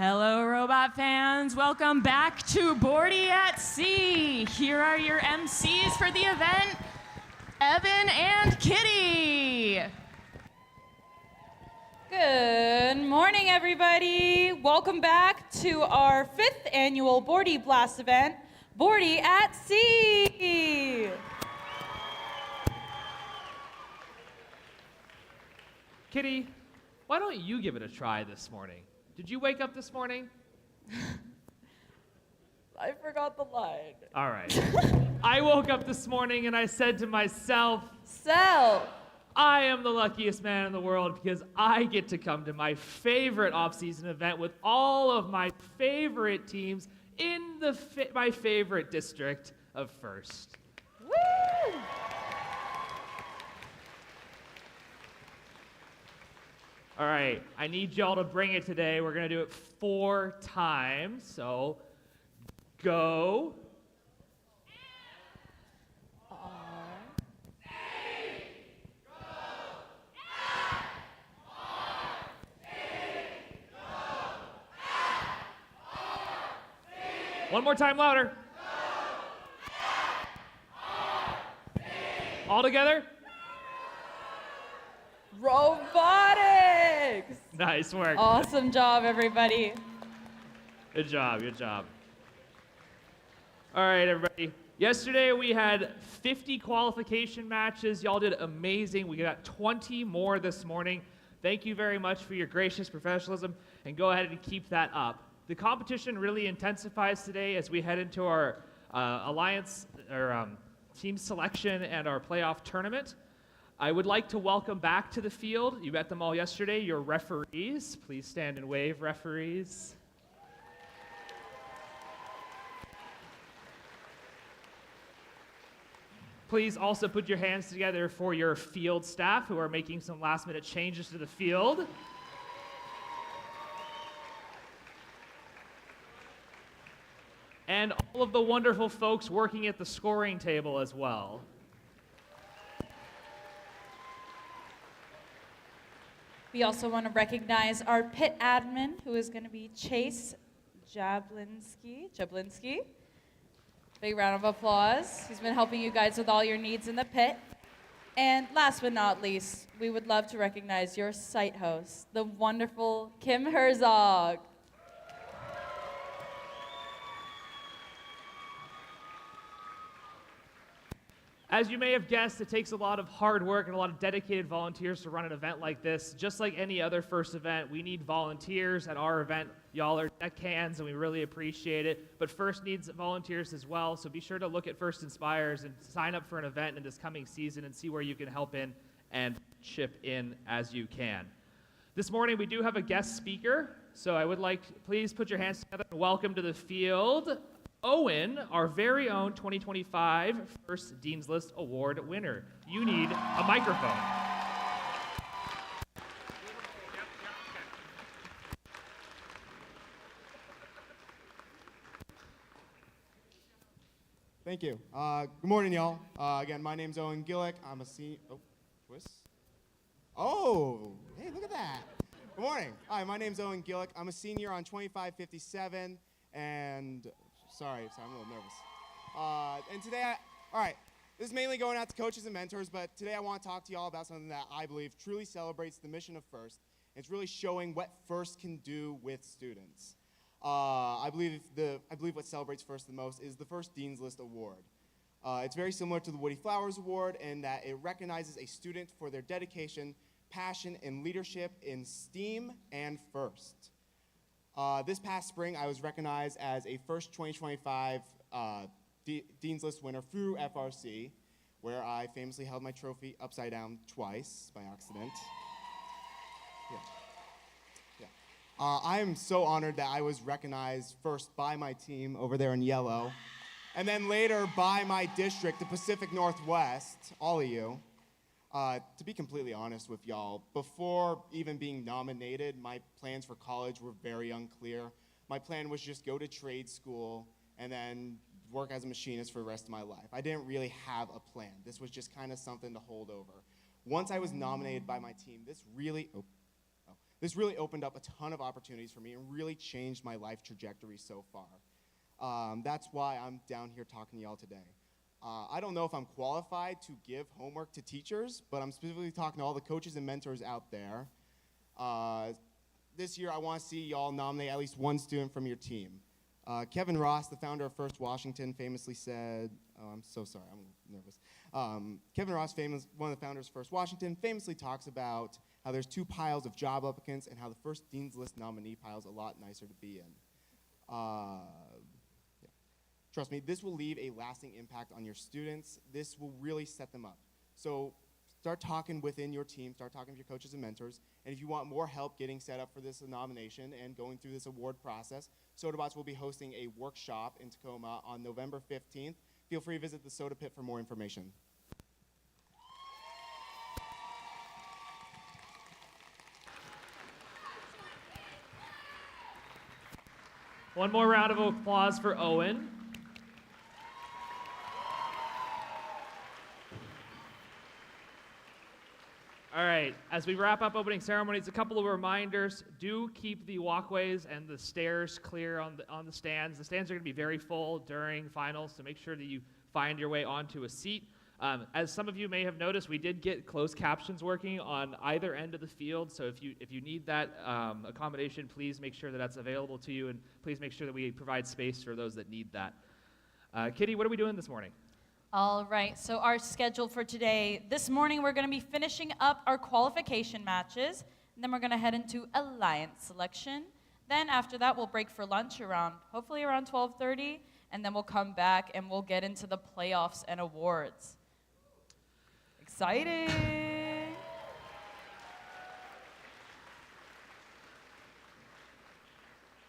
Hello, robot fans. Welcome back to Bordie at Sea. Here are your MCs for the event, Evan and Kitty. Good morning, everybody. Welcome back to our 5th annual Bordie Blast event, Bordie at Sea. Kitty, why don't you give it a try this morning? Did you wake up this morning? I forgot the line. All right. I woke up this morning and I said to myself, I am the luckiest man in the world because I get to come to my favorite off-season event with all of my favorite teams in my favorite district of FIRST. Woo! All right, I need y'all to bring it today. We're going to do it 4 times, so go. One more time, louder. All together? Robotics! Nice work. Awesome job, everybody. Good job, good job. All right, everybody. Yesterday we had 50 qualification matches. Y'all did amazing. We got 20 more this morning. Thank you very much for your gracious professionalism, and go ahead and keep that up. The competition really intensifies today as we head into our alliance or team selection and our playoff tournament. I would like to welcome back to the field, you met them all yesterday, your referees. Please stand and wave, referees. Please also put your hands together for your field staff who are making some last-minute changes to the field. And all of the wonderful folks working at the scoring table as well. We also want to recognize our pit admin, who is going to be Chase Jablinski. Big round of applause. He's been helping you guys with all your needs in the pit. And last but not least, we would love to recognize your site host, the wonderful Kim Herzog. As you may have guessed, it takes a lot of hard work and a lot of dedicated volunteers to run an event like this. Just like any other FIRST event, we need volunteers at our event. Y'all are deckhands, and we really appreciate it. But FIRST needs volunteers as well, so be sure to look at FIRST Inspires and sign up for an event in this coming season and see where you can help in and chip in as you can. This morning, we do have a guest speaker, so I would like, please put your hands together and welcome to the field, Owen, our very own 2025 FIRST Dean's List Award winner. You need a microphone. Thank you. Good morning, y'all. Again, my name's Owen Gillick. I'm a senior. Oh, twist. Oh, hey, look at that. Good morning. Hi, my name's Owen Gillick. I'm a senior on 2557, and sorry, I'm a little nervous. And today, all right, this is mainly going out to coaches and mentors, but today I want to talk to y'all about something that I believe truly celebrates the mission of FIRST. It's really showing what FIRST can do with students. I believe what celebrates FIRST the most is the FIRST Dean's List Award. It's very similar to the Woody Flowers Award in that it recognizes a student for their dedication, passion, and leadership in STEAM and FIRST. This past spring, I was recognized as a FIRST 2025 Dean's List winner through FRC, where I famously held my trophy upside down twice by accident. I am so honored that I was recognized first by my team over there in yellow, and then later by my district, the Pacific Northwest, all of you. To be completely honest with y'all, before even being nominated, my plans for college were very unclear. My plan was just go to trade school and then work as a machinist for the rest of my life. I didn't really have a plan. This was just kind of something to hold over. Once I was nominated by my team, this really This really opened up a ton of opportunities for me and really changed my life trajectory so far. That's why I'm down here talking to y'all today. I don't know if I'm qualified to give homework to teachers, but I'm specifically talking to all the coaches and mentors out there. This year, I want to see y'all nominate at least one student from your team. Kevin Ross, the founder of First Washington, famously said, oh, I'm so sorry, I'm nervous. Kevin Ross, one of the founders of First Washington, famously talks about how there's two piles of job applicants and how the first Dean's List nominee pile is a lot nicer to be in. Yeah. Trust me, this will leave a lasting impact on your students. This will really set them up. So start talking within your team, start talking to your coaches and mentors, and if you want more help getting set up for this nomination and going through this award process, SodaBots will be hosting a workshop in Tacoma on November 15th. Feel free to visit the Soda Pit for more information. One more round of applause for Owen. All right, as we wrap up opening ceremonies, a couple of reminders. Do keep the walkways and the stairs clear on the stands. The stands are going to be very full during finals, so make sure that you find your way onto a seat. As some of you may have noticed, we did get closed captions working on either end of the field, so if you need that accommodation, please make sure that that's available to you, and please make sure that we provide space for those that need that. Kitty, what are we doing this morning? All right, so our schedule for today, this morning we're going to be finishing up our qualification matches, and then we're going to head into alliance selection. Then after that, we'll break for lunch hopefully around 12:30, and then we'll come back and we'll get into the playoffs and awards. Exciting!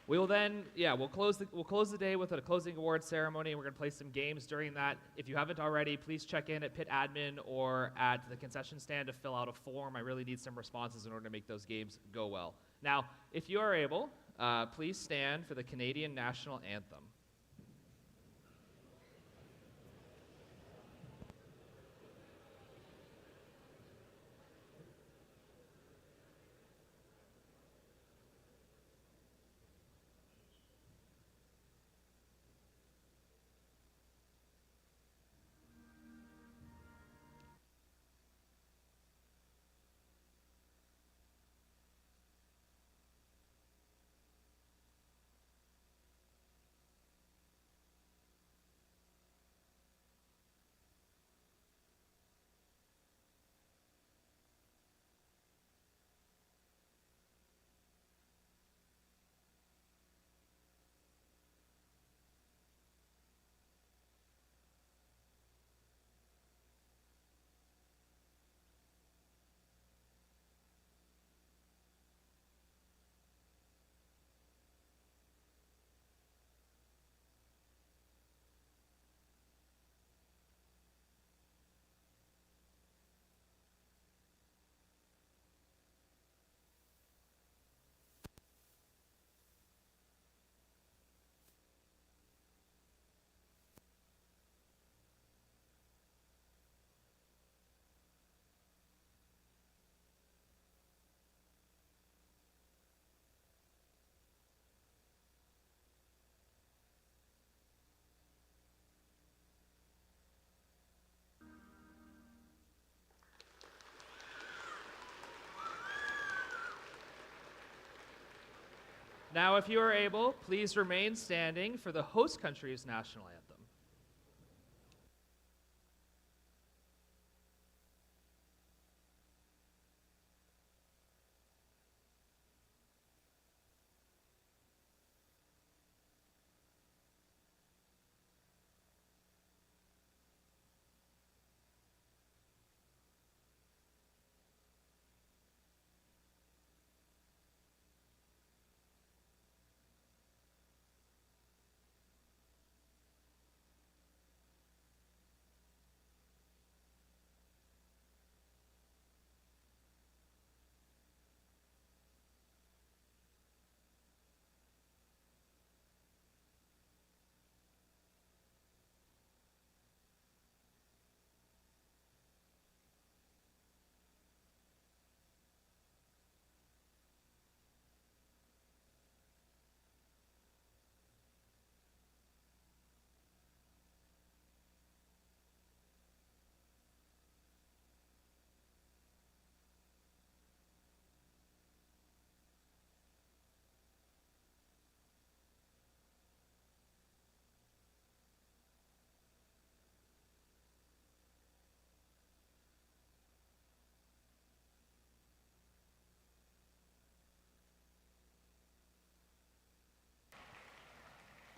We will then, we'll close the day with a closing awards ceremony, and we're going to play some games during that. If you haven't already, please check in at Pit Admin or at the concession stand to fill out a form. I really need some responses in order to make those games go well. Now, if you are able, please stand for the Canadian National Anthem. Now, if you are able, please remain standing for the host country's national anthem.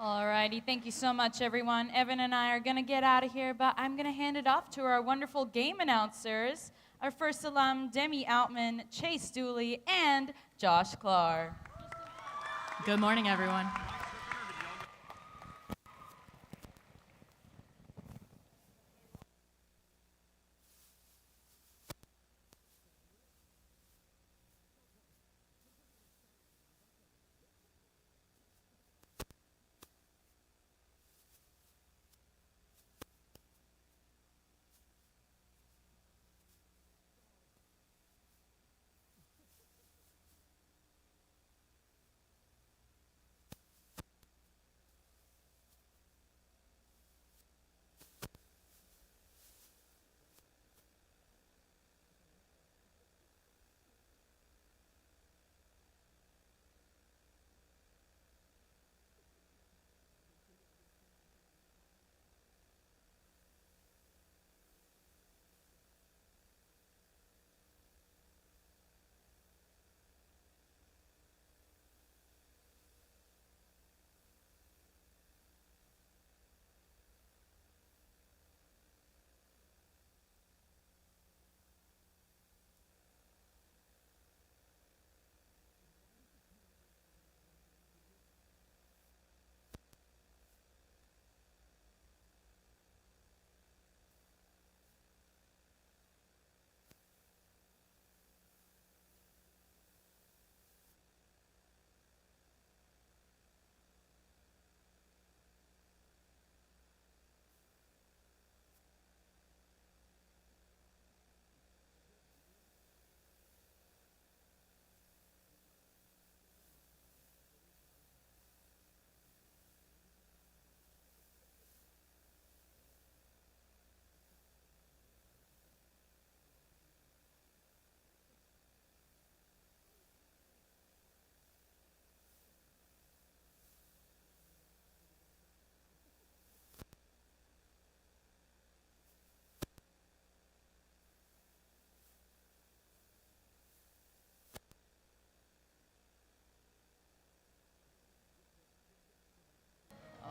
Alrighty, thank you so much, everyone. Evan and I are gonna get out of here, but I'm gonna hand it off to our wonderful game announcers, our first alum, Demi Outman, Chase Dooley, and Josh Clark. Good morning, everyone.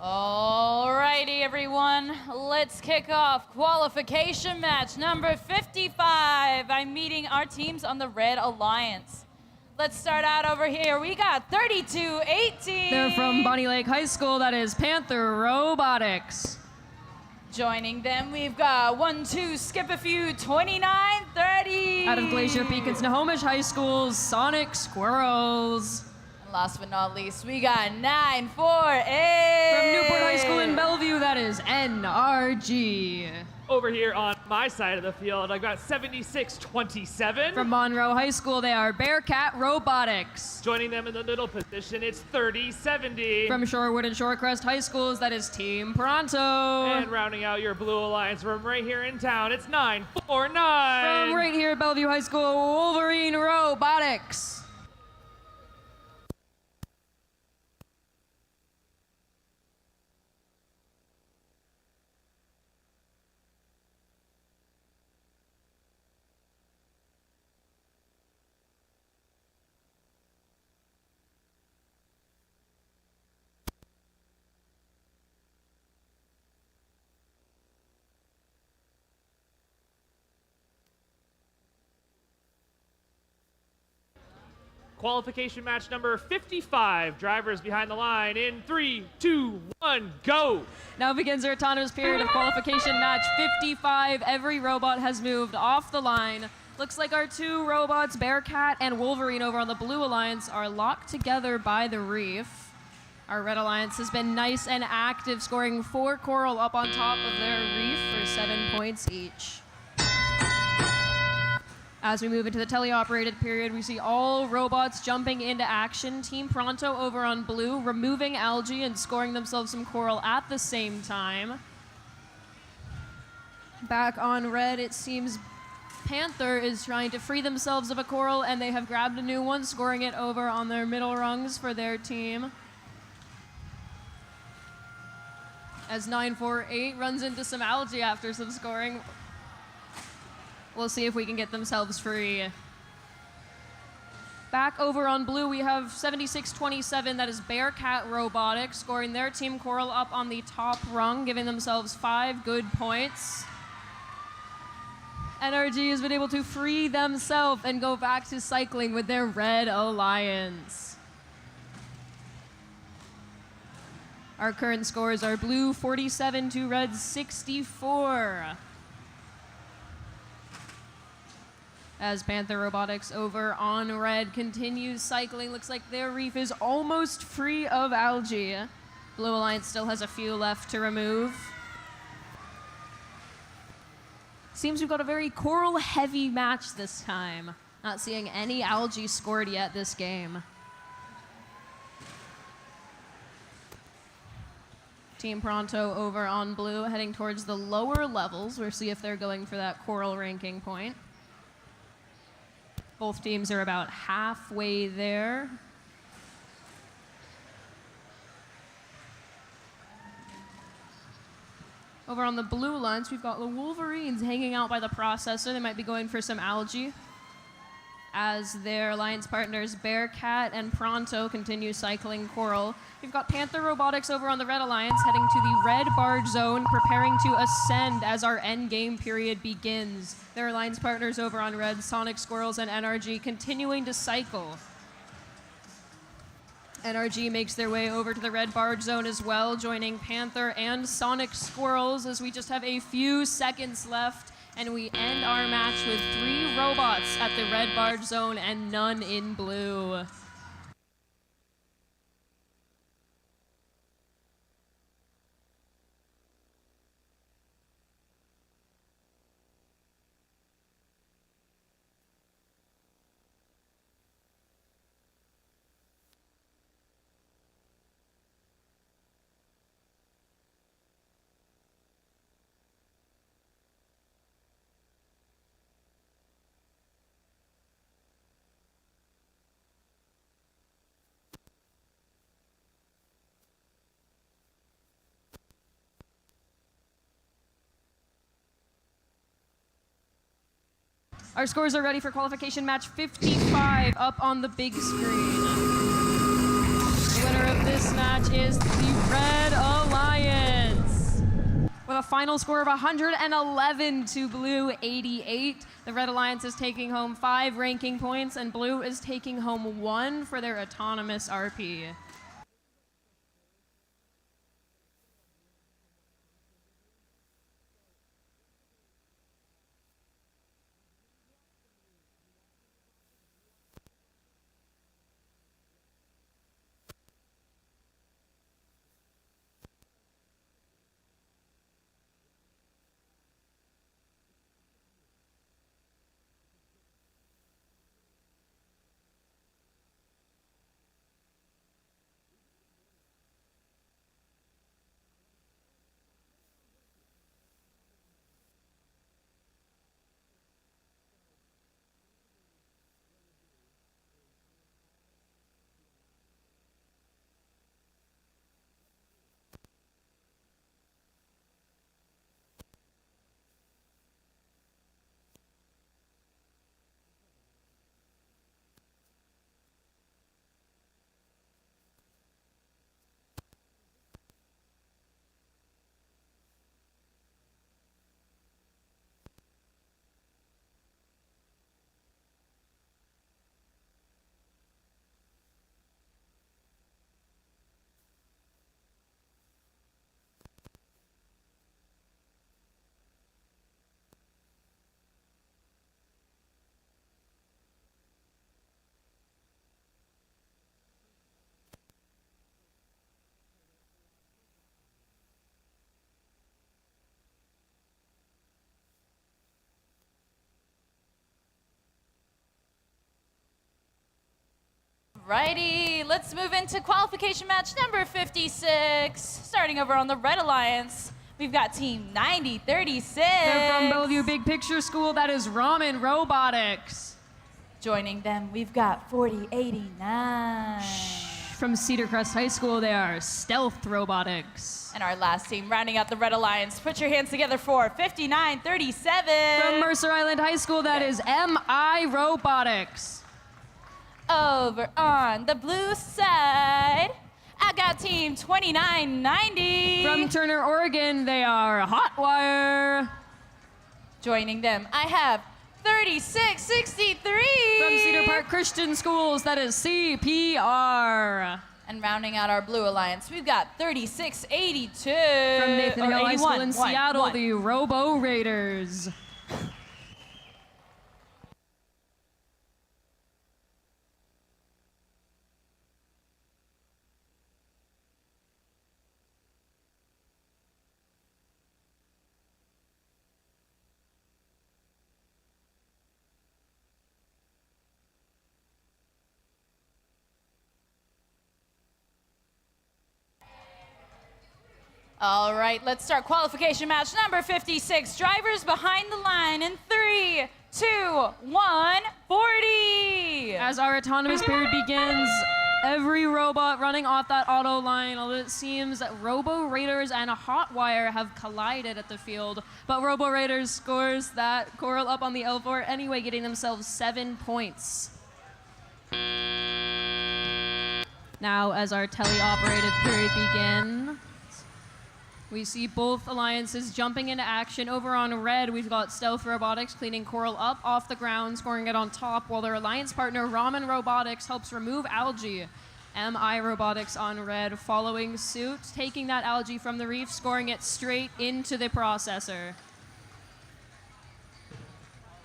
Alrighty, everyone, let's kick off qualification match number 55. I'm meeting our teams on the Red Alliance. Let's start out over here. We got 3218. They're from Bonnie Lake High School. That is Panther Robotics. Joining them, we've got 1-2, skip a few, 2930. Out of Glacier Peak and Snohomish High School's Sonic Squirrels. And last but not least, we got 948. From Newport High School in Bellevue, that is NRG. Over here on my side of the field, I've got 7627. From Monroe High School, they are Bearcat Robotics. Joining them in the middle position, it's 3070. From Shorewood and Shorecrest High Schools, that is Team Pronto. And rounding out your Blue Alliance from right here in town, it's 949. From right here at Bellevue High School, Wolverine Robotics. Qualification match number 55. Drivers behind the line in 3, 2, 1, go. Now begins our autonomous period of qualification match 55. Every robot has moved off the line. Looks like our two robots, Bearcat and Wolverine over on the Blue Alliance, are locked together by the reef. Our Red Alliance has been nice and active, scoring 4 coral up on top of their reef for 7 points each. As we move into the teleoperated period, we see all robots jumping into action. Team Pronto over on Blue, removing algae and scoring themselves some coral at the same time. Back on Red, it seems Panther is trying to free themselves of a coral, and they have grabbed a new one, scoring it over on their middle rungs for their team. As 948 runs into some algae after some scoring. We'll see if we can get themselves free. Back over on blue, we have 76-27. That is Bearcat Robotics, scoring their team Coral up on the top rung, giving themselves 5 good points. NRG has been able to free themselves and go back to cycling with their Red Alliance. Our current scores are blue 47 to red 64. As Panther Robotics over on red continues cycling. Looks like their reef is almost free of algae. Blue Alliance still has a few left to remove. Seems we've got a very coral heavy match this time. Not seeing any algae scored yet this game. Team Pronto over on blue, heading towards the lower levels. We'll see if they're going for that coral ranking point. Both teams are about halfway there. Over on the blue lines, we've got the Wolverines hanging out by the processor. They might be going for some algae. As their alliance partners Bearcat and Pronto continue cycling coral. We've got Panther Robotics over on the Red Alliance heading to the red barge zone, preparing to ascend as our end game period begins. Their alliance partners over on red, Sonic Squirrels and NRG, continuing to cycle. NRG makes their way over to the red barge zone as well, joining Panther and Sonic Squirrels as we just have a few seconds left. And we end our match with 3 robots at the red barge zone and none in blue. Our scores are ready for qualification match 55 up on the big screen. The winner of this match is the Red Alliance. With a final score of 111 to blue 88. The Red Alliance is taking home 5 ranking points and blue is taking home 1 for their autonomous RP. Righty, let's move into qualification match number 56. Starting over on the Red Alliance, we've got team 9036. They're from Bellevue Big Picture School, that is Ramen Robotics. Joining them, we've got 4089. From Cedar Crest High School, they are Stealth Robotics. And our last team rounding out the Red Alliance, put your hands together for 5937. From Mercer Island High School, that is MI Robotics. over on the blue side, I got team 2990. From Turner, Oregon, they are Hotwire. Joining them, I have 3663. From Cedar Park Christian Schools, that is CPR. And rounding out our blue alliance, we've got 3682. From Nathan Hill High School in 81, Seattle, one. the Robo Raiders. All right, let's start qualification match number 56. Drivers behind the line in 3, 2, 1, 40. As our autonomous period begins, every robot running off that auto line, although it seems that Robo Raiders and Hotwire have collided at the field, but Robo Raiders scores that Coral up on the L4 anyway, getting themselves 7 points. Now, as our teleoperated period begins, we see both alliances jumping into action. Over on red, we've got Stealth Robotics cleaning Coral up off the ground, scoring it on top, while their alliance partner, Ramen Robotics, helps remove algae. MI Robotics on red following suit, taking that algae from the reef, scoring it straight into the processor.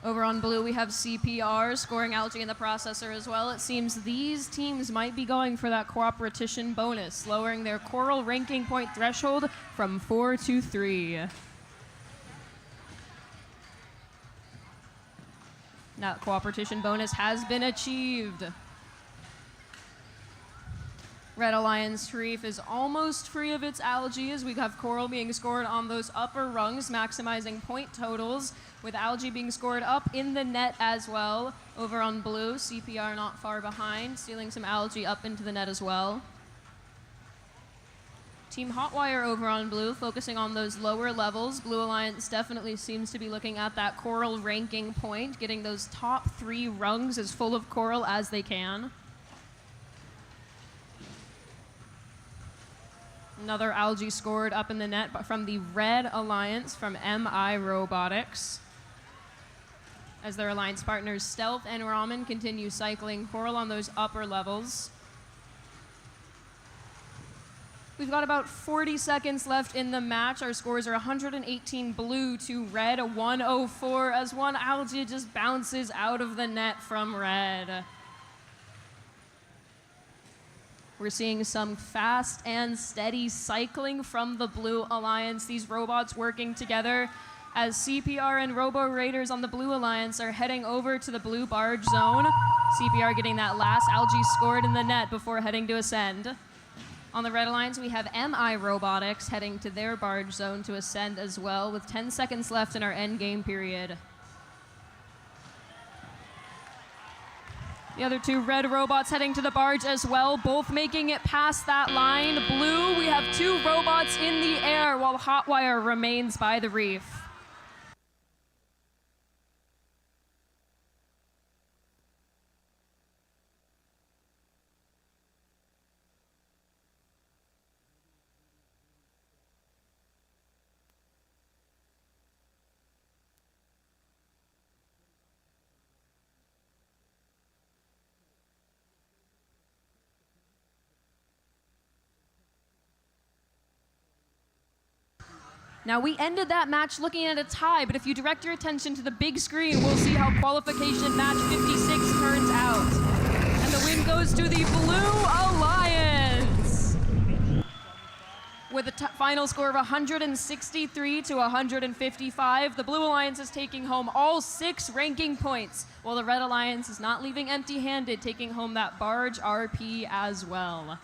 Over on blue, we have CPR scoring algae in the processor as well. It seems these teams might be going for that cooperation bonus, lowering their Coral ranking point threshold from 4 to 3. That cooperation bonus has been achieved. Red Alliance Reef is almost free of its algae, as we have Coral being scored on those upper rungs, maximizing point totals, with algae being scored up in the net as well. Over on blue, CPR not far behind, stealing some algae up into the net as well. Team Hotwire over on blue, focusing on those lower levels. Blue Alliance definitely seems to be looking at that Coral ranking point, getting those top 3 rungs as full of Coral as they can. Another algae scored up in the net but from the Red Alliance from MI Robotics, as their alliance partners Stealth and Ramen continue cycling Coral on those upper levels. We've got about 40 seconds left in the match. Our scores are 118 blue to red, 104, as one algae just bounces out of the net from red. We're seeing some fast and steady cycling from the Blue Alliance. These robots working together as CPR and Robo Raiders on the Blue Alliance are heading over to the blue barge zone. CPR getting that last algae scored in the net before heading to ascend. On the Red Alliance, we have MI Robotics heading to their barge zone to ascend as well, with 10 seconds left in our end game period. The other 2 red robots heading to the barge as well, both making it past that line. Blue, we have 2 robots in the air while Hotwire remains by the reef. Now, we ended that match looking at a tie, but if you direct your attention to the big screen, we'll see how qualification match 56 turns out. And the win goes to the Blue Alliance, with a final score of 163 to 155. The Blue Alliance is taking home all 6 ranking points, while the Red Alliance is not leaving empty-handed, taking home that barge RP as well.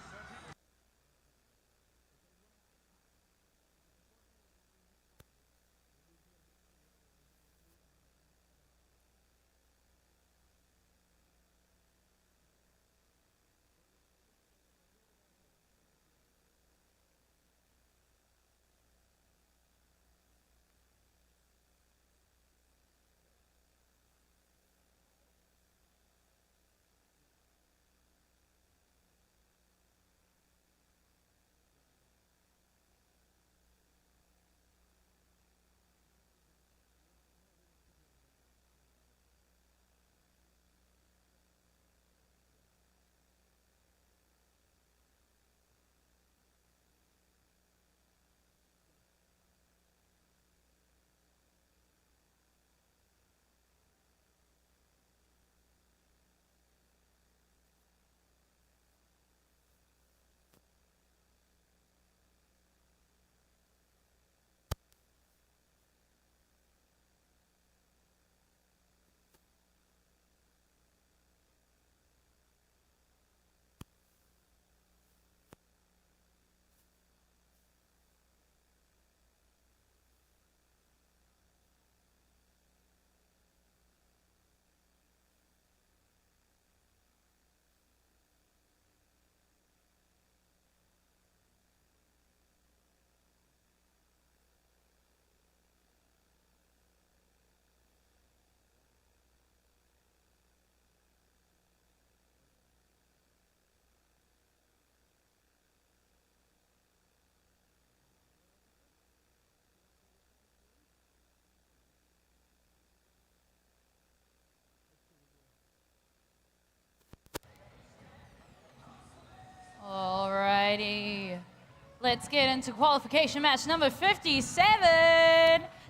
let's get into qualification match number 57.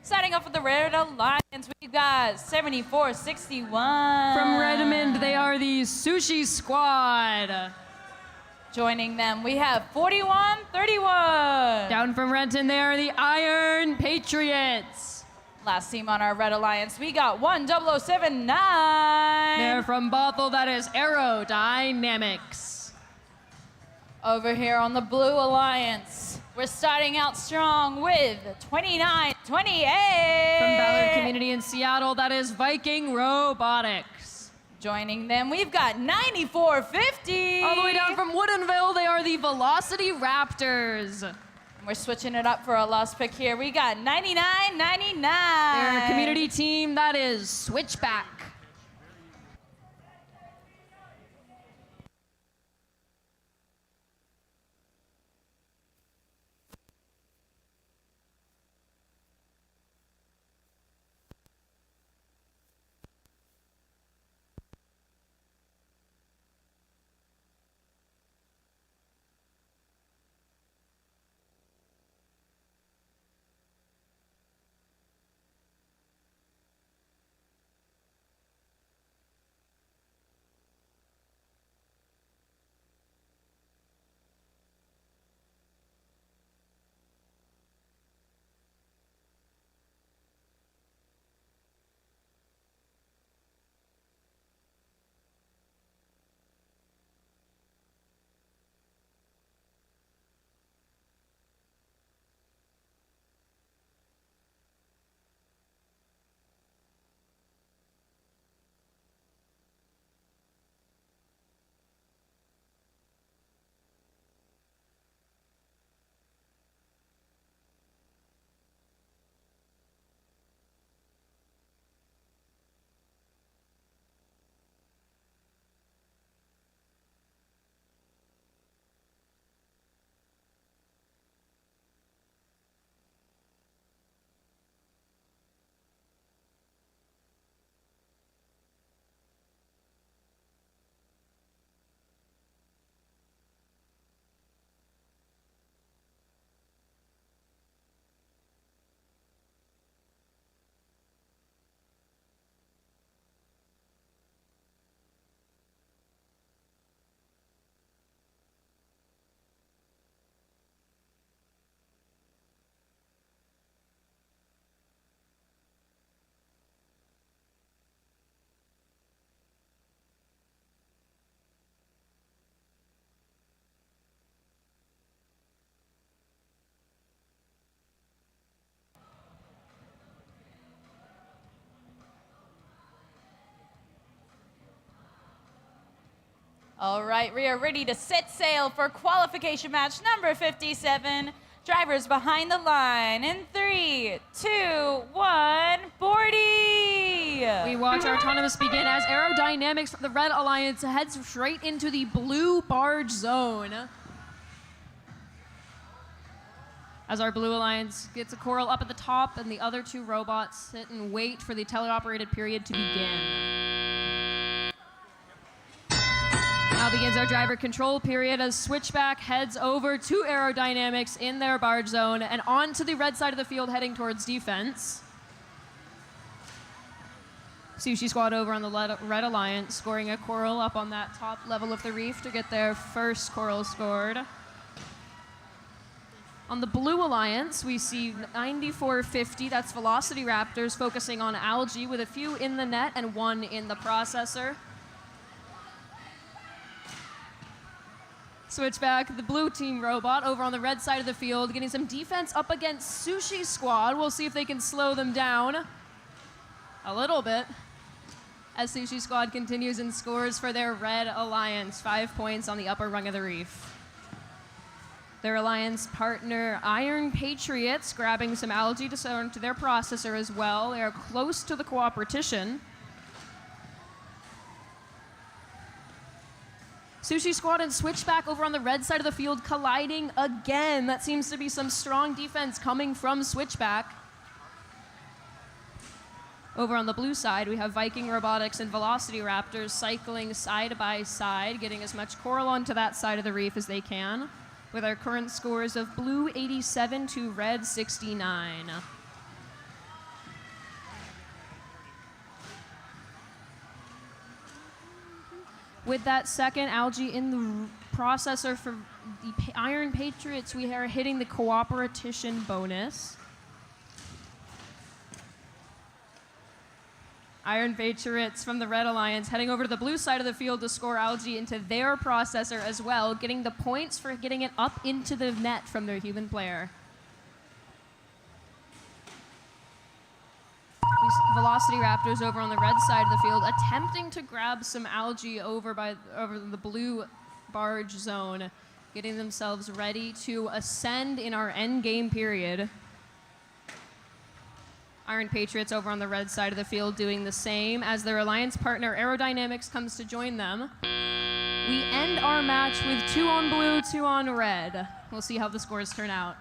Starting off with the Red Alliance, we've got 7461. From Redmond, they are the Sushi Squad. Joining them, we have 4131. Down from Renton, they are the Iron Patriots. Last team on our Red Alliance, we got 10079. They're from Bothell, that is Aerodynamics. Over here on the Blue Alliance, we're starting out strong with 2928. From Ballard Community in Seattle, that is Viking Robotics. Joining them, we've got 9450. All the way down from Woodinville, they are the Velocity Raptors. We're switching it up for a last pick here. We got 9999. Their community team, that is Switchback. All right, we are ready to set sail for qualification match number 57. Drivers behind the line in 3, 2, 1, Bordie! We watch our autonomous begin as Aerodynamics from the Red Alliance heads straight into the blue barge zone. As our Blue Alliance gets a coral up at the top and the other two robots sit and wait for the teleoperated period to begin. Now begins our driver control period as Switchback heads over to Aerodynamics in their barge zone and onto the red side of the field heading towards defense. Sushi Squad over on the Red Alliance scoring a coral up on that top level of the reef to get their first coral scored. On the Blue Alliance, we see 9450, that's Velocity Raptors, focusing on algae with a few in the net and one in the processor. Switchback, the blue team robot over on the red side of the field, getting some defense up against Sushi Squad. We'll see if they can slow them down a little bit as Sushi Squad continues and scores for their Red Alliance. 5 points on the upper rung of the reef. Their alliance partner, Iron Patriots, grabbing some algae to send to their processor as well. They are close to the cooperation. Sushi Squad and Switchback over on the red side of the field colliding again. That seems to be some strong defense coming from Switchback. Over on the blue side, we have Viking Robotics and Velocity Raptors cycling side by side, getting as much coral onto that side of the reef as they can. with our current scores of blue 87 to red 69. With that second algae in the processor for the Iron Patriots, we are hitting the Cooperation bonus. Iron Patriots from the Red Alliance heading over to the blue side of the field to score algae into their processor as well, getting the points for getting it up into the net from their human player. Velocity Raptors over on the red side of the field attempting to grab some algae over the blue barge zone, getting themselves ready to ascend in our end game period. Iron Patriots over on the red side of the field doing the same as their alliance partner Aerodynamics comes to join them. We end our match with 2 on blue, 2 on red. We'll see how the scores turn out.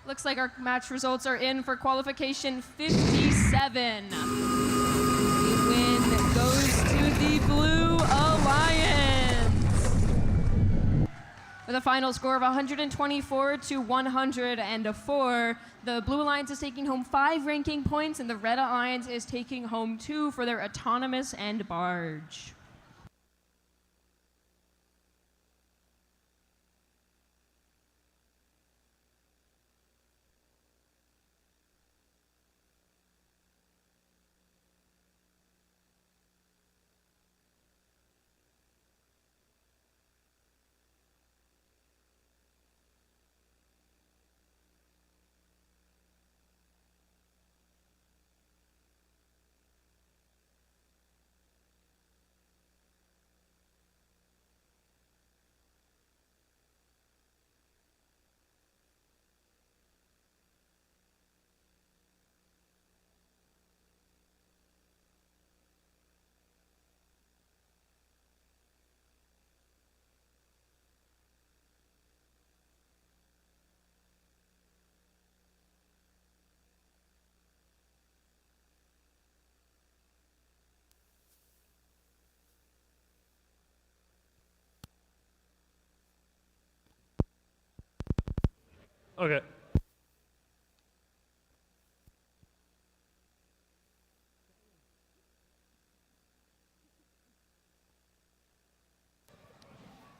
Looks like our match results are in for qualification 57. The win goes to the Blue Alliance. With a final score of 124 to 104, the Blue Alliance is taking home 5 ranking points, and the Red Alliance is taking home 2 for their autonomous and barge. Okay.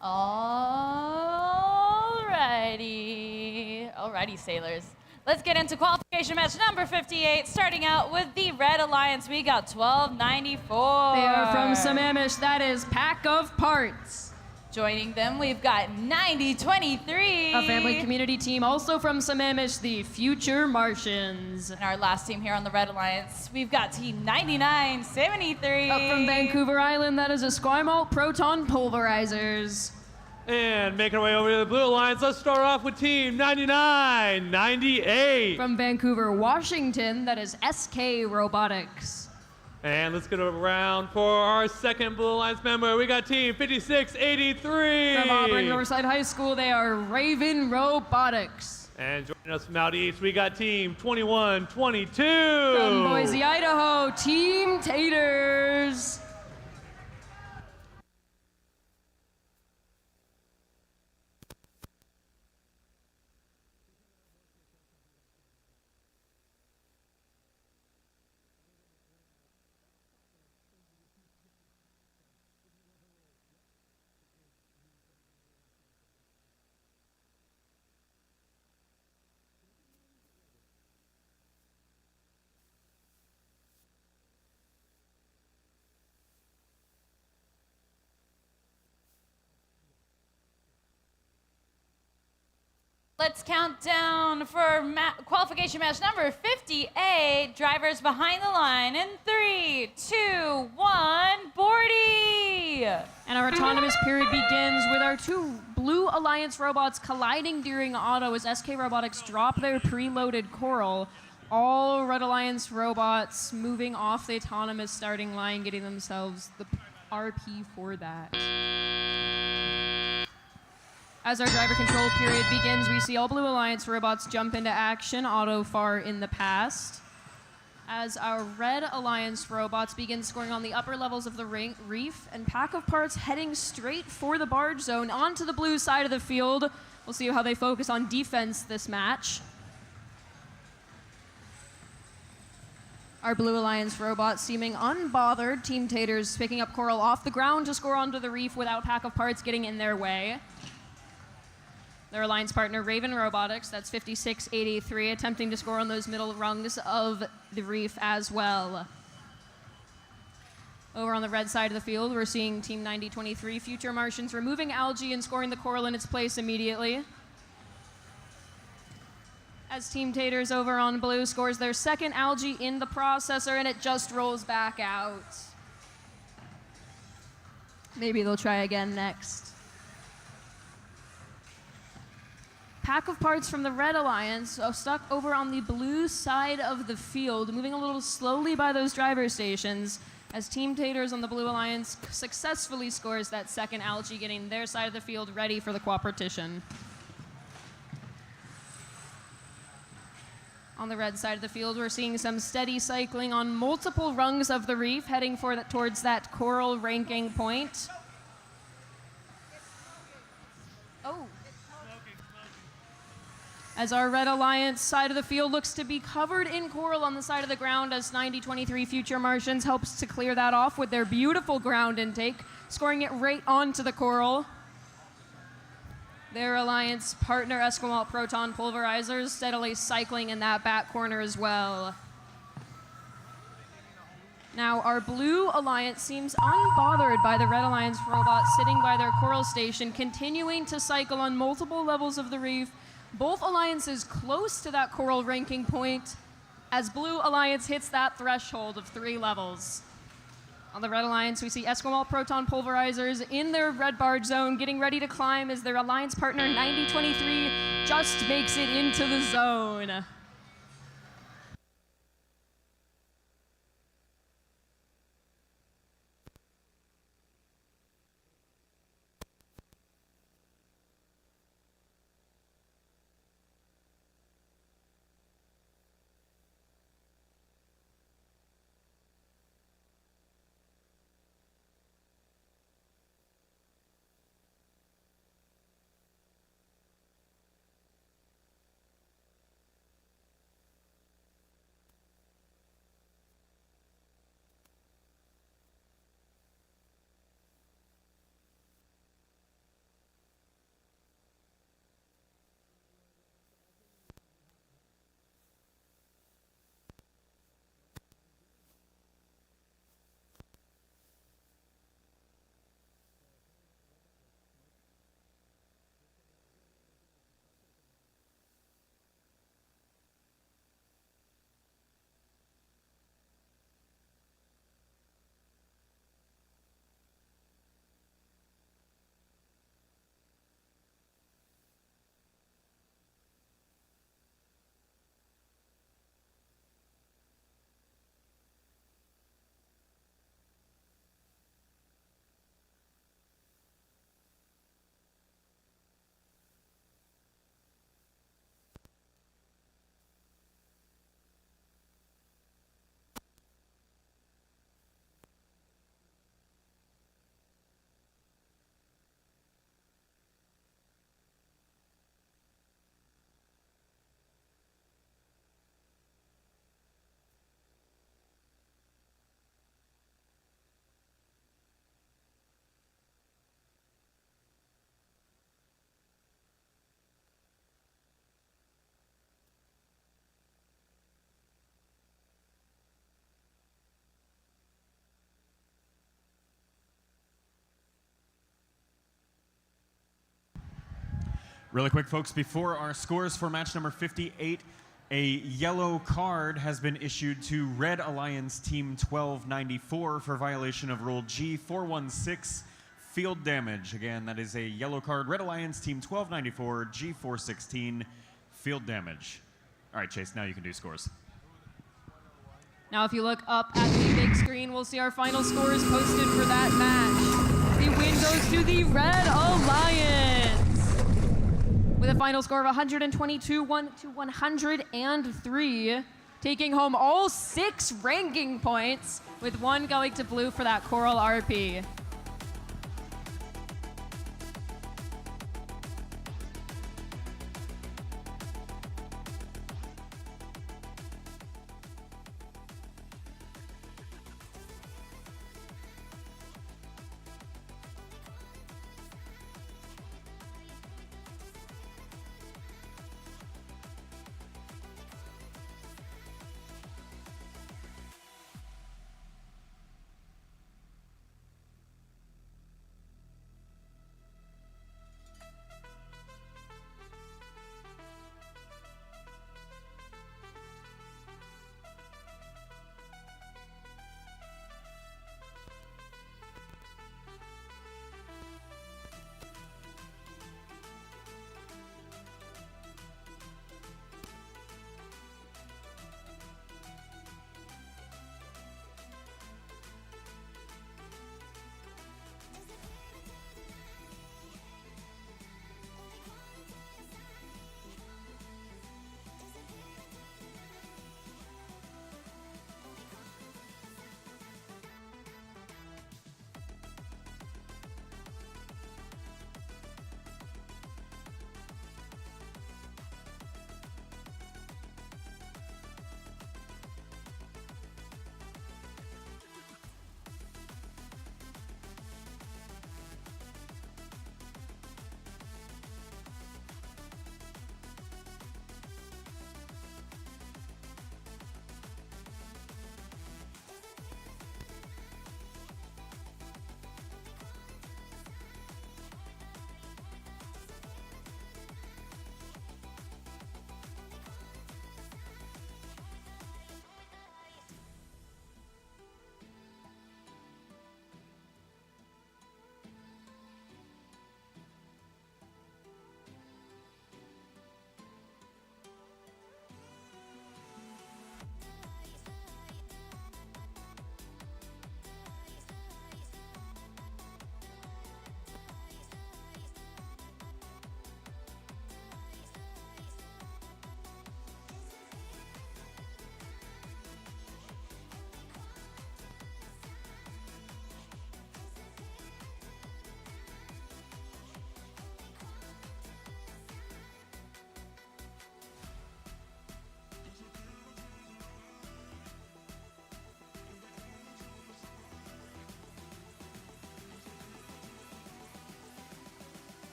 Alrighty. Alrighty, sailors. Let's get into qualification match number 58. Starting out with the Red Alliance, we got 1294. They are from Sammamish. That is Pack of Parts. Joining them, we've got 9023. A family community team also from Sammamish, the Future Martians. And our last team here on the Red Alliance, we've got team 9973. Up from Vancouver Island, that is Esquimalt Proton Pulverizers. And making our way over to the Blue Alliance, let's start off with team 9998. From Vancouver, Washington, that is SK Robotics. And let's get around for our second Blue Alliance member. We got team 5683. From Auburn Northside High School, they are Raven Robotics. And joining us from out east, we got team 2122. From Boise, Idaho, Team Taters. Let's count down for qualification match number 58. Drivers behind the line in 3, 2, 1, Bordie! And our autonomous period begins with our two Blue Alliance robots colliding during auto as SK Robotics drop their preloaded Coral. All Red Alliance robots moving off the autonomous starting line, getting themselves the RP for that. As our driver control period begins, we see all Blue Alliance robots jump into action, auto far in the past. As our Red Alliance robots begin scoring on the upper levels of the reef, and Pack of Parts heading straight for the barge zone onto the blue side of the field. We'll see how they focus on defense this match. Our Blue Alliance robots seeming unbothered. Team Taters picking up Coral off the ground to score onto the reef without Pack of Parts getting in their way. Their alliance partner, Raven Robotics, that's 5683, attempting to score on those middle rungs of the reef as well. Over on the red side of the field, we're seeing Team 9023, Future Martians, removing algae and scoring the Coral in its place immediately. As Team Taters over on blue scores their second algae in the processor, and it just rolls back out. Maybe they'll try again next. Pack of Parts from the Red Alliance stuck over on the blue side of the field, moving a little slowly by those driver stations as Team Taters on the Blue Alliance successfully scores that second algae, getting their side of the field ready for the competition. On the red side of the field, we're seeing some steady cycling on multiple rungs of the reef, heading towards that Coral ranking point. Oh. As our Red Alliance side of the field looks to be covered in Coral on the side of the ground as 9023 Future Martians helps to clear that off with their beautiful ground intake, scoring it right onto the Coral. Their Alliance partner, Esquimalt Proton Pulverizers, steadily cycling in that back corner as well. Now, our Blue Alliance seems unbothered by the Red Alliance robots sitting by their Coral station, continuing to cycle on multiple levels of the reef. Both alliances close to that Coral ranking point as Blue Alliance hits that threshold of 3 levels. On the Red Alliance, we see Esquimalt Proton Pulverizers in their red barge zone, getting ready to climb as their alliance partner, 9023, just makes it into the zone. Really quick, folks, before our scores for match number 58, a yellow card has been issued to Red Alliance Team 1294 for violation of Rule G416, field damage. Again, that is a yellow card. Red Alliance Team 1294, G416, field damage. All right, Chase, now you can do scores. Now, if you look up at the big screen, we'll see our final scores posted for that match. The win goes to the Red Alliance with a final score of 122 to 103, taking home all 6 ranking points, with 1 going to Blue for that Coral RP.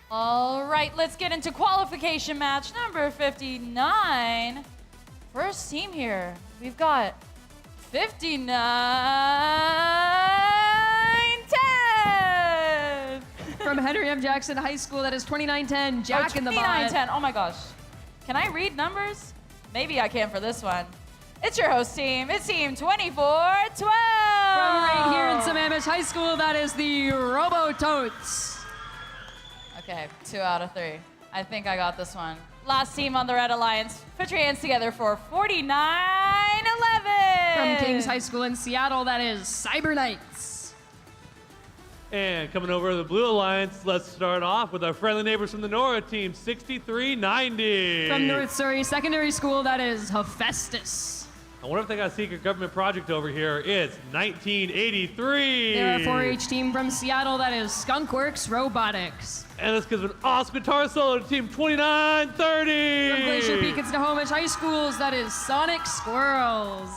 All right, let's get into qualification match number 59. First team here, we've got 59-10. From Henry M. Jackson High School, that is 2910, Jack in the Bot. 29-10, oh my gosh. Can I read numbers? Maybe I can for this one. It's your host team, it's team 2412. From right here in Sammamish High School, that is the Robototes. Okay, 2 out of 3. I think I got this one. Last team on the Red Alliance. Put your hands together for 49-11. From Kings High School in Seattle, that is Cyber Knights. And coming over to the Blue Alliance, let's start off with our friendly neighbors from the north, team 6390. From North Surrey Secondary School, that is Hephaestus. I wonder if they got a secret government project over here. It's 1983. They're a 4-H team from Seattle, that is Skunkworks Robotics. And this gives an awesome guitar solo to team 2930. From Glacier Peak and Snohomish High Schools, that is Sonic Squirrels.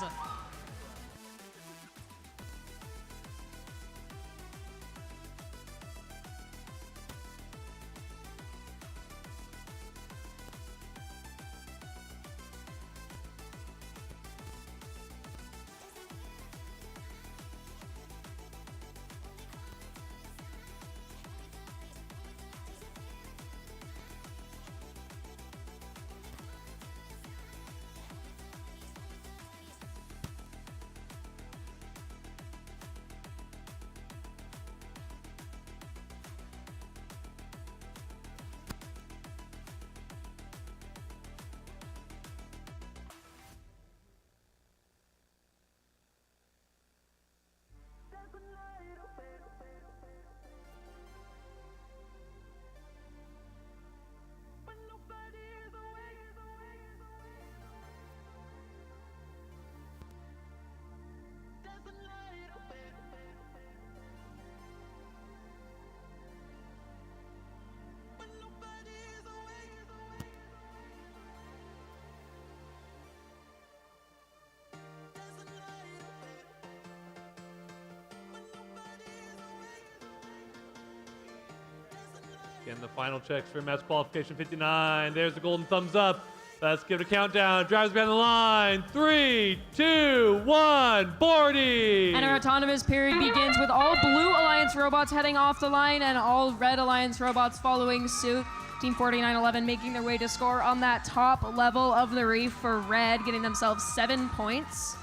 And the final checks for match qualification 59. There's the golden thumbs up. Let's give it a countdown. Drivers behind the line. 3, 2, 1, Bordie! And our autonomous period begins with all Blue Alliance robots heading off the line and all Red Alliance robots following suit. Team 4911 making their way to score on that top level of the reef for Red, getting themselves 7 points.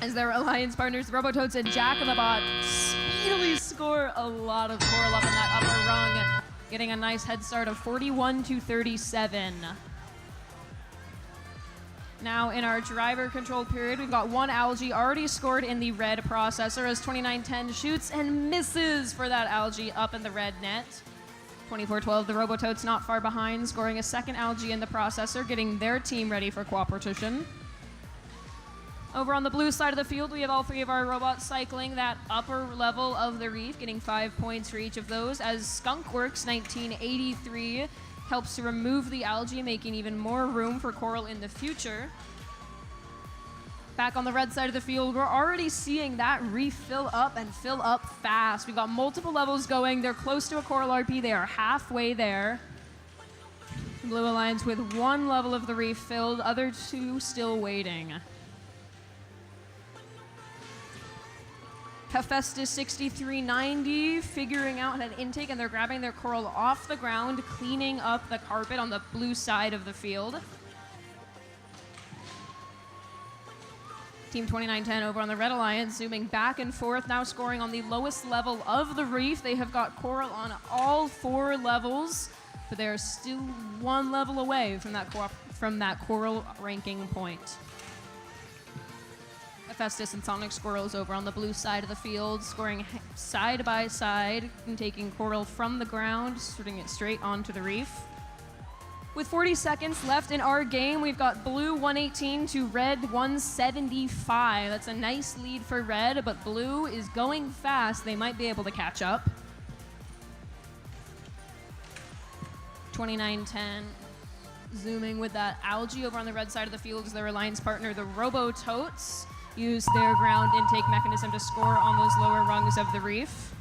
As their alliance partners, Robototes and Jack in the Bot, speedily score a lot of coral up in that upper rung, getting a nice head start of 41-37. Now in our driver-controlled period, we've got one algae already scored in the red processor as 2910 shoots and misses for that algae up in the red net. 2412, the Robototes not far behind, scoring a second algae in the processor, getting their team ready for Qualification. Over on the blue side of the field, we have all three of our robots cycling that upper level of the reef, getting 5 points for each of those, as Skunkworks 1983 helps to remove the algae, making even more room for coral in the future. Back on the red side of the field, we're already seeing that reef fill up and fill up fast. We've got multiple levels going. They're close to a coral RP. They are halfway there. Blue Alliance with one level of the reef filled, other two still waiting. Hephaestus 6390 figuring out an intake, and they're grabbing their coral off the ground, cleaning up the carpet on the blue side of the field. Team 2910 over on the Red Alliance, zooming back and forth, now scoring on the lowest level of the reef. They have got coral on all 4 levels, but they are still 1 level away from that coral ranking point. Hephaestus and Sonic Squirrels over on the blue side of the field, scoring side by side and taking coral from the ground, shooting it straight onto the reef. With 40 seconds left in our game, we've got Blue 118 to Red 175. That's a nice lead for Red, but Blue is going fast. They might be able to catch up. 2910 zooming with that algae over on the red side of the field as their alliance partner, the Robototes, use their ground intake mechanism to score on those lower rungs of the reef.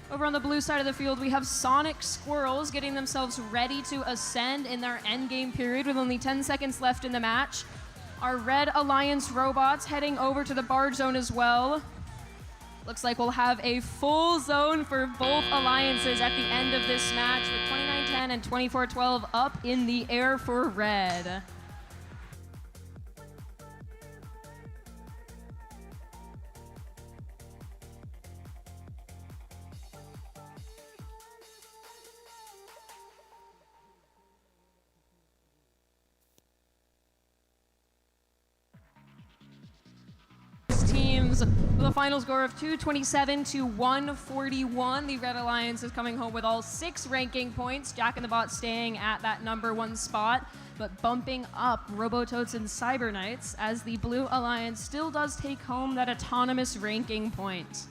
Over on the blue side of the field, we have Sonic Squirrels getting themselves ready to ascend in their endgame period with only 10 seconds left in the match. Our Red Alliance robots heading over to the barge zone as well. Looks like we'll have a full zone for both alliances at the end of this match with 2910 and 2412 up in the air for Red. Teams with a final score of 227 to 141. The Red Alliance is coming home with all 6 ranking points. Jack in the Bot staying at that #1 spot, but bumping up Robototes and Cyber Knights as the Blue Alliance still does take home that autonomous ranking point.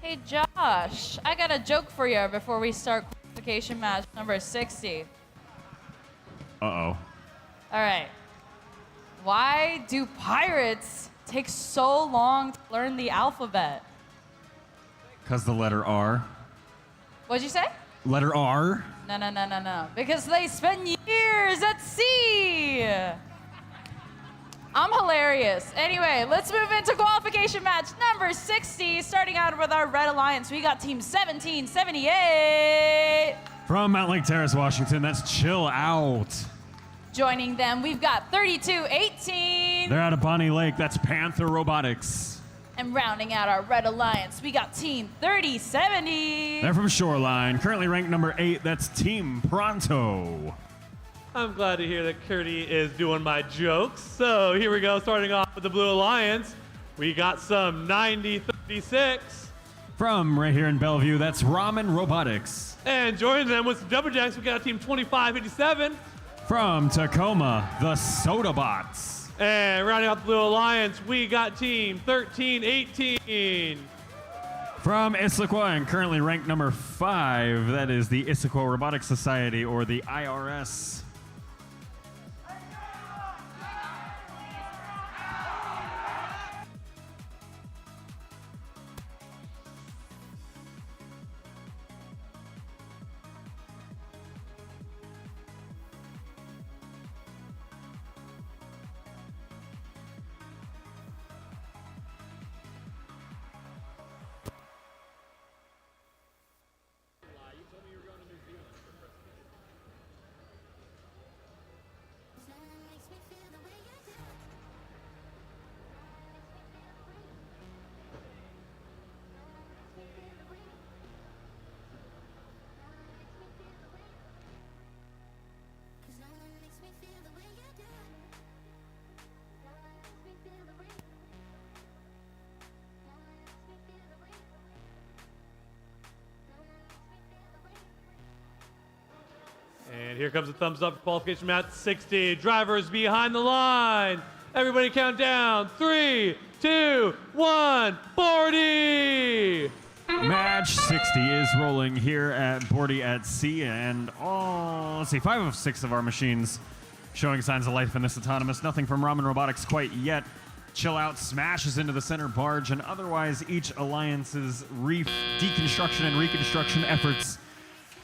Hey Josh, I got a joke for you before we start qualification match number 60. Uh-oh. All right. Why do pirates takes so long to learn the alphabet? Because the letter R. What'd you say? Letter R. No. Because they spend years at sea. I'm hilarious. Anyway, let's move into qualification match number 60. Starting out with our Red Alliance, we got team 1778. From Mount Lake Terrace, Washington, that's Chill Out. Joining them, we've got 3218. They're out of Bonnie Lake, that's Panther Robotics. And rounding out our Red Alliance, we got team 3070. They're from Shoreline, currently ranked number 8, that's Team Pronto. I'm glad to hear that Curdy is doing my jokes. So here we go, starting off with the Blue Alliance. We got some 9036. From right here in Bellevue, that's Ramen Robotics. And joining them with some Jumper Jacks, we got team 2587. From Tacoma, the Soda Bots. And rounding out the Blue Alliance, we got team 1318. From Issaquah and currently ranked number 5, that is the Issaquah Robotics Society, or the IRS. And here comes a thumbs up for qualification match 60. Drivers behind the line. Everybody count down. 3, 2, 1, Bordie! Match 60 is rolling here at Bordie at Sea, and let's see, 5 of 6 of our machines showing signs of life in this autonomous. Nothing from Ramen Robotics quite yet. Chill Out smashes into the center barge, and otherwise each alliance's reef deconstruction and reconstruction efforts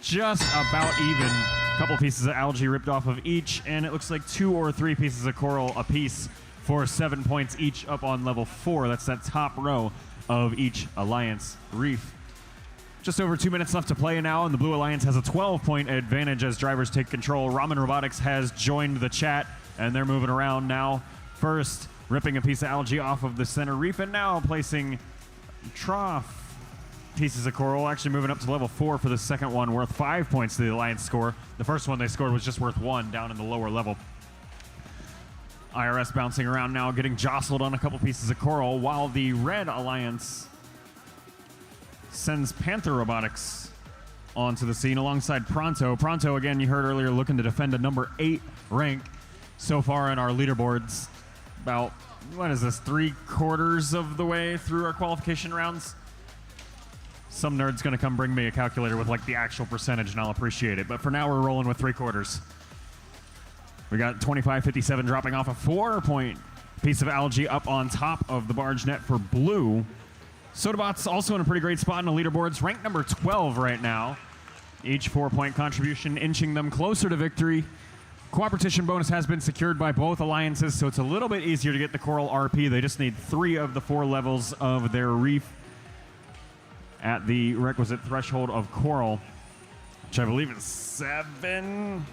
just about even. A couple pieces of algae ripped off of each, and it looks like 2 or 3 pieces of coral apiece for 7 points each up on level 4. That's that top row of each alliance reef. Just over 2 minutes left to play now, and the Blue Alliance has a 12-point advantage as drivers take control. Ramen Robotics has joined the chat, and they're moving around now. First, ripping a piece of algae off of the center reef, and now placing trough pieces of coral, actually moving up to level 4 for the second one, worth 5 points to the Alliance score. The first one they scored was just worth 1 down in the lower level. IRS bouncing around now, getting jostled on a couple pieces of coral, while the Red Alliance sends Panther Robotics onto the scene alongside Pronto. Pronto, again, you heard earlier, looking to defend a number 8 rank so far in our leaderboards. About, what is this, 3/4 of the way through our qualification rounds? Some nerd's gonna come bring me a calculator with like the actual percentage and I'll appreciate it. But for now, we're rolling with 3/4. We got 2557 dropping off a 4-point piece of algae up on top of the barge net for Blue. Sodabots also in a pretty great spot in the leaderboards, ranked number 12 right now. Each 4-point contribution inching them closer to victory. Cooperation bonus has been secured by both alliances, so it's a little bit easier to get the coral RP. They just need 3 of the 4 levels of their reef at the requisite threshold of coral, which I believe is 7.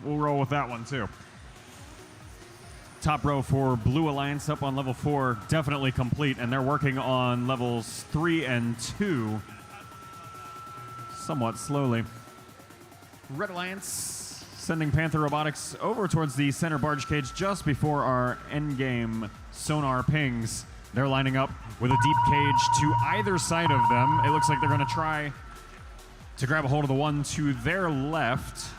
We'll roll with that one too. Top row for Blue Alliance up on level 4, definitely complete, and they're working on levels 3 and 2 somewhat slowly. Red Alliance sending Panther Robotics over towards the center barge cage just before our endgame sonar pings. They're lining up with a deep cage to either side of them. It looks like they're going to try to grab a hold of the one to their left.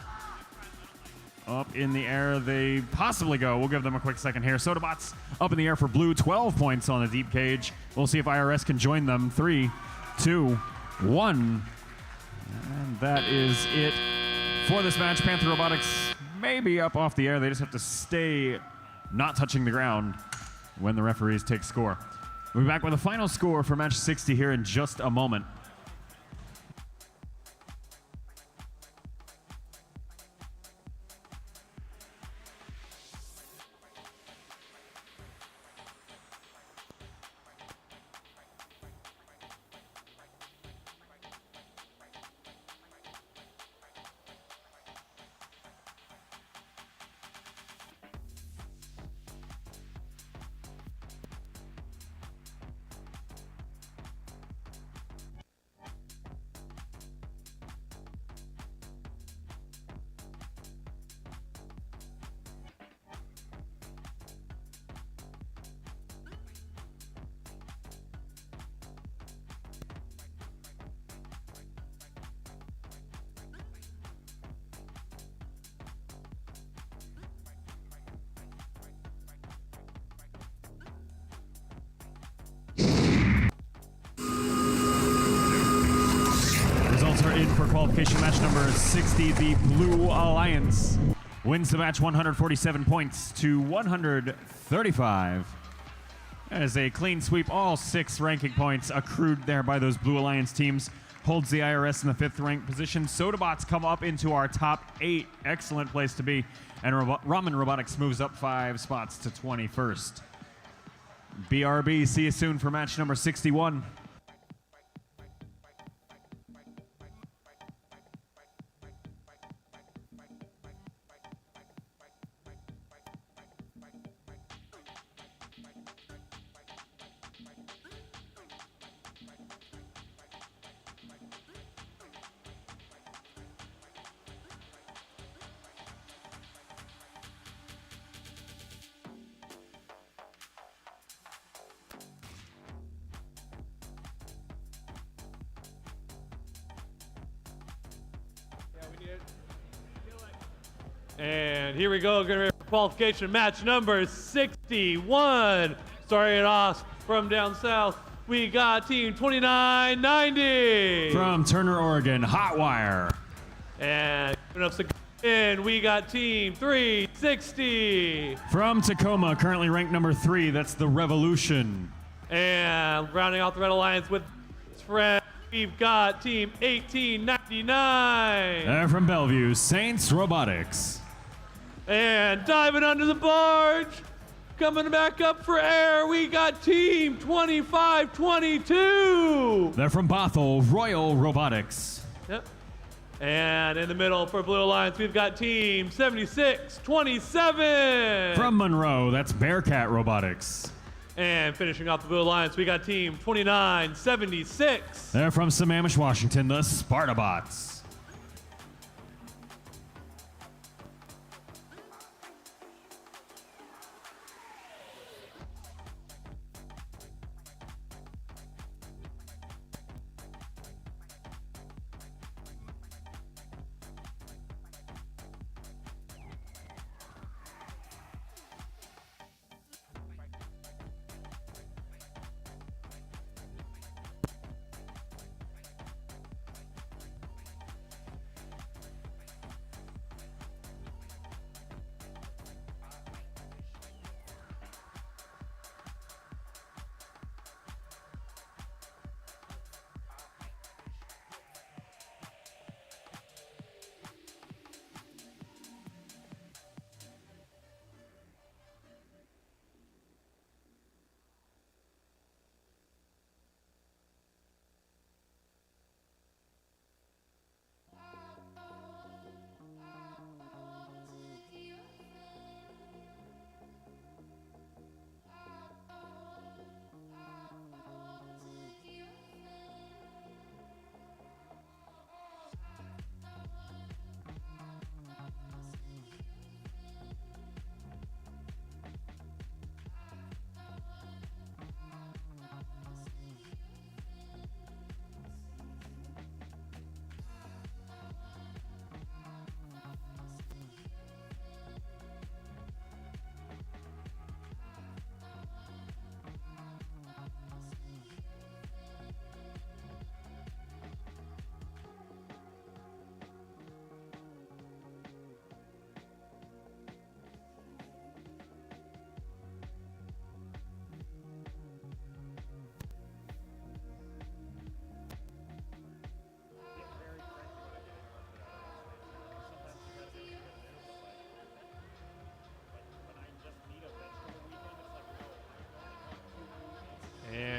Up in the air they possibly go. We'll give them a quick second here. Sodabots up in the air for Blue, 12 points on the deep cage. We'll see if IRS can join them. 3, 2, 1. And that is it for this match. Panther Robotics may be up off the air. They just have to stay not touching the ground when the referees take score. We'll be back with a final score for match 60 here in just a moment. For qualification match number 60, the Blue Alliance wins the match 147 points to 135. That is a clean sweep. All 6 ranking points accrued there by those Blue Alliance teams. Holds the IRS in the 5th ranked position. Sodabots come up into our top 8. Excellent place to be. And Ramen Robotics moves up 5 spots to 21st. BRB, see you soon for match number 61. And here we go, getting ready for qualification match number 61. Starting it off from down south, we got team 2990. From Turner, Oregon, Hotwire. And coming up in, we got team 360. From Tacoma, currently ranked number 3, that's the Revolution. And rounding out the Red Alliance with his friend, we've got team 1899. And from Bellevue, Saints Robotics. And diving under the barge, coming back up for air, we got team 2522. They're from Bothell, Royal Robotics. Yep. And in the middle for Blue Alliance, we've got team 7627. From Monroe, that's Bearcat Robotics. And finishing off the Blue Alliance, we got team 2976. They're from Sammamish, Washington, the Spartabots.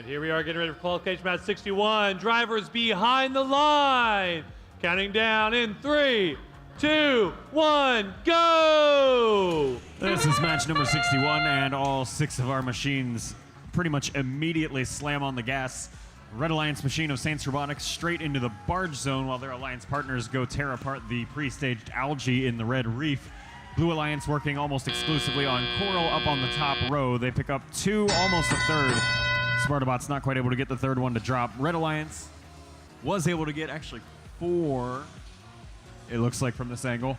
here we are getting ready for qualification match 61. Drivers behind the line. Counting down in 3, 2, 1, go! This is match number 61, and all 6 of our machines pretty much immediately slam on the gas. Red Alliance machine of Saints Robotics straight into the barge zone, while their Alliance partners go tear apart the pre-staged algae in the red reef. Blue Alliance working almost exclusively on coral up on the top row. They pick up 2, almost a third. Spartabot's not quite able to get the third one to drop. Red Alliance was able to get actually 4, it looks like from this angle,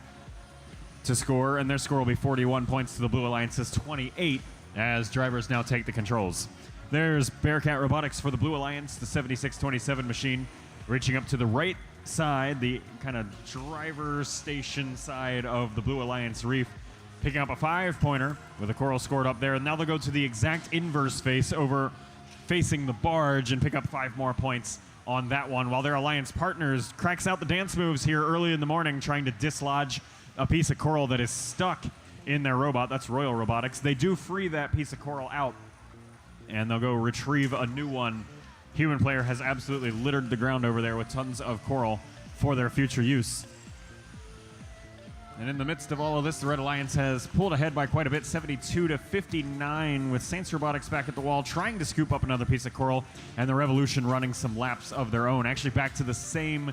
to score, and their score will be 41 points to the Blue Alliance's 28 as drivers now take the controls. There's Bearcat Robotics for the Blue Alliance, the 7627 machine, reaching up to the right side, the kind of driver's station side of the Blue Alliance reef, picking up a 5-pointer with a coral scored up there. And now they'll go to the exact inverse face over facing the barge and pick up 5 more points on that one, while their Alliance partners cracks out the dance moves here early in the morning, trying to dislodge a piece of coral that is stuck in their robot. That's Royal Robotics. They do free that piece of coral out, and they'll go retrieve a new one. Human player has absolutely littered the ground over there with tons of coral for their future use. And in the midst of all of this, the Red Alliance has pulled ahead by quite a bit, 72-59, with Saints Robotics back at the wall trying to scoop up another piece of coral, and the Revolution running some laps of their own, actually back to the same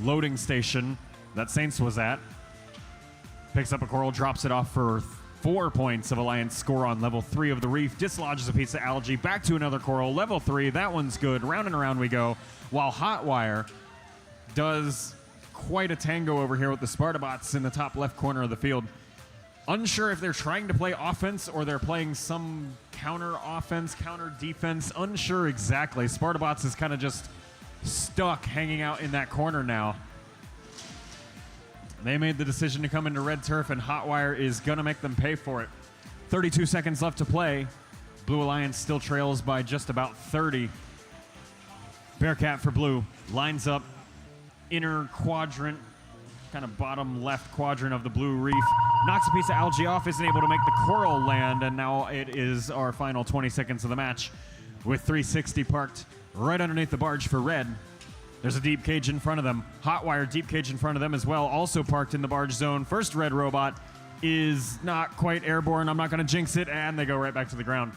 loading station that Saints was at. Picks up a coral, drops it off for 4 points of Alliance score on level 3 of the reef, dislodges a piece of algae, back to another coral, level 3, that one's good, round and around we go, while Hotwire does quite a tango over here with the Spartabots in the top left corner of the field. Unsure if they're trying to play offense or they're playing some counter offense, counter defense, unsure exactly. Spartabots is kind of just stuck hanging out in that corner now. They made the decision to come into red turf, and Hotwire is going to make them pay for it. 32 seconds left to play. Blue Alliance still trails by just about 30. Bearcat for Blue lines up inner quadrant, kind of bottom left quadrant of the blue reef. Knocks a piece of algae off, isn't able to make the coral land, and now it is our final 20 seconds of the match with 360 parked right underneath the barge for red. There's a deep cage in front of them. Hotwire deep cage in front of them as well, also parked in the barge zone. First red robot is not quite airborne. I'm not going to jinx it, and they go right back to the ground.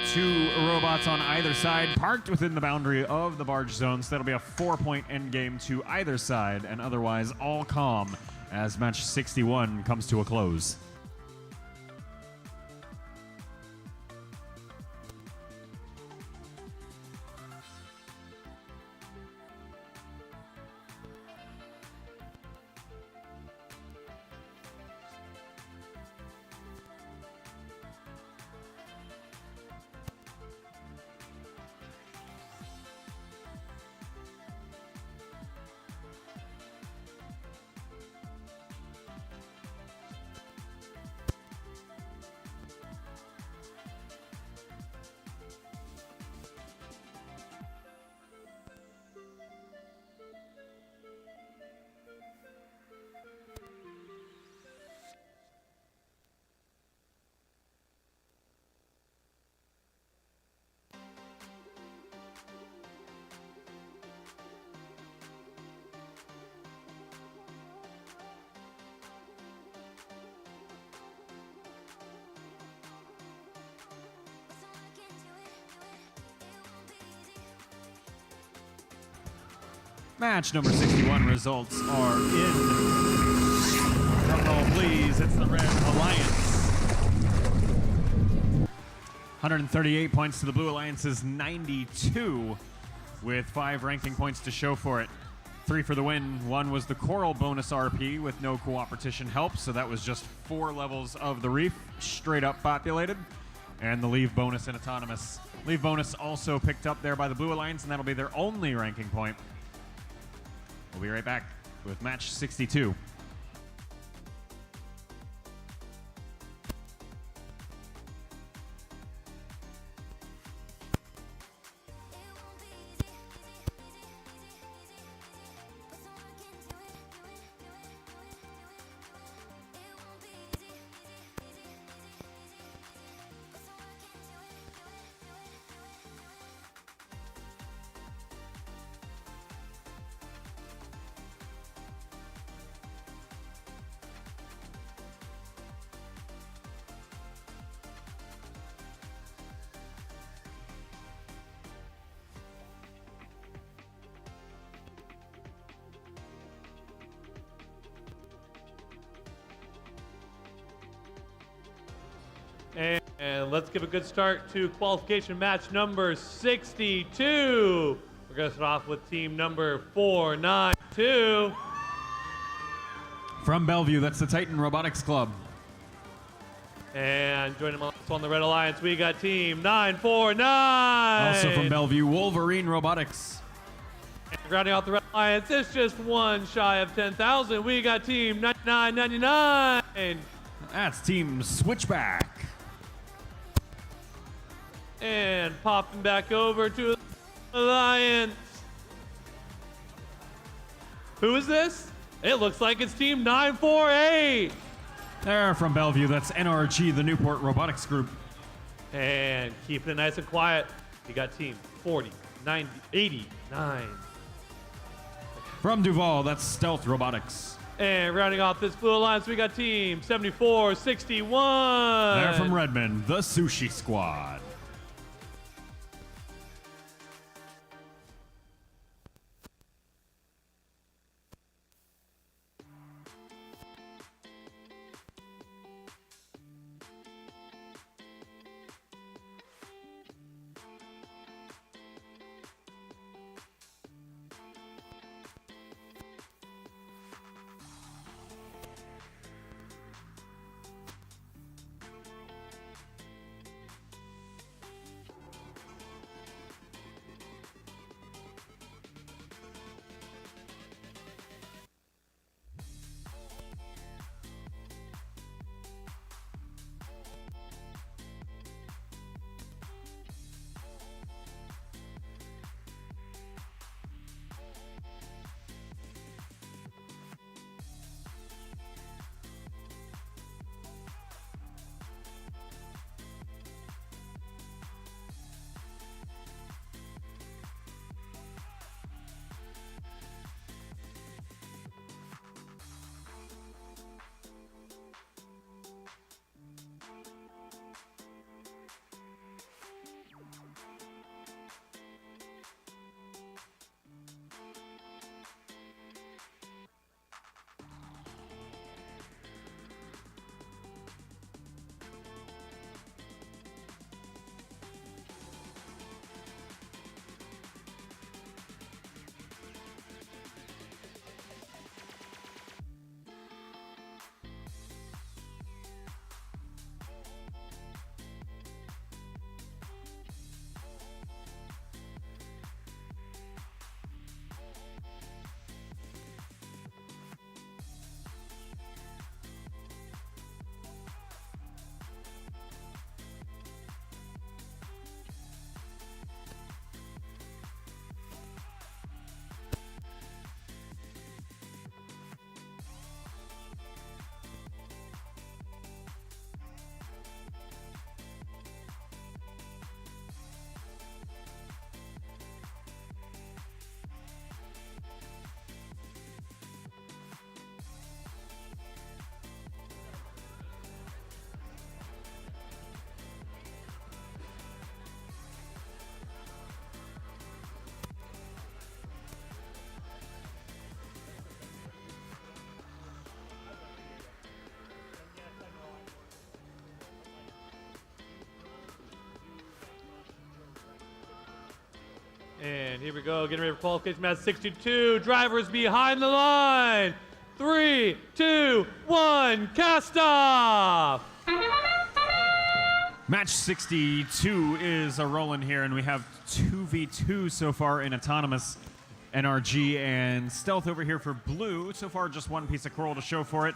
2 robots on either side parked within the boundary of the barge zone, so that'll be a 4-point endgame to either side, and otherwise all calm as match 61 comes to a close. Match number 61 results are in. Drum roll, please. It's the Red Alliance. 138 points to the Blue Alliance's 92, with 5 ranking points to show for it. 3 for the win. 1 was the Coral bonus RP with no cooperation help, so that was just 4 levels of the reef, straight up populated. And the Leave bonus in Autonomous. Leave bonus also picked up there by the Blue Alliance, and that'll be their only ranking point. We'll be right back with match 62. And let's give a good start to qualification match number 62. We're going to start off with team number 492. From Bellevue, that's the Titan Robotics Club. And joining us on the Red Alliance, we got team 949. Also from Bellevue, Wolverine Robotics. And rounding out the Red Alliance, it's just one shy of 10,000. We got team 9999. That's Team Switchback. And popping back over to Alliance. Who is this? It looks like it's team 948. They're from Bellevue, that's NRG, the Newport Robotics Group. And keeping it nice and quiet, you got team 89. From Duval, that's Stealth Robotics. And rounding off this blue alliance, we got team 7461. They're from Redmond, the Sushi Squad. And here we go, getting ready for qualification match 62. Drivers behind the line. 3, 2, 1, cast off. Match 62 is a rolling here, and we have 2v2 so far in Autonomous, NRG, and Stealth over here for Blue. So far, just one piece of coral to show for it.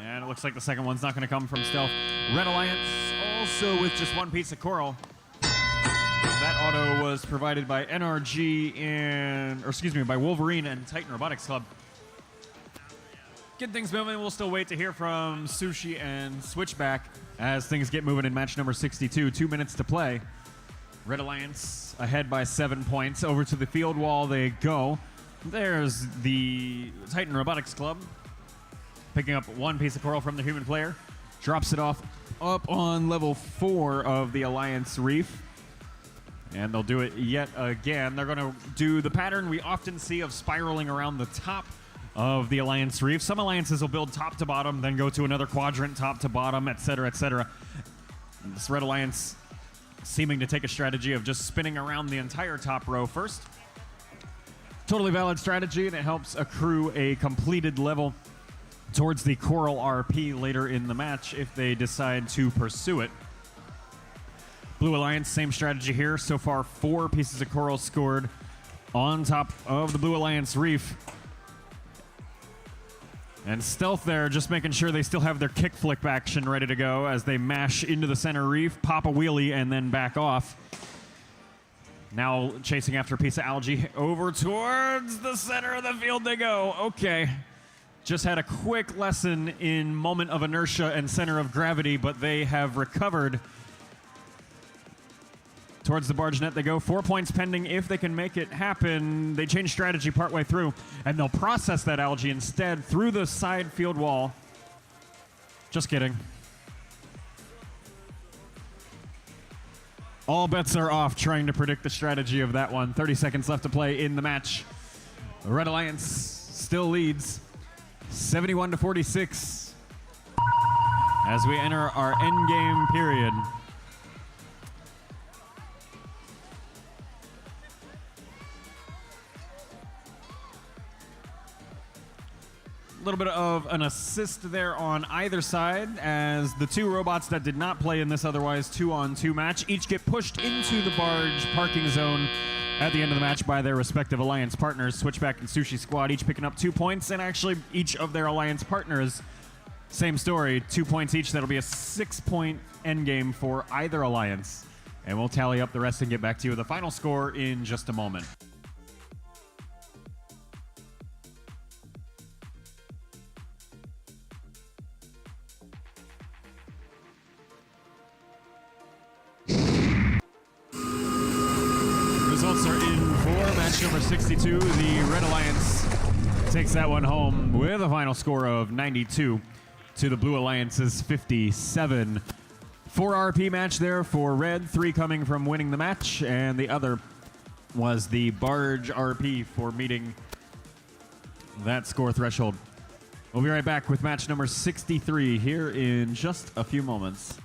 And it looks like the second one's not going to come from Stealth. Red Alliance also with just one piece of coral. That auto was provided by NRG and, or excuse me, by Wolverine and Titan Robotics Club. Get things moving. We'll still wait to hear from Sushi and Switchback as things get moving in match number 62. 2 minutes to play. Red Alliance ahead by 7 points. Over to the field wall they go. There's the Titan Robotics Club picking up one piece of coral from the human player. Drops it off up on level 4 of the Alliance Reef. And they'll do it yet again. They're going to do the pattern we often see of spiraling around the top of the Alliance Reef. Some alliances will build top to bottom, then go to another quadrant, top to bottom, etc., etc. This Red Alliance seeming to take a strategy of just spinning around the entire top row first. Totally valid strategy, and it helps accrue a completed level towards the Coral RP later in the match if they decide to pursue it. Blue Alliance, same strategy here. So far, 4 pieces of coral scored on top of the Blue Alliance reef. And Stealth there, just making sure they still have their kick flip action ready to go as they mash into the center reef, pop a wheelie, and then back off. Now chasing after a piece of algae. Over towards the center of the field they go. Okay. Just had a quick lesson in moment of inertia and center of gravity, but they have recovered. Towards the barge net they go. 4 points pending if they can make it happen. They change strategy partway through, and they'll process that algae instead through the side field wall. Just kidding. All bets are off trying to predict the strategy of that one. 30 seconds left to play in the match. The Red Alliance still leads 71-46 as we enter our endgame period. A little bit of an assist there on either side as the 2 robots that did not play in this otherwise 2-on-2 match each get pushed into the barge parking zone at the end of the match by their respective alliance partners. Switchback and Sushi Squad each picking up 2 points, and actually each of their alliance partners, same story, 2 points each. That'll be a 6-point endgame for either alliance. And we'll tally up the rest and get back to you with the final score in just a moment. Results are in for match number 62. The Red Alliance takes that one home with a final score of 92 to the Blue Alliance's 57. 4 RP match there for Red, 3 coming from winning the match, and the other was the Barge RP for meeting that score threshold. We'll be right back with match number 63 here in just a few moments.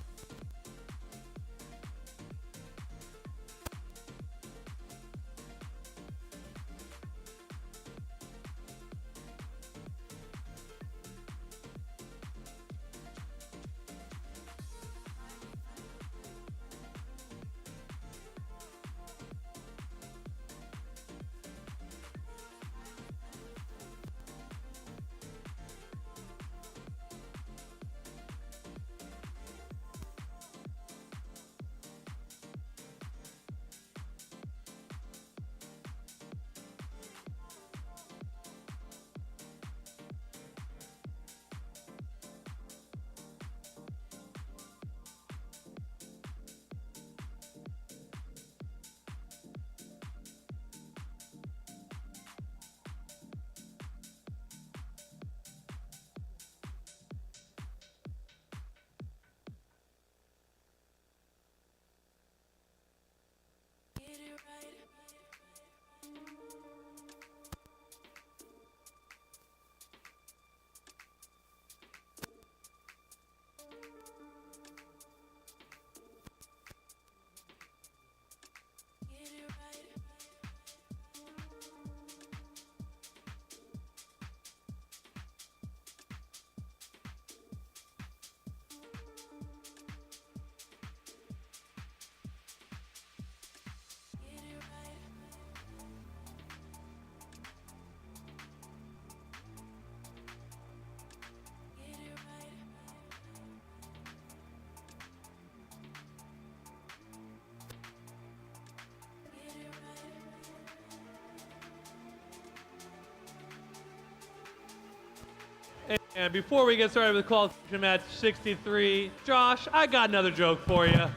And before we get started with qualification match 63, Josh, I got another joke for you.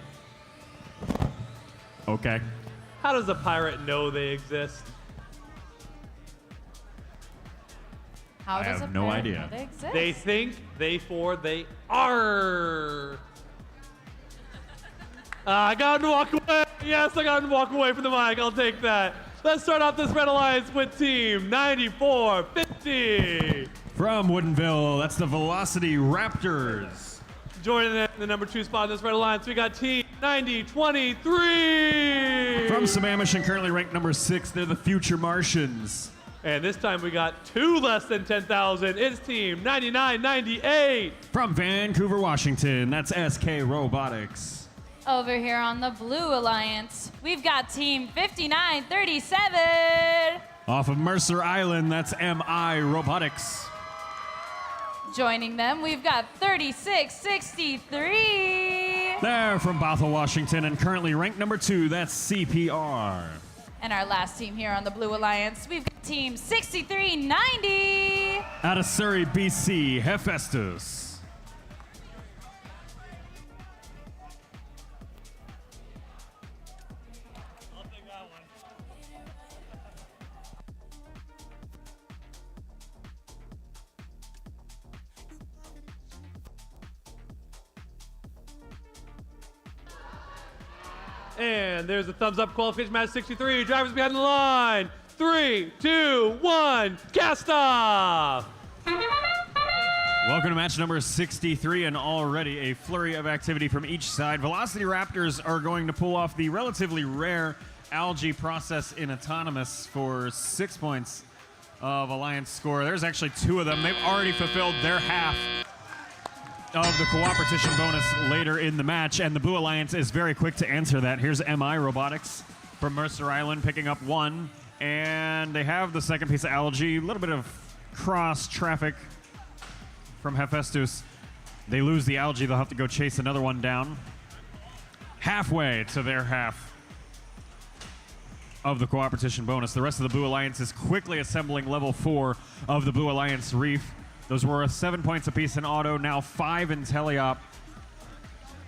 Okay. How does a pirate know they exist? How I does have a no pirate idea. know they exist? They think, they are. I got him to walk away. Yes, I got him to walk away from the mic. I'll take that. Let's start off this Red Alliance with team 9450. From Woodinville, that's the Velocity Raptors. Joining in the number 2 spot in this Red Alliance, we got Team 9023. From Sammamish and currently ranked number 6, they're the Future Martians. And this time we got 2 less than 10,000. It's Team 9998. From Vancouver, Washington, that's SK Robotics. Over here on the Blue Alliance, we've got Team 5937. Off of Mercer Island, that's MI Robotics. Joining them, we've got 3663. They're from Bothell, Washington, and currently ranked number 2, that's CPR. And our last team here on the Blue Alliance, we've got Team 6390. Out of Surrey, BC, Hephaestus. And there's a thumbs up qualification match 63. Drivers behind the line. 3, 2, 1, cast off. Welcome to match number 63, and already a flurry of activity from each side. Velocity Raptors are going to pull off the relatively rare algae process in Autonomous for 6 points of Alliance score. There's actually 2 of them. They've already fulfilled their half of the Cooperation bonus later in the match, and the Blue Alliance is very quick to answer that. Here's MI Robotics from Mercer Island picking up 1, and they have the second piece of algae. A little bit of cross traffic from Hephaestus. They lose the algae. They'll have to go chase another one down. Halfway to their half of the Cooperation bonus. The rest of the Blue Alliance is quickly assembling level 4 of the Blue Alliance Reef. Those were 7 points apiece in auto, now 5 in teleop,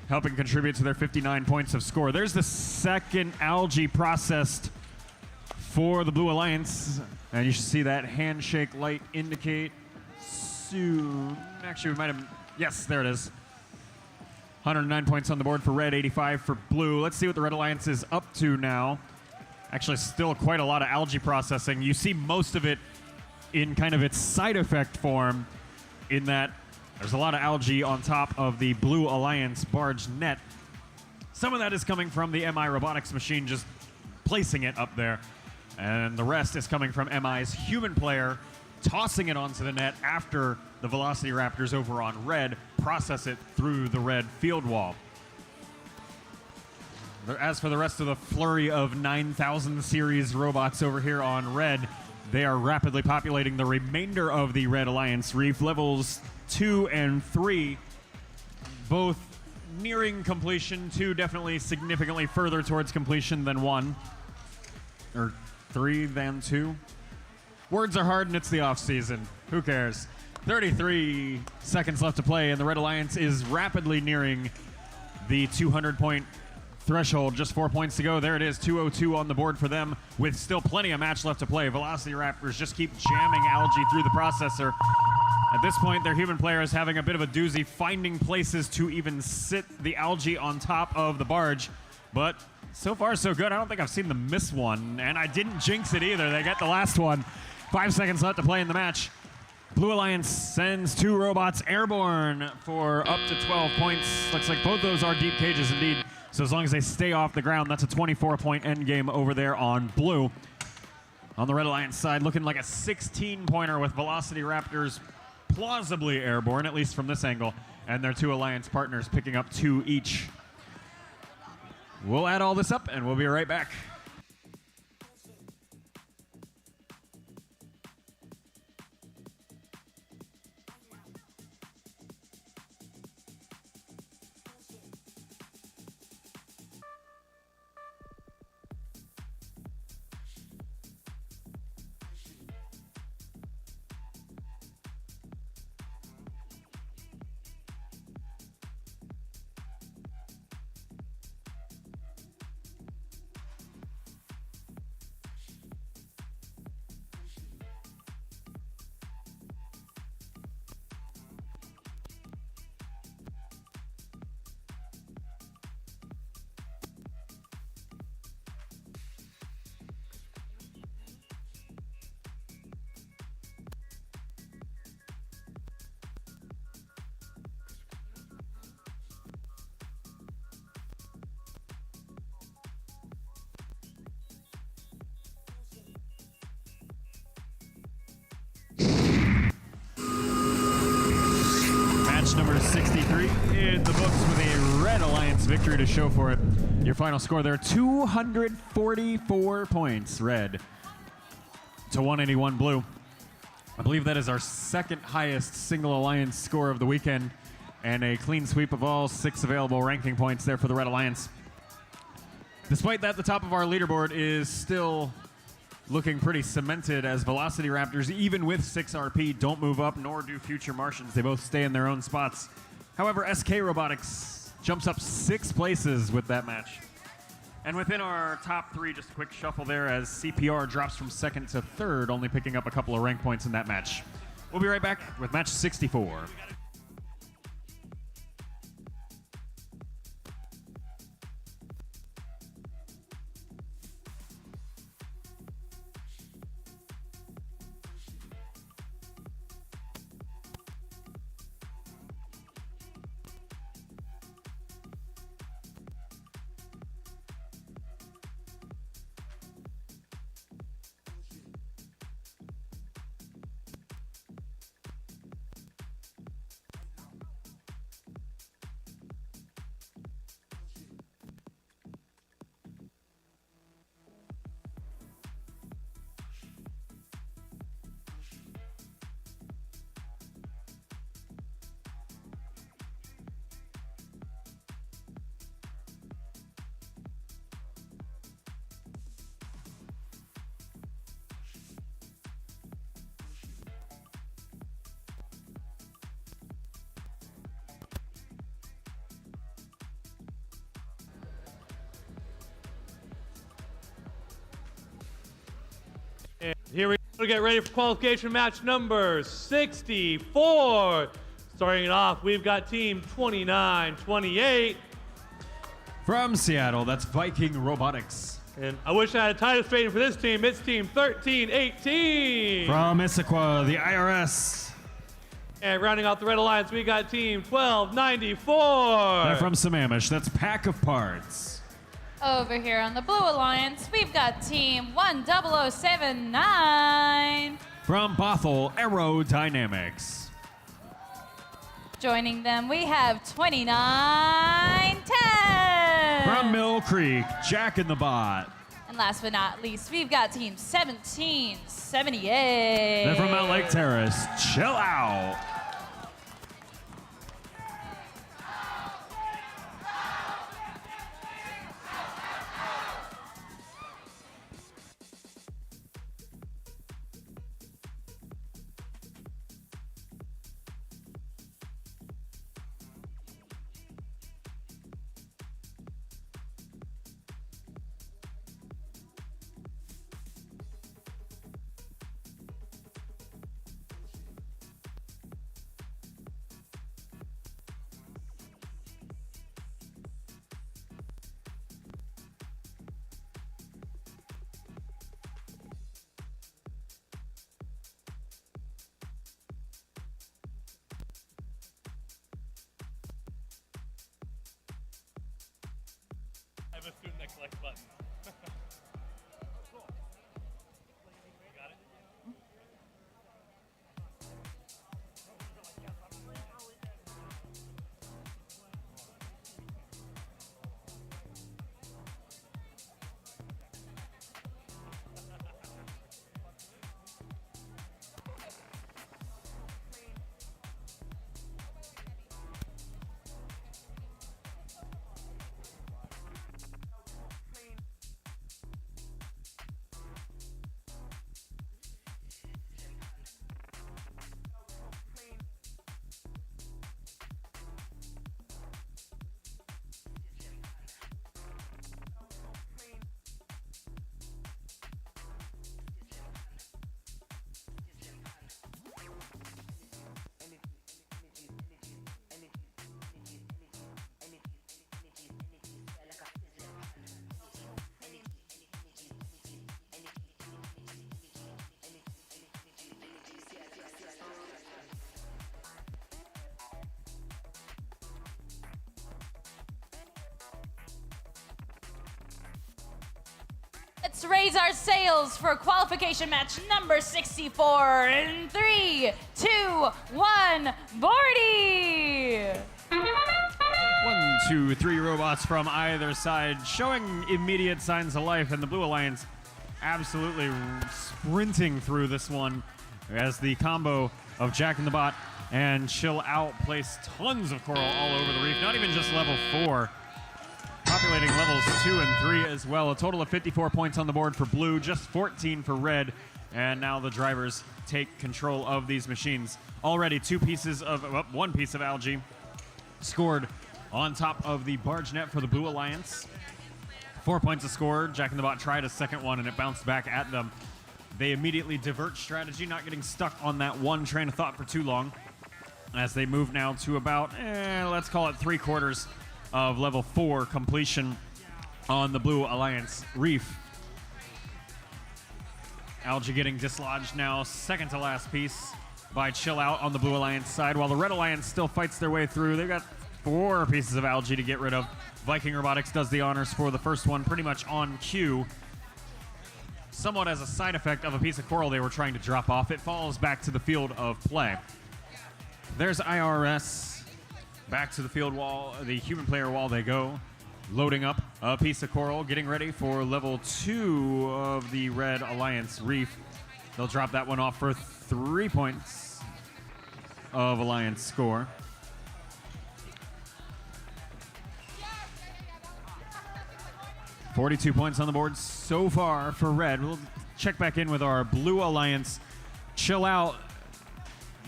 helping contribute to their 59 points of score. There's the second algae processed for the Blue Alliance, and you should see that handshake light indicate soon. Actually, we might have, yes, there it is. 109 points on the board for red, 85 for blue. Let's see what the Red Alliance is up to now. Actually, still quite a lot of algae processing. You see most of it in kind of its side effect form, in that there's a lot of algae on top of the Blue Alliance barge net. Some of that is coming from the MI Robotics machine just placing it up there, and the rest is coming from MI's human player tossing it onto the net after the Velocity Raptors over on red process it through the red field wall. As for the rest of the flurry of 9,000 series robots over here on red, they are rapidly populating the remainder of the Red Alliance Reef. Levels 2 and 3, both nearing completion. 2 definitely significantly further towards completion than 1. Or 3 than 2. Words are hard and it's the off season. Who cares? 33 seconds left to play, and the Red Alliance is rapidly nearing the 200-point threshold. Just 4 points to go. There it is, 202 on the board for them, with still plenty of match left to play. Velocity Raptors just keep jamming algae through the processor. At this point, their human player is having a bit of a doozy, finding places to even sit the algae on top of the barge. But so far, so good. I don't think I've seen them miss one, and I didn't jinx it either. They get the last one. 5 seconds left to play in the match. Blue Alliance sends 2 robots airborne for up to 12 points. Looks like both those are deep cages indeed. So as long as they stay off the ground, that's a 24-point end game over there on blue. On the Red Alliance side, looking like a 16-pointer with Velocity Raptors plausibly airborne, at least from this angle, and their 2 Alliance partners picking up 2 each. We'll add all this up, and we'll be right back. number 63 in the books with a Red Alliance victory to show for it. Your final score there, 244 points, Red, to 181 Blue. I believe that is our second highest single Alliance score of the weekend, and a clean sweep of all 6 available ranking points there for the Red Alliance. Despite that, the top of our leaderboard is still looking pretty cemented, as Velocity Raptors, even with 6 RP, don't move up, nor do Future Martians. They both stay in their own spots. However, SK Robotics jumps up 6 places with that match. And within our top 3, just a quick shuffle there, as CPR drops from 2nd to 3rd, only picking up a couple of rank points in that match. We'll be right back with match 64. And here we go to get ready for qualification match number 64. Starting it off, we've got team 29-28. From Seattle, that's Viking Robotics. And I wish I had a title rating for this team. It's team 13-18. From Issaquah, the IRS. And rounding out the Red Alliance, we got team 1294. And from Sammamish, that's Pack of Parts. Over here on the Blue Alliance, we've got Team 10079. From Bothell, Aerodynamics. Joining them, we have 2910. From Mill Creek, Jack in the Bot. And last but not least, we've got Team 1778. Then from Mount Lake Terrace, Chill Out. I have a student next select button. Got it? Let's raise our sails for qualification match number 64 in 3, 2, 1, Bordie! to 3 robots from either side, showing immediate signs of life, and the Blue Alliance absolutely sprinting through this one as the combo of Jack in the Bot and Chill Out place tons of coral all over the reef, not even just level 4. Populating levels 2 and 3 as well. A total of 54 points on the board for blue, just 14 for red. And now the drivers take control of these machines. Already one piece of algae scored on top of the barge net for the Blue Alliance. 4 points of score. Jack in the Bot tried a second one and it bounced back at them. They immediately divert strategy, not getting stuck on that one train of thought for too long. As they move now to about, let's call it 3/4 of level 4 completion on the Blue Alliance reef. Algae getting dislodged now, second to last piece by Chill Out on the Blue Alliance side, while the Red Alliance still fights their way through. They've got 4 pieces of algae to get rid of. Viking Robotics does the honors for the first one pretty much on cue. Somewhat as a side effect of a piece of coral they were trying to drop off, it falls back to the field of play. There's IRS. Back to the field wall, the human player wall they go, loading up a piece of coral, getting ready for level 2 of the Red Alliance reef. They'll drop that one off for 3 points of Alliance score. $42 points on the board so far for red. We'll check back in with our Blue Alliance. Chill Out.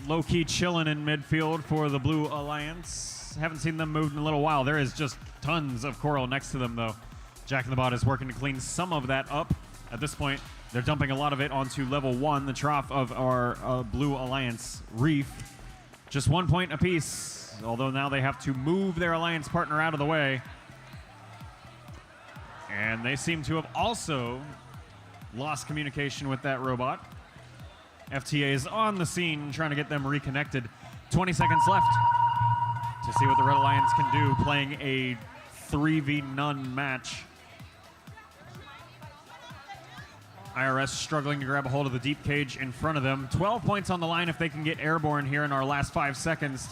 Low-key chilling in midfield for the Blue Alliance. Haven't seen them move in a little while. There is just tons of coral next to them, though. Jack in the Bot is working to clean some of that up. At this point, they're dumping a lot of it onto level 1, the trough of our Blue Alliance reef. Just 1 point apiece, although now they have to move their Alliance partner out of the way. And they seem to have also lost communication with that robot. FTA is on the scene trying to get them reconnected. 20 seconds left to see what the Red Alliance can do, playing a 3v-none match. IRS struggling to grab a hold of the deep cage in front of them. 12 points on the line if they can get airborne here in our last 5 seconds.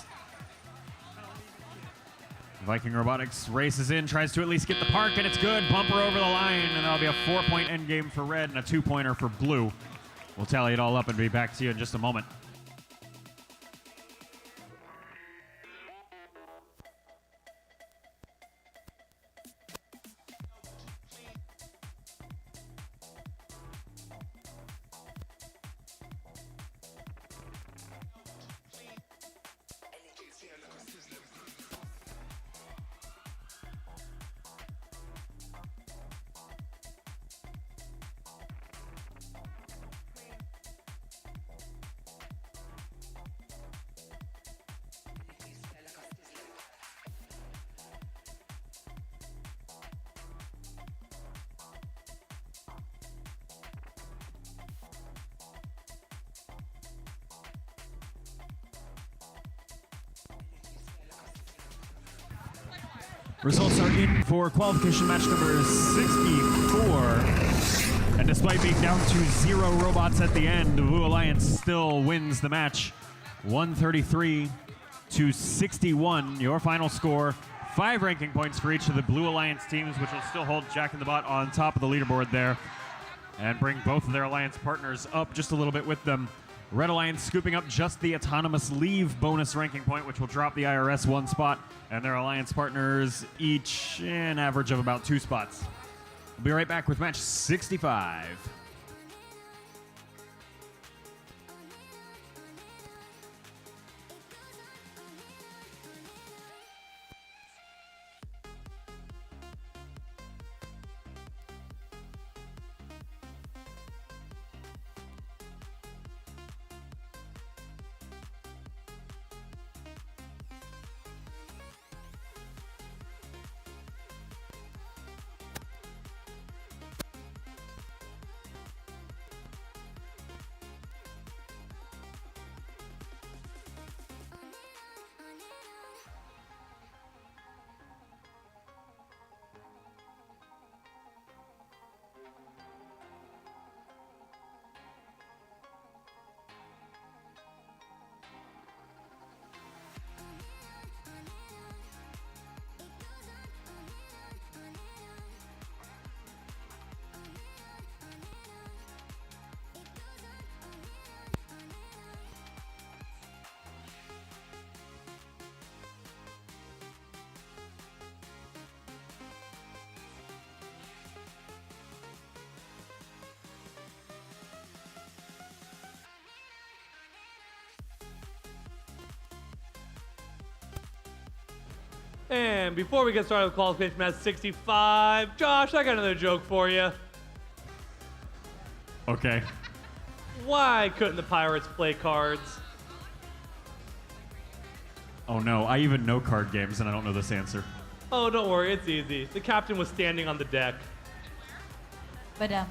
Viking Robotics races in, tries to at least get the park, and it's good. Bumper over the line, and that'll be a 4-point endgame for red and a 2-pointer for blue. We'll tally it all up and be back to you in just a moment. Results are in for qualification match number 64. And despite being down to 0 robots at the end, the Blue Alliance still wins the match. 133-61, your final score. 5 ranking points for each of the Blue Alliance teams, which will still hold Jack in the Bot on top of the leaderboard there and bring both of their Alliance partners up just a little bit with them. Red Alliance scooping up just the autonomous leave bonus ranking point, which will drop the IRS 1 spot, and their Alliance partners each an average of about 2 spots. We'll be right back with match 65. And before we get started with qualification match 65, Josh, I got another joke for you. Okay. Why couldn't the Pirates play cards? Oh no, I even know card games and I don't know this answer. Oh, don't worry, it's easy. The captain was standing on the deck. But All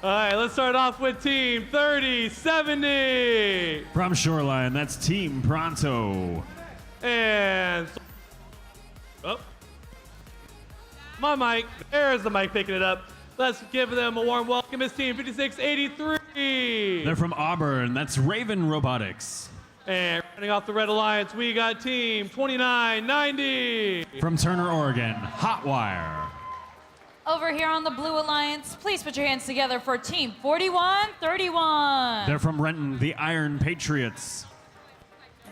right, let's start off with team 3070. From Shoreline, that's Team Pronto. And oh, my mic. There's the mic picking it up. Let's give them a warm welcome. It's team 5683. They're from Auburn, that's Raven Robotics. And running off the Red Alliance, we got team 2990. From Turner, Oregon, Hotwire. over here on the Blue Alliance, please put your hands together for Team 4131. They're from Renton, the Iron Patriots.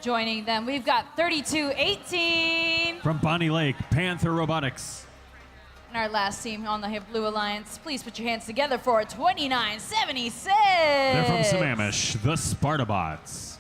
Joining them, we've got 3218. From Bonnie Lake, Panther Robotics. And our last team on the Blue Alliance, please put your hands together for 2976. They're from Sammamish, the Spartabots.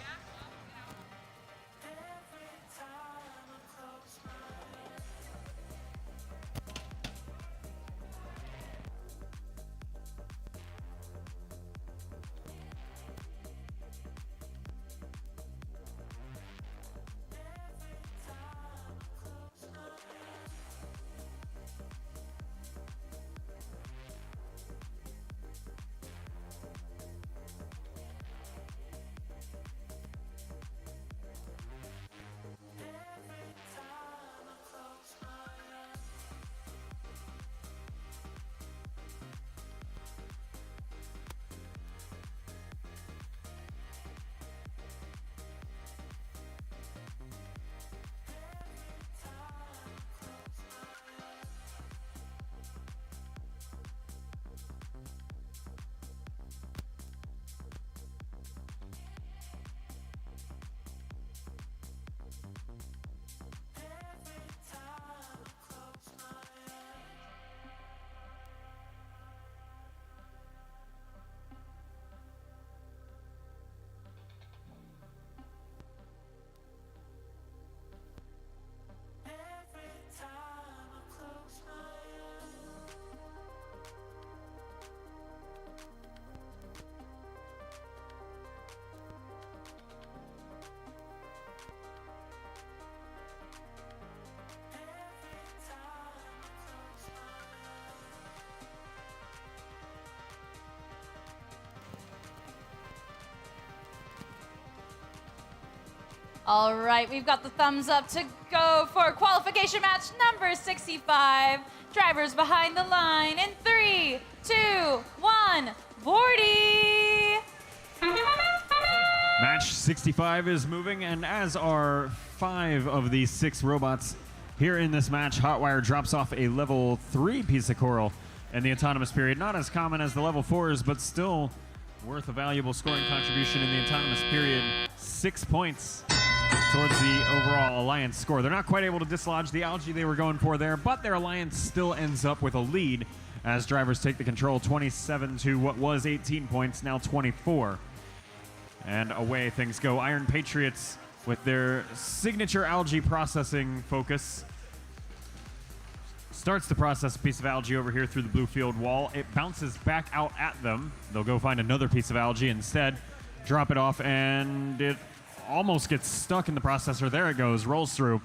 All right, we've got the thumbs up to go for qualification match number 65. Drivers behind the line in 3, 2, 1, Bordie! Match 65 is moving, and as are 5 of the 6 robots here in this match, Hotwire drops off a level 3 piece of coral in the autonomous period. Not as common as the level 4s, but still worth a valuable scoring contribution in the autonomous period. 6 points towards the overall alliance score. They're not quite able to dislodge the algae they were going for there, but their alliance still ends up with a lead as drivers take the control, 27 to what was 18 points, now 24. And away things go. Iron Patriots with their signature algae processing focus starts to process a piece of algae over here through the blue field wall. It bounces back out at them. They'll go find another piece of algae instead, drop it off, and it almost gets stuck in the processor. There it goes, rolls through.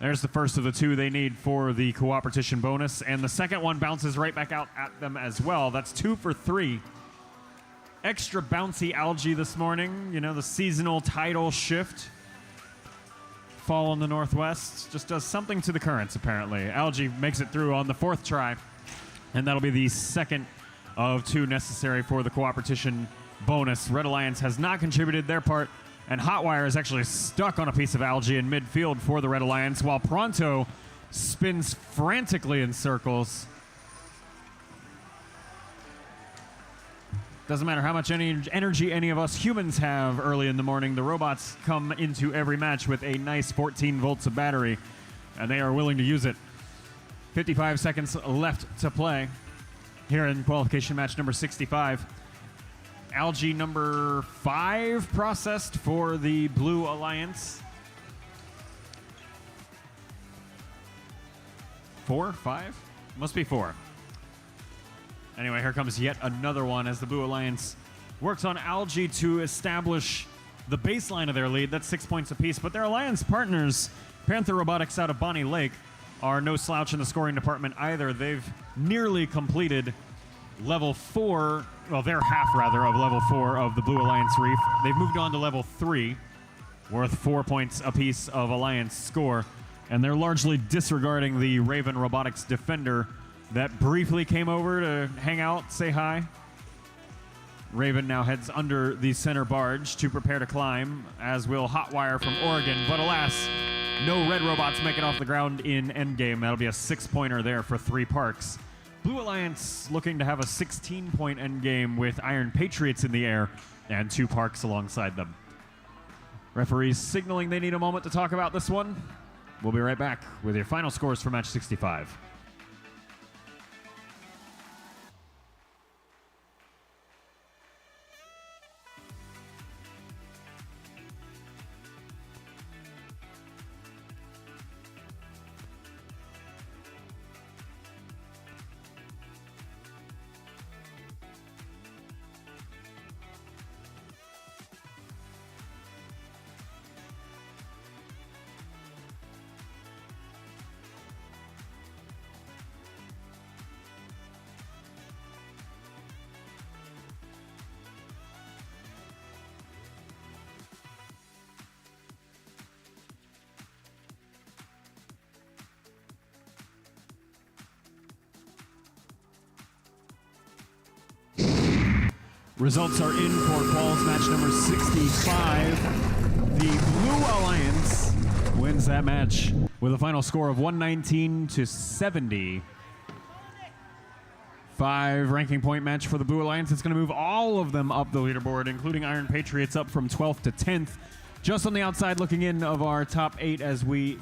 There's the first of the 2 they need for the cooperation bonus, and the second one bounces right back out at them as well. That's 2 for 3. Extra bouncy algae this morning. You know, the seasonal tidal shift. Fall in the northwest just does something to the currents, apparently. Algae makes it through on the 4th try, and that'll be the second of 2 necessary for the cooperation bonus. Red Alliance has not contributed their part, and Hotwire is actually stuck on a piece of algae in midfield for the Red Alliance, while Pronto spins frantically in circles. Doesn't matter how much energy any of us humans have early in the morning, the robots come into every match with a nice 14 volts of battery, and they are willing to use it. 55 seconds left to play here in qualification match number 65. Algae number 5 processed for the Blue Alliance. 4, 5? Must be 4. Anyway, here comes yet another one as the Blue Alliance works on Algae to establish the baseline of their lead. That's 6 points apiece. But their alliance partners, Panther Robotics out of Bonnie Lake, are no slouch in the scoring department either. They've nearly completed level 4, well, their half rather, of level 4 of the Blue Alliance Reef. They've moved on to level 3, worth 4 points apiece of alliance score. And they're largely disregarding the Raven Robotics Defender that briefly came over to hang out, say hi. Raven now heads under the center barge to prepare to climb, as will Hotwire from Oregon. But alas, no red robots make it off the ground in endgame. That'll be a 6-pointer there for 3 parks. Blue Alliance looking to have a 16-point endgame with Iron Patriots in the air and 2 parks alongside them. Referees signaling they need a moment to talk about this one. We'll be right back with your final scores for match 65. Results are in for Quals match number 65. The Blue Alliance wins that match with a final score of 119-70. 5 ranking point match for the Blue Alliance. It's going to move all of them up the leaderboard, including Iron Patriots up from 12th to 10th. Just on the outside looking in of our top 8 as we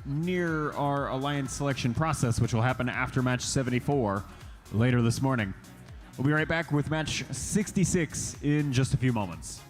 near our alliance selection process, which will happen after match 74 later this morning. We'll be right back with match 66 in just a few moments.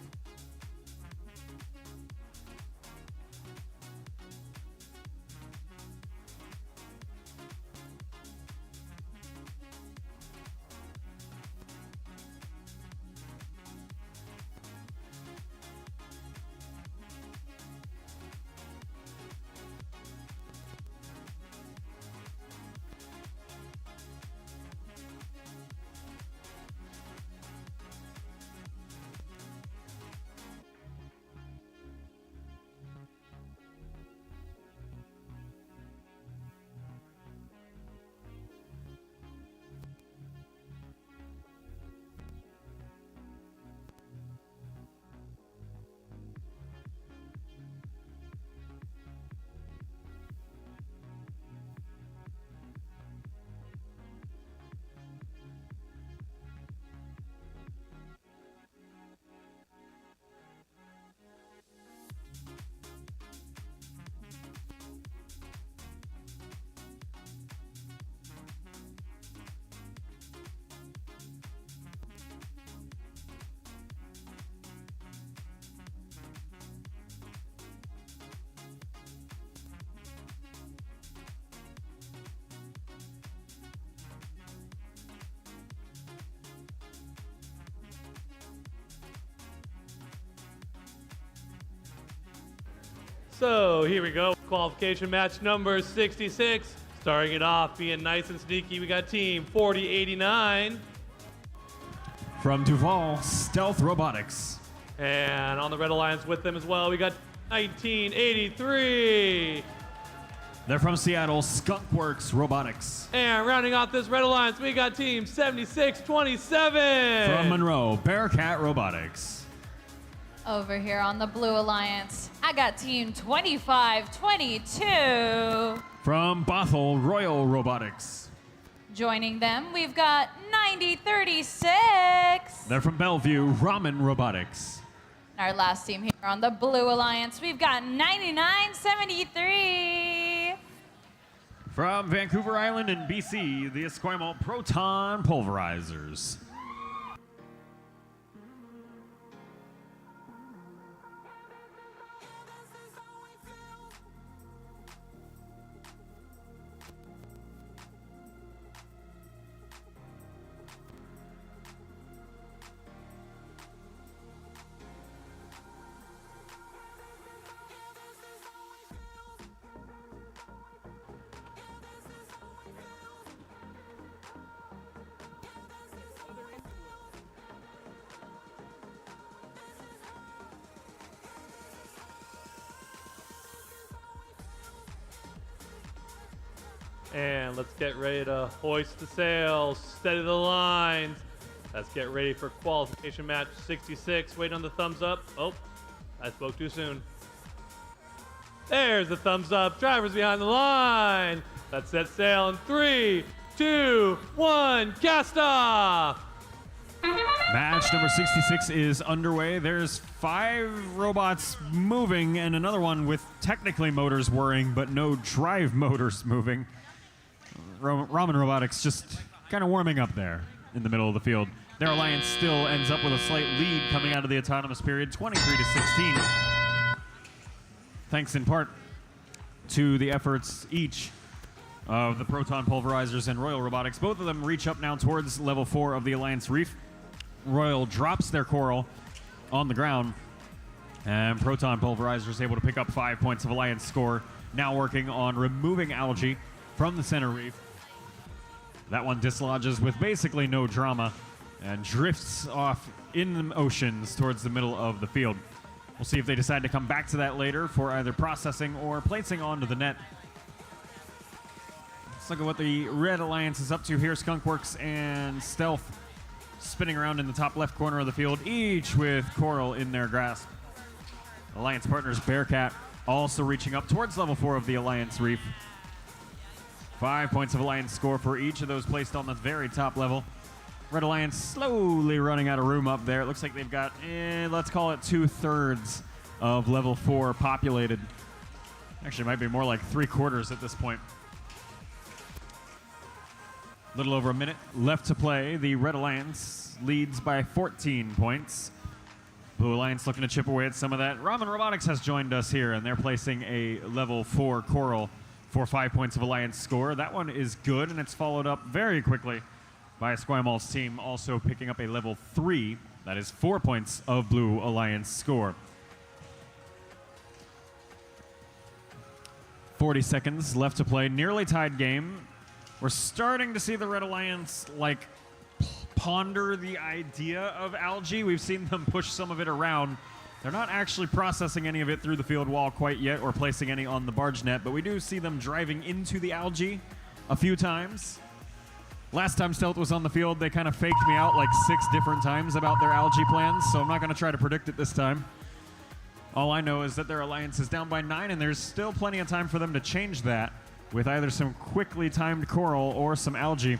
So here we go, qualification match number 66. Starting it off, being nice and sneaky, we got team 4089. From Duval, Stealth Robotics. And on the Red Alliance with them as well, we got 1983. They're from Seattle, Skunkworks Robotics. And rounding off this Red Alliance, we got team 7627. From Monroe, Bearcat Robotics. Over here on the Blue Alliance, I got team 2522. From Bothell, Royal Robotics. Joining them, we've got 9036. They're from Bellevue, Ramen Robotics. Our last team here on the Blue Alliance, we've got 9973. From Vancouver Island in BC, the Esquimalt Proton Pulverizers. And let's get ready to hoist the sails, steady the lines. Let's get ready for qualification match 66. Wait on the thumbs up. Oh, I spoke too soon. There's the thumbs up. Drivers behind the line. Let's set sail in 3, 2, 1, cast off. Match number 66 is underway. There's 5 robots moving and another one with technically motors whirring, but no drive motors moving. Ramen Robotics just kind of warming up there in the middle of the field. Their alliance still ends up with a slight lead coming out of the autonomous period, 23-16. Thanks in part to the efforts each of the Proton Pulverizers and Royal Robotics. Both of them reach up now towards level 4 of the Alliance Reef. Royal drops their coral on the ground, and Proton Pulverizer is able to pick up 5 points of Alliance score, now working on removing algae from the center reef. That one dislodges with basically no drama and drifts off in the oceans towards the middle of the field. We'll see if they decide to come back to that later for either processing or placing onto the net. Let's look at what the Red Alliance is up to here. Skunkworks and Stealth spinning around in the top left corner of the field, each with coral in their grasp. Alliance partners Bearcat also reaching up towards level 4 of the Alliance Reef. 5 points of Alliance score for each of those placed on the very top level. Red Alliance slowly running out of room up there. It looks like they've got, let's call it 2/3 of level 4 populated. Actually, it might be more like 3/4 at this point. A little over a minute left to play. The Red Alliance leads by 14 points. Blue Alliance looking to chip away at some of that. Ramen Robotics has joined us here, and they're placing a level 4 coral for 5 points of Alliance score. That one is good, and it's followed up very quickly by Esquimals team also picking up a level 3. That is 4 points of Blue Alliance score. 40 seconds left to play. Nearly tied game. We're starting to see the Red Alliance ponder the idea of algae. We've seen them push some of it around. They're not actually processing any of it through the field wall quite yet or placing any on the barge net, but we do see them driving into the algae a few times. Last time Stealth was on the field, they kind of faked me out like 6 different times about their algae plans, so I'm not going to try to predict it this time. All I know is that their alliance is down by 9, and there's still plenty of time for them to change that with either some quickly timed coral or some algae.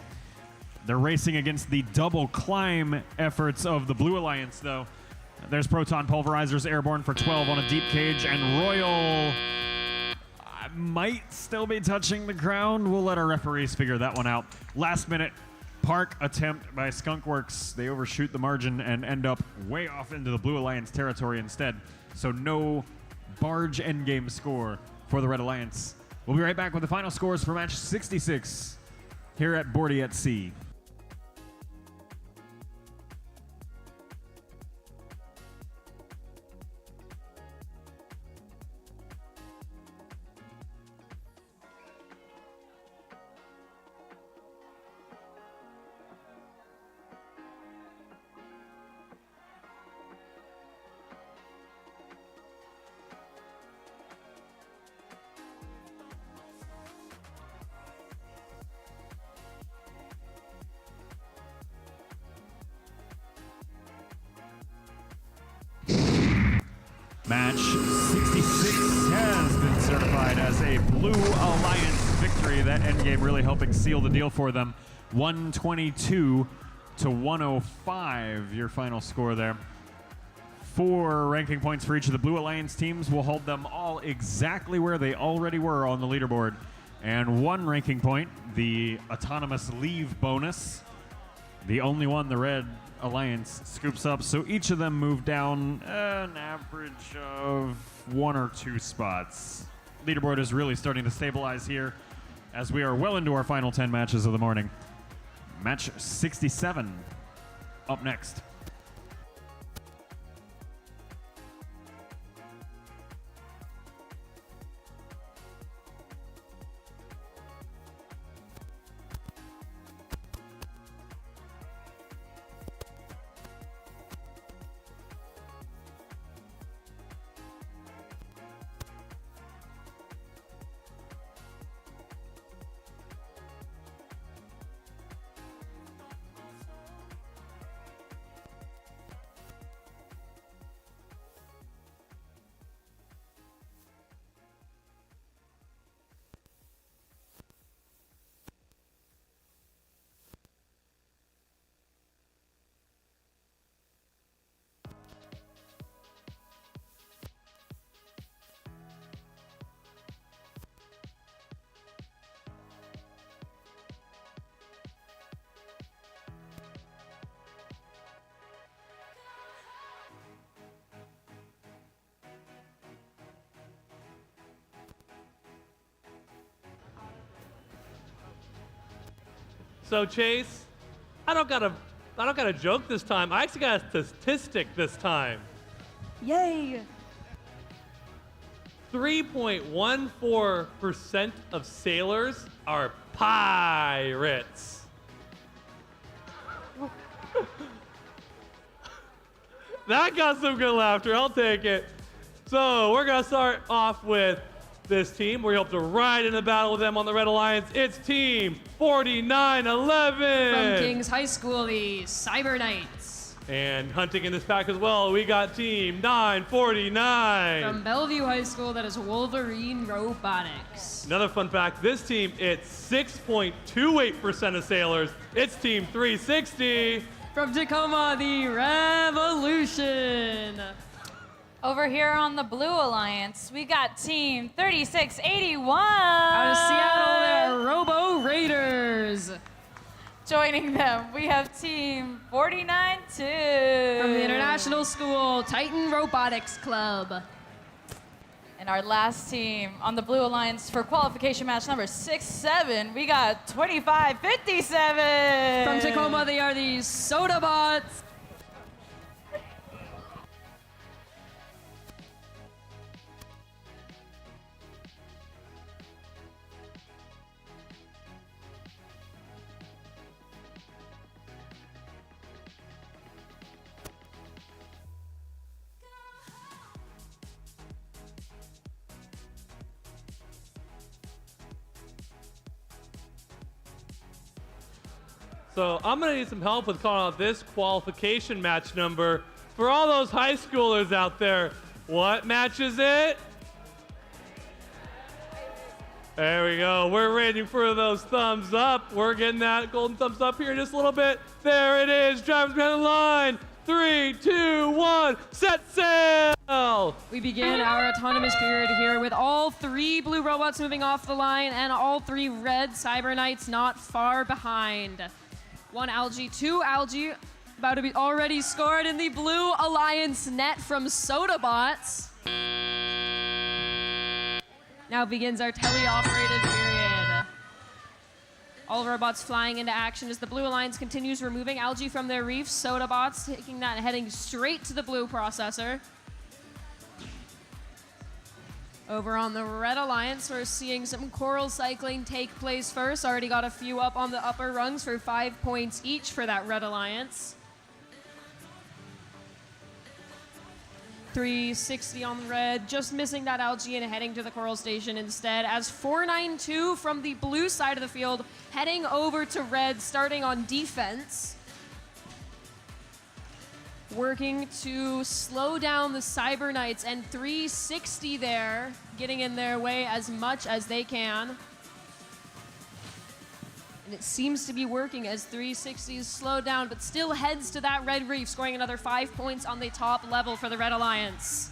They're racing against the double climb efforts of the Blue Alliance, though. There's Proton Pulverizers airborne for 12 on a deep cage, and Royal might still be touching the ground. We'll let our referees figure that one out. Last minute park attempt by Skunkworks. They overshoot the margin and end up way off into the Blue Alliance territory instead. So no barge endgame score for the Red Alliance. We'll be right back with the final scores for match 66 here at Bordie at Sea. Match 66 has been certified as a Blue Alliance victory. That endgame really helping seal the deal for them. 122 to 105, your final score there. 4 ranking points for each of the Blue Alliance teams will hold them all exactly where they already were on the leaderboard. And 1 ranking point, the autonomous leave bonus, the only one the Red Alliance scoops up, so each of them move down an average of 1 or 2 spots. Leaderboard is really starting to stabilize here as we are well into our final 10 matches of the morning. Match 67 up next. So Chase, I don't got a joke this time. I actually got a statistic this time. Yay! 3.14% of sailors are pirates. That got some good laughter. I'll take it. So we're going to start off with this team. We hope to ride in the battle with them on the Red Alliance. It's Team 4911. From King's High School, the Cyber Knights. And hunting in this pack as well, we got Team 949. From Bellevue High School, that is Wolverine Robotics. Another fun fact, this team, it's 6.28% of sailors. It's Team 360. From Tacoma, the Revolution. Over here on the Blue Alliance, we got Team 3681. Out of Seattle, they're Robo Raiders. Joining them, we have Team 492. From the International School, Titan Robotics Club. And our last team on the Blue Alliance for qualification match number 6-7, we got 2557. From Tacoma, they are the Soda Bots. So I'm gonna need some help with calling out this qualification match number. For all those high schoolers out there, what match is it? There we go. We're waiting for those thumbs up. We're getting that golden thumbs up here in just a little bit. There it is. Drivers behind the line. 3, 2, 1, set sail! We begin our autonomous period here with all 3 blue robots moving off the line and all 3 red Cyber Knights not far behind. 1 algae, 2 algae, about to be already scored in the Blue Alliance net from Soda Bots. Now begins our teleoperated period. All robots flying into action as the Blue Alliance continues removing algae from their reefs. Soda Bots taking that and heading straight to the blue processor. Over on the Red Alliance, we're seeing some coral cycling take place first. Already got a few up on the upper rungs for 5 points each for that Red Alliance. 360 on the red, just missing that algae and heading to the coral station instead. As 492 from the blue side of the field, heading over to red, starting on defense. Working to slow down the Cyber Knights, and 360 there, getting in their way as much as they can. And it seems to be working as 360 is slowed down, but still heads to that red reef, scoring another 5 points on the top level for the Red Alliance.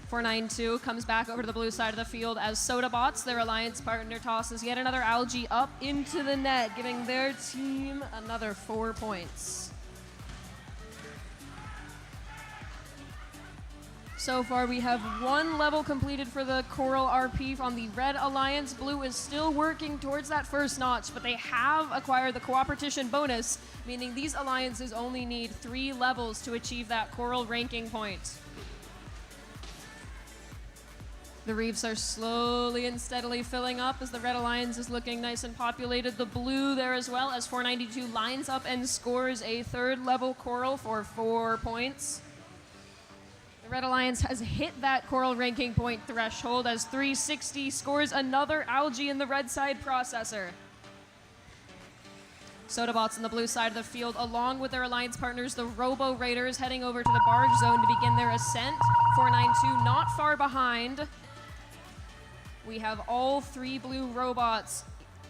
492 comes back over to the blue side of the field as Soda Bots, their alliance partner, tosses yet another algae up into the net, giving their team another 4 points. So far, we have 1 level completed for the Coral RP on the Red Alliance. Blue is still working towards that first notch, but they have acquired the Cooperation bonus, meaning these alliances only need 3 levels to achieve that Coral ranking point. The reefs are slowly and steadily filling up as the Red Alliance is looking nice and populated. The blue there as well as 492 lines up and scores a 3rd level Coral for 4 points. The Red Alliance has hit that Coral ranking point threshold as 360 scores another algae in the red side processor. Soda Bots on the blue side of the field, along with their alliance partners, the Robo Raiders, heading over to the barge zone to begin their ascent. 492 not far behind. We have all 3 blue robots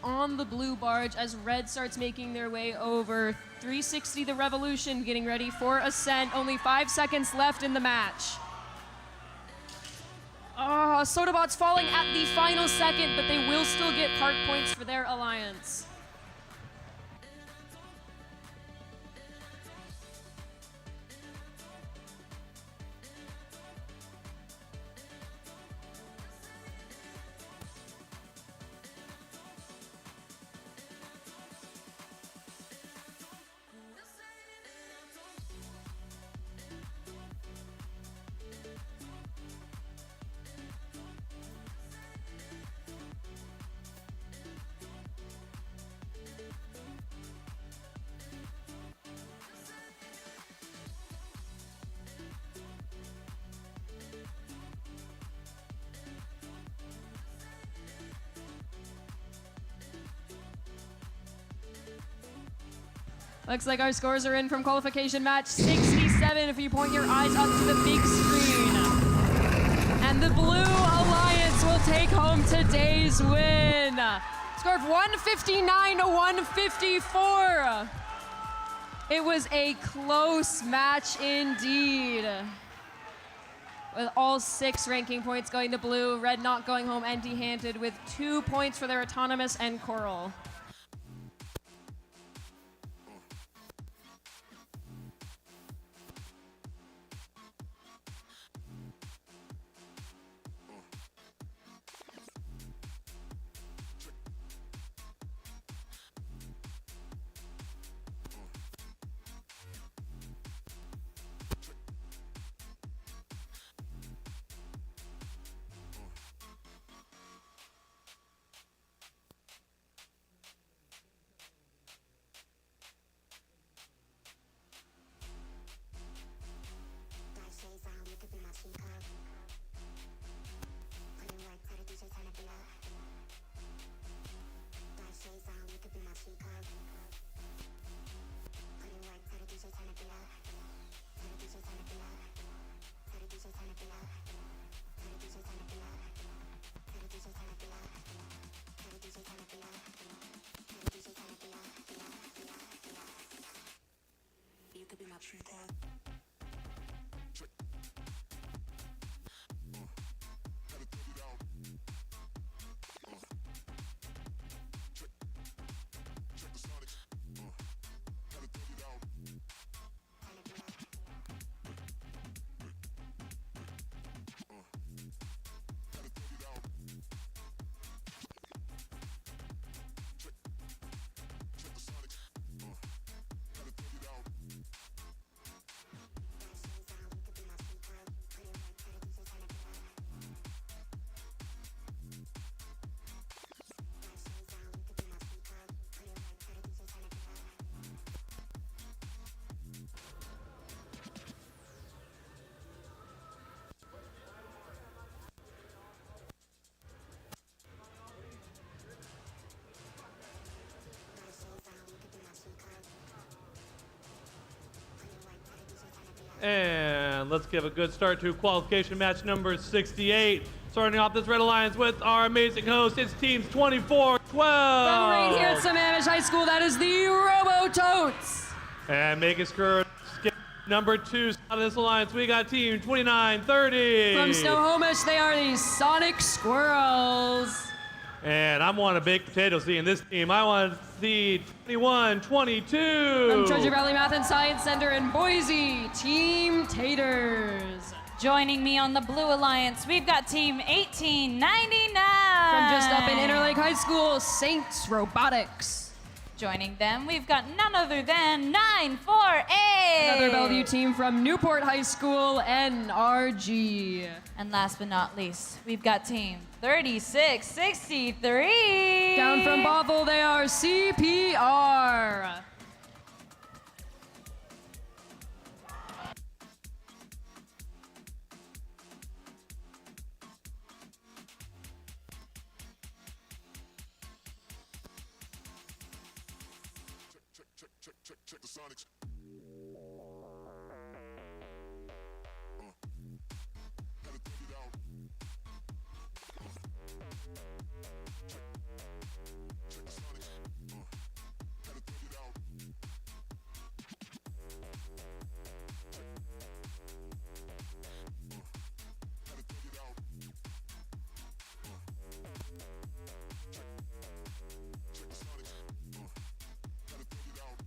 on the blue barge as red starts making their way over. 360 the Revolution getting ready for ascent. Only 5 seconds left in the match. Soda Bots falling at the final second, but they will still get park points for their alliance. Looks like our scores are in from qualification match 67 if you point your eyes up to the big screen. And the Blue Alliance will take home today's win. Score of 159 to 154. It was a close match indeed. With all 6 ranking points going to Blue, Red not going home empty-handed with 2 points for their Autonomous and Coral. And let's give a good start to qualification match number 68. Starting off this Red Alliance with our amazing host, it's teams 24-12. From right here at Sammamish High School, that is the Robototes. And making skip number 2 out of this alliance, we got team 29-30. From Snohomish, they are the Sonic Squirrels. And I want a baked potato seeing this team. I want to see 21-22. From Treasure Valley Math and Science Center in Boise, Team Taters. Joining me on the Blue Alliance, we've got Team 1899. From just up in Interlake High School, Saints Robotics. Joining them, we've got none other than 948. Another Bellevue team from Newport High School, NRG. And last but not least, we've got Team 3663. Down from Bothell, they are CPR. Check the Sonics. Gotta take it out. Check the Sonics. Gotta take it out. Gotta take it out. Check the Sonics. Gotta take it out.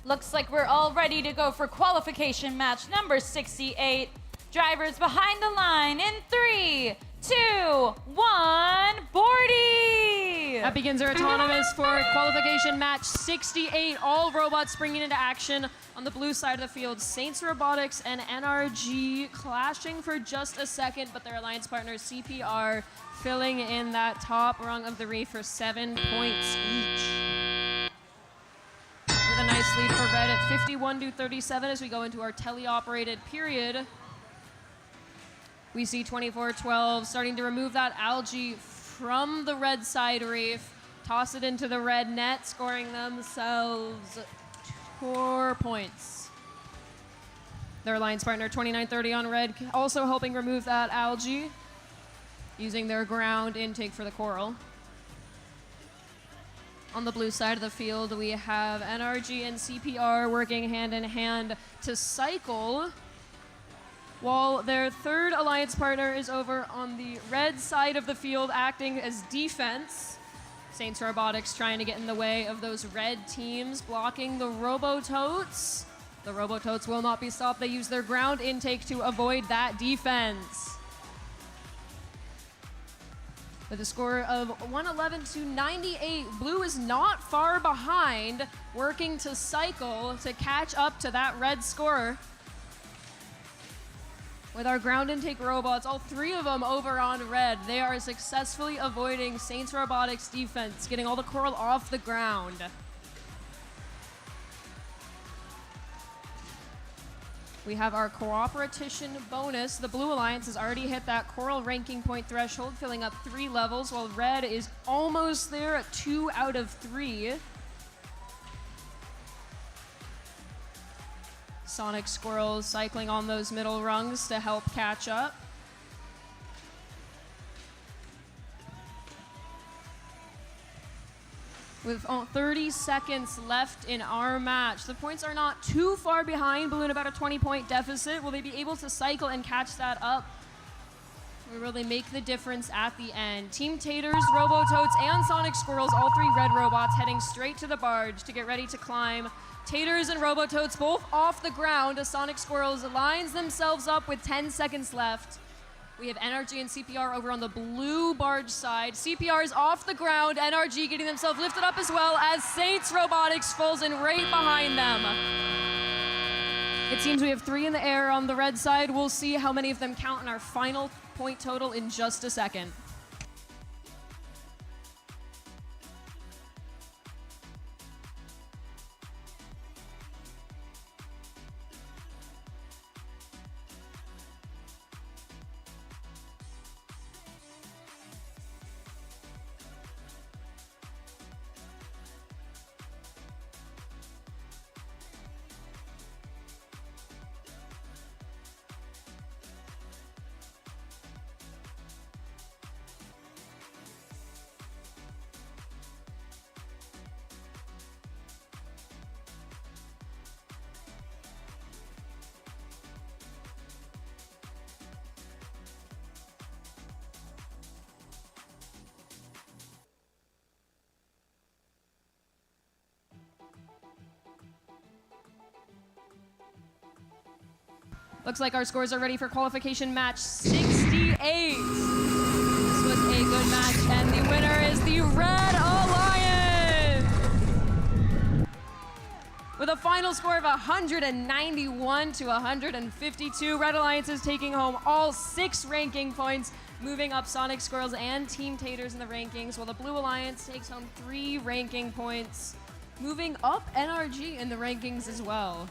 Looks like we're all ready to go for qualification match number 68. Drivers behind the line in 3, 2, 1, That begins our autonomous for qualification match 68. All robots springing into action on the blue side of the field. Saints Robotics and NRG clashing for just a second, but their alliance partner CPR filling in that top rung of the reef for 7 points each. With a nice lead for red at 51-37 as we go into our teleoperated period. We see 24-12 starting to remove that algae from the red side reef, toss it into the red net, scoring themselves 4 points. Their alliance partner 29-30 on red, also helping remove that algae, using their ground intake for the coral. On the blue side of the field, we have NRG and CPR working hand in hand to cycle, while their third alliance partner is over on the red side of the field acting as defense. Saints Robotics trying to get in the way of those red teams, blocking the Robototes. The Robototes will not be stopped. They use their ground intake to avoid that defense. With a score of 111-98, blue is not far behind, working to cycle to catch up to that red score. With our ground intake robots, all three of them over on red, they are successfully avoiding Saints Robotics defense, getting all the coral off the ground. We have our cooperation bonus. The Blue Alliance has already hit that coral ranking point threshold, filling up 3 levels, while red is almost there at 2 out of 3. Sonic Squirrels cycling on those middle rungs to help catch up. With 30 seconds left in our match, the points are not too far behind. Blue in about a 20-point deficit. Will they be able to cycle and catch that up? Or will they make the difference at the end? Team Taters, Robototes, and Sonic Squirrels, all 3 red robots heading straight to the barge to get ready to climb. Taters and Robototes both off the ground as Sonic Squirrels lines themselves up with 10 seconds left. We have NRG and CPR over on the blue barge side. CPR is off the ground, NRG getting themselves lifted up as well as Saints Robotics falls in right behind them. It seems we have 3 in the air on the red side. We'll see how many of them count in our final point total in just a second. Looks like our scores are ready for qualification match 68. This was a good match, and the winner is the Red Alliance! With a final score of 191-152, Red Alliance is taking home all 6 ranking points, moving up Sonic Squirrels and Team Taters in the rankings, while the Blue Alliance takes home 3 ranking points, moving up NRG in the rankings as well.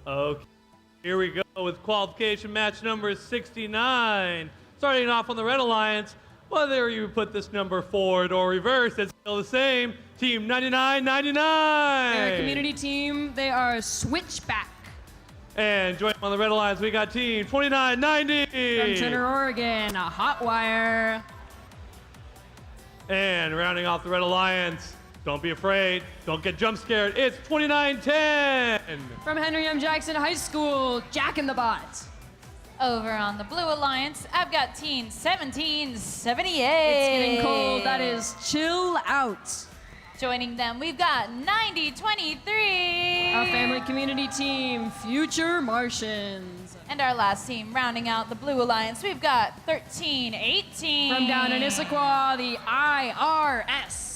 Okay, here we go with qualification match number 69. Starting off on the Red Alliance, whether you put this number forward or reverse, it's still the same. Team 9999. They're a community team. They are Switchback. And joining on the Red Alliance, we got Team 2990. From Turner, Oregon, a Hot Wire. And rounding off the Red Alliance, don't be afraid, don't get jump scared, it's 2910. From Henry M. Jackson High School, Jack in the Bot. Over on the Blue Alliance, I've got Team 1778. It's getting cold. That is Chill Out. Joining them, we've got 9023. A family community team, Future Martians. And our last team rounding out the Blue Alliance, we've got 1318. From down in Issaquah, the IRS.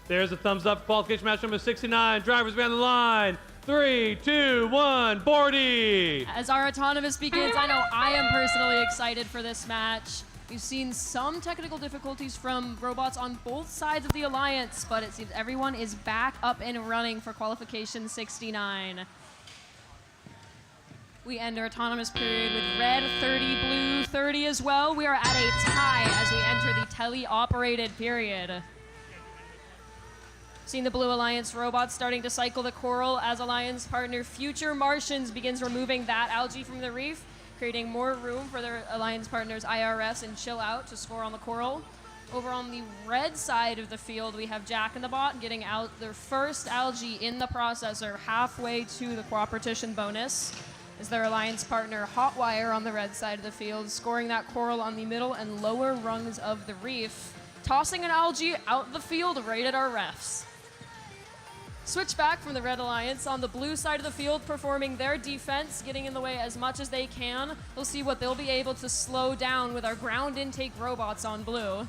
There's a thumbs up, qualification match number 69. Drivers behind the line. 3, 2, 1, Bordie! As our autonomous begins, I know I am personally excited for this match. We've seen some technical difficulties from robots on both sides of the alliance, but it seems everyone is back up and running for qualification 69. We end our autonomous period with red 30, blue 30 as well. We are at a tie as we enter the tele-operated period. Seeing the Blue Alliance robots starting to cycle the coral as Alliance partner Future Martians begins removing that algae from the reef, creating more room for their Alliance partners IRS and Chill Out to score on the coral. Over on the red side of the field, we have Jack in the Bot getting out their first algae in the processor halfway to the cooperation bonus. Is their Alliance partner Hot Wire on the red side of the field, scoring that coral on the middle and lower rungs of the reef, tossing an algae out the field right at our refs. Switch back from the Red Alliance on the blue side of the field, performing their defense, getting in the way as much as they can. We'll see what they'll be able to slow down with our ground intake robots on blue.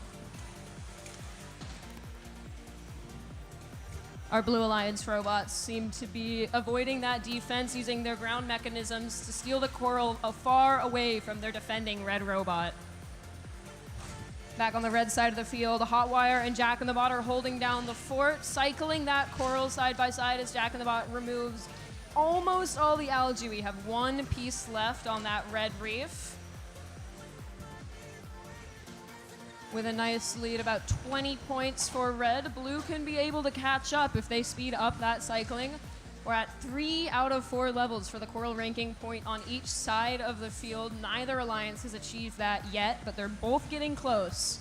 Our Blue Alliance robots seem to be avoiding that defense, using their ground mechanisms to steal the coral far away from their defending red robot. Back on the red side of the field, Hot Wire and Jack in the Bot are holding down the fort, cycling that coral side by side as Jack in the Bot removes almost all the algae. We have one piece left on that red reef. With a nice lead, about 20 points for red. Blue can be able to catch up if they speed up that cycling. We're at 3 out of 4 levels for the coral ranking point on each side of the field. Neither alliance has achieved that yet, but they're both getting close.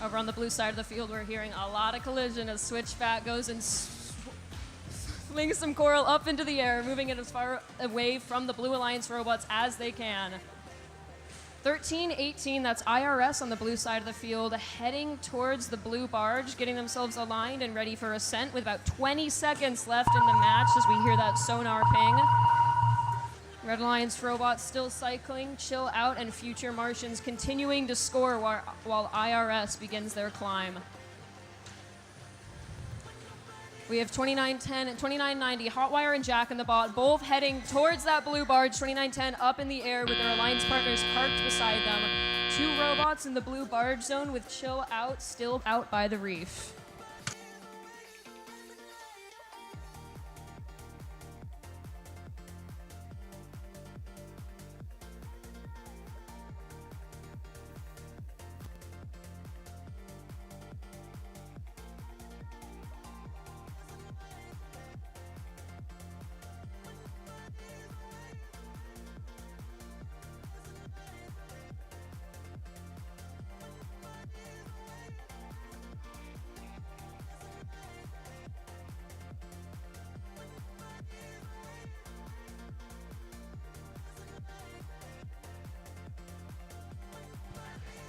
Over on the blue side of the field, we're hearing a lot of collision as Switchback goes and flings some coral up into the air, moving it as far away from the Blue Alliance robots as they can. 13-18, that's IRS on the blue side of the field, heading towards the blue barge, getting themselves aligned and ready for ascent with about 20 seconds left in the match as we hear that sonar ping. Red Alliance robots still cycling, Chill Out, and Future Martians continuing to score while IRS begins their climb. We have 2910 and 2990, Hotwire and Jack in the Bot, both heading towards that blue barge. 2910 up in the air with their alliance partners parked beside them. 2 robots in the blue barge zone with Chill Out still out by the reef.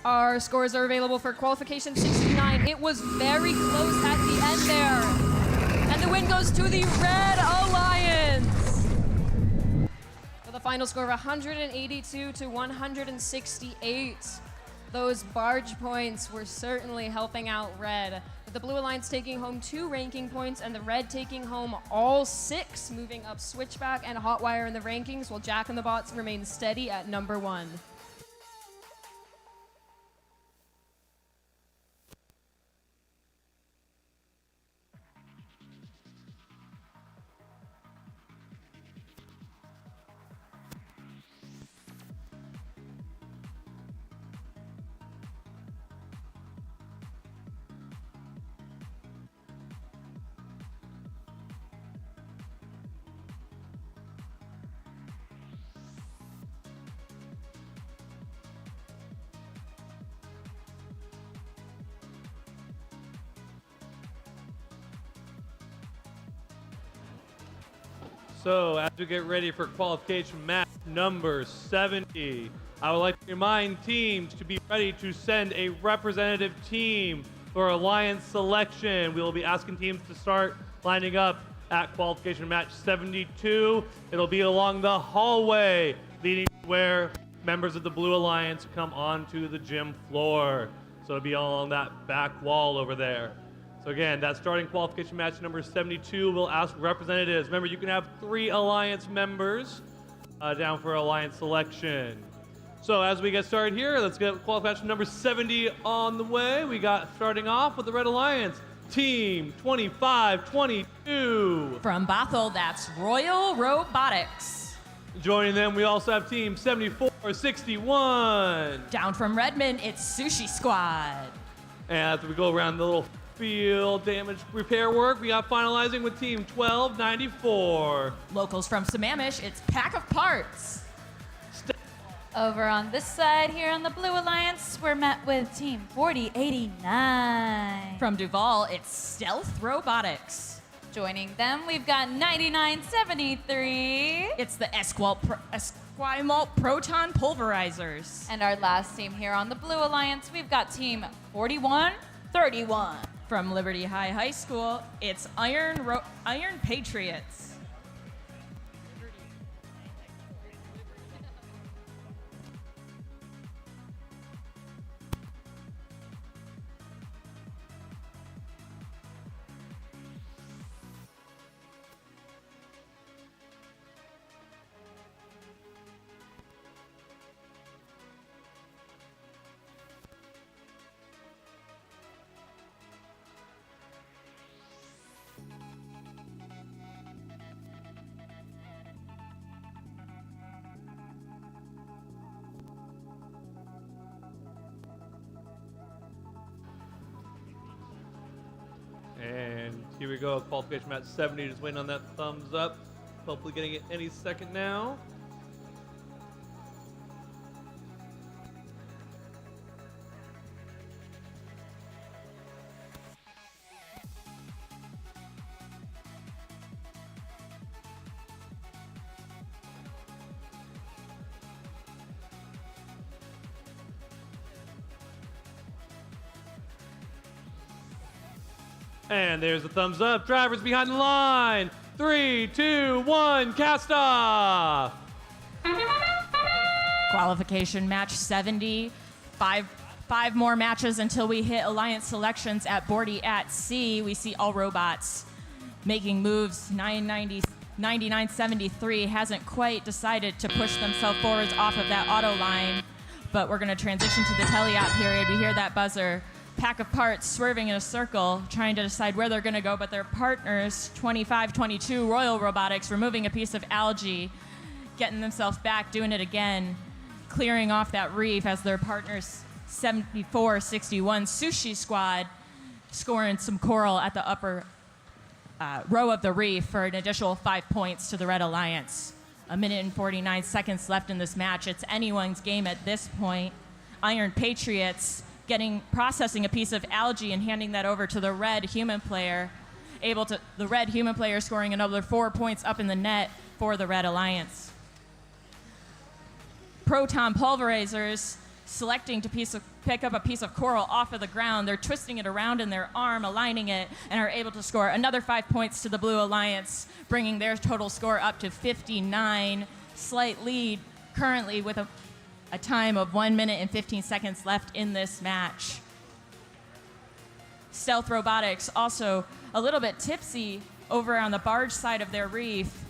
Our scores are available for qualification 69. It was very close at the end there. And the win goes to the Red Alliance. With a final score of 182 to 168. Those barge points were certainly helping out Red, with the Blue Alliance taking home 2 ranking points and the Red taking home all 6, moving up Switchback and Hotwire in the rankings, while Jack and the Bots remain steady at number 1. So as we get ready for qualification match number 70, I would like to remind teams to be ready to send a representative team for alliance selection. We will be asking teams to start lining up at qualification match 72. It'll be along the hallway leading to where members of the Blue Alliance come onto the gym floor. So it'll be along that back wall over there. So again, that's starting qualification match number 72. We'll ask representatives. Remember, you can have 3 alliance members down for alliance selection. So as we get started here, let's get qualification number 70 on the way. We got starting off with the Red Alliance, team 2522. From Bothell, that's Royal Robotics. Joining them, we also have team 7461. Down from Redmond, it's Sushi Squad. And after we go around the little field damage repair work, we got finalizing with team 1294. Locals from Sammamish, it's Pack of Parts. Over on this side here on the Blue Alliance, we're met with Team 4089. From Duval, it's Stealth Robotics. Joining them, we've got 9973. It's the Esquimalt Proton Pulverizers. And our last team here on the Blue Alliance, we've got Team 4131. From Liberty High School, it's Iron Patriots. And here we go, qualification match 70, just waiting on that thumbs up. Hopefully getting it any second now. And there's the thumbs up. Drivers behind the line. 3, 2, 1, cast off. Qualification match 70. Five more matches until we hit alliance selections at Bordie at Sea. We see all robots making moves. 9973 hasn't quite decided to push themselves forwards off of that auto line, but we're going to transition to the teleop period. We hear that buzzer. Pack of parts swerving in a circle, trying to decide where they're going to go, but their partners, 2522 Royal Robotics, removing a piece of algae, getting themselves back, doing it again, clearing off that reef as their partners, 7461 Sushi Squad, scoring some coral at the upper row of the reef for an additional 5 points to the Red Alliance. 1:49 seconds left in this match. It's anyone's game at this point. Iron Patriots processing a piece of algae and handing that over to the red human player. The red human player scoring another 4 points up in the net for the Red Alliance. Proton pulverizers selecting to pick up a piece of coral off of the ground. They're twisting it around in their arm, aligning it, and are able to score another 5 points to the Blue Alliance, bringing their total score up to 59. Slight lead currently with a time of 1 minute and 15 seconds left in this match. Stealth Robotics also a little bit tipsy over on the barge side of their reef.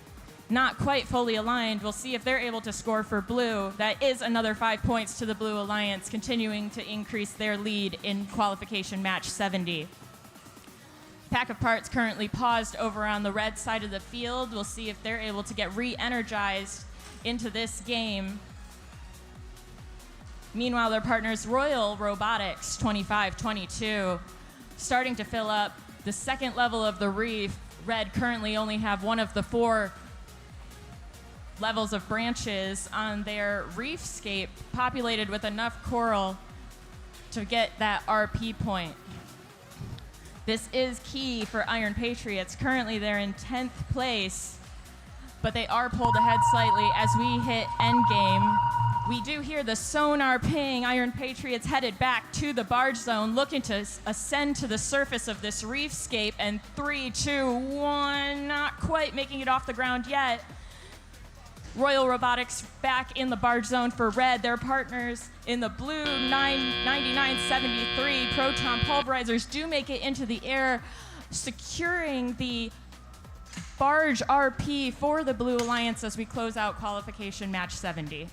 Not quite fully aligned. We'll see if they're able to score for blue. That is another 5 points to the Blue Alliance, continuing to increase their lead in qualification match 70. Pack of parts currently paused over on the red side of the field. We'll see if they're able to get re-energized into this game. Meanwhile, their partners, Royal Robotics, 2522, starting to fill up the second level of the reef. Red currently only have one of the 4 levels of branches on their reefscape populated with enough coral to get that RP point. This is key for Iron Patriots. Currently, they're in 10th place, but they are pulled ahead slightly as we hit endgame. We do hear the sonar ping. Iron Patriots headed back to the barge zone, looking to ascend to the surface of this reefscape. And 3, 2, 1, not quite making it off the ground yet. Royal Robotics back in the barge zone for red. Their partners in the blue, 9973 proton pulverizers do make it into the air, securing the barge RP for the Blue Alliance as we close out qualification match 70.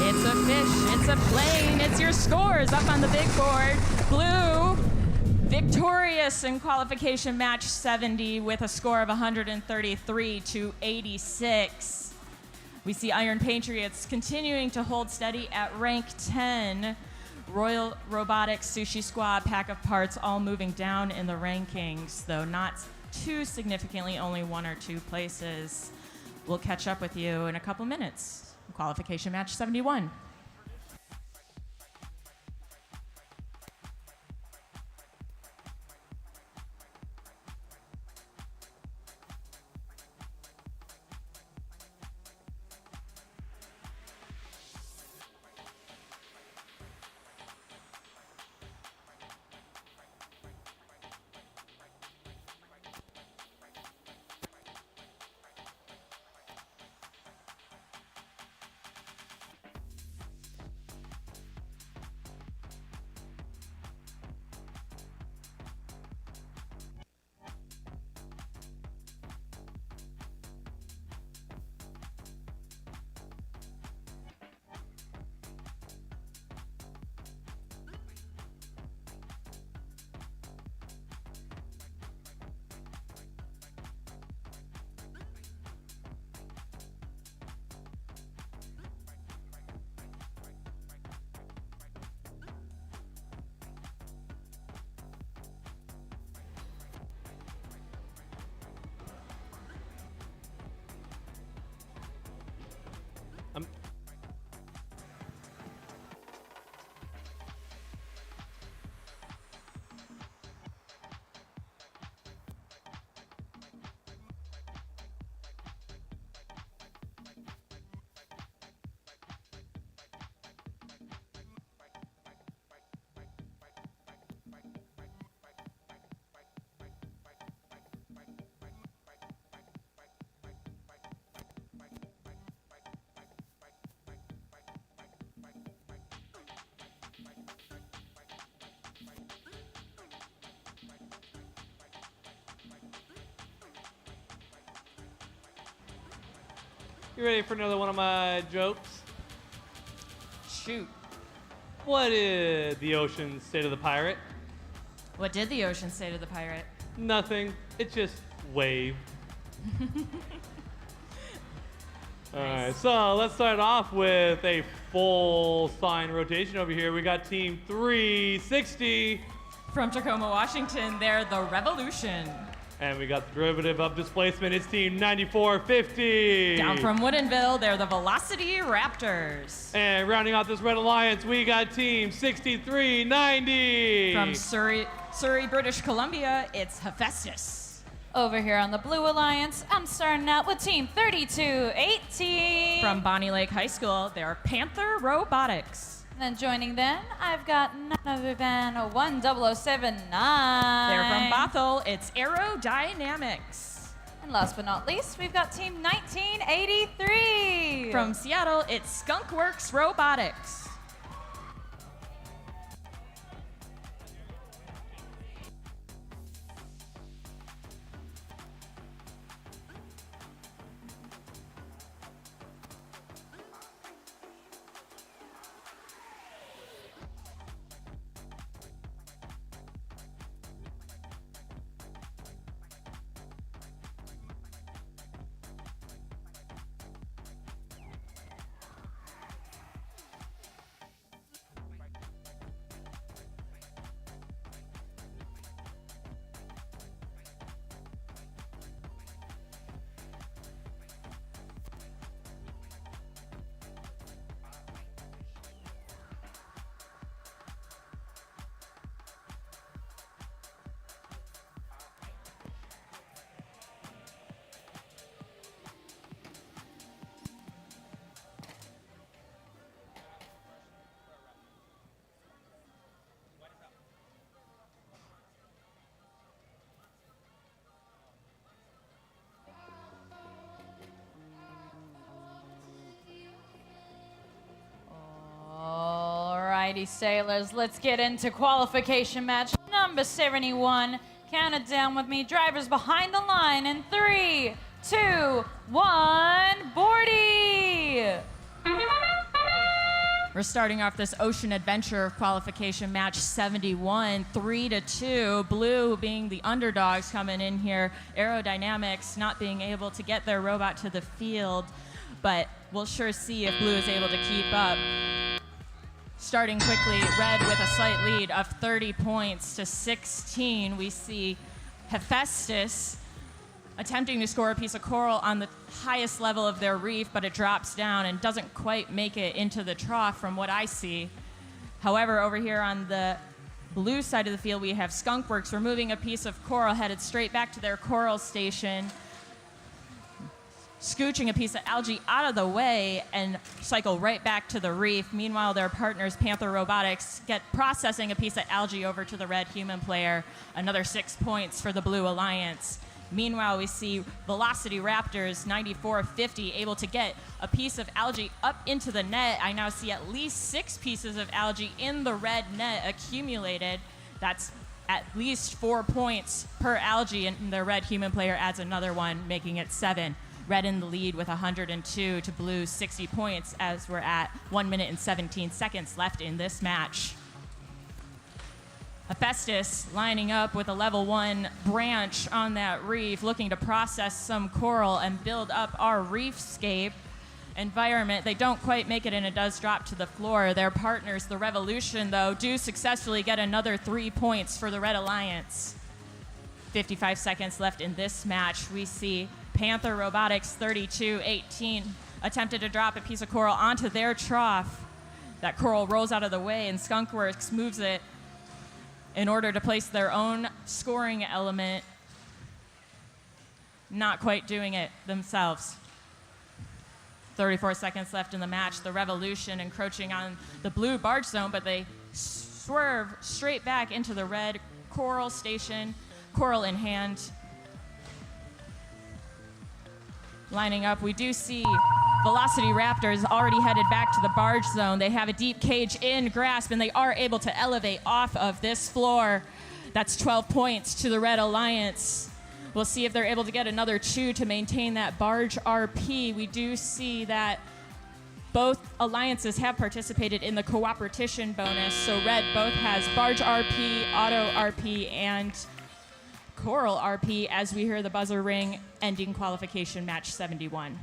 It's a fish, it's a plane, it's your scores up on the big board. Blue, victorious in qualification match 70 with a score of 133 to 86. We see Iron Patriots continuing to hold steady at rank 10. Royal Robotics, Sushi Squad, Pack of Parts all moving down in the rankings, though not too significantly, only 1 or 2 places. We'll catch up with you in a couple minutes. Qualification match 71. You ready for another one of my jokes? Shoot. What did the ocean say to the pirate? What did the ocean say to the pirate? Nothing. It just waved. All right, so let's start off with a full sign rotation over here. We got team 360. From Tacoma, Washington, they're the Revolution. And we got the derivative of displacement. It's team 9450. Down from Woodinville, they're the Velocity Raptors. And rounding out this red alliance, we got team 6390. From Surrey, British Columbia, it's Hephaestus. Over here on the Blue Alliance, I'm starting out with Team 3218. From Bonnie Lake High School, they're Panther Robotics. And then joining them, I've got none other than 10079. They're from Bothell, it's Aerodynamics. And last but not least, we've got Team 1983. From Seattle, it's Skunkworks Robotics. Alrighty, sailors, let's get into qualification match number 71. Count it down with me. Drivers behind the line in 3, 2, 1, Bordie! We're starting off this ocean adventure qualification match 71, 3-2. Blue being the underdogs coming in here. Aerodynamics not being able to get their robot to the field, but we'll sure see if Blue is able to keep up. Starting quickly, red with a slight lead of 30 points to 16. We see Hephaestus attempting to score a piece of coral on the highest level of their reef, but it drops down and doesn't quite make it into the trough from what I see. However, over here on the blue side of the field, we have Skunkworks removing a piece of coral headed straight back to their coral station, scooching a piece of algae out of the way and cycle right back to the reef. Meanwhile, their partners, Panther Robotics, get processing a piece of algae over to the red human player. Another 6 points for the Blue Alliance. Meanwhile, we see Velocity Raptors 9450 able to get a piece of algae up into the net. I now see at least 6 pieces of algae in the red net accumulated. That's at least 4 points per algae, and the red human player adds another one, making it 7. Red in the lead with 102 to Blue 60 points as we're at 1 minute and 17 seconds left in this match. Hephaestus lining up with a level 1 branch on that reef, looking to process some coral and build up our reefscape environment. They don't quite make it, and it does drop to the floor. Their partners, the Revolution, though, do successfully get another 3 points for the Red Alliance. 55 seconds left in this match. We see Panther Robotics 3218 attempted to drop a piece of coral onto their trough. That coral rolls out of the way, and Skunkworks moves it in order to place their own scoring element, not quite doing it themselves. 34 seconds left in the match. The Revolution encroaching on the blue barge zone, but they swerve straight back into the red coral station, coral in hand. Lining up, we do see Velocity Raptors already headed back to the barge zone. They have a deep cage in grasp, and they are able to elevate off of this floor. That's 12 points to the Red Alliance. We'll see if they're able to get another chew to maintain that barge RP. We do see that both alliances have participated in the cooperation bonus. So red both has barge RP, auto RP, and coral RP as we hear the buzzer ring ending qualification match 71.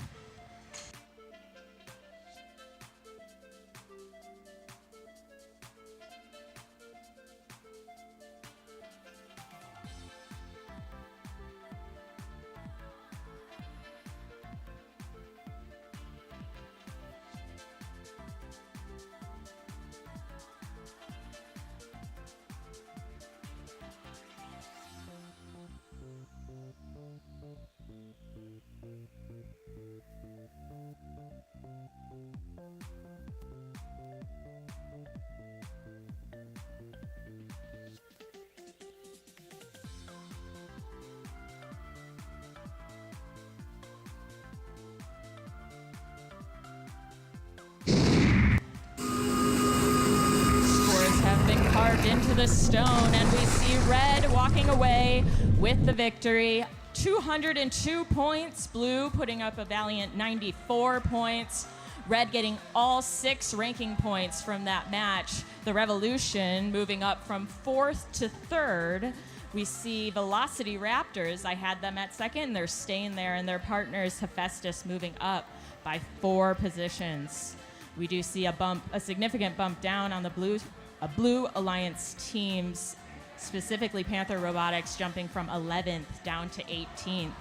Carved into the stone, and we see red walking away with the victory. 202 points, blue putting up a valiant 94 points, red getting all 6 ranking points from that match. The Revolution moving up from 4th to 3rd. We see Velocity Raptors, I had them at 2nd, they're staying there, and their partners Hephaestus moving up by 4 positions. We do see a significant bump down on the Blue Alliance teams, specifically Panther Robotics, jumping from 11th down to 18th.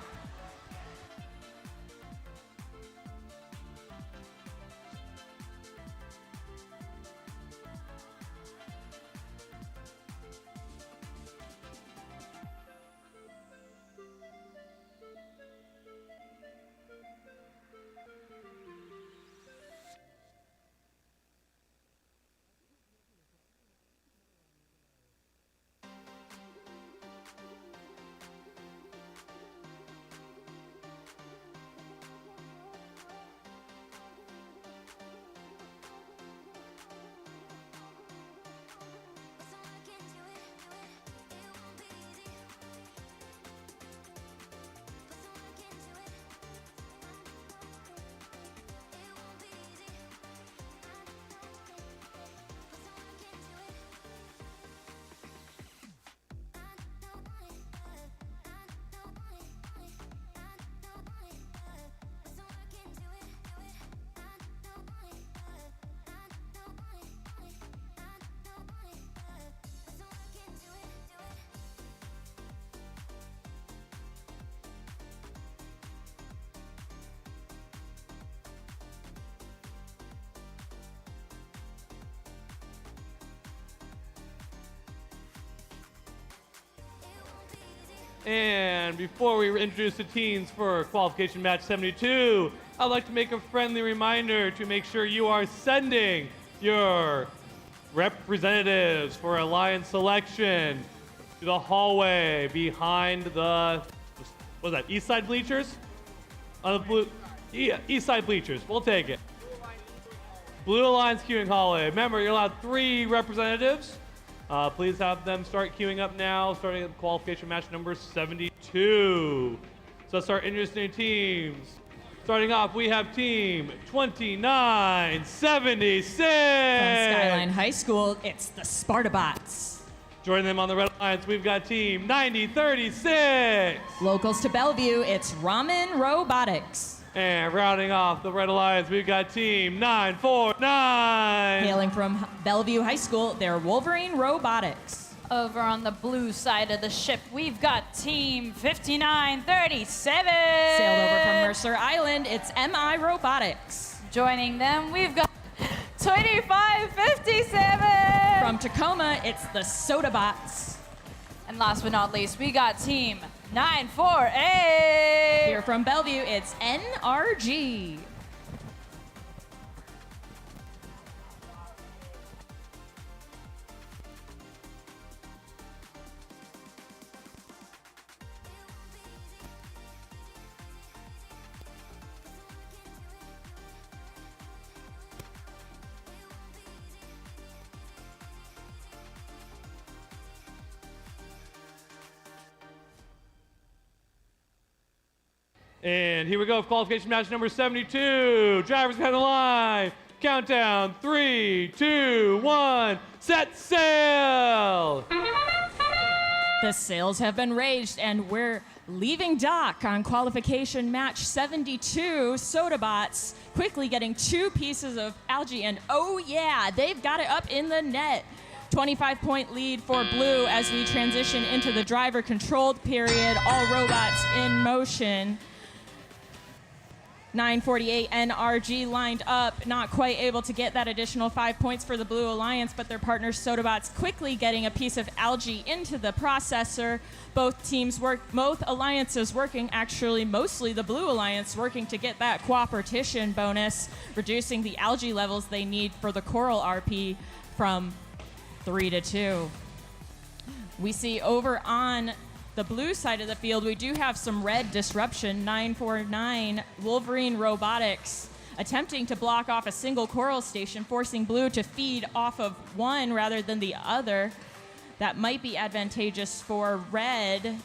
And before we introduce the teams for qualification match 72, I'd like to make a friendly reminder to make sure you are sending your representatives for Alliance selection to the hallway behind the, what was that, east side bleachers? On the blue, east side bleachers, we'll take it. Blue Alliance queuing hallway. Remember, you're allowed 3 representatives. Please have them start queuing up now, starting at qualification match number 72. So let's start introducing teams. Starting off, we have team 2976. From Skyline High School, it's the Spartabots. Joining them on the red alliance, we've got team 9036. Locals to Bellevue, it's Ramen Robotics. And rounding off the red alliance, we've got team 949. Hailing from Bellevue High School, they're Wolverine Robotics. Over on the blue side of the ship, we've got team 5937. Sailed over from Mercer Island, it's MI Robotics. Joining them, we've got 2557. From Tacoma, it's the Sodabots. And last but not least, we got team 948. Here from Bellevue, it's NRG. And here we go, qualification match number 72. Drivers behind the line. Countdown, 3, 2, 1, set sail! The sails have been raised, and we're leaving dock on qualification match 72. Sodabots quickly getting 2 pieces of algae, and oh yeah, they've got it up in the net. 25-point lead for blue as we transition into the driver-controlled period. All robots in motion. 948 NRG lined up, not quite able to get that additional 5 points for the Blue Alliance, but their partner Sodabots quickly getting a piece of algae into the processor. Both alliances working, actually mostly the Blue Alliance working to get that cooperation bonus, reducing the algae levels they need for the Coral RP from 3 to 2. We see over on the blue side of the field, we do have some red disruption. 949 Wolverine Robotics attempting to block off a single coral station, forcing blue to feed off of one rather than the other. That might be advantageous for red,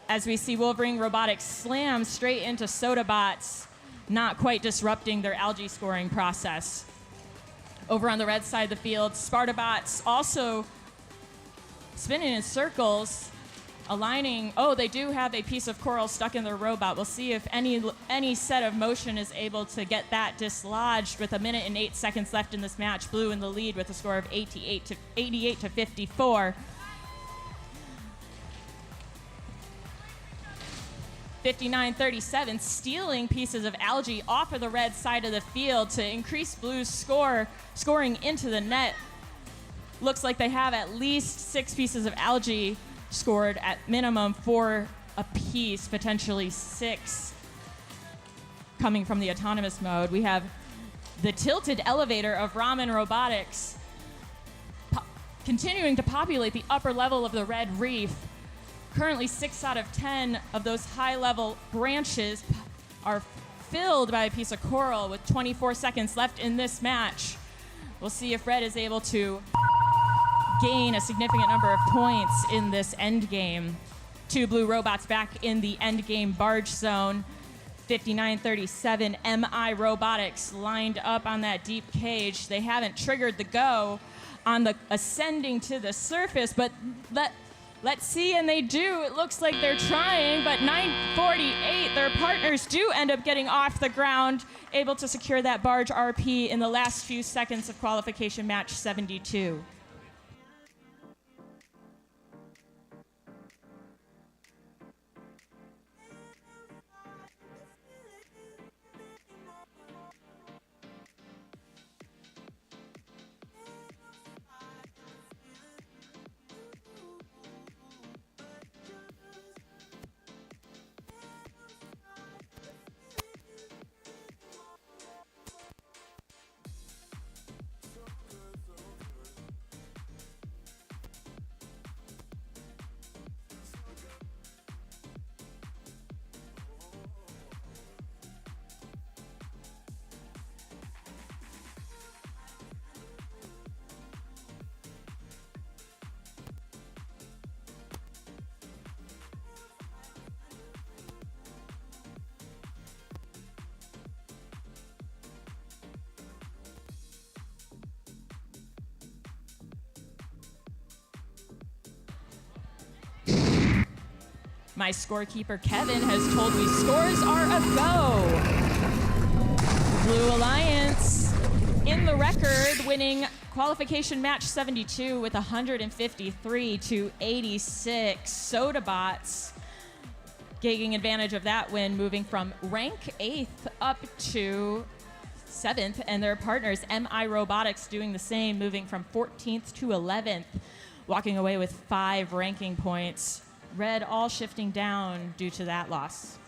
as we see Wolverine Robotics slam straight into Sodabots, not quite disrupting their algae scoring process. Over on the red side of the field, Spartabots also spinning in circles, aligning. Oh, they do have a piece of coral stuck in their robot. We'll see if any set of motion is able to get that dislodged with 1 minute and 8 seconds left in this match. Blue in the lead with a score of 88 to 54. 59-37, stealing pieces of algae off of the red side of the field to increase Blue's scoring into the net. Looks like they have at least 6 pieces of algae scored, at minimum 4 apiece, potentially 6 coming from the autonomous mode. We have the tilted elevator of Ramen Robotics continuing to populate the upper level of the red reef. Currently 6 out of 10 of those high-level branches are filled by a piece of coral with 24 seconds left in this match. We'll see if red is able to gain a significant number of points in this end game. 2 blue robots back in the end game barge zone. 59-37 MI Robotics lined up on that deep cage. They haven't triggered the go on the ascending to the surface, but let's see, and they do. It looks like they're trying, but 948, their partners do end up getting off the ground, able to secure that barge RP in the last few seconds of qualification match 72. My scorekeeper, Kevin, has told me scores are a go. Blue Alliance in the record, winning qualification match 72 with 153 to 86. Sodabots taking advantage of that win, moving from rank 8th up to 7th, and their partners, MI Robotics, doing the same, moving from 14th to 11th, walking away with 5 ranking points. Red all shifting down due to that loss.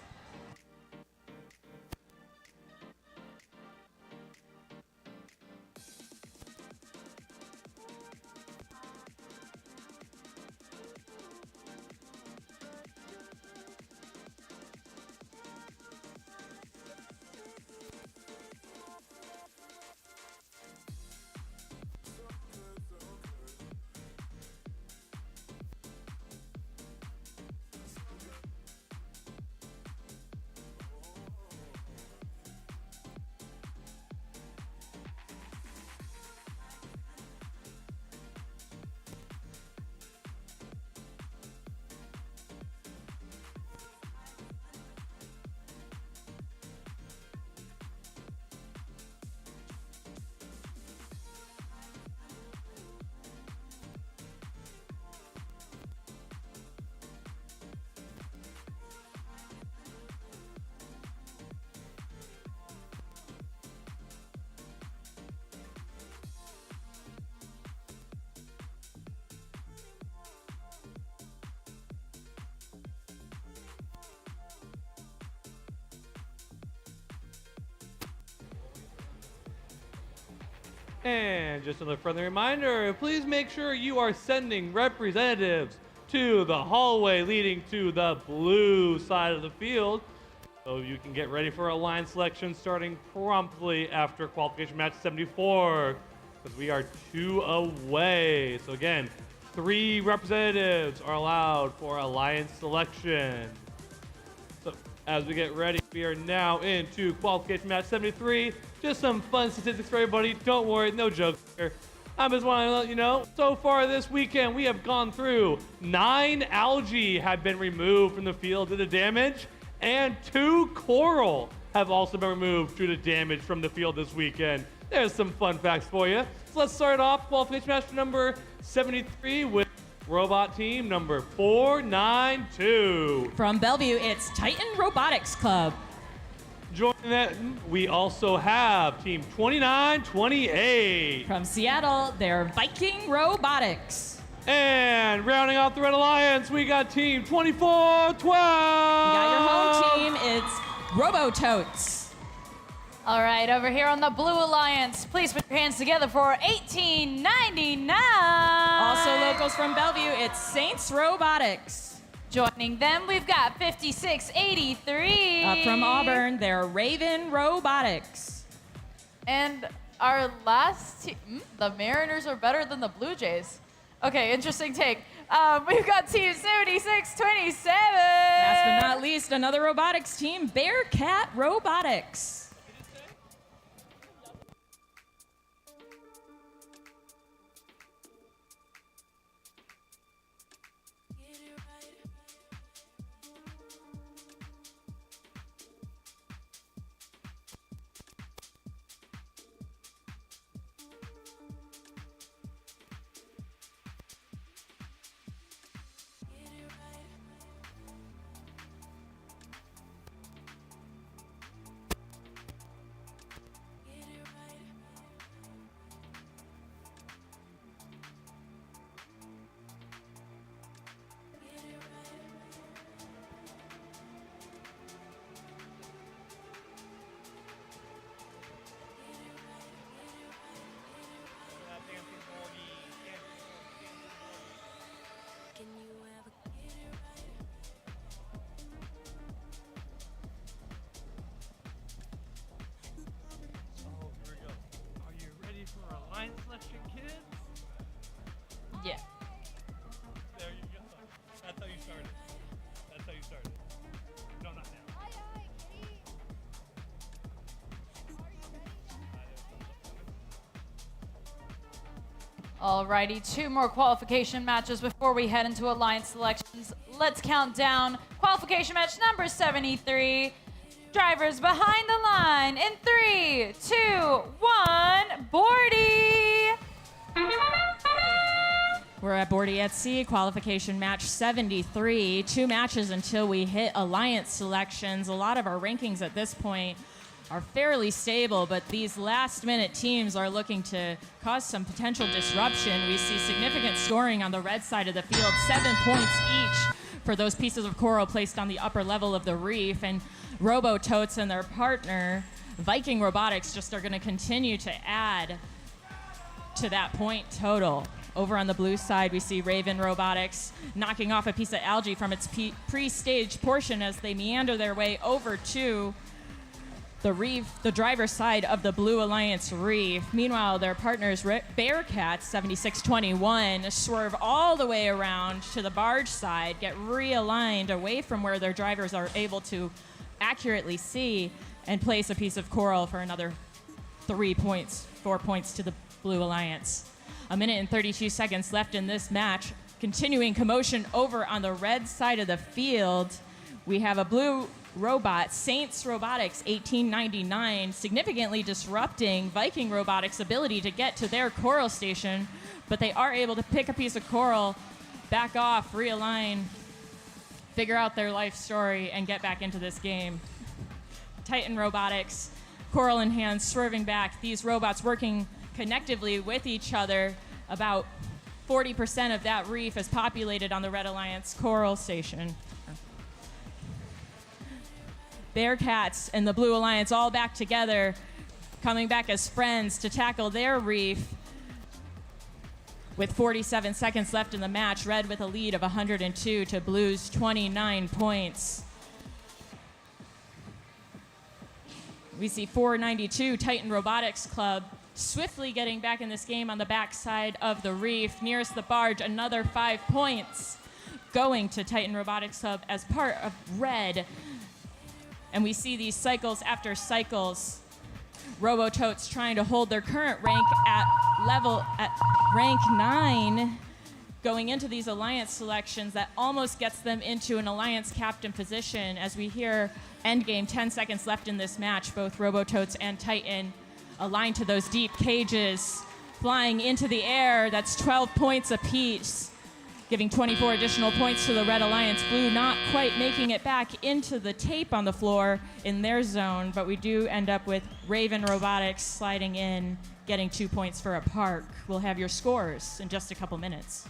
And just another friendly reminder, please make sure you are sending representatives to the hallway leading to the blue side of the field so you can get ready for a line selection starting promptly after qualification match 74, because we are 2 away. So again, 3 representatives are allowed for alliance selection. So as we get ready, we are now into qualification match 73. Just some fun statistics for everybody. Don't worry, no jokes here. I just want to let you know, so far this weekend, we have gone through 9 algae have been removed from the field due to damage, and 2 coral have also been removed due to damage from the field this weekend. There's some fun facts for you. So let's start off qualification match number 73 with robot team number 492. From Bellevue, it's Titan Robotics Club. Joining that, we also have team 2928. From Seattle, they're Viking Robotics. And rounding out the Red Alliance, we got team 2412. You got your home team, it's Robototes. All right, over here on the Blue Alliance, please put your hands together for 1899. Also locals from Bellevue, it's Saints Robotics. Joining them, we've got 5683. Up from Auburn, they're Raven Robotics. And our last team, the Mariners are better than the Blue Jays. Okay, interesting take. We've got team 7627. Last but not least, another robotics team, Bearcat Robotics. Line selection, kids? Yeah. There you go. That's how you started. That's how you started. No, not now. Alrighty, 2 more qualification matches before we head into alliance selections. Let's count down qualification match number 73. Drivers behind the line in 3, 2, 1, Bordie! We're at Bordie at Sea, qualification match 73. 2 matches until we hit alliance selections. A lot of our rankings at this point are fairly stable, but these last-minute teams are looking to cause some potential disruption. We see significant scoring on the red side of the field, 7 points each for those pieces of coral placed on the upper level of the reef, and Robototes and their partner, Viking Robotics, just are going to continue to add to that point total. Over on the blue side, we see Raven Robotics knocking off a piece of algae from its pre-staged portion as they meander their way over to the reef, the driver's side of the Blue Alliance reef. Meanwhile, their partners, Bearcat 7621, swerve all the way around to the barge side, get realigned away from where their drivers are able to accurately see, and place a piece of coral for another 3 points, 4 points to the Blue Alliance. 1 minute and 32 seconds left in this match. Continuing commotion over on the red side of the field. We have a blue robot, Saints Robotics 1899, significantly disrupting Viking Robotics' ability to get to their coral station, but they are able to pick a piece of coral, back off, realign, figure out their life story, and get back into this game. Titan Robotics, coral in hand, swerving back. These robots working connectively with each other. About 40% of that reef is populated on the Red Alliance coral station. Bearcats and the Blue Alliance all back together, coming back as friends to tackle their reef. With 47 seconds left in the match, Red with a lead of 102 to Blue's 29 points. We see 492 Titan Robotics Club swiftly getting back in this game on the backside of the reef. Nearest the barge, another 5 points going to Titan Robotics Club as part of Red. And we see these cycles after cycles. Robototes trying to hold their current rank at rank 9, going into these alliance selections that almost gets them into an alliance captain position. As we hear endgame, 10 seconds left in this match, both Robototes and Titan aligned to those deep cages, flying into the air. That's 12 points apiece, giving 24 additional points to the Red Alliance. Blue not quite making it back into the tape on the floor in their zone, but we do end up with Raven Robotics sliding in, getting 2 points for a park. We'll have your scores in just a couple minutes.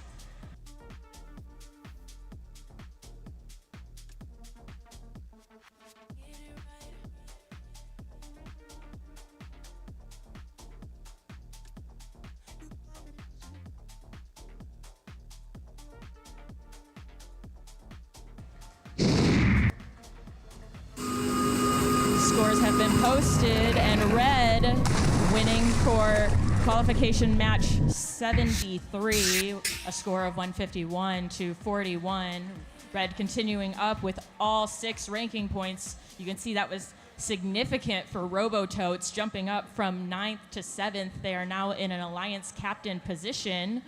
Scores have been posted, and Red winning for qualification match 73, a score of 151 to 41. Red continuing up with all 6 ranking points. You can see that was significant for Robototes, jumping up from 9th to 7th. They are now in an alliance captain position.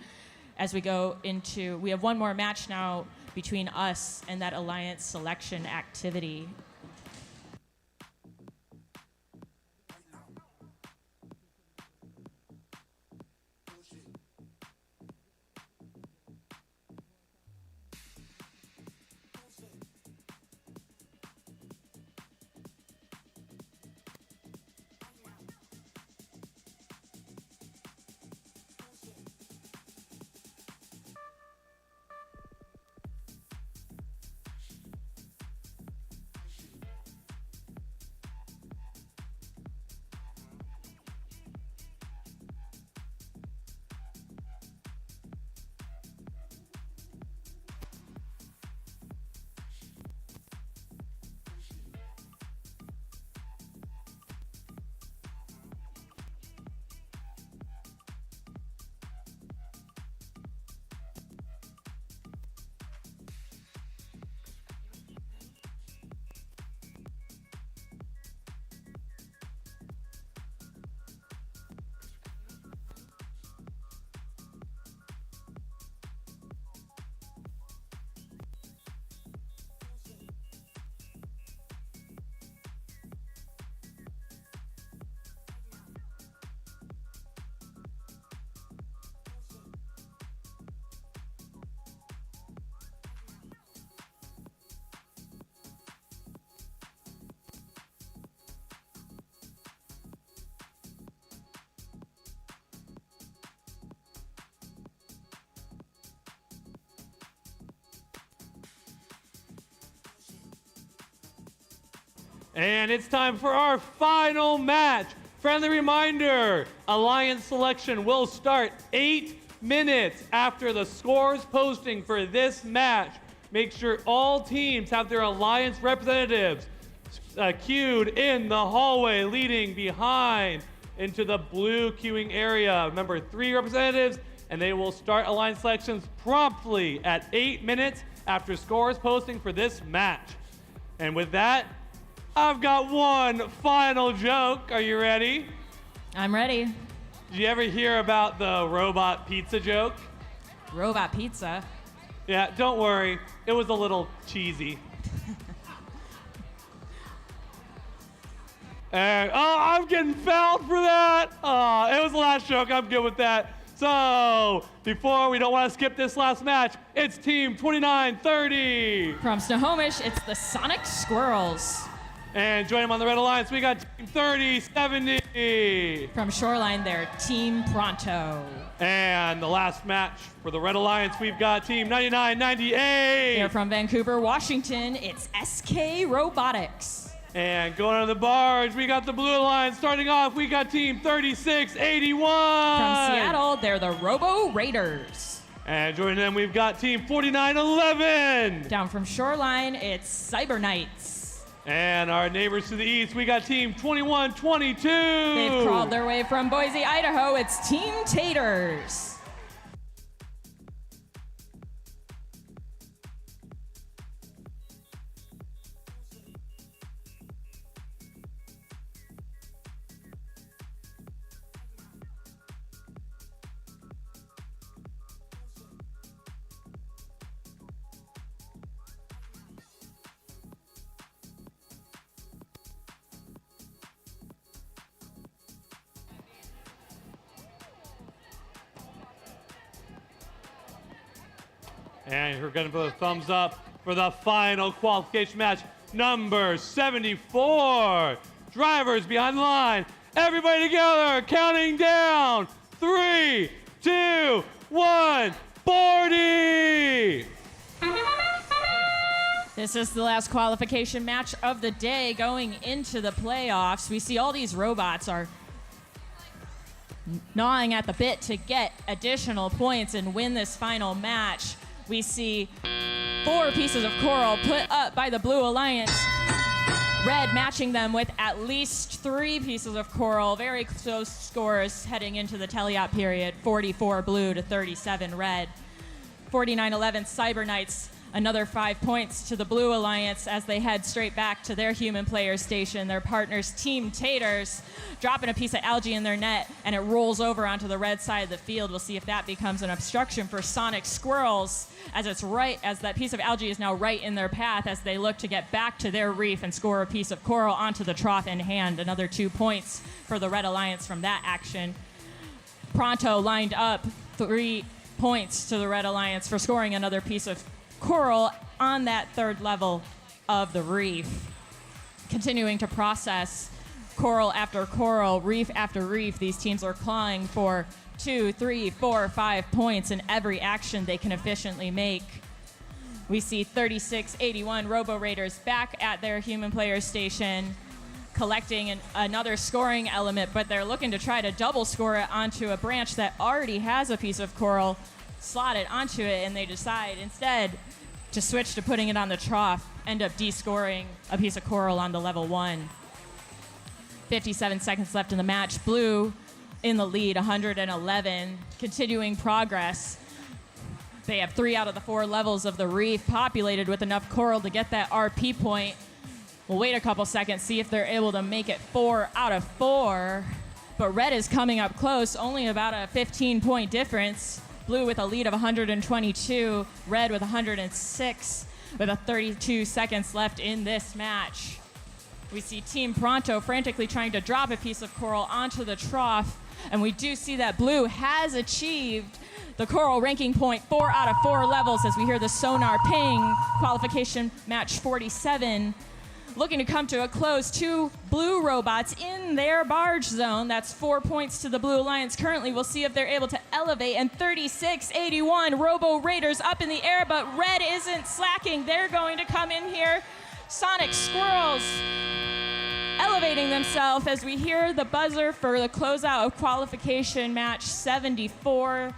As we go into, we have one more match now between us and that alliance selection activity. And it's time for our final match. Friendly reminder, Alliance selection will start 8 minutes after the scores posting for this match. Make sure all teams have their Alliance representatives queued in the hallway leading behind into the blue queuing area. Remember, 3 representatives, and they will start Alliance selections promptly at 8 minutes after scores posting for this match. And with that, I've got one final joke. Are you ready? I'm ready. Did you ever hear about the robot pizza joke? Robot pizza? Yeah, don't worry. It was a little cheesy. And, I'm getting fouled for that. It was the last joke. I'm good with that. So, we don't want to skip this last match. It's Team 2930. From Sammamish, it's the Sonic Squirrels. And joining them on the Red Alliance, we got Team 3070. From Shoreline, they're Team Pronto. And the last match for the Red Alliance, we've got Team 9998. They're from Vancouver, Washington. It's SK Robotics. And going on the barge, we got the Blue Alliance. Starting off, we got Team 3681. From Seattle, they're the Robo Raiders. And joining them, we've got Team 4911. Down from Shoreline, it's Cyber Knights. And our neighbors to the east, we got Team 2122. They've crawled their way from Boise, Idaho. It's Team Taters. And we're going to put a thumbs up for the final qualification match, number 74. Drivers behind the line. Everybody together, counting down. 3, 2, 1, Bordie! This is the last qualification match of the day going into the playoffs. We see all these robots are gnawing at the bit to get additional points and win this final match. We see 4 pieces of coral put up by the Blue Alliance. Red matching them with at least 3 pieces of coral. Very close scores heading into the teleop period. 44 blue to 37 red. 4911 Cyber Knights, another 5 points to the Blue Alliance as they head straight back to their human player station. Their partners, Team Taters, dropping a piece of algae in their net, and it rolls over onto the red side of the field. We'll see if that becomes an obstruction for Sonic Squirrels, as that piece of algae is now right in their path as they look to get back to their reef and score a piece of coral onto the trough in hand. Another 2 points for the Red Alliance from that action. Pronto lined up, 3 points to the Red Alliance for scoring another piece of coral on that 3rd level of the reef. Continuing to process coral after coral, reef after reef, these teams are clawing for 2, 3, 4, 5 points in every action they can efficiently make. We see 3681 Robo Raiders back at their human player station, collecting another scoring element, but they're looking to try to double score it onto a branch that already has a piece of coral slotted onto it, and they decide instead to switch to putting it on the trough, end up descoring a piece of coral on the level 1. 57 seconds left in the match. Blue in the lead, 111, continuing progress. They have 3 out of the 4 levels of the reef populated with enough coral to get that RP point. We'll wait a couple seconds, see if they're able to make it 4 out of 4. But red is coming up close, only about a 15-point difference. Blue with a lead of 122, red with 106, with a 32 seconds left in this match. We see Team Pronto frantically trying to drop a piece of coral onto the trough, and we do see that blue has achieved the coral ranking point 4 out of 4 levels as we hear the sonar ping. Qualification match 47 looking to come to a close. 2 blue robots in their barge zone. That's 4 points to the Blue Alliance currently. We'll see if they're able to elevate. And 3681 Robo Raiders up in the air, but red isn't slacking. They're going to come in here. Sonic Squirrels elevating themselves as we hear the buzzer for the closeout of qualification match 74.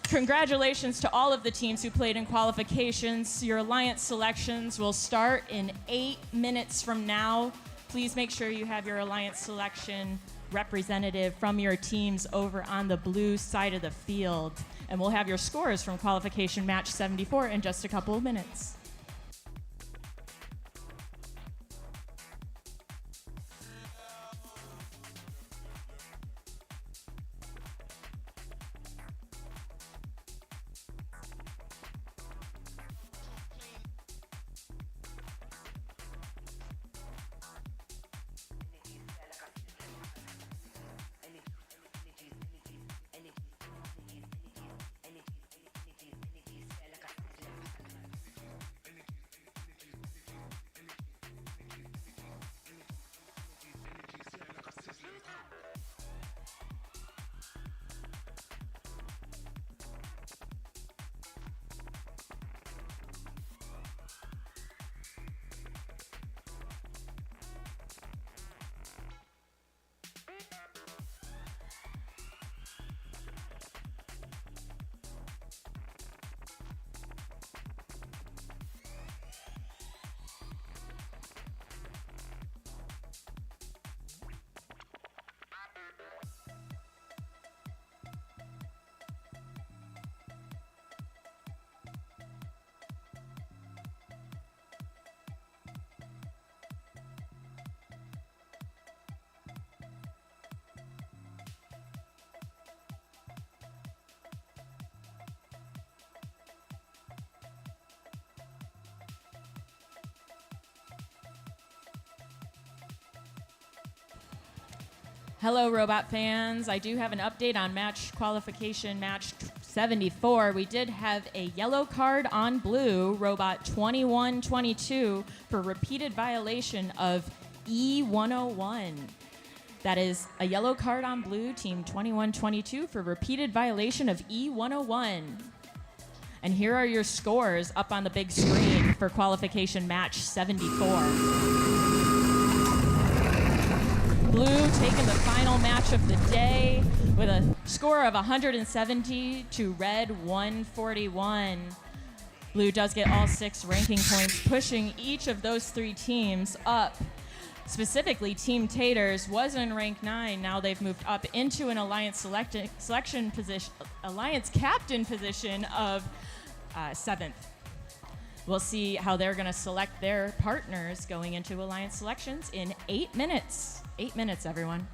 Congratulations to all of the teams who played in qualifications. Your alliance selections will start in 8 minutes from now. Please make sure you have your alliance selection representative from your teams over on the blue side of the field. And we'll have your scores from qualification match 74 in just a couple of minutes. Hello, Robot fans. I do have an update on match qualification match 74. We did have a yellow card on blue, Robot 2122, for repeated violation of E101. That is a yellow card on blue, team 2122, for repeated violation of E101. And here are your scores up on the big screen for qualification match 74. Blue taking the final match of the day with a score of 170 to red 141. Blue does get all 6 ranking points, pushing each of those 3 teams up. Specifically, Team Taters was in rank 9. Now they've moved up into an alliance selection position, alliance captain position of 7th. We'll see how they're going to select their partners going into alliance selections in 8 minutes. 8 minutes, everyone.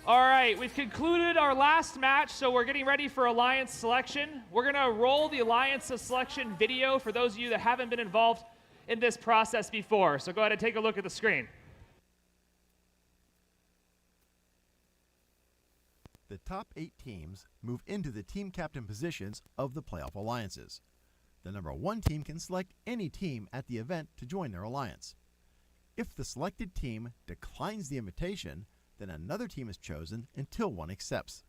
All right, we've concluded our last match, so we're getting ready for Alliance selection. We're going to roll the Alliance selection video for those of you that haven't been involved in this process before. So go ahead and take a look at the screen. The top 8 teams move into the team captain positions of the playoff alliances. The number 1 team can select any team at the event to join their alliance. If the selected team declines the invitation, then another team is chosen until one accepts.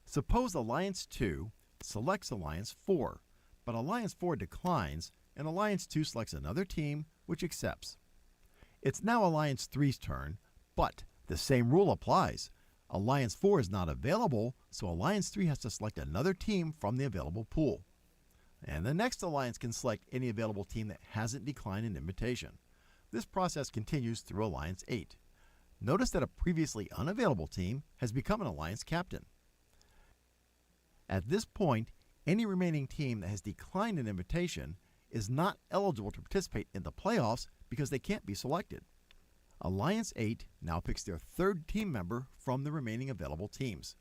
Suppose Alliance 2 selects Alliance 4, but Alliance 4 declines and Alliance 2 selects another team which accepts. It's now Alliance 3's turn, but the same rule applies. Alliance 4 is not available, so Alliance 3 has to select another team from the available pool. And the next alliance can select any available team that hasn't declined an invitation. This process continues through Alliance 8. Notice that a previously unavailable team has become an alliance captain. At this point, any remaining team that has declined an invitation is not eligible to participate in the playoffs because they can't be selected. Alliance 8 now picks their 3rd team member from the remaining available teams.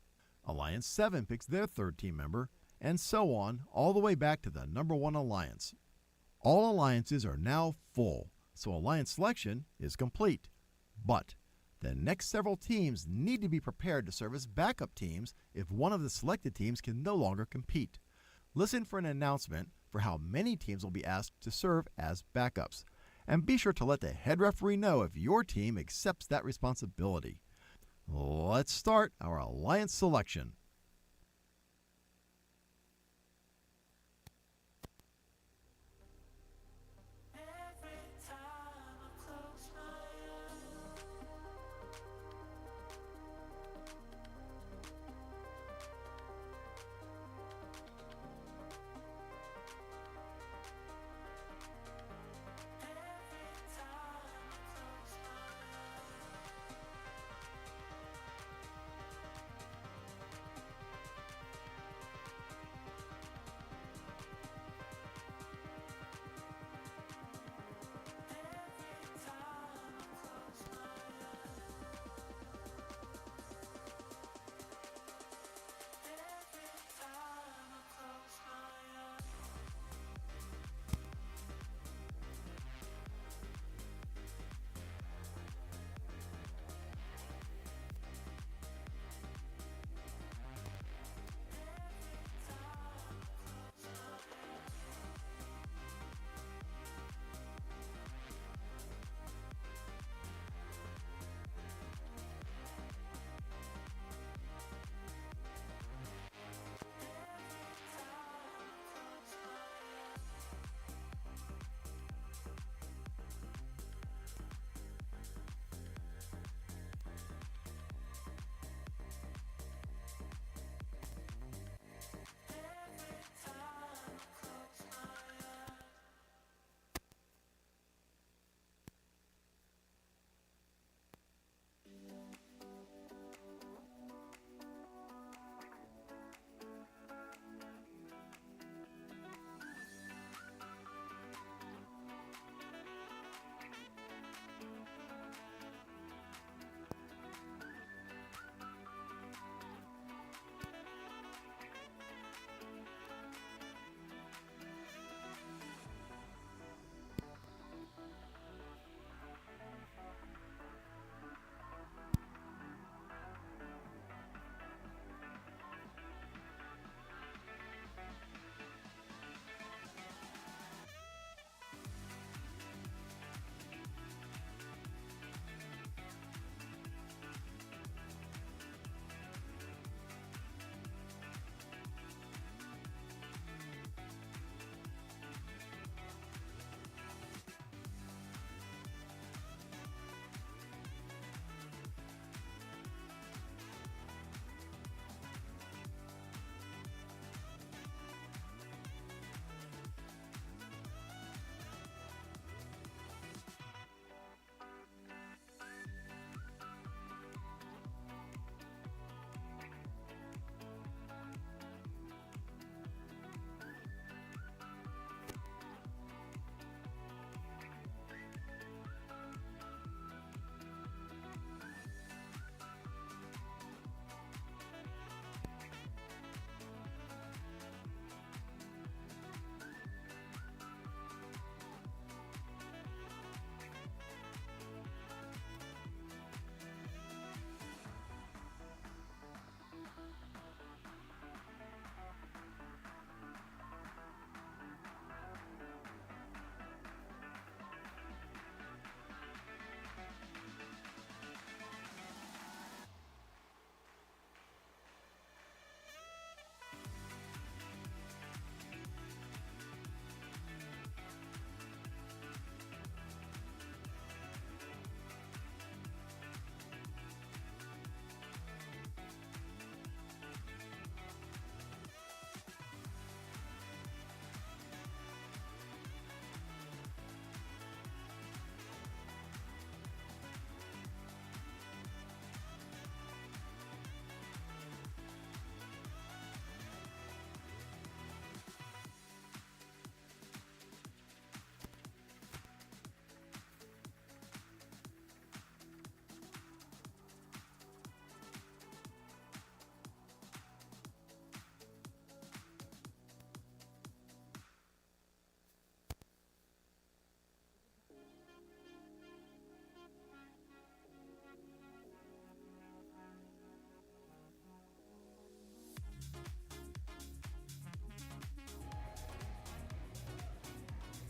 Alliance 7 picks their 3rd team member, and so on, all the way back to the number 1 alliance. All alliances are now full, so alliance selection is complete. But the next several teams need to be prepared to serve as backup teams if one of the selected teams can no longer compete. Listen for an announcement for how many teams will be asked to serve as backups. And be sure to let the head referee know if your team accepts that responsibility. Let's start our alliance selection.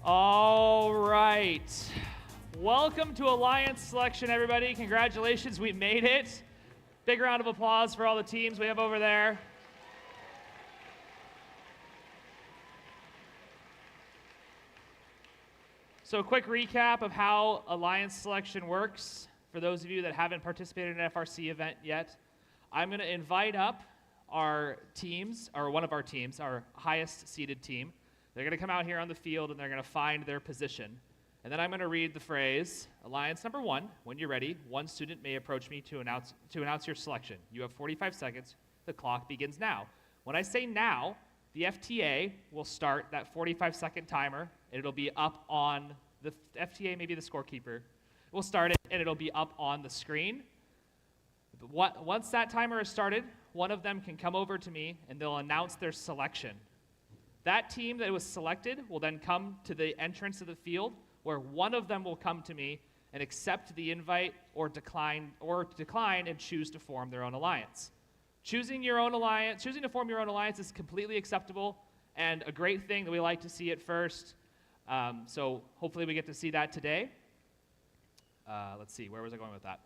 All right. Welcome to Alliance Selection, everybody. Congratulations, we made it. Big round of applause for all the teams we have over there. So a quick recap of how Alliance Selection works. For those of you that haven't participated in an FRC event yet, I'm going to invite up our teams, or one of our teams, our highest seeded team. They're going to come out here on the field and they're going to find their position. And then I'm going to read the phrase, Alliance number 1, when you're ready, one student may approach me to announce your selection. You have 45 seconds. The clock begins now. When I say now, the FTA will start that 45-second timer, and it'll be up on the FTA, maybe the scorekeeper. We'll start it, and it'll be up on the screen. Once that timer is started, one of them can come over to me, and they'll announce their selection. That team that was selected will then come to the entrance of the field, where one of them will come to me and accept the invite or decline and choose to form their own alliance. Choosing to form your own alliance is completely acceptable and a great thing that we like to see at FIRST. So hopefully we get to see that today. Let's see, where was I going with that?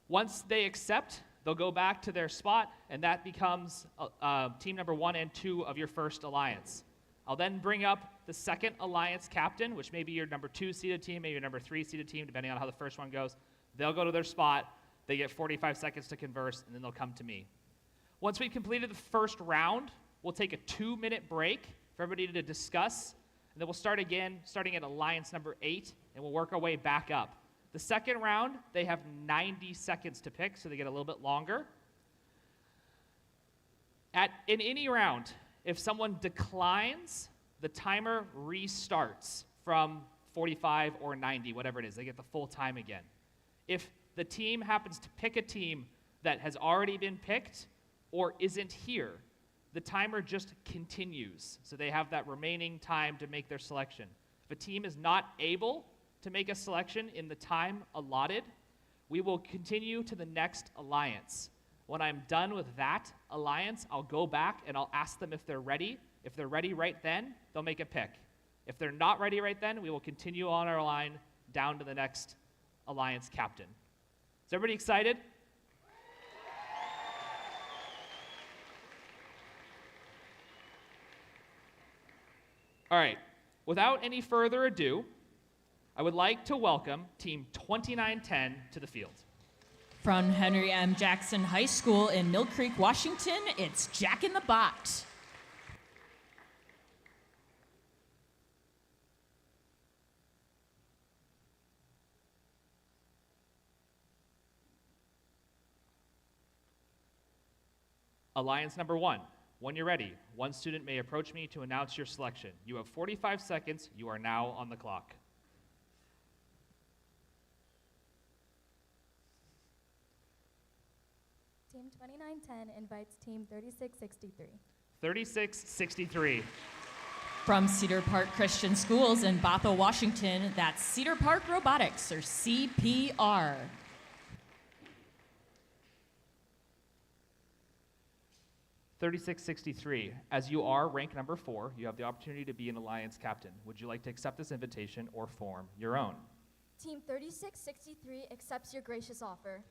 Once they accept, they'll go back to their spot, and that becomes team number 1 and 2 of your first alliance. I'll then bring up the second alliance captain, which may be your number 2 seeded team, maybe your number 3 seeded team, depending on how the first one goes. They'll go to their spot, they get 45 seconds to converse, and then they'll come to me. Once we've completed the first round, we'll take a 2-minute break for everybody to discuss, and then we'll start again, starting at alliance number 8, and we'll work our way back up. The second round, they have 90 seconds to pick, so they get a little bit longer. In any round, if someone declines, the timer restarts from 45 or 90, whatever it is. They get the full time again. If the team happens to pick a team that has already been picked or isn't here, the timer just continues. So they have that remaining time to make their selection. If a team is not able to make a selection in the time allotted, we will continue to the next alliance. When I'm done with that alliance, I'll go back and I'll ask them if they're ready. If they're ready right then, they'll make a pick. If they're not ready right then, we will continue on our line down to the next alliance captain. Is everybody excited? All right, without any further ado, I would like to welcome Team 2910 to the field. From Henry M. Jackson High School in Mill Creek, Washington, it's Jack in the Box. Alliance number 1. When you're ready, one student may approach me to announce your selection. You have 45 seconds. You are now on the clock. Team 2910 invites Team 3663. 3663. From Cedar Park Christian Schools in Bothell, Washington, that's Cedar Park Robotics, or CPR. $36.63. As you are rank number 4, you have the opportunity to be an alliance captain. Would you like to accept this invitation or form your own? Team 3663 accepts your gracious offer.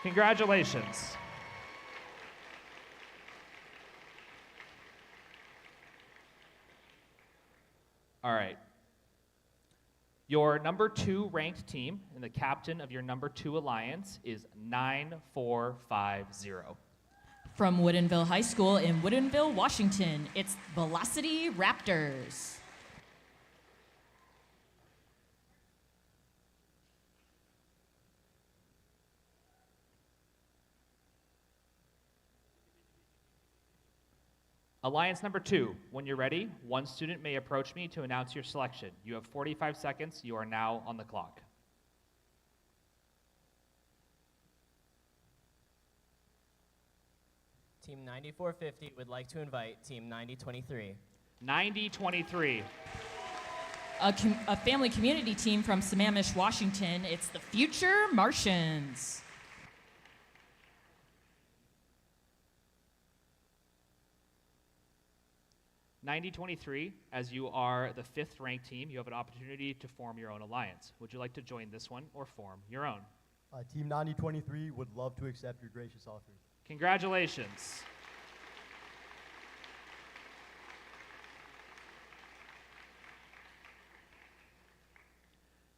Congratulations. All right. Your number 2 ranked team and the captain of your number 2 alliance is 9450. From Woodinville High School in Woodinville, Washington, it's Velocity Raptors. Alliance number 2, when you're ready, one student may approach me to announce your selection. You have 45 seconds. You are now on the clock. Team 9450 would like to invite Team 9023. 9023. A family community team from Sammamish, Washington. It's the Future Martians. 9023, as you are the 5th ranked team, you have an opportunity to form your own alliance. Would you like to join this one or form your own? Team 9023 would love to accept your gracious offer. Congratulations.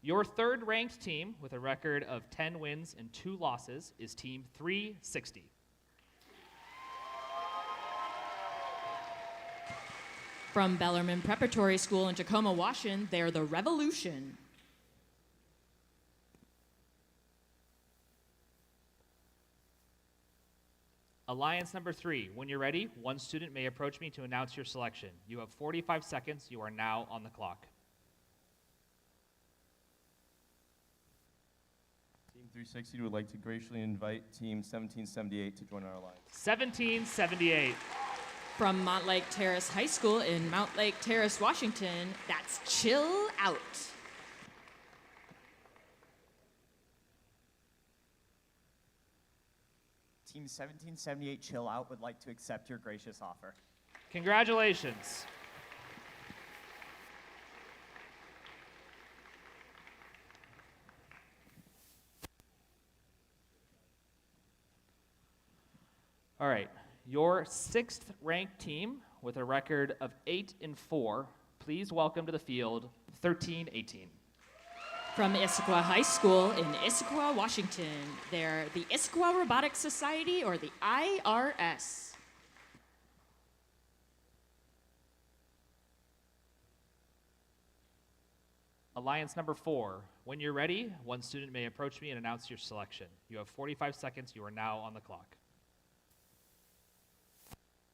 Your 3rd ranked team with a record of 10 wins and 2 losses is Team 360. From Bellarmine Preparatory School in Tacoma, Washington, they're the Revolution. Alliance number 3. When you're ready, one student may approach me to announce your selection. You have 45 seconds. You are now on the clock. Team 360 would like to graciously invite Team 1778 to join our alliance. 1778. From Montlake Terrace High School in Montlake Terrace, Washington, that's Chill Out. Team 1778 Chill Out would like to accept your gracious offer. Congratulations. All right. Your 6th ranked team with a record of 8 and 4, please welcome to the field 1318. From Issaquah High School in Issaquah, Washington, they're the Issaquah Robotics Society, or the IRS. Alliance number 4. When you're ready, one student may approach me and announce your selection. You have 45 seconds. You are now on the clock.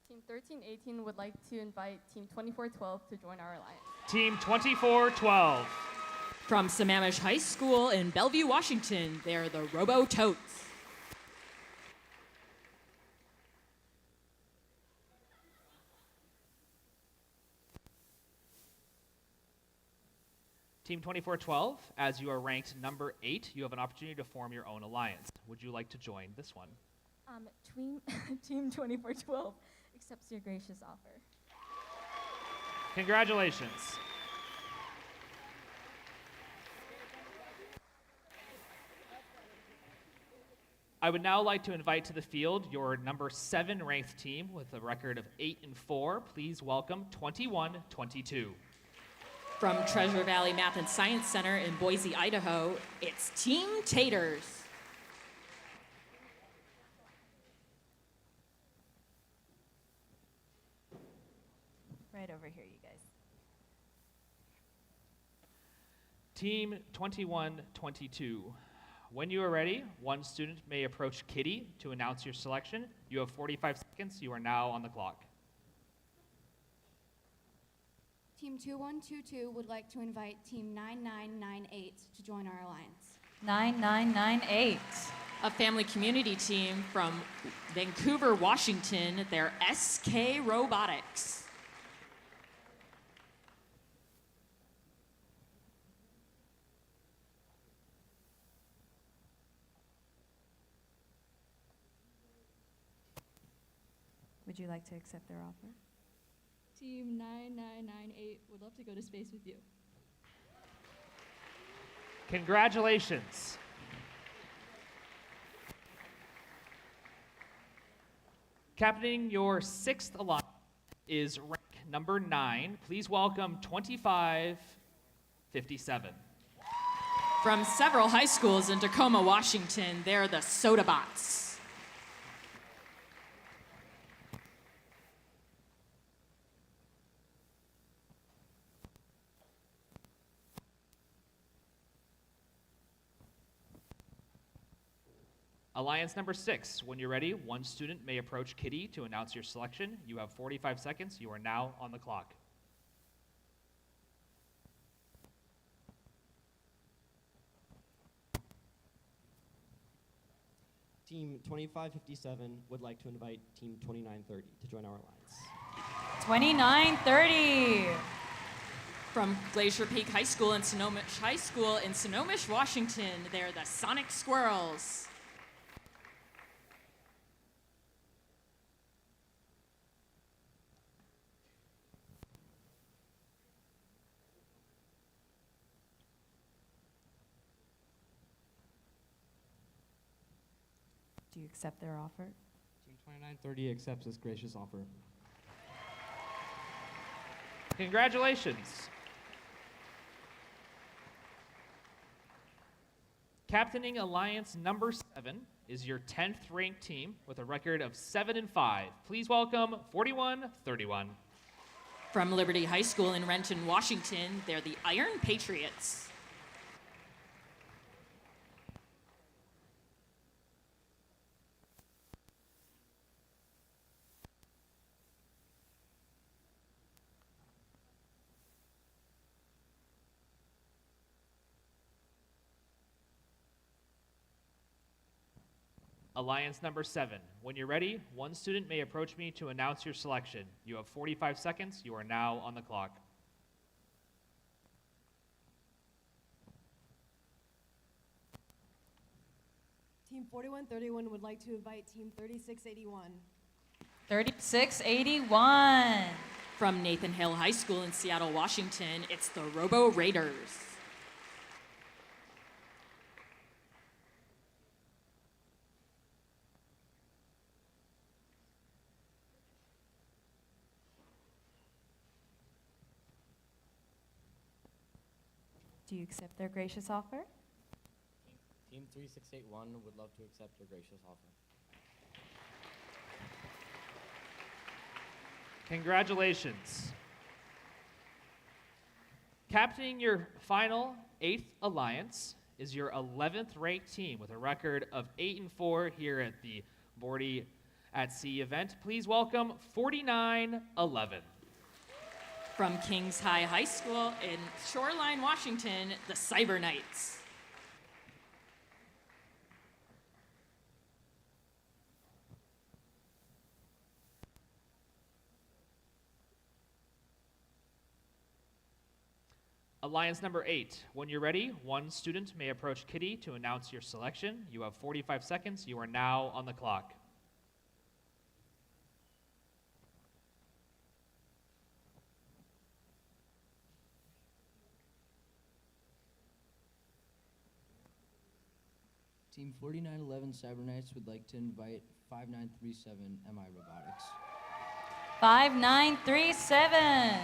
Team 1318 would like to invite Team 2412 to join our alliance. Team 2412. From Sammamish High School in Bellevue, Washington, they're the Robototes. Team 2412, as you are ranked number 8, you have an opportunity to form your own alliance. Would you like to join this one? Team 2412 accepts your gracious offer. Congratulations. I would now like to invite to the field your number 7 ranked team with a record of 8 and 4. Please welcome 2122. From Treasure Valley Math and Science Center in Boise, Idaho, it's Team Taters. Right over here, you guys. Team 2122. When you are ready, one student may approach Kitty to announce your selection. You have 45 seconds. You are now on the clock. Team 2122 would like to invite Team 9998 to join our alliance. 9998. A family community team from Vancouver, Washington. They're SK Robotics. Would you like to accept their offer? Team 9998 would love to go to space with you. Congratulations. Captaining your 6th alliance is rank number 9. Please welcome 2557. From several high schools in Tacoma, Washington, they're the Sodabots. Alliance number 6. When you're ready, one student may approach Kitty to announce your selection. You have 45 seconds. You are now on the clock. Team 2557 would like to invite Team 2930 to join our alliance. 2930. From Glacier Peak High School and Sammamish High School in Sammamish, Washington, they're the Sonic Squirrels. Do you accept their offer? Team 2930 accepts this gracious offer. Congratulations. Captaining Alliance number 7 is your 10th ranked team with a record of 7-5. Please welcome 4131. From Liberty High School in Renton, Washington, they're the Iron Patriots. Alliance number 7. When you're ready, one student may approach me to announce your selection. You have 45 seconds. You are now on the clock. Team 4131 would like to invite Team 3681. 3681. From Nathan Hale High School in Seattle, Washington, it's the Robo Raiders. Do you accept their gracious offer? Team 3681 would love to accept your gracious offer. Congratulations. Captaining your final 8th Alliance is your 11th ranked team with a record of 8-4 here at the Bordie at Sea event. Please welcome 4911. From Kings High School in Shoreline, Washington, the Cyber Knights. Alliance number 8. When you're ready, one student may approach Kitty to announce your selection. You have 45 seconds. You are now on the clock. Team 4911 Cyber Knights would like to invite 5937 MI Robotics. 5937.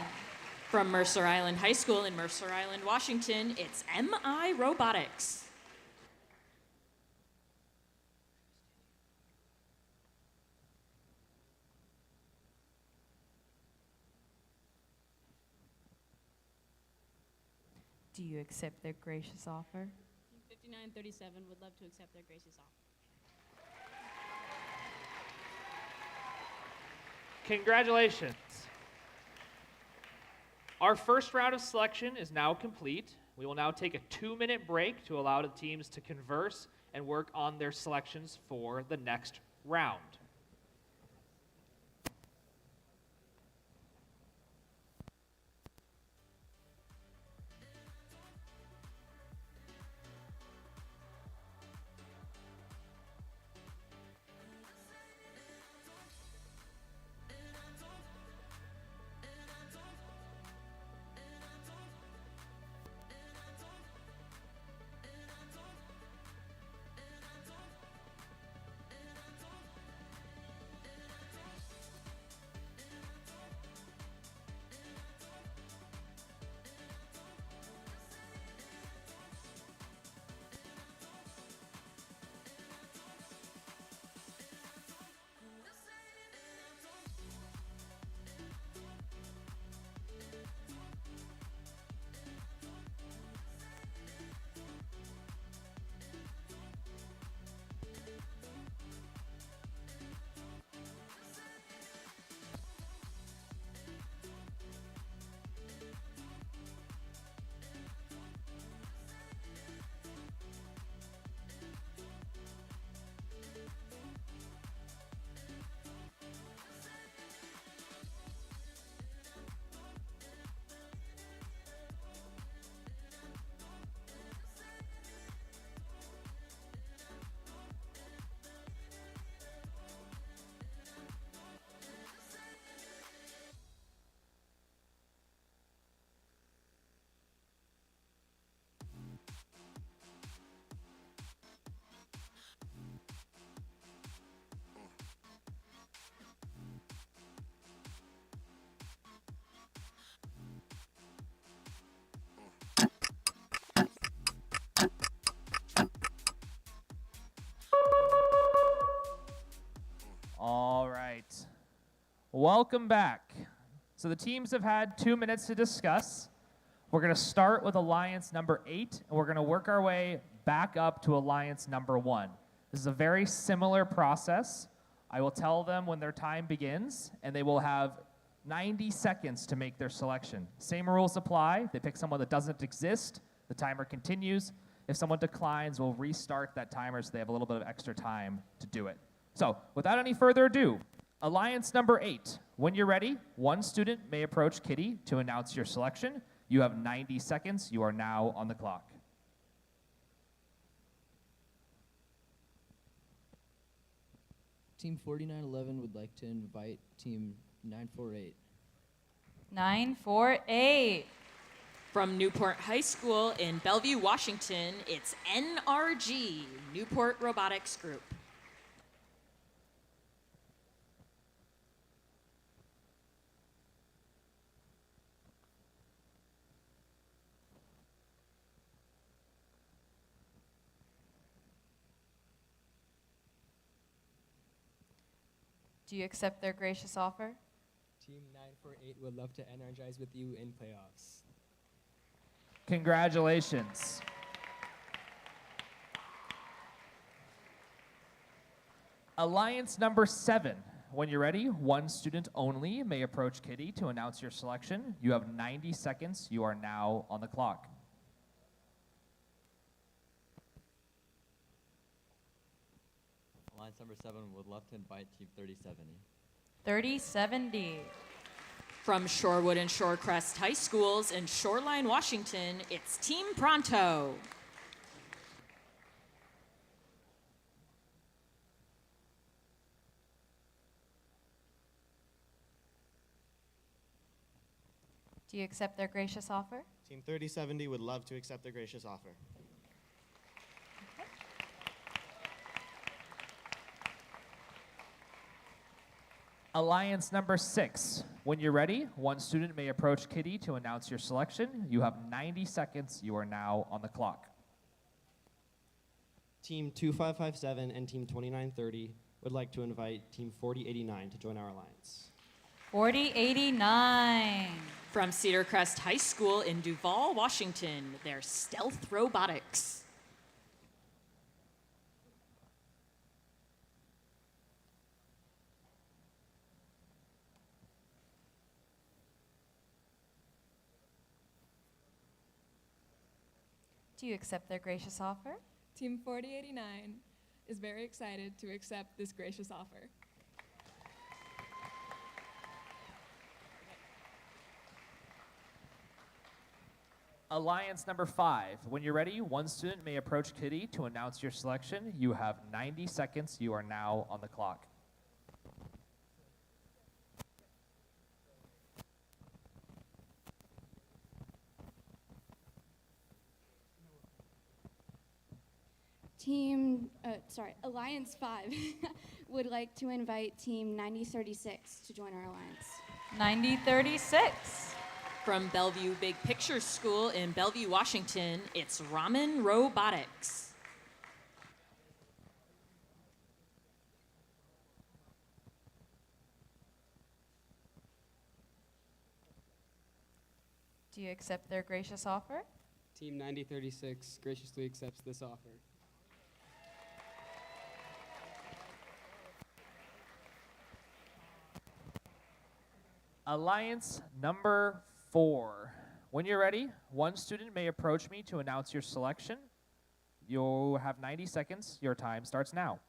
From Mercer Island High School in Mercer Island, Washington, it's MI Robotics. Do you accept their gracious offer? 5937 would love to accept their gracious offer. Congratulations. Our first round of selection is now complete. We will now take a 2-minute break to allow the teams to converse and work on their selections for the next round. Welcome back. So the teams have had 2 minutes to discuss. We're going to start with Alliance number 8, and we're going to work our way back up to Alliance number 1. This is a very similar process. I will tell them when their time begins, and they will have 90 seconds to make their selection. Same rules apply. They pick someone that doesn't exist, the timer continues. If someone declines, we'll restart that timer so they have a little bit of extra time to do it. So, without any further ado, Alliance number 8. When you're ready, one student may approach Kitty to announce your selection. You have 90 seconds. You are now on the clock. Team 4911 would like to invite Team 948. 948. From Newport High School in Bellevue, Washington, it's NRG, Newport Robotics Group. Do you accept their gracious offer? Team 948 would love to energize with you in playoffs. Congratulations. Alliance number 7. When you're ready, one student only may approach Kitty to announce your selection. You have 90 seconds. You are now on the clock. Alliance number 7 would love to invite Team 3070. 3070. From Shorewood and Shorecrest High Schools in Shoreline, Washington, it's Team Pronto. Do you accept their gracious offer? Team 3070 would love to accept their gracious offer. Alliance number 6. When you're ready, one student may approach Kitty to announce your selection. You have 90 seconds. You are now on the clock. Team 2557 and Team 2930 would like to invite Team 4089 to join our alliance. 4089. From Cedar Crest High School in Duval, Washington, they're Stealth Robotics. Do you accept their gracious offer? Team 4089 is very excited to accept this gracious offer. Alliance number 5. When you're ready, one student may approach Kitty to announce your selection. You have 90 seconds. You are now on the clock. Alliance 5 would like to invite Team 9036 to join our alliance. 9036. From Bellevue Big Picture School in Bellevue, Washington, it's Ramen Robotics. Do you accept their gracious offer? Team 9036 graciously accepts this offer. Alliance number 4. When you're ready, one student may approach me to announce your selection. You'll have 90 seconds. Your time starts now.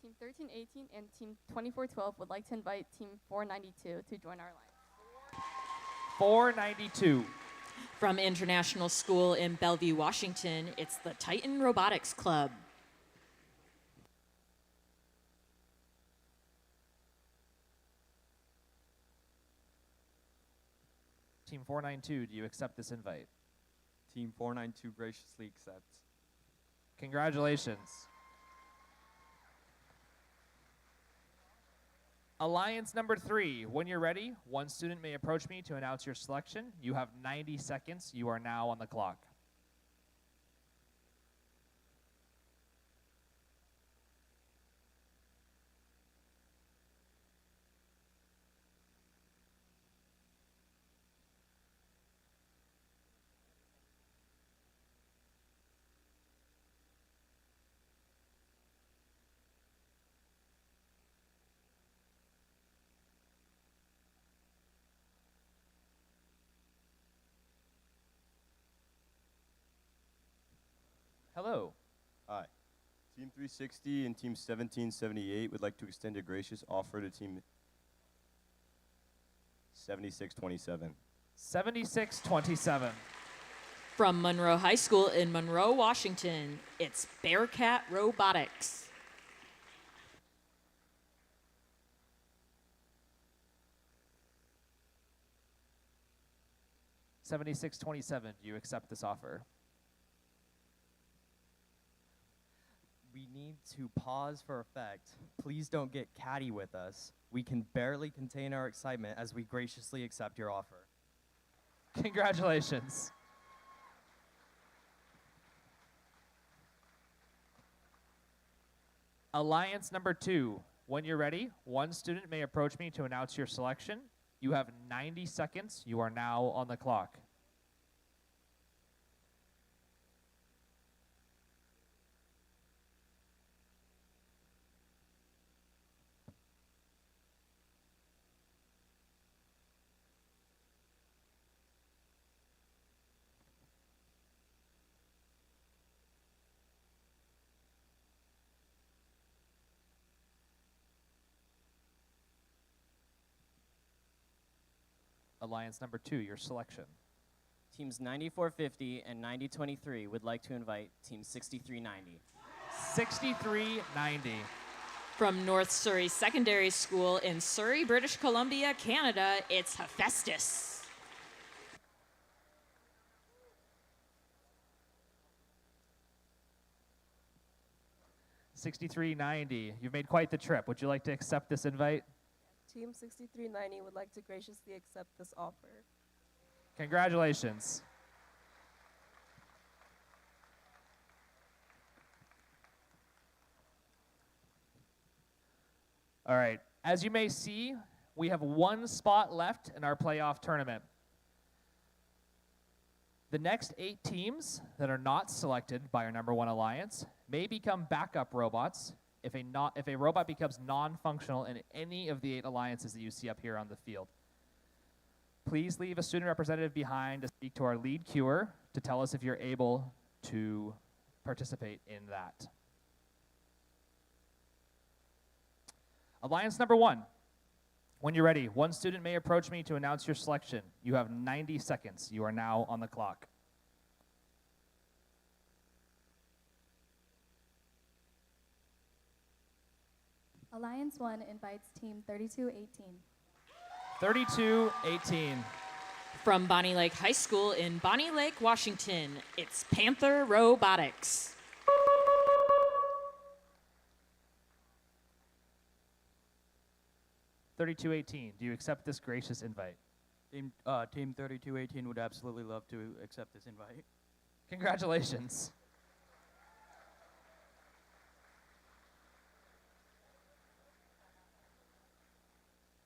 Team 1318 and Team 2412 would like to invite Team 492 to join our alliance. 492. From International School in Bellevue, Washington, it's the Titan Robotics Club. Team 492, do you accept this invite? Team 492 graciously accepts. Congratulations. Alliance number 3, when you're ready, one student may approach me to announce your selection. You have 90 seconds. You are now on the clock. Hello. Hi. Team 360 and Team 1778 would like to extend a gracious offer to Team 7627. 7627. From Monroe High School in Monroe, Washington, it's Bearcat Robotics. $76.27. Do you accept this offer? We need to pause for effect. Please don't get catty with us. We can barely contain our excitement as we graciously accept your offer. Congratulations. Alliance number 2. When you're ready, one student may approach me to announce your selection. You have 90 seconds. You are now on the clock. Alliance number 2, your selection. Teams 9450 and 9023 would like to invite Team 6390. 6390. From North Surrey Secondary School in Surrey, British Columbia, Canada, it's Hephaestus. $63.90. You've made quite the trip. Would you like to accept this invite? Team 6390 would like to graciously accept this offer. Congratulations. All right. As you may see, we have one spot left in our playoff tournament. The next 8 teams that are not selected by our number 1 alliance may become backup robots if a robot becomes non-functional in any of the 8 alliances that you see up here on the field. Please leave a student representative behind to speak to our lead queuer to tell us if you're able to participate in that. Alliance number 1. When you're ready, one student may approach me to announce your selection. You have 90 seconds. You are now on the clock. Alliance 1 invites Team 3218. 3218. From Bonnie Lake High School in Bonnie Lake, Washington, it's Panther Robotics. $32.18. Do you accept this gracious invite? Team 3218 would absolutely love to accept this invite. Congratulations.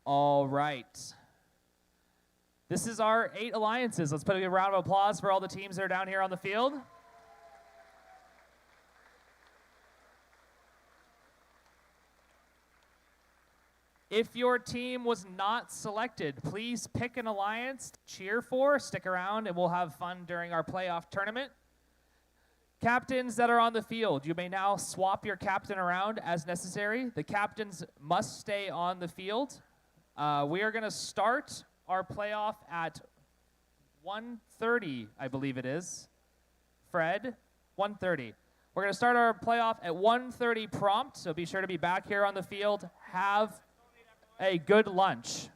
All right. This is our 8 alliances. Let's put a round of applause for all the teams that are down here on the field. If your team was not selected, please pick an alliance to cheer for. Stick around and we'll have fun during our playoff tournament. Captains that are on the field, you may now swap your captain around as necessary. The captains must stay on the field. We are going to start our playoff at 1:30, I believe it is. Fred, 1:30. We're going to start our playoff at 1:30 prompt, so be sure to be back here on the field. Have a good lunch.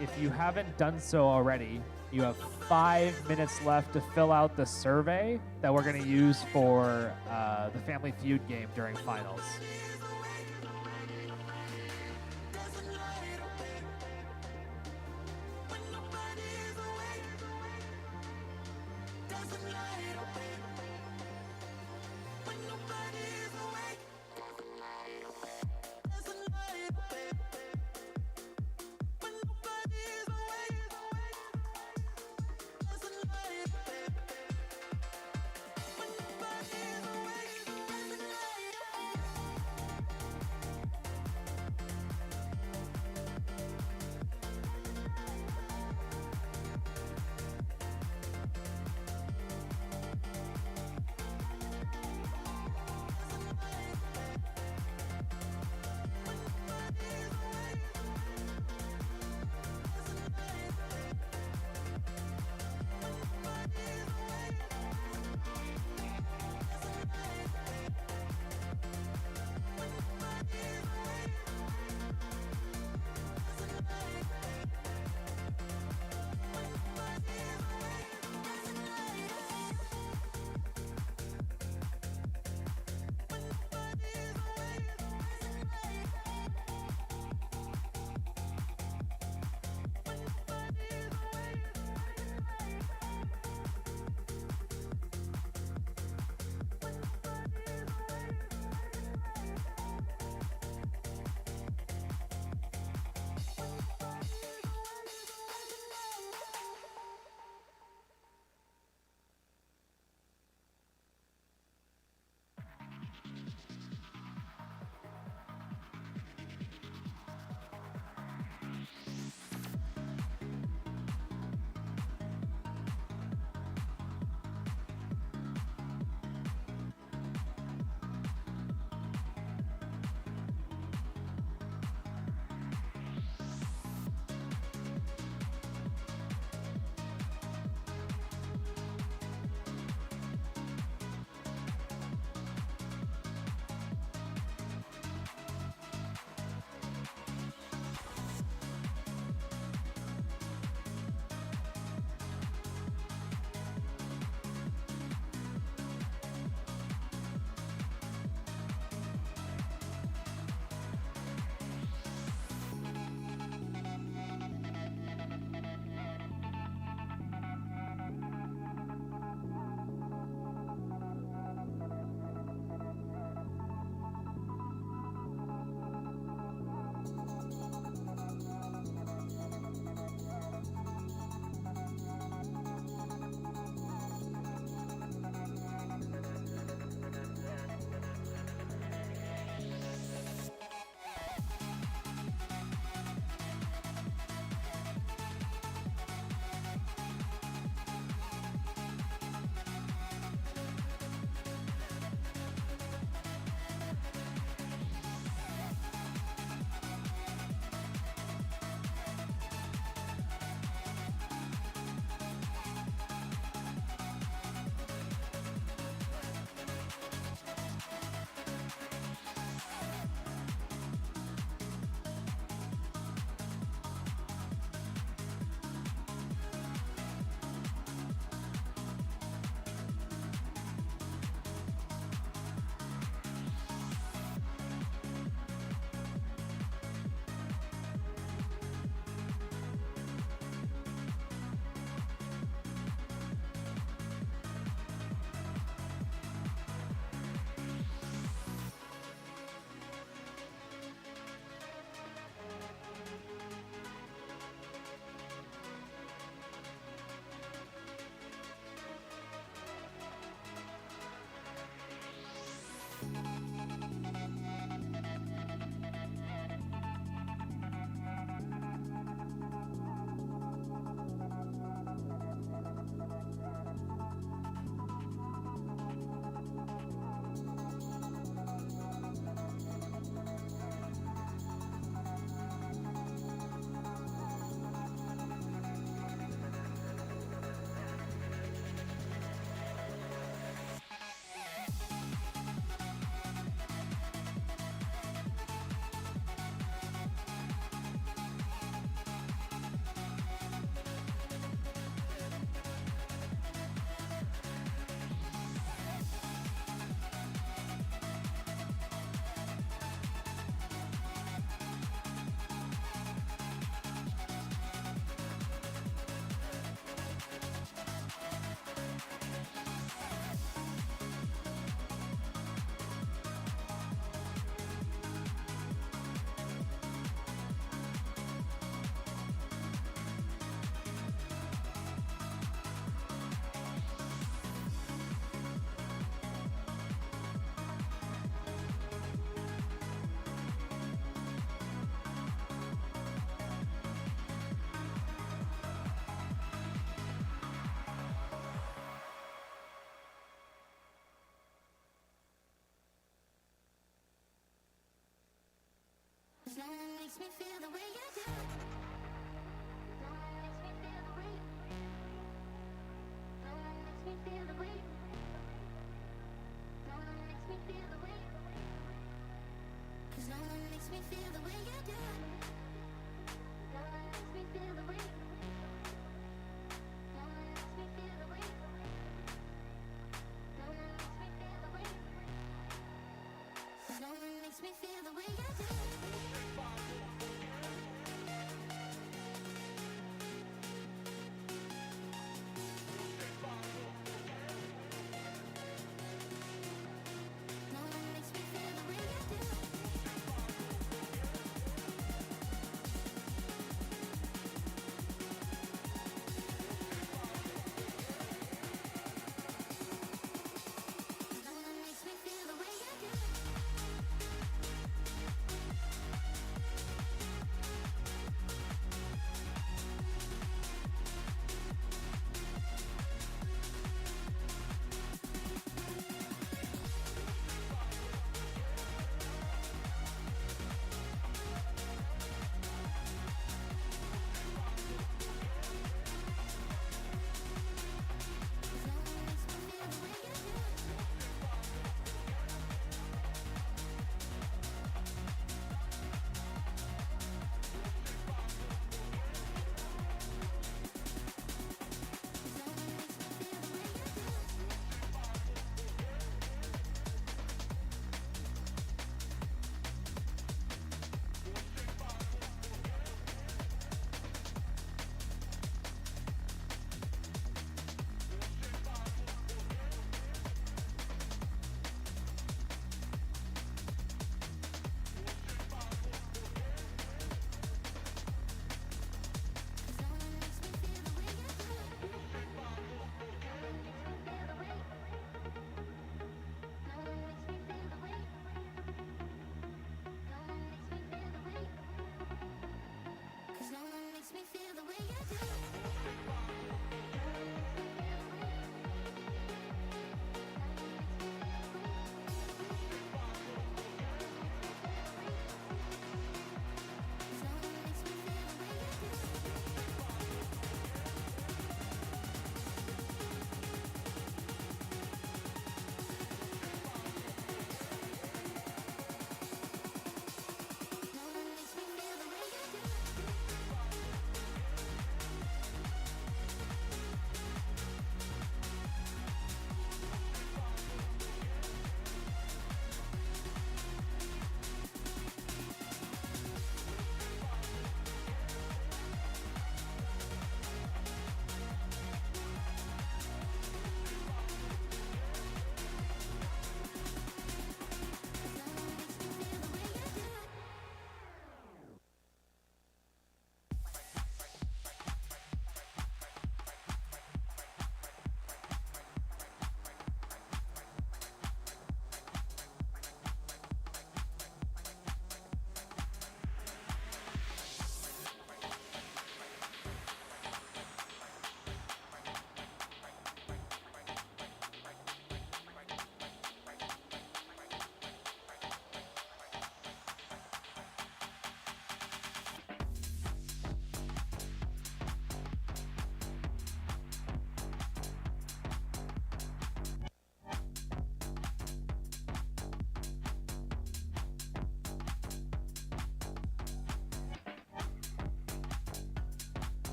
if you haven't done so already, you have 5 minutes left to fill out the survey that we're going to use for the Family Feud game during finals.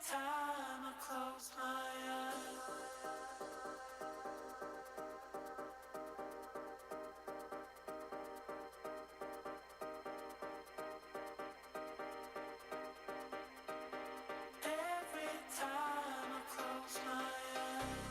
time I close my eyes. Every time I close my eyes.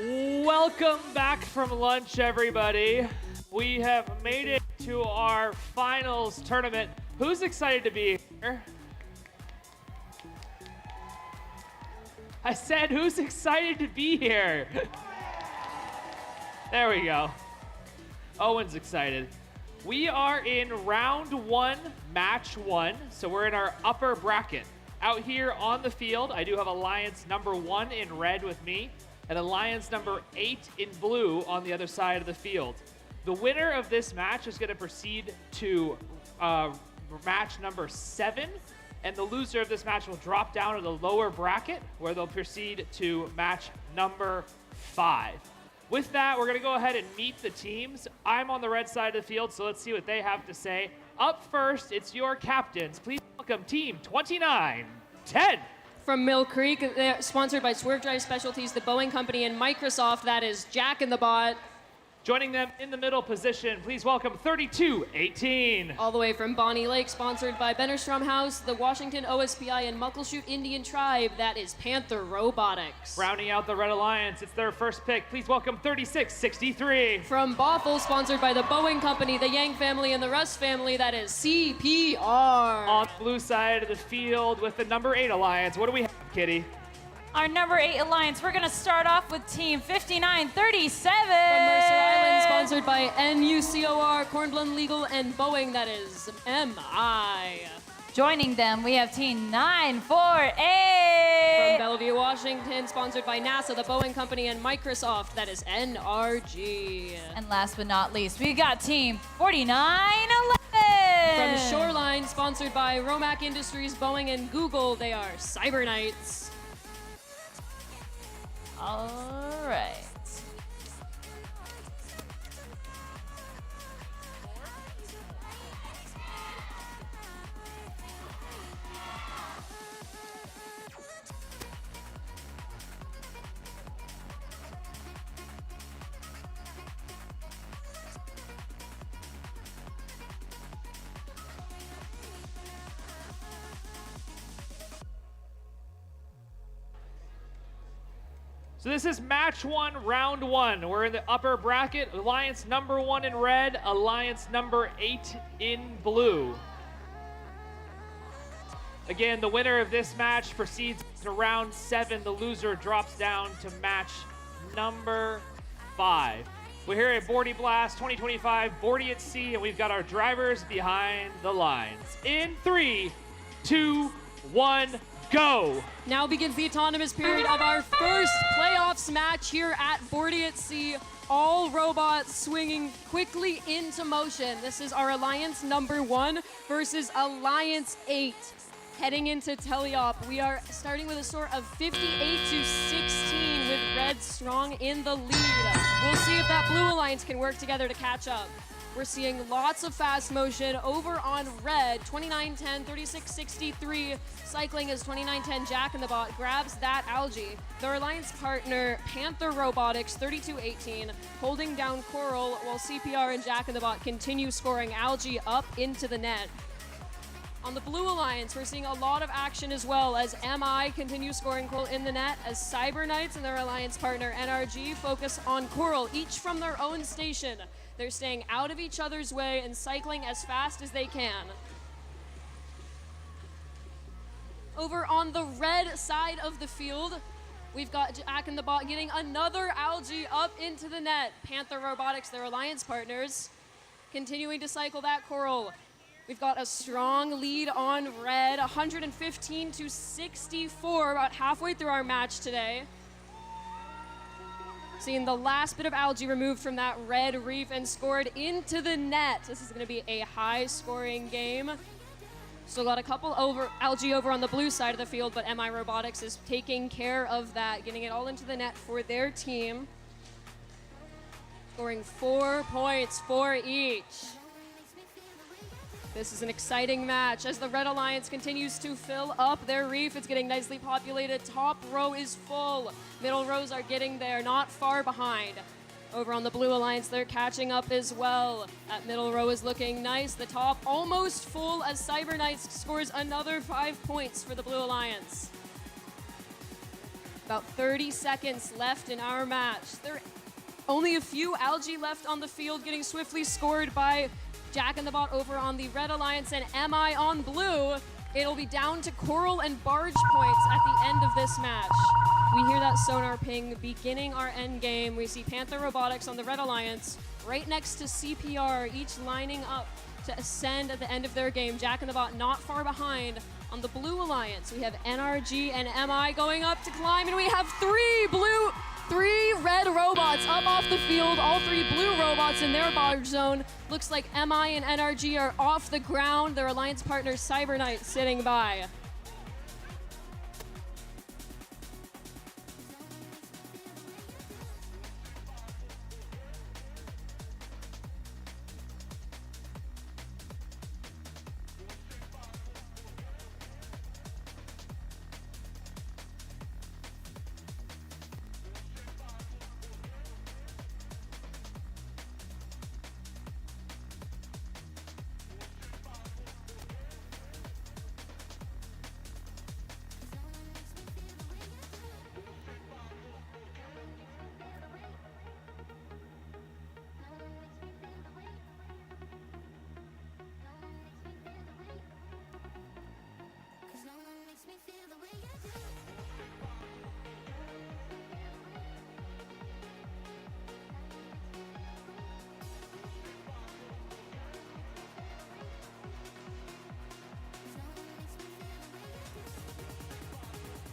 Welcome back from lunch, everybody. We have made it to our finals tournament. Who's excited to be here? I said, who's excited to be here? There we go. Owen's excited. We are in round one, match one. So we're in our upper bracket. Out here on the field, I do have Alliance number 1 in red with me, and Alliance number 8 in blue on the other side of the field. The winner of this match is going to proceed to match number 7, and the loser of this match will drop down to the lower bracket, where they'll proceed to match number 5. With that, we're going to go ahead and meet the teams. I'm on the red side of the field, so let's see what they have to say. Up first, it's your captains. Please welcome Team 2910. From Mill Creek, they're sponsored by Swerve Drive Specialties, the Boeing Company, and Microsoft. That is Jack in the Bot. Joining them in the middle position, please welcome 3218. All the way from Bonnie Lake, sponsored by Bennerstrom House, the Washington OSPI, and Muckleshoot Indian Tribe. That is Panther Robotics. Rounding out the Red Alliance, it's their first pick. Please welcome 3663. From Bothell, sponsored by the Boeing Company, the Yang family, and the Russ family. That is CPR. On the blue side of the field with the number 8 Alliance, what do we have, Kitty? Our number 8 Alliance, we're going to start off with Team 5937. From Mercer Island, sponsored by NUCOR, Cornblend Legal, and Boeing. That is MI. Joining them, we have Team 948. From Bellevue, Washington, sponsored by NASA, the Boeing Company, and Microsoft. That is NRG. And last but not least, we got Team 4911. From Shoreline, sponsored by Romac Industries, Boeing, and Google. They are Cyber Knights. All right. So this is match 1, round 1. We're in the upper bracket. Alliance number 1 in red, Alliance number 8 in blue. Again, the winner of this match proceeds to round 7. The loser drops down to match number 5. We're here at Bordie Blast 2025, Bordie at Sea, and we've got our drivers behind the lines. In 3, 2, 1, go! Now begins the autonomous period of our first playoffs match here at Bordie at Sea. All robots swinging quickly into motion. This is our Alliance number 1 versus Alliance 8. Heading into teleop, we are starting with a score of 58-16 with Red strong in the lead. We'll see if that Blue Alliance can work together to catch up. We're seeing lots of fast motion over on red. 2910, 3663. Cycling is 2910. Jack in the Bot grabs that algae. Their alliance partner, Panther Robotics, 3218, holding down Coral, while CPR and Jack in the Bot continue scoring algae up into the net. On the Blue Alliance, we're seeing a lot of action as well as MI continues scoring Coral in the net, as Cyber Knights and their alliance partner NRG focus on Coral, each from their own station. They're staying out of each other's way and cycling as fast as they can. Over on the red side of the field, we've got Jack in the Bot getting another algae up into the net. Panther Robotics, their alliance partners, continuing to cycle that Coral. We've got a strong lead on red, 115-64, about halfway through our match today. Seeing the last bit of algae removed from that red reef and scored into the net. This is going to be a high-scoring game. Still got a couple algae over on the blue side of the field, but MI Robotics is taking care of that, getting it all into the net for their team. Scoring 4 points for each. This is an exciting match as the Red Alliance continues to fill up their reef. It's getting nicely populated. Top row is full. Middle rows are getting there, not far behind. Over on the Blue Alliance, they're catching up as well. That middle row is looking nice. The top almost full as Cyber Knights scores another 5 points for the Blue Alliance. About 30 seconds left in our match. There are only a few algae left on the field, getting swiftly scored by Jack in the Bot over on the Red Alliance and MI on blue. It'll be down to Coral and Barge points at the end of this match. We hear that sonar ping beginning our end game. We see Panther Robotics on the Red Alliance right next to CPR, each lining up to ascend at the end of their game. Jack in the Bot not far behind. On the Blue Alliance, we have NRG and MI going up to climb, and we have three red robots up off the field, all three blue robots in their barge zone. Looks like MI and NRG are off the ground, their alliance partner Cyber Knight sitting by.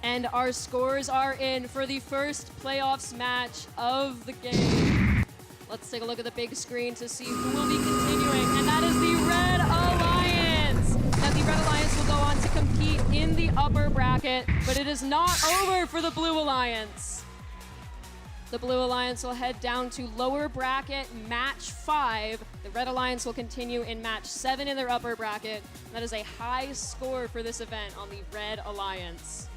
And our scores are in for the first playoffs match of the game. Let's take a look at the big screen to see who will be continuing, and that is the Red Alliance. Now the Red Alliance will go on to compete in the upper bracket, but it is not over for the Blue Alliance. The Blue Alliance will head down to lower bracket match 5. The Red Alliance will continue in match 7 in their upper bracket. That is a high score for this event on the Red Alliance.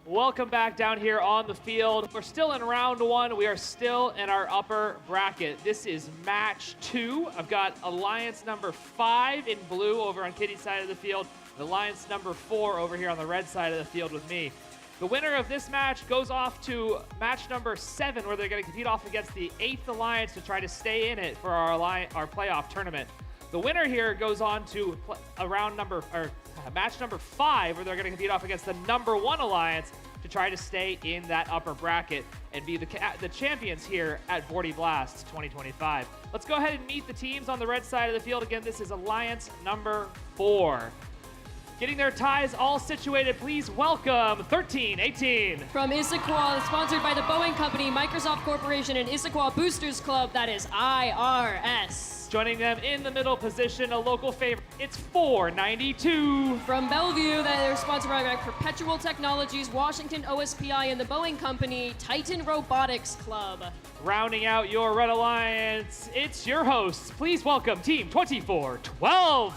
Welcome back down here on the field. We're still in round 1. We are still in our upper bracket. This is match 2. I've got Alliance number 5 in blue over on Kitty's side of the field, and Alliance number 4 over here on the red side of the field with me. The winner of this match goes off to match number 7, where they're going to compete off against the 8th Alliance to try to stay in it for our playoff tournament. The winner here goes on to match number 5, where they're going to compete off against the number 1 Alliance to try to stay in that upper bracket and be the champions here at Bordie Blast 2025. Let's go ahead and meet the teams on the red side of the field. Again, this is Alliance number 4. Getting their ties all situated, please welcome 1318. From Issaquah, sponsored by the Boeing Company, Microsoft Corporation, and Issaquah Boosters Club, that is IRS. Joining them in the middle position, a local favorite, it's 492. From Bellevue, they're sponsored by Perpetual Technologies, Washington OSPI, and the Boeing Company, Titan Robotics Club. Rounding out your Red Alliance, it's your hosts. Please welcome Team 2412.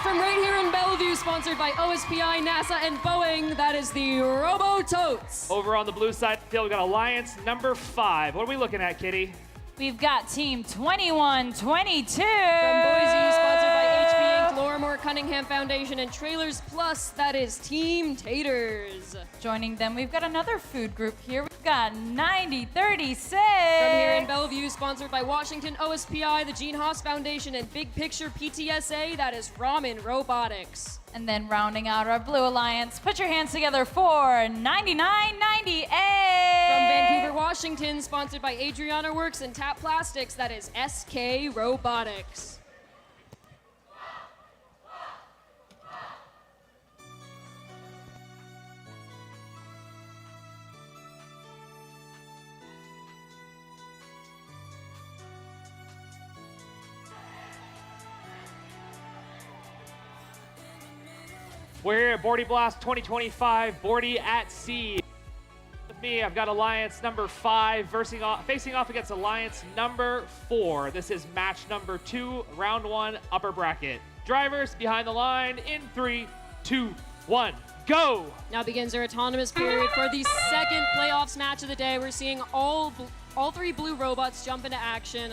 From right here in Bellevue, sponsored by OSPI, NASA, and Boeing, that is the Robototes. Over on the blue side of the field, we got Alliance number 5. What are we looking at, Kitty? We've got Team 2122. From Boise, sponsored by HB Inc., Lorimore Cunningham Foundation, and Trailers Plus, that is Team Taters. Joining them, we've got another food group here. We've got 9036. From here in Bellevue, sponsored by Washington OSPI, the Gene Haas Foundation, and Big Picture PTSA, that is Ramen Robotics. And then rounding out our Blue Alliance, put your hands together for 9998. From Vancouver, Washington, sponsored by Adriana Works and Tap Plastics, that is SK Robotics. We're here at Bordie Blast 2025, Bordie at Sea. With me, I've got Alliance number 5 facing off against Alliance number 4. This is match number 2, round 1, upper bracket. Drivers behind the line in 3, 2, 1, go! Now begins our autonomous period for the second playoffs match of the day. We're seeing all 3 blue robots jump into action.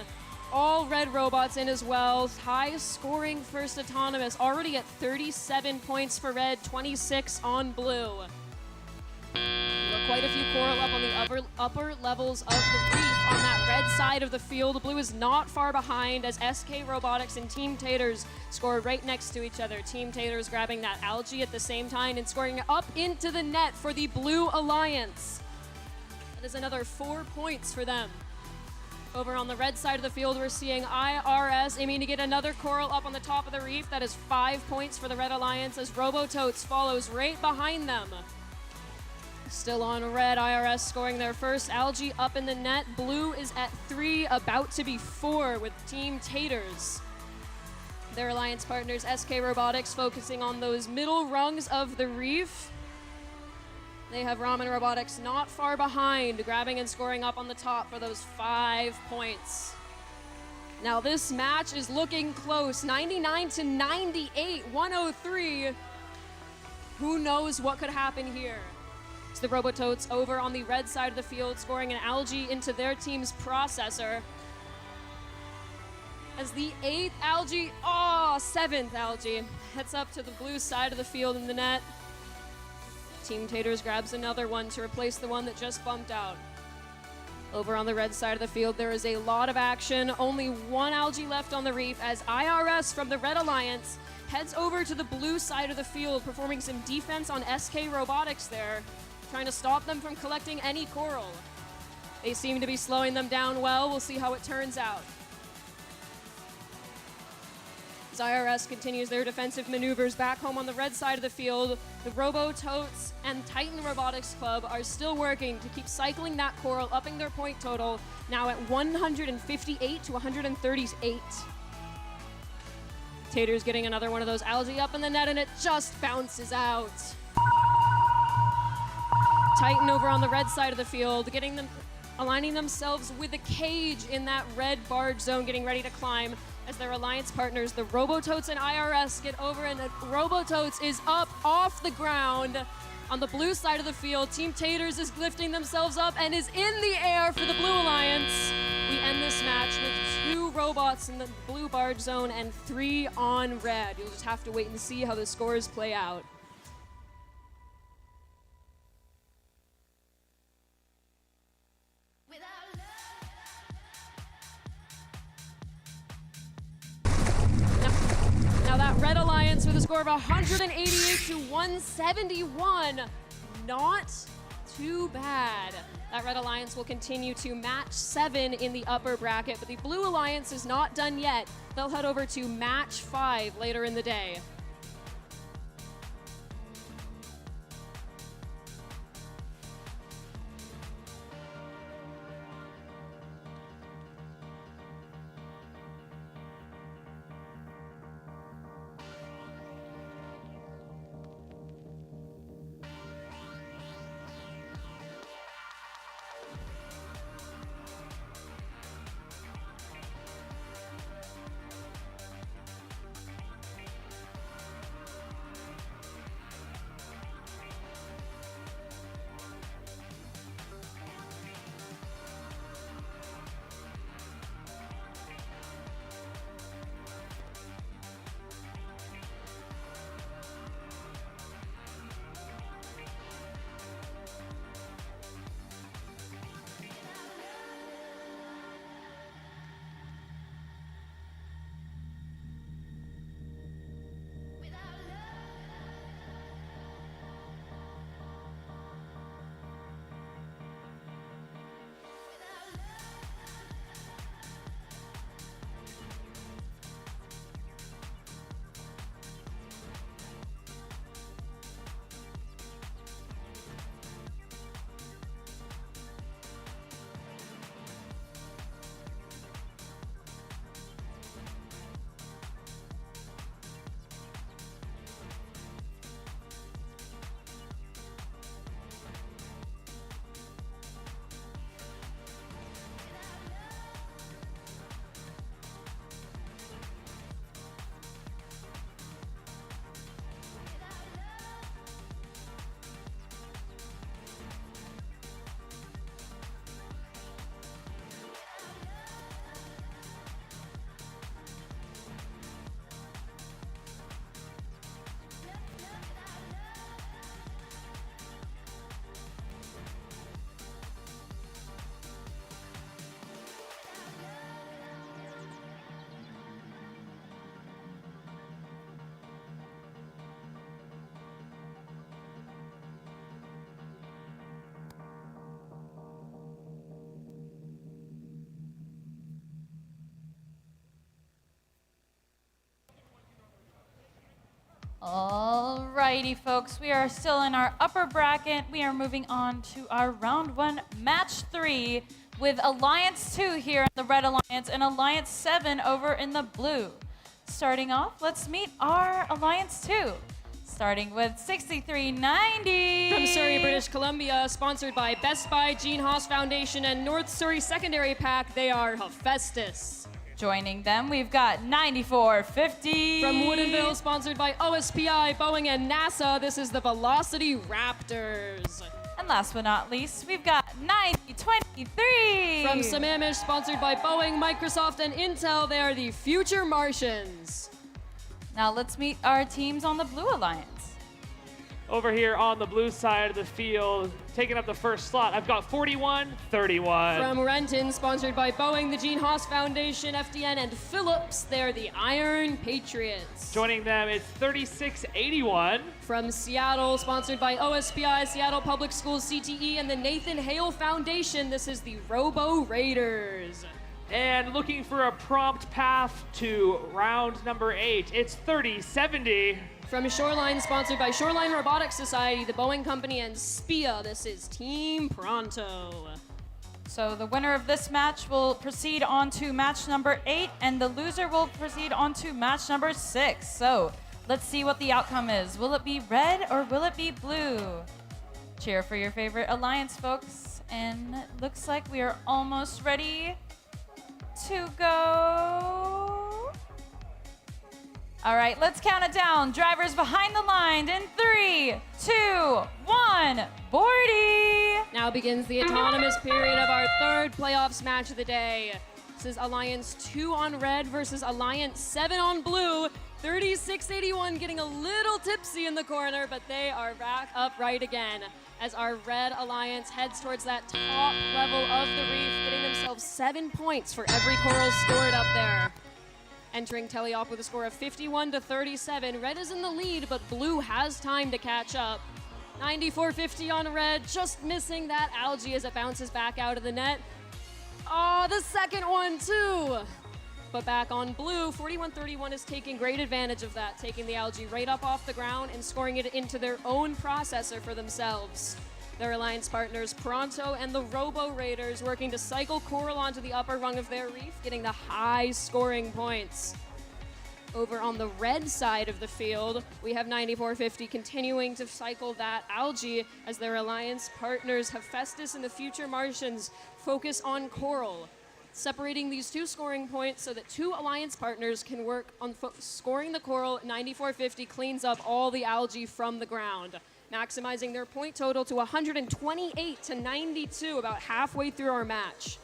All red robots in as well. High scoring first autonomous, already at 37 points for red, 26 on blue. Quite a few coral up on the upper levels of the reef on that red side of the field. Blue is not far behind as SK Robotics and Team Taters score right next to each other. Team Taters grabbing that algae at the same time and scoring up into the net for the Blue Alliance. That is another 4 points for them. Over on the red side of the field, we're seeing IRS aiming to get another coral up on the top of the reef. That is 5 points for the Red Alliance as Robototes follows right behind them. Still on red, IRS scoring their first algae up in the net. Blue is at 3, about to be 4 with Team Taters. Their alliance partners, SK Robotics, focusing on those middle rungs of the reef. They have Ramen Robotics not far behind, grabbing and scoring up on the top for those 5 points. Now this match is looking close, 99-98, 103. Who knows what could happen here? It's the Robototes over on the red side of the field, scoring an algae into their team's processor. As the 7th algae, heads up to the blue side of the field in the net. Team Taters grabs another one to replace the one that just bumped out. Over on the red side of the field, there is a lot of action. Only 1 algae left on the reef as IRS from the Red Alliance heads over to the blue side of the field, performing some defense on SK Robotics there, trying to stop them from collecting any coral. They seem to be slowing them down well. We'll see how it turns out. As IRS continues their defensive maneuvers back home on the red side of the field, the Robototes and Titan Robotics Club are still working to keep cycling that coral, upping their point total, now at 158 to 138. Taters getting another one of those algae up in the net, and it just bounces out. Titan over on the red side of the field, aligning themselves with the cage in that red barge zone, getting ready to climb as their alliance partners, the Robototes and IRS, get over, and the Robototes is up off the ground on the blue side of the field. Team Taters is lifting themselves up and is in the air for the Blue Alliance. We end this match with 2 robots in the blue barge zone and 3 on red. You'll just have to wait and see how the scores play out. Now that Red Alliance with a score of 188 to 171, not too bad. That Red Alliance will continue to match 7 in the upper bracket, but the Blue Alliance is not done yet. They'll head over to match 5 later in the day. Alrighty, folks, we are still in our upper bracket. We are moving on to our round 1, match 3, with Alliance 2 here in the Red Alliance and Alliance 7 over in the blue. Starting off, let's meet our Alliance 2. Starting with 6390. From Surrey, British Columbia, sponsored by Best Buy, Gene Haas Foundation, and North Surrey Secondary Pack, they are Hephaestus. Joining them, we've got 9450. From Woodinville, sponsored by OSPI, Boeing, and NASA, this is the Velocity Raptors. And last but not least, we've got 9023. From Sammamish, sponsored by Boeing, Microsoft, and Intel, they are the Future Martians. Now let's meet our teams on the Blue Alliance. Over here on the blue side of the field, taking up the first slot, I've got 4131. From Renton, sponsored by Boeing, the Gene Haas Foundation, FDN, and Philips, they're the Iron Patriots. Joining them, it's 3681. From Seattle, sponsored by OSPI, Seattle Public Schools, CTE, and the Nathan Hale Foundation, this is the Robo Raiders. And looking for a prompt path to round number 8, it's 3070. From Shoreline, sponsored by Shoreline Robotics Society, the Boeing Company, and SPIA, this is Team Pronto. So the winner of this match will proceed on to match number 8, and the loser will proceed on to match number 6. So let's see what the outcome is. Will it be red or will it be blue? Cheer for your favorite alliance, folks. And it looks like we are almost ready to go. All right, let's count it down. Drivers behind the line in 3, 2, 1, Bordie! Now begins the autonomous period of our third playoffs match of the day. This is Alliance 2 on red versus Alliance 7 on blue. 3681 getting a little tipsy in the corner, but they are back upright again as our red alliance heads towards that top level of the reef, getting themselves 7 points for every coral scored up there. Entering teleop with a score of 51-37. Red is in the lead, but blue has time to catch up. 9450 on red, just missing that algae as it bounces back out of the net. Oh, the second one too! But back on blue, 4131 is taking great advantage of that, taking the algae right up off the ground and scoring it into their own processor for themselves. Their alliance partners Pronto and the Robo Raiders working to cycle coral onto the upper rung of their reef, getting the high scoring points. Over on the red side of the field, we have 9450 continuing to cycle that algae as their alliance partners Hephaestus and the Future Martians focus on coral, separating these two scoring points so that two alliance partners can work on scoring the coral. 9450 cleans up all the algae from the ground, maximizing their point total to 128-92, about halfway through our match.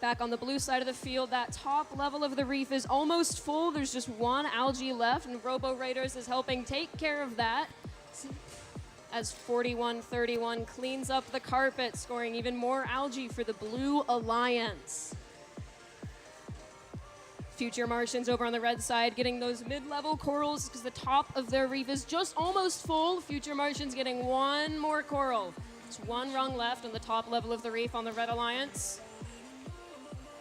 Back on the blue side of the field, that top level of the reef is almost full. There's just one algae left, and Robo Raiders is helping take care of that as 4131 cleans up the carpet, scoring even more algae for the Blue Alliance. Future Martians over on the red side getting those mid-level corals because the top of their reef is just almost full. Future Martians getting one more coral. There's one rung left on the top level of the reef on the Red Alliance.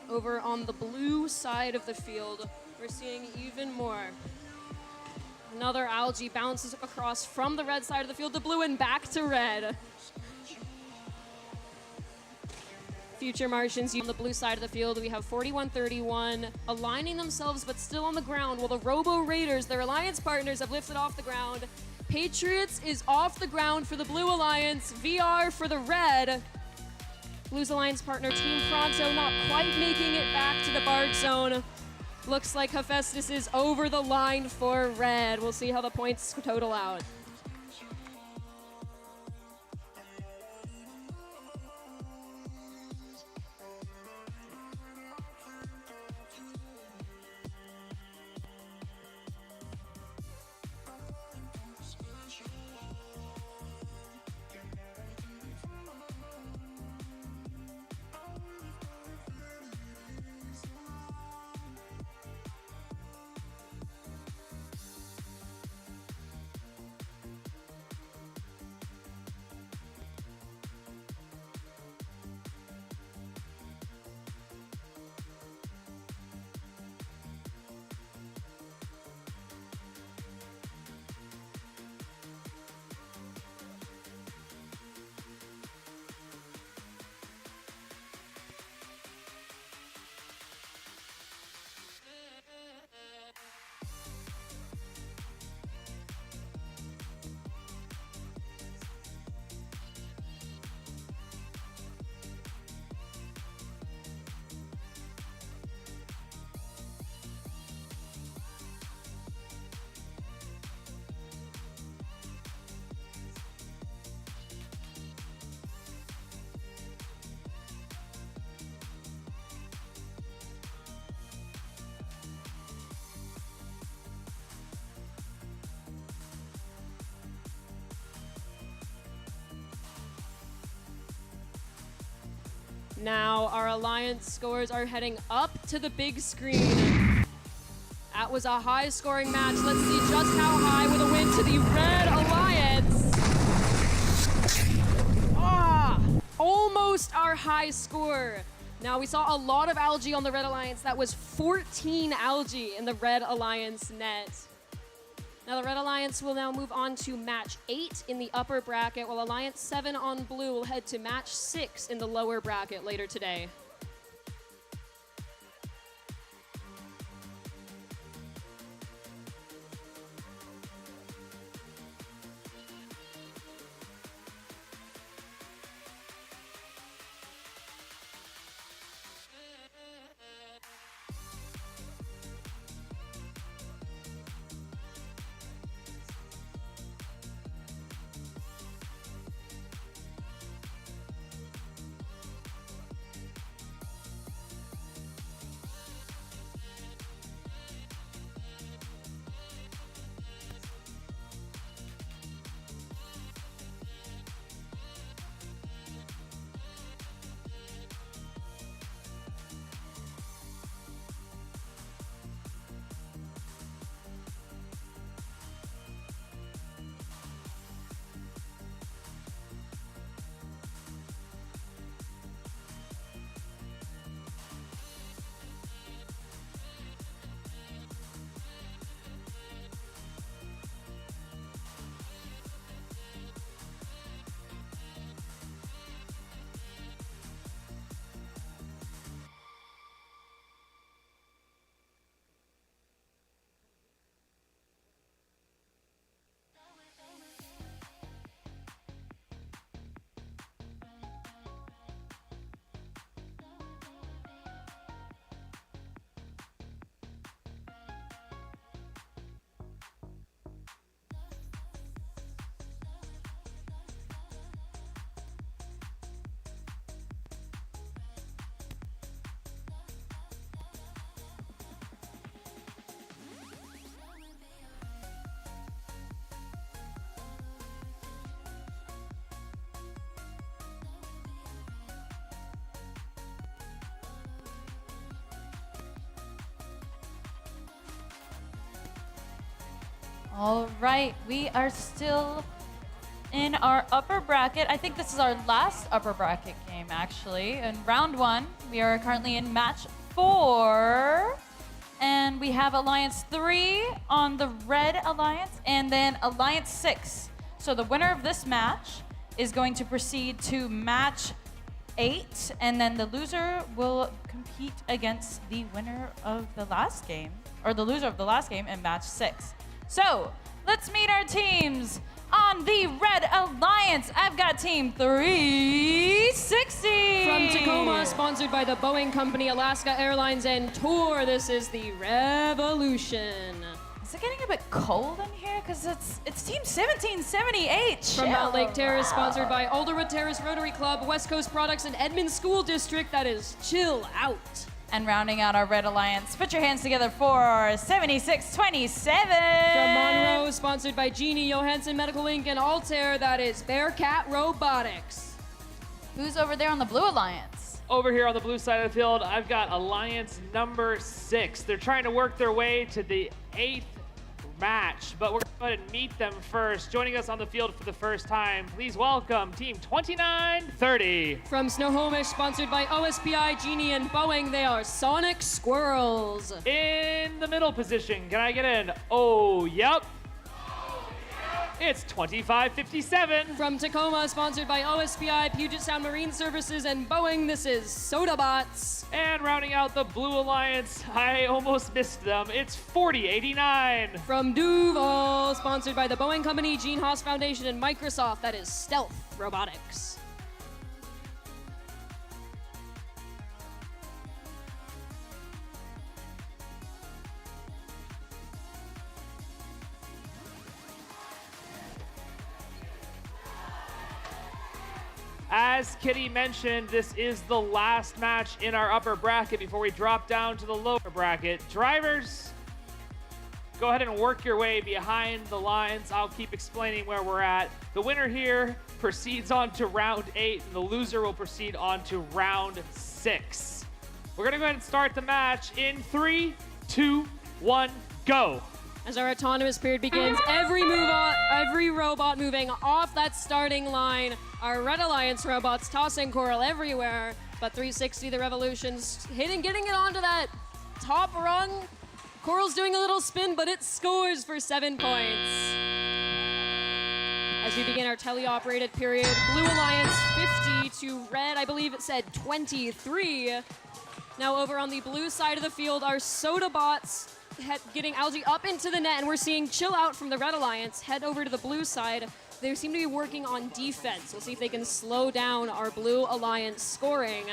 Over on the blue side of the field, we're seeing even more. Another algae bounces across from the red side of the field to blue and back to red. Future Martians on the blue side of the field, we have 4131 aligning themselves but still on the ground, while the Robo Raiders, their alliance partners, have lifted off the ground. Patriots is off the ground for the Blue Alliance, VR for the red. Blue's alliance partner Team Pronto not quite making it back to the barge zone. Looks like Hephaestus is over the line for red. We'll see how the points total out. Now our alliance scores are heading up to the big screen. That was a high-scoring match. Let's see just how high with a win to the Red Alliance. Almost our high score. Now, we saw a lot of algae on the Red Alliance. That was 14 algae in the Red Alliance net. Now, the Red Alliance will now move on to match 8 in the upper bracket, while Alliance 7 on blue will head to match 6 in the lower bracket later today. All right, we are still in our upper bracket. I think this is our last upper bracket game, actually. In round 1, we are currently in match 4. And we have Alliance 3 on the Red Alliance, and then Alliance 6. So the winner of this match is going to proceed to match 8, and then the loser will compete against the winner of the last game, or the loser of the last game in match 6. So let's meet our teams. On the Red Alliance, I've got Team 360. From Tacoma, sponsored by the Boeing Company, Alaska Airlines, and Tour, this is the Revolution. Is it getting a bit cold in here? Because it's Team 1778. From Mount Lake Terrace, sponsored by Alderwood Terrace Rotary Club, West Coast Products, and Edmond School District, that is Chill Out. And rounding out our Red Alliance, put your hands together for 7627. From Monroe, sponsored by Jeannie Johansson Medical Inc. and Altair, that is Bearcat Robotics. Who's over there on the Blue Alliance? Over here on the blue side of the field, I've got Alliance number 6. They're trying to work their way to the 8th match, but we're going to go ahead and meet them first. Joining us on the field for the first time, please welcome Team 2930. From Snohomish, sponsored by OSPI, Genie, and Boeing, they are Sonic Squirrels. In the middle position, can I get an oh, yep? It's 2557. From Tacoma, sponsored by OSPI, Puget Sound Marine Services, and Boeing, this is Sodabots. And rounding out the Blue Alliance, I almost missed them, it's 4089. From Duval, sponsored by the Boeing Company, Gene Haas Foundation, and Microsoft, that is Stealth Robotics. As Kitty mentioned, this is the last match in our upper bracket before we drop down to the lower bracket. Drivers, go ahead and work your way behind the lines. I'll keep explaining where we're at. The winner here proceeds on to round 8, and the loser will proceed on to round 6. We're gonna go ahead and start the match in 3, 2, 1, go. As our autonomous period begins, every robot moving off that starting line. Our Red Alliance robots tossing coral everywhere, but 360 the Revolution's getting it onto that top rung. Coral's doing a little spin, but it scores for 7 points. As we begin our teleoperated period, Blue Alliance 50 to Red, I believe it said 23. Now over on the blue side of the field, our Soda Bots getting algae up into the net, and we're seeing Chill Out from the Red Alliance head over to the blue side. They seem to be working on defense. We'll see if they can slow down our Blue Alliance scoring.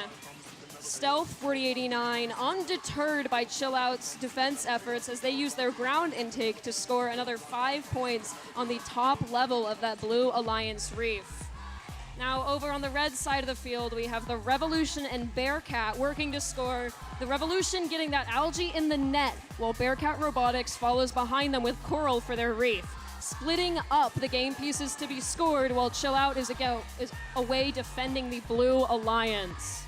Stealth 4089 undeterred by Chill Out's defense efforts as they use their ground intake to score another 5 points on the top level of that Blue Alliance reef. Now over on the red side of the field, we have the Revolution and Bearcat working to score. The Revolution getting that algae in the net, while Bearcat Robotics follows behind them with coral for their reef. Splitting up the game pieces to be scored while Chill Out is away defending the Blue Alliance.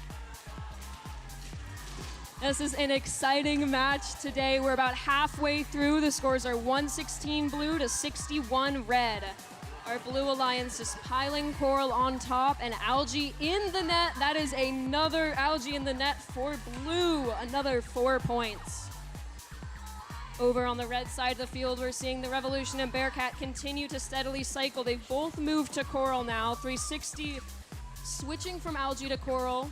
This is an exciting match today. We're about halfway through. The scores are 116 blue to 61 red. Our Blue Alliance is piling coral on top and algae in the net. That is another algae in the net for blue, another 4 points. Over on the red side of the field, we're seeing the Revolution and Bearcat continue to steadily cycle. They've both moved to coral now. 360 switching from algae to coral.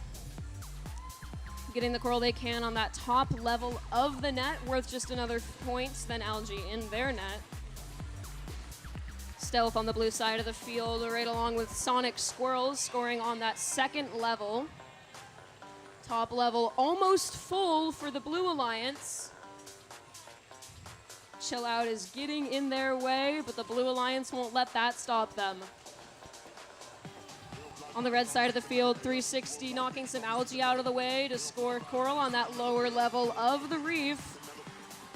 Getting the coral they can on that top level of the net, worth just another points than algae in their net. Stealth on the blue side of the field, right along with Sonic Squirrels, scoring on that second level. Top level almost full for the Blue Alliance. Chill Out is getting in their way, but the Blue Alliance won't let that stop them. On the red side of the field, 360 knocking some algae out of the way to score coral on that lower level of the reef.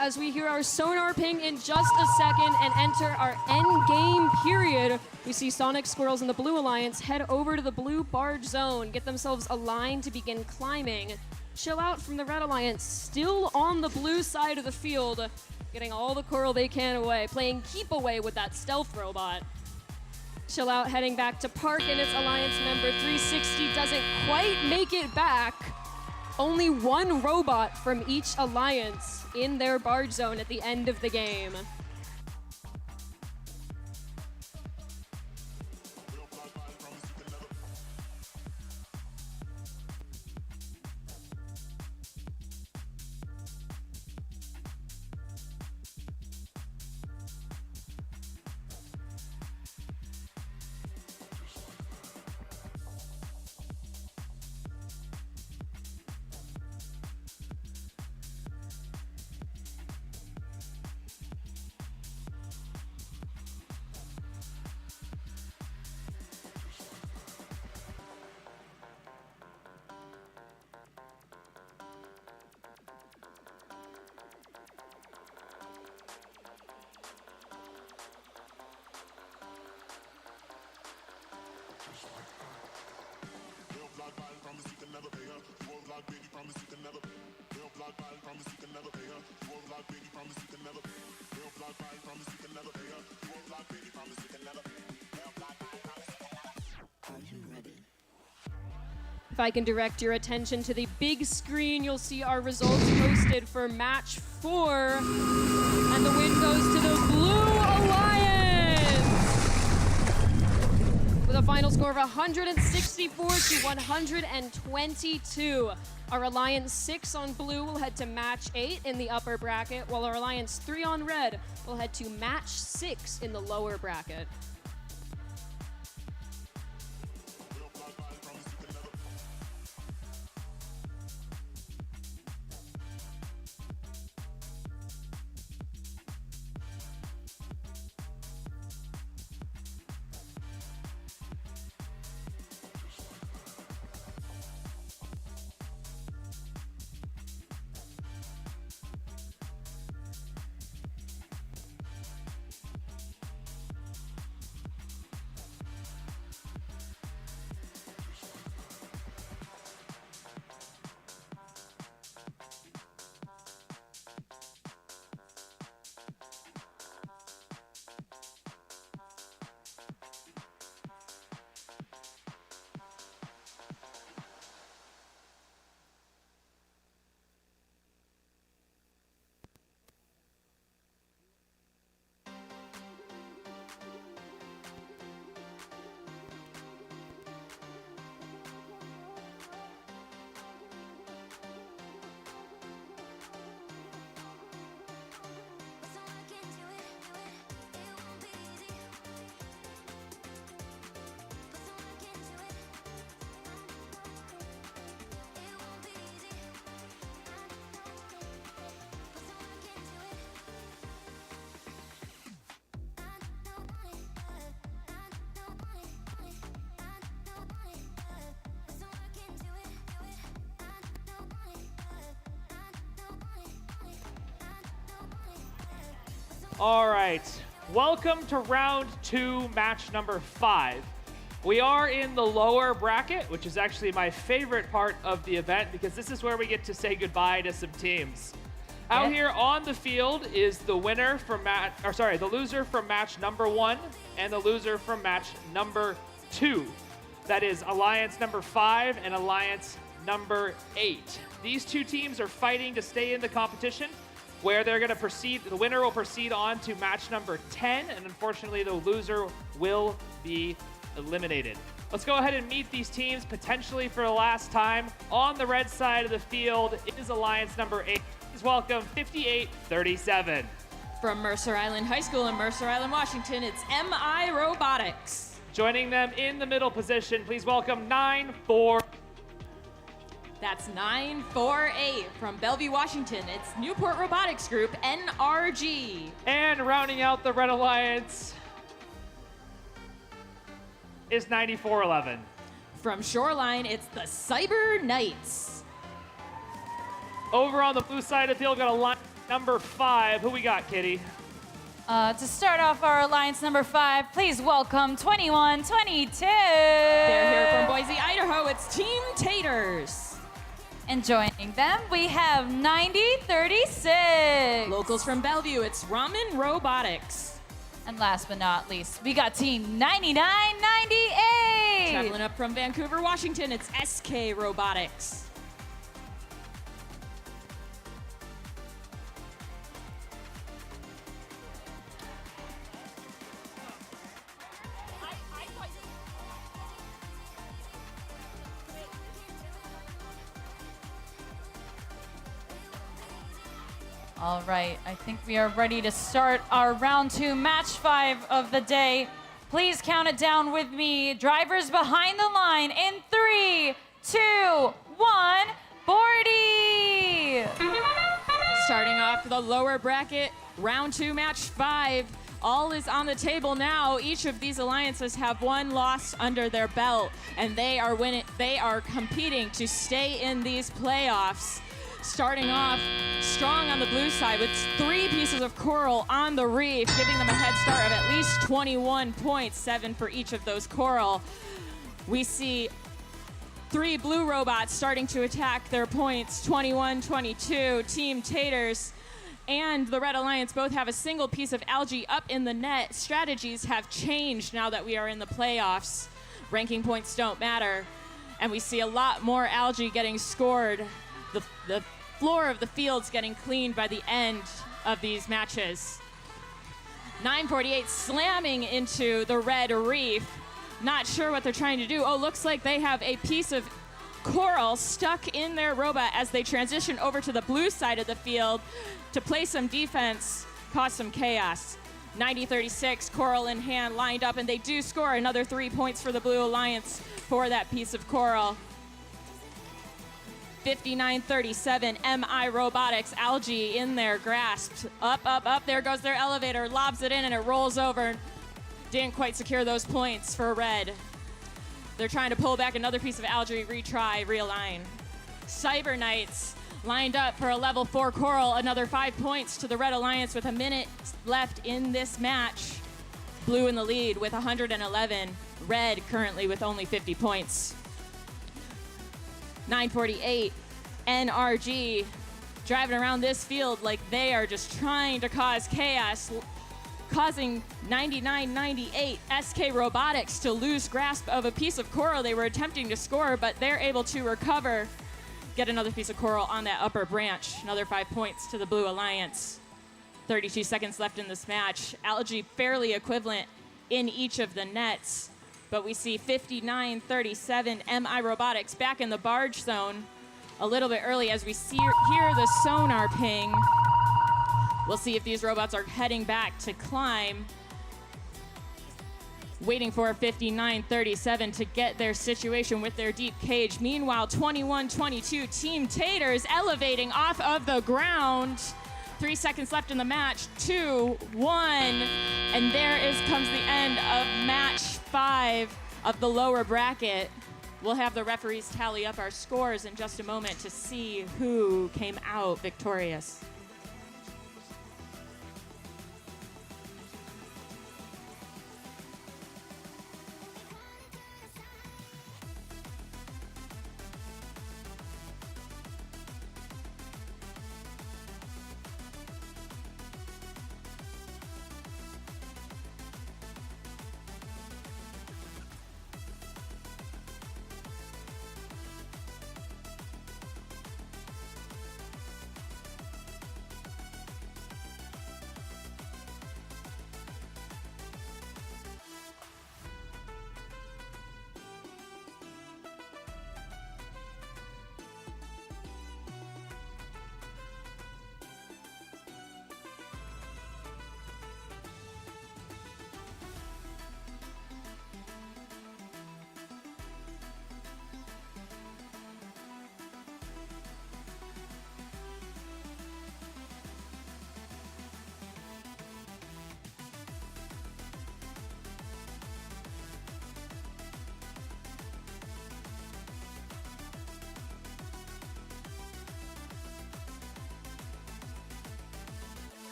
As we hear our sonar ping in just a second and enter our end game period, we see Sonic Squirrels and the Blue Alliance head over to the blue barge zone, get themselves aligned to begin climbing. Chill Out from the Red Alliance still on the blue side of the field, getting all the coral they can away, playing keep away with that stealth robot. Chill Out heading back to park, and its Alliance member 360 doesn't quite make it back. Only one robot from each Alliance in their barge zone at the end of the game. If I can direct your attention to the big screen, you'll see our results posted for match 4. And the win goes to the Blue Alliance with a final score of 164 to 122. Our Alliance 6 on blue will head to match 8 in the upper bracket, while our Alliance 3 on red will head to match 6 in the lower bracket. All right, welcome to round 2, match number 5. We are in the lower bracket, which is actually my favorite part of the event because this is where we get to say goodbye to some teams. Out here on the field is the winner from the loser from match number 1 and the loser from match number 2. That is Alliance number 5 and Alliance number 8. These two teams are fighting to stay in the competition, where they're going to proceed. The winner will proceed on to match number 10, and unfortunately, the loser will be eliminated. Let's go ahead and meet these teams potentially for the last time. On the red side of the field is Alliance number 8. Please welcome 5837. From Mercer Island High School in Mercer Island, Washington, it's MI Robotics. Joining them in the middle position, please welcome 9-4. That's 948 from Bellevue, Washington. It's Newport Robotics Group, NRG. And rounding out the Red Alliance is 9411. From Shoreline, it's the Cyber Knights. Over on the blue side of the field, got Alliance number 5. Who we got, Kitty? To start off our Alliance number 5, please welcome 2122. They're here from Boise, Idaho. It's Team Taters. And joining them, we have 9036. Locals from Bellevue, it's Ramen Robotics. And last but not least, we got Team 9998. Traveling up from Vancouver, Washington, it's SK Robotics. All right, I think we are ready to start our round 2, match 5 of the day. Please count it down with me. Drivers behind the line in 3, 2, 1, Bordie! Starting off the lower bracket, round 2, match 5. All is on the table now. Each of these alliances have one loss under their belt, and they are competing to stay in these playoffs. Starting off strong on the blue side with 3 pieces of coral on the reef, giving them a head start of at least 21 points, 7 for each of those coral. We see 3 blue robots starting to attack their points, 21-22. Team Taters and the Red Alliance both have a single piece of algae up in the net. Strategies have changed now that we are in the playoffs. Ranking points don't matter. And we see a lot more algae getting scored. The floor of the field's getting cleaned by the end of these matches. 948 slamming into the red reef. Not sure what they're trying to do. Oh, looks like they have a piece of coral stuck in their robot as they transition over to the blue side of the field to play some defense, cause some chaos. 90-36, coral in hand, lined up, and they do score another 3 points for the Blue Alliance for that piece of coral. 59-37, MI Robotics, algae in their grasp. Up, up, up, there goes their elevator, lobs it in and it rolls over. Didn't quite secure those points for red. They're trying to pull back another piece of algae, retry, realign. Cyber Knights lined up for a level 4 coral, another 5 points to the Red Alliance with a minute left in this match. Blue in the lead with 111, red currently with only 50 points. 948, NRG, driving around this field like they are just trying to cause chaos, causing 99-98 SK Robotics to lose grasp of a piece of coral they were attempting to score, but they're able to recover, get another piece of coral on that upper branch. Another 5 points to the Blue Alliance. 32 seconds left in this match. Algae fairly equivalent in each of the nets. But we see 59-37 MI Robotics back in the barge zone a little bit early as we hear the sonar ping. We'll see if these robots are heading back to climb. Waiting for 59-37 to get their situation with their deep cage. Meanwhile, 21-22, Team Taters elevating off of the ground. 3 seconds left in the match, 2, 1, and there comes the end of match 5 of the lower bracket. We'll have the referees tally up our scores in just a moment to see who came out victorious.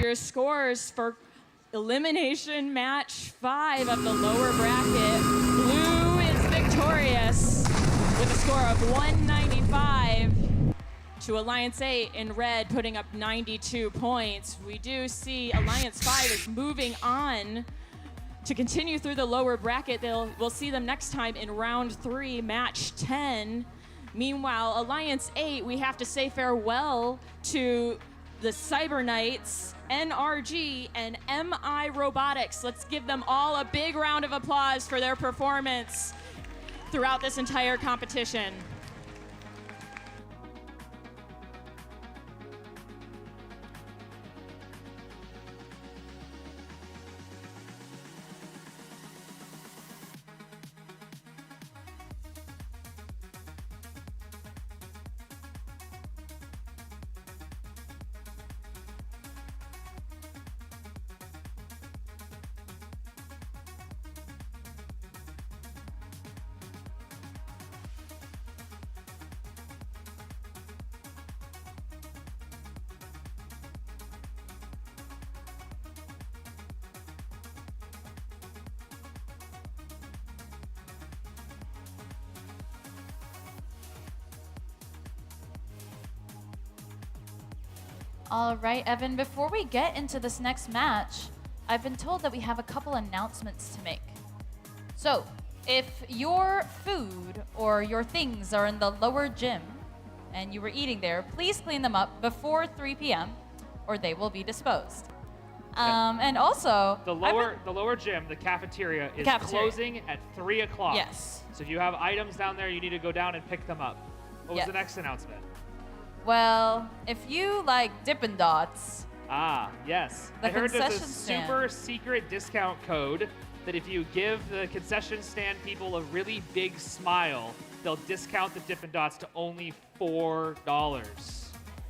your scores for Elimination Match 5 of the lower bracket. Blue is victorious with a score of 195 to Alliance 8 in red, putting up 92 points. We do see Alliance 5 is moving on to continue through the lower bracket. We'll see them next time in round 3, match 10. Meanwhile, Alliance 8, we have to say farewell to the Cyber Knights, NRG, and MI Robotics. Let's give them all a big round of applause for their performance throughout this entire competition. All right, Evan, before we get into this next match, I've been told that we have a couple announcements to make. So, if your food or your things are in the lower gym and you were eating there, please clean them up before 3 p.m. or they will be disposed. And also, the lower gym, the cafeteria, is closing at 3 o'clock. Yes. So if you have items down there, you need to go down and pick them up. What was the next announcement? Well, if you like Dippin' Dots. Ah, yes. I heard there's a super secret discount code that if you give the concession stand people a really big smile, they'll discount the Dippin' Dots to only $4.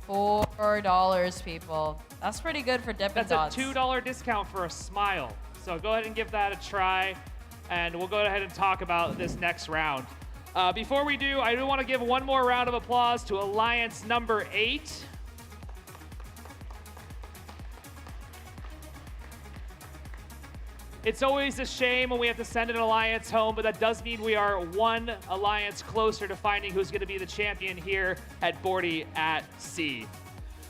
$4, people. That's pretty good for Dippin' Dots. That's a $2 discount for a smile. So go ahead and give that a try, and we'll go ahead and talk about this next round. Before we do, I do want to give one more round of applause to Alliance number 8. It's always a shame when we have to send an alliance home, but that does mean we are one alliance closer to finding who's going to be the champion here at Bordie at Sea.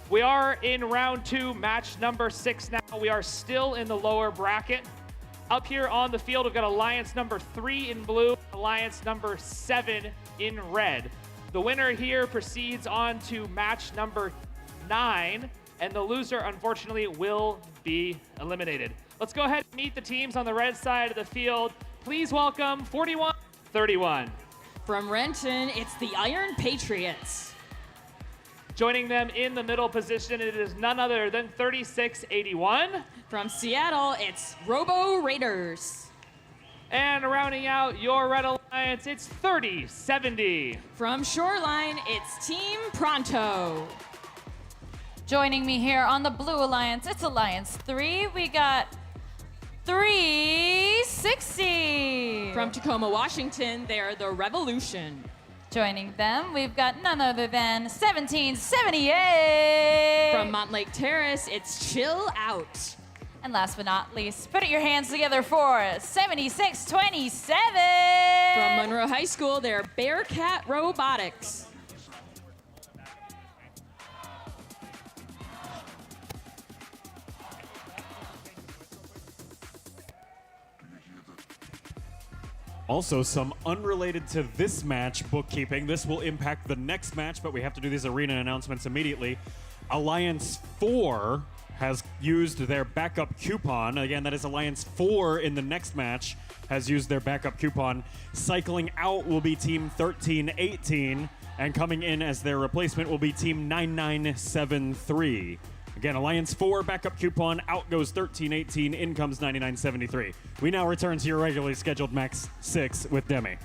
We are in round 2, match number 6 now. We are still in the lower bracket. Up here on the field, we've got alliance number 3 in blue, alliance number 7 in red. The winner here proceeds on to match number 9, and the loser, unfortunately, will be eliminated. Let's go ahead and meet the teams on the red side of the field. Please welcome 41-31. From Renton, it's the Iron Patriots. Joining them in the middle position, it is none other than 3681. From Seattle, it's Robo Raiders. And rounding out your red alliance, it's 3070. From Shoreline, it's Team Pronto. Joining me here on the blue alliance, it's Alliance 3. We got 360. From Tacoma, Washington, they're the Revolution. Joining them, we've got none other than 1778. From Montlake Terrace, it's Chill Out. And last but not least, put your hands together for 7627. From Monroe High School, they're Bearcat Robotics. Also, some unrelated to this match bookkeeping. This will impact the next match, but we have to do these arena announcements immediately. Alliance 4 has used their backup coupon. Again, that is Alliance 4 in the next match has used their backup coupon. Cycling out will be Team 1318, and coming in as their replacement will be Team 9973. Again, Alliance 4, backup coupon, out goes 1318, in comes 9973. We now return to your regularly scheduled Max 6 with Demi.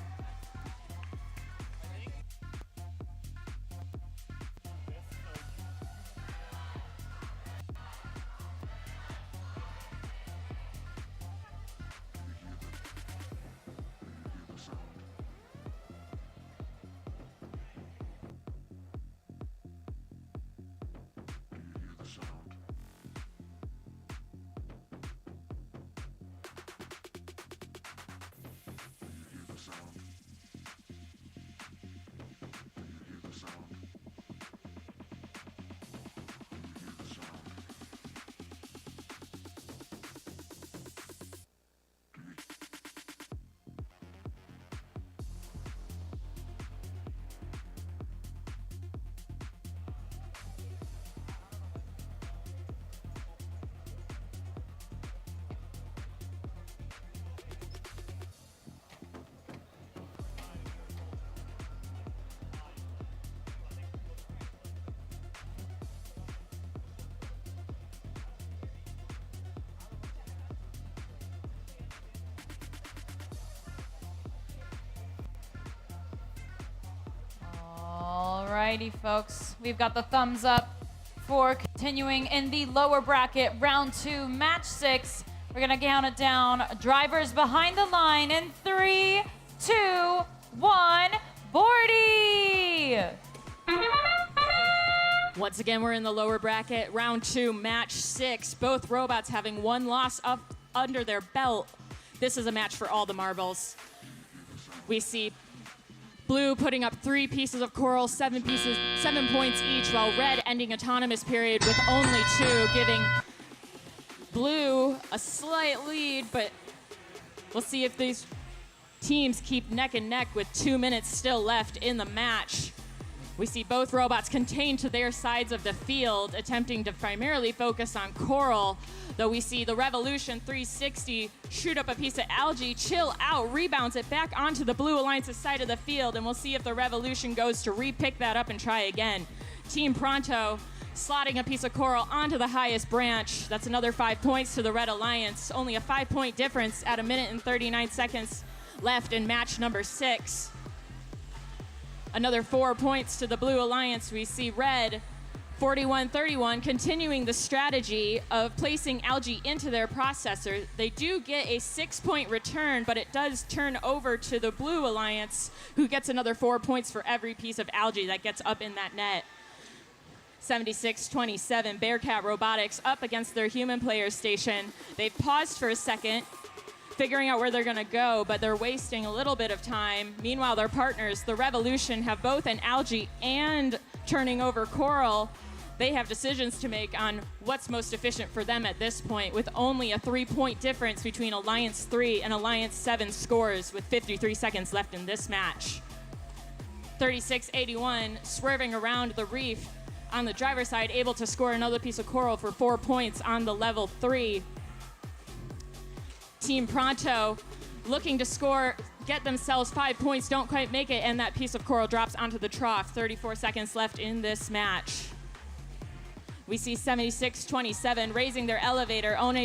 Alrighty, folks. We've got the thumbs up for continuing in the lower bracket, round 2, match 6. We're gonna count it down. Drivers behind the line in 3, 2, 1. Bordie! Once again, we're in the lower bracket, round 2, match 6. Both robots having one loss up under their belt. This is a match for all the marbles. We see Blue putting up 3 pieces of coral, 7 points each, while Red ending autonomous period with only 2, giving Blue a slight lead, but we'll see if these teams keep neck and neck with 2 minutes still left in the match. We see both robots contained to their sides of the field, attempting to primarily focus on coral, though we see the Revolution 360 shoot up a piece of algae, chill out, rebounds it back onto the Blue Alliance's side of the field, and we'll see if the Revolution goes to re-pick that up and try again. Team Pronto slotting a piece of coral onto the highest branch. That's another 5 points to the Red Alliance. Only a 5-point difference at 1 minute and 39 seconds left in match number 6. Another 4 points to the Blue Alliance. We see Red 41-31 continuing the strategy of placing algae into their processor. They do get a 6-point return, but it does turn over to the Blue Alliance, who gets another 4 points for every piece of algae that gets up in that net. 76-27, Bearcat Robotics up against their human players station. They've paused for a second, figuring out where they're gonna go, but they're wasting a little bit of time. Meanwhile, their partners, the Revolution, have both an algae and turning over coral. They have decisions to make on what's most efficient for them at this point, with only a 3-point difference between Alliance 3 and Alliance 7 scores, with 53 seconds left in this match. 36-81, swerving around the reef on the driver's side, able to score another piece of coral for 4 points on the level 3. Team Pronto looking to score, get themselves 5 points, don't quite make it, and that piece of coral drops onto the trough. 34 seconds left in this match. We see 76-27 raising their elevator, only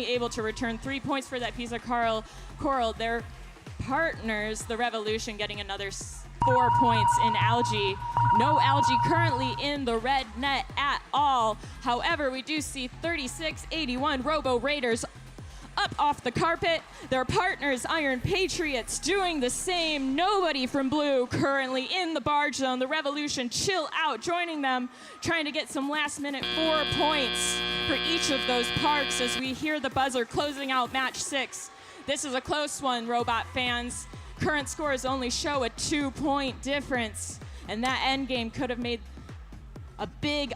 able to return 3 points for that piece of coral. Their partners, the Revolution, getting another 4 points in algae. No algae currently in the red net at all. However, we do see 36-81 Robo Raiders up off the carpet. Their partners, Iron Patriots, doing the same. Nobody from Blue currently in the barge zone. The Revolution chill out, joining them, trying to get some last-minute 4 points for each of those parks as we hear the buzzer closing out match 6. This is a close one, Robot fans. Current scores only show a 2-point difference, and that end game could have made a big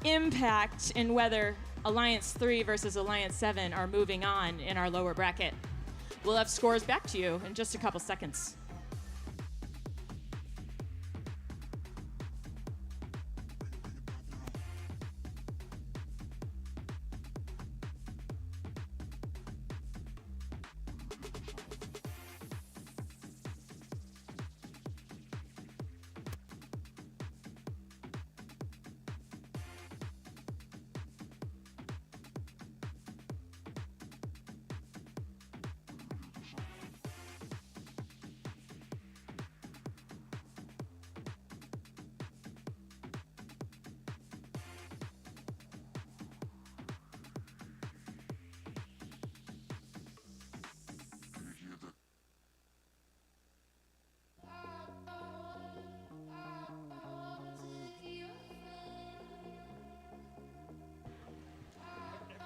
impact in whether Alliance 3 versus Alliance 7 are moving on in our lower bracket. We'll have scores back to you in just a couple seconds.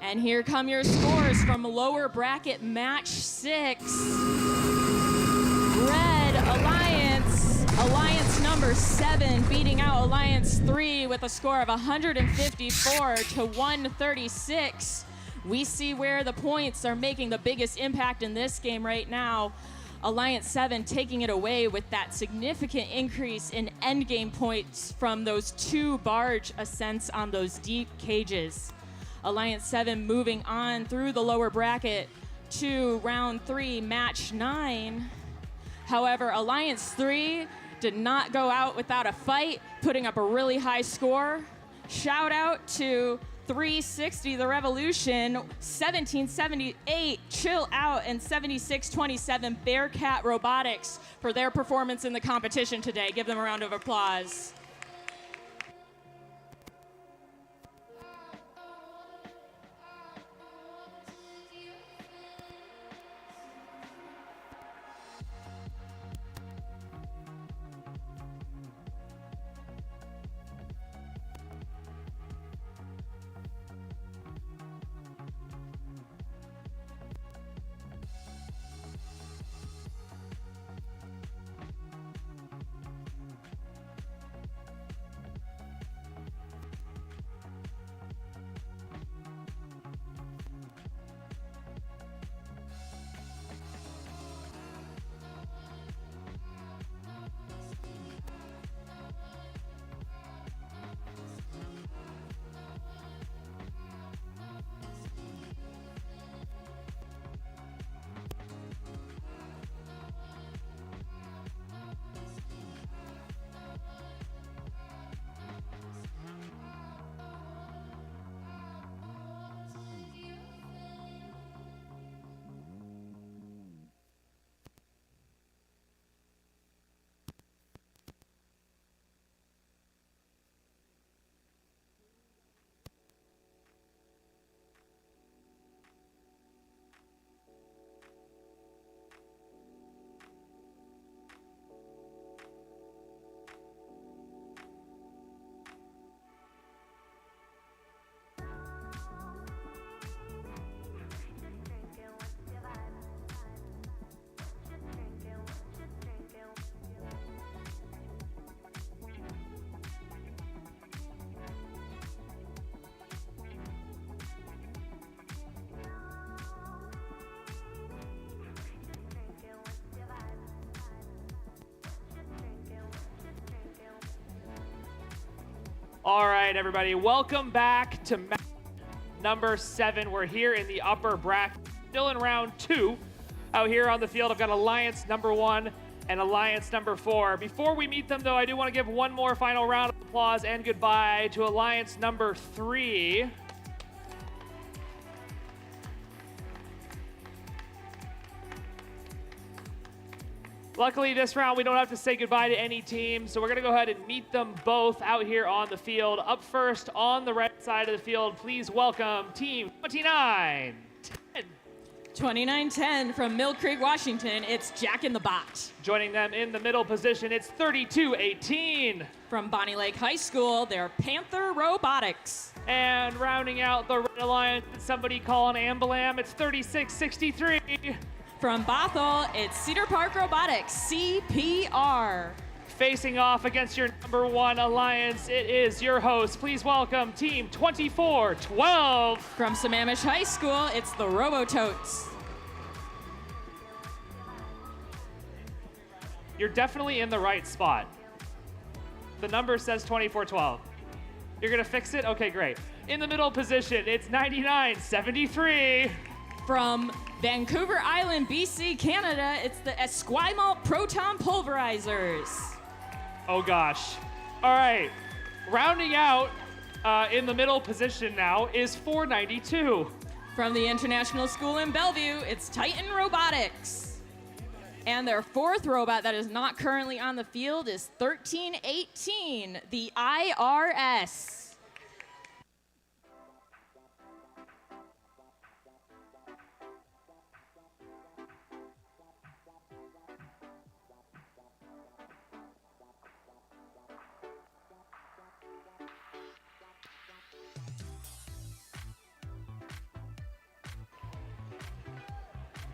And here come your scores from lower bracket match 6. Red Alliance, Alliance number 7 beating out Alliance 3 with a score of 154 to 136. We see where the points are making the biggest impact in this game right now. Alliance 7 taking it away with that significant increase in endgame points from those 2 barge ascents on those deep cages. Alliance 7 moving on through the lower bracket to round 3, match 9. However, Alliance 3 did not go out without a fight, putting up a really high score. Shout out to 360, the Revolution, 1778, Chill Out, and 7627, Bearcat Robotics for their performance in the competition today. Give them a round of applause. All right, everybody, welcome back to match number 7. We're here in the upper bracket, still in round 2. Out here on the field, I've got Alliance number 1 and Alliance number 4. Before we meet them, though, I do want to give one more final round of applause and goodbye to Alliance number 3. Luckily, this round, we don't have to say goodbye to any team, so we're going to go ahead and meet them both out here on the field. Up first, on the right side of the field, please welcome Team 2910. 2910 from Mill Creek, Washington, it's Jack in the Bot. Joining them in the middle position, it's 3218. From Bonnie Lake High School, they're Panther Robotics. And rounding out the Red Alliance, somebody call an Ambalam, it's 3663. From Bothell, it's Cedar Park Robotics, CPR. Facing off against your number 1 alliance, it is your host. Please welcome Team 2412. From Sammamish High School, it's the Robototes. You're definitely in the right spot. The number says 2412. You're gonna fix it? Okay, great. In the middle position, it's 9973. From Vancouver Island, BC, Canada, it's the Esquimalt Proton Pulverizers. Oh gosh. All right, rounding out in the middle position now is 492. From the International School in Bellevue, it's Titan Robotics. And their 4th robot that is not currently on the field is 1318, the IRS.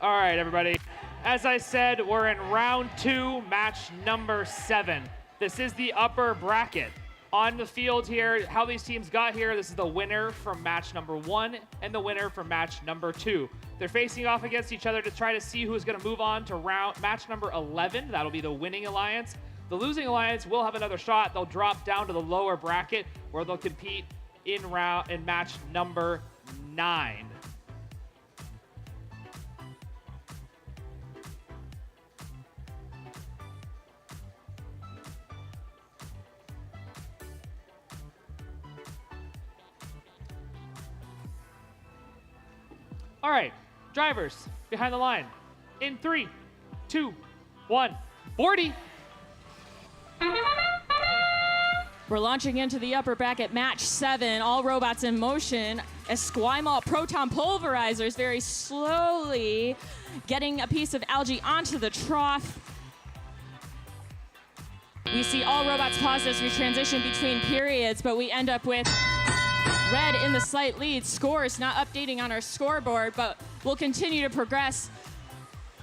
All right, everybody. As I said, we're in round 2, match number 7. This is the upper bracket. On the field here, how these teams got here, this is the winner from match number 1 and the winner from match number 2. They're facing off against each other to try to see who's going to move on to match number 11. That'll be the winning alliance. The losing alliance will have another shot. They'll drop down to the lower bracket where they'll compete in match number 9. All right, drivers behind the line. In 3, 2, 1, Bordie. We're launching into the upper bracket, match 7. All robots in motion. Esquimalt Proton Pulverizers very slowly getting a piece of algae onto the trough. We see all robots pause as we transition between periods, but we end up with Red in the slight lead. Scores not updating on our scoreboard, but we'll continue to progress.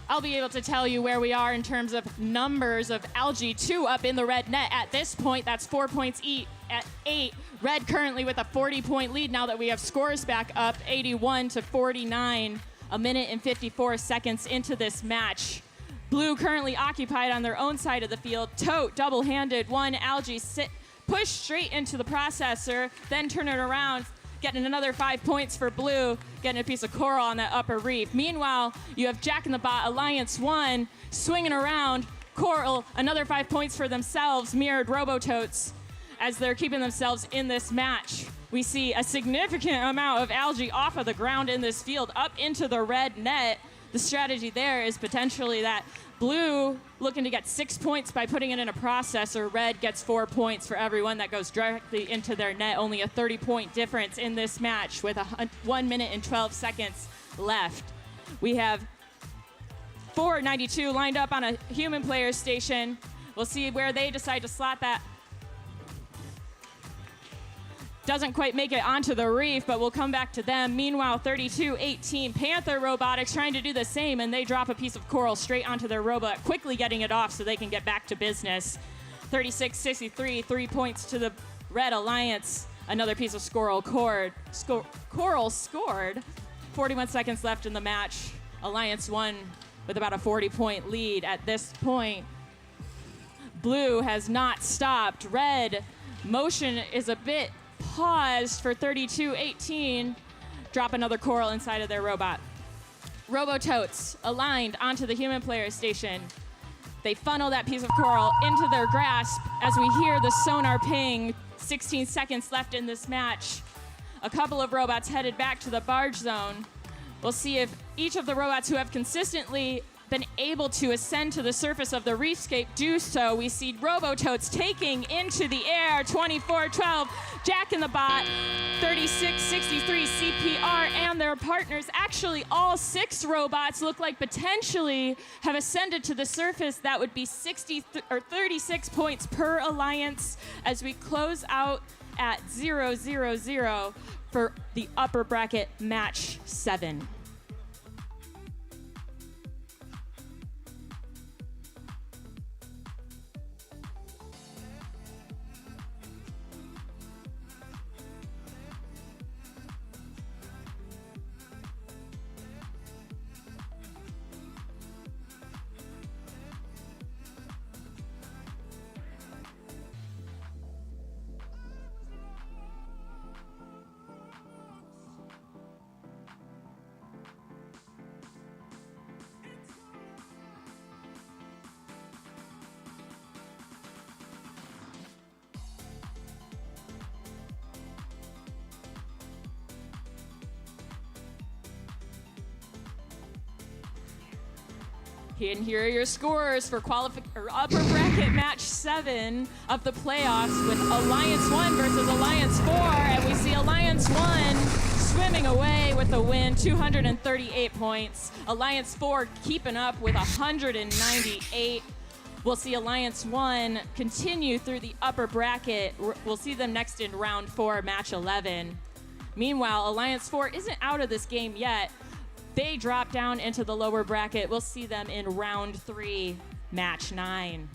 I'll be able to tell you where we are in terms of numbers of algae. 2 up in the red net at this point. That's 4 points each at 8. Red currently with a 40-point lead now that we have scores back up, 81 to 49, a minute and 54 seconds into this match. Blue currently occupied on their own side of the field. Tote, double-handed, 1 algae push straight into the processor, then turn it around, getting another 5 points for Blue, getting a piece of coral on that upper reef. Meanwhile, you have Jack in the Bot, Alliance 1, swinging around, coral, another 5 points for themselves, mirrored Robototes, as they're keeping themselves in this match. We see a significant amount of algae off of the ground in this field, up into the red net. The strategy there is potentially that Blue looking to get 6 points by putting it in a processor. Red gets 4 points for everyone that goes directly into their net. Only a 30-point difference in this match with 1 minute and 12 seconds left. We have 492 lined up on a human player station. We'll see where they decide to slot that. Doesn't quite make it onto the reef, but we'll come back to them. Meanwhile, 32-18, Panther Robotics trying to do the same, and they drop a piece of coral straight onto their robot, quickly getting it off so they can get back to business. 36-63, 3 points to the Red Alliance. Another piece of coral scored. 41 seconds left in the match. Alliance 1 with about a 40-point lead at this point. Blue has not stopped. Red Motion is a bit paused for 3218. Drop another coral inside of their robot. Robototes aligned onto the human player station. They funnel that piece of coral into their grasp as we hear the sonar ping. 16 seconds left in this match. A couple of robots headed back to the barge zone. We'll see if each of the robots who have consistently been able to ascend to the surface of the reefscape do so. We see Robototes taking into the air, 24-12, Jack in the Bot, 36-63 CPR, and their partners. Actually, all 6 robots look like potentially have ascended to the surface. That would be 36 points per alliance as we close out at 0-0-0 for the upper bracket match 7. And here are your scores for upper bracket match 7 of the playoffs with Alliance 1 versus Alliance 4. And we see Alliance 1 swimming away with the win, 238 points. Alliance 4 keeping up with 198. We'll see Alliance 1 continue through the upper bracket. We'll see them next in round 4, match 11. Meanwhile, Alliance 4 isn't out of this game yet. They drop down into the lower bracket. We'll see them in round 3, match 9.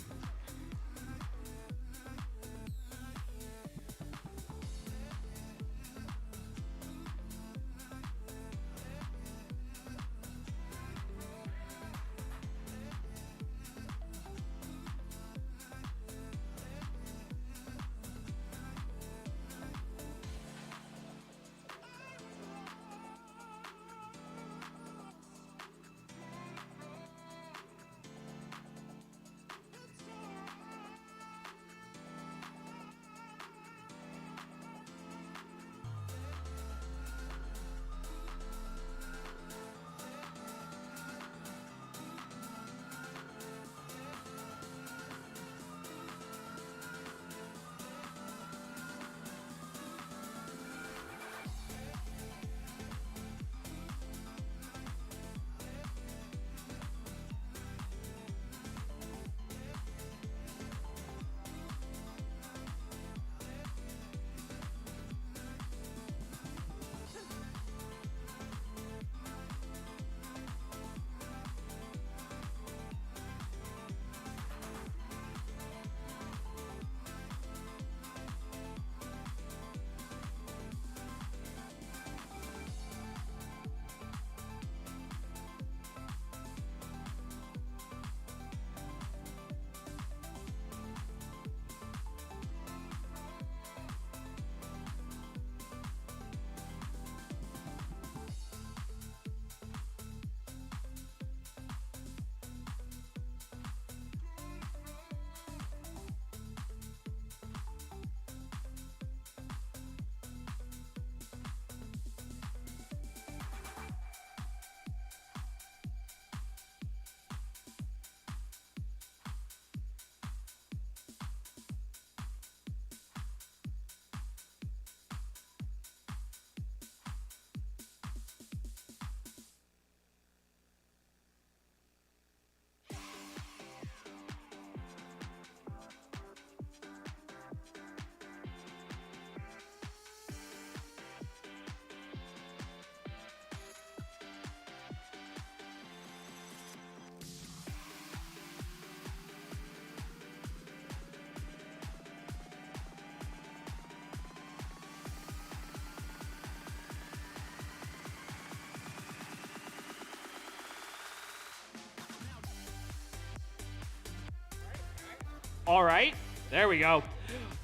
All right, there we go.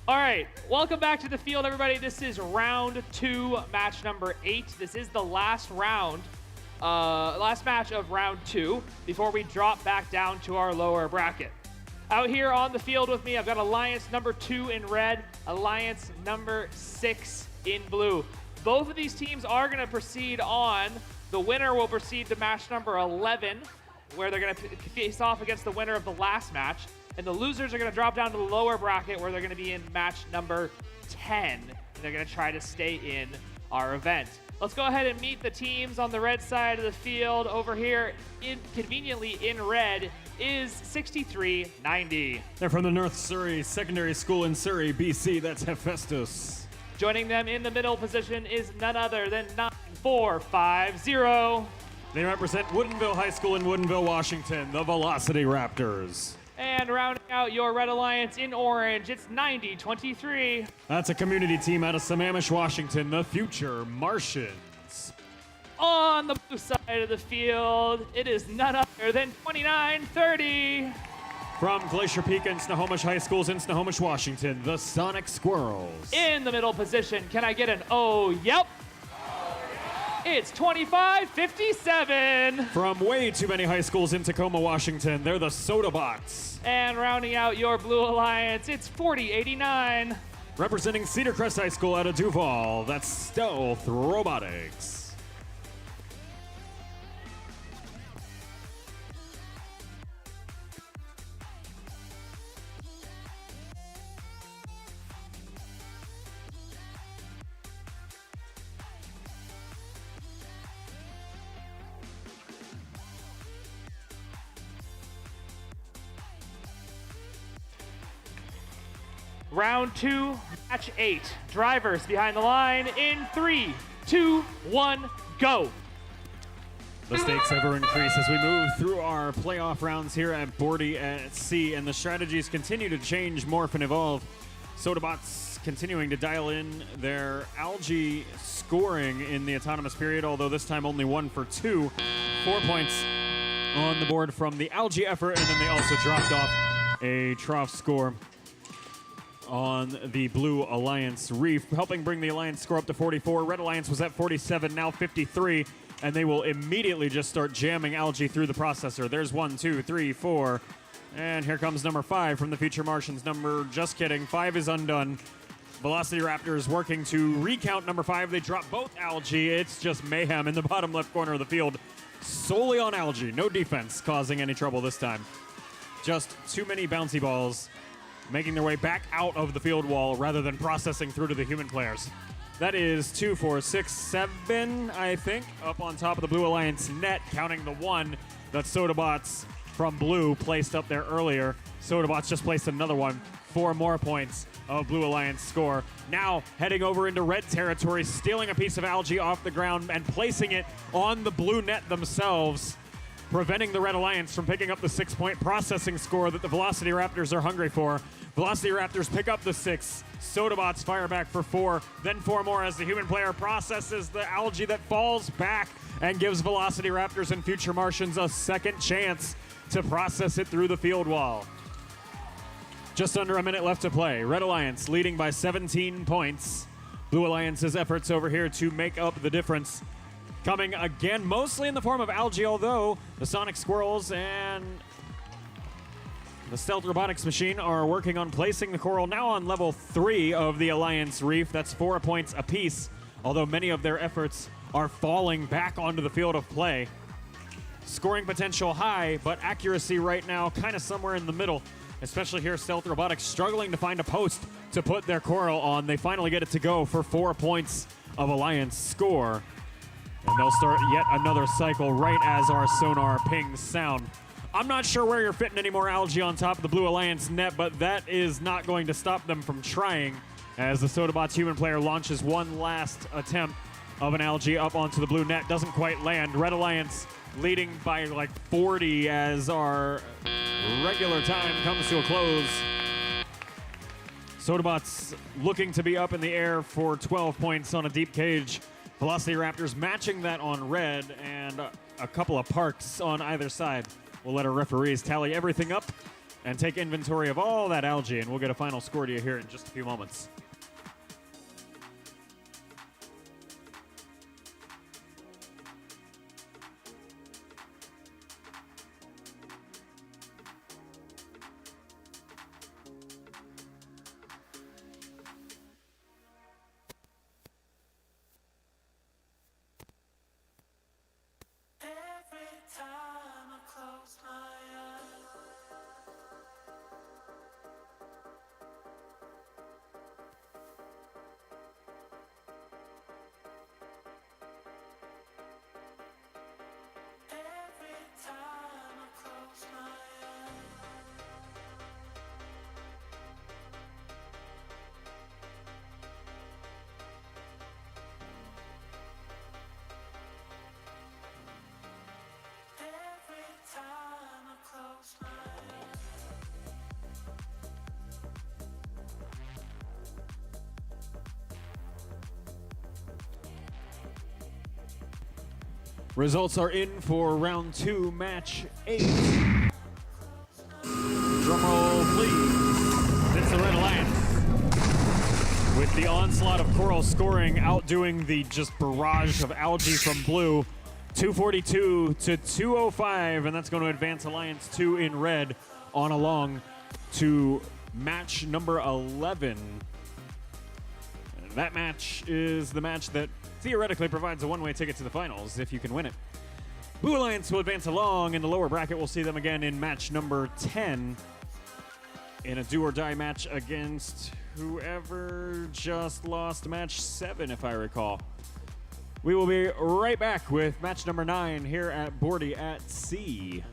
All right, welcome back to the field, everybody. This is round 2, match number 8. This is the last round, last match of round 2 before we drop back down to our lower bracket. Out here on the field with me, I've got Alliance number 2 in red, Alliance number 6 in blue. Both of these teams are going to proceed on. The winner will proceed to match number 11, where they're going to face off against the winner of the last match. And the losers are going to drop down to the lower bracket, where they're going to be in match number 10. And they're going to try to stay in our event. Let's go ahead and meet the teams on the red side of the field. Over here, conveniently in red, is 6390. They're from the North Surrey Secondary School in Surrey, BC. That's Hephaestus. Joining them in the middle position is none other than 9450. They represent Woodinville High School in Woodinville, Washington, the Velocity Raptors. And rounding out your Red Alliance in orange, it's 9023. That's a community team out of Sammamish, Washington, the Future Martians. On the blue side of the field, it is none other than 2930. From Glacier Peak and Snohomish High Schools in Snohomish, Washington, the Sonic Squirrels. In the middle position, can I get an oh, yep? It's 2557. From way too many high schools in Tacoma, Washington, they're the Sodabots. And rounding out your Blue Alliance, it's 4089. Representing Cedar Crest High School out of Duval, that's Stealth Robotics. Round 2, match 8. Drivers behind the line in 3, 2, 1, go. The stakes ever increase as we move through our playoff rounds here at Bordie at Sea, and the strategies continue to change, morph, and evolve. Sodabots continuing to dial in their algae scoring in the autonomous period, although this time only 1 for 2. 4 points on the board from the algae effort, and then they also dropped off a trough score on the Blue Alliance Reef, helping bring the Alliance score up to 44. Red Alliance was at 47, now 53, and they will immediately just start jamming algae through the processor. There's 1, 2, 3, 4, and here comes number 5 from the Future Martians. Just kidding, 5 is undone. Velocity Raptors working to recount number 5. They drop both algae. It's just mayhem in the bottom left corner of the field, solely on algae. No defense causing any trouble this time. Just too many bouncy balls making their way back out of the field wall rather than processing through to the human players. That is 2, 4, 6, 7, I think, up on top of the Blue Alliance net, counting the 1 that Sodabots from Blue placed up there earlier. Sodabots just placed another one. 4 more points of Blue Alliance score. Now heading over into red territory, stealing a piece of algae off the ground and placing it on the blue net themselves, preventing the Red Alliance from picking up the 6-point processing score that the Velocity Raptors are hungry for. Velocity Raptors pick up the 6. Sodabots fire back for 4, then 4 more as the human player processes the algae that falls back and gives Velocity Raptors and Future Martians a second chance to process it through the field wall. Just under a minute left to play. Red Alliance leading by 17 points. Blue Alliance's efforts over here to make up the difference, coming again mostly in the form of algae, although the Sonic Squirrels and the Stealth Robotics machine are working on placing the coral now on level 3 of the Alliance Reef. That's 4 points apiece, although many of their efforts are falling back onto the field of play. Scoring potential high, but accuracy right now kind of somewhere in the middle, especially here Stealth Robotics struggling to find a post to put their coral on. They finally get it to go for 4 points of Alliance score. And they'll start yet another cycle right as our sonar pings sound. I'm not sure where you're fitting any more algae on top of the Blue Alliance net, but that is not going to stop them from trying as the Sodabots human player launches one last attempt of an algae up onto the blue net. Doesn't quite land. Red Alliance leading by like 40 as our regular time comes to a close. Sodabots looking to be up in the air for 12 points on a deep cage. Velocity Raptors matching that on red, and a couple of parks on either side. We'll let our referees tally everything up and take inventory of all that algae, and we'll get a final score to you here in just a few moments. Every time I close my eyes, every time I close my eyes. Every time I close my eyes. Results are in for round 2, match 8. Drumroll, please. It's the Red Alliance. With the onslaught of Coral scoring, outdoing the just barrage of algae from Blue, 242 to 205, and that's going to advance Alliance 2 in red on along to match number 11. And that match is the match that theoretically provides a one-way ticket to the finals if you can win it. Blue Alliance will advance along in the lower bracket. We'll see them again in match number 10 in a do-or-die match against whoever just lost match 7, if I recall. We will be right back with match number 9 here at Bordie at Sea.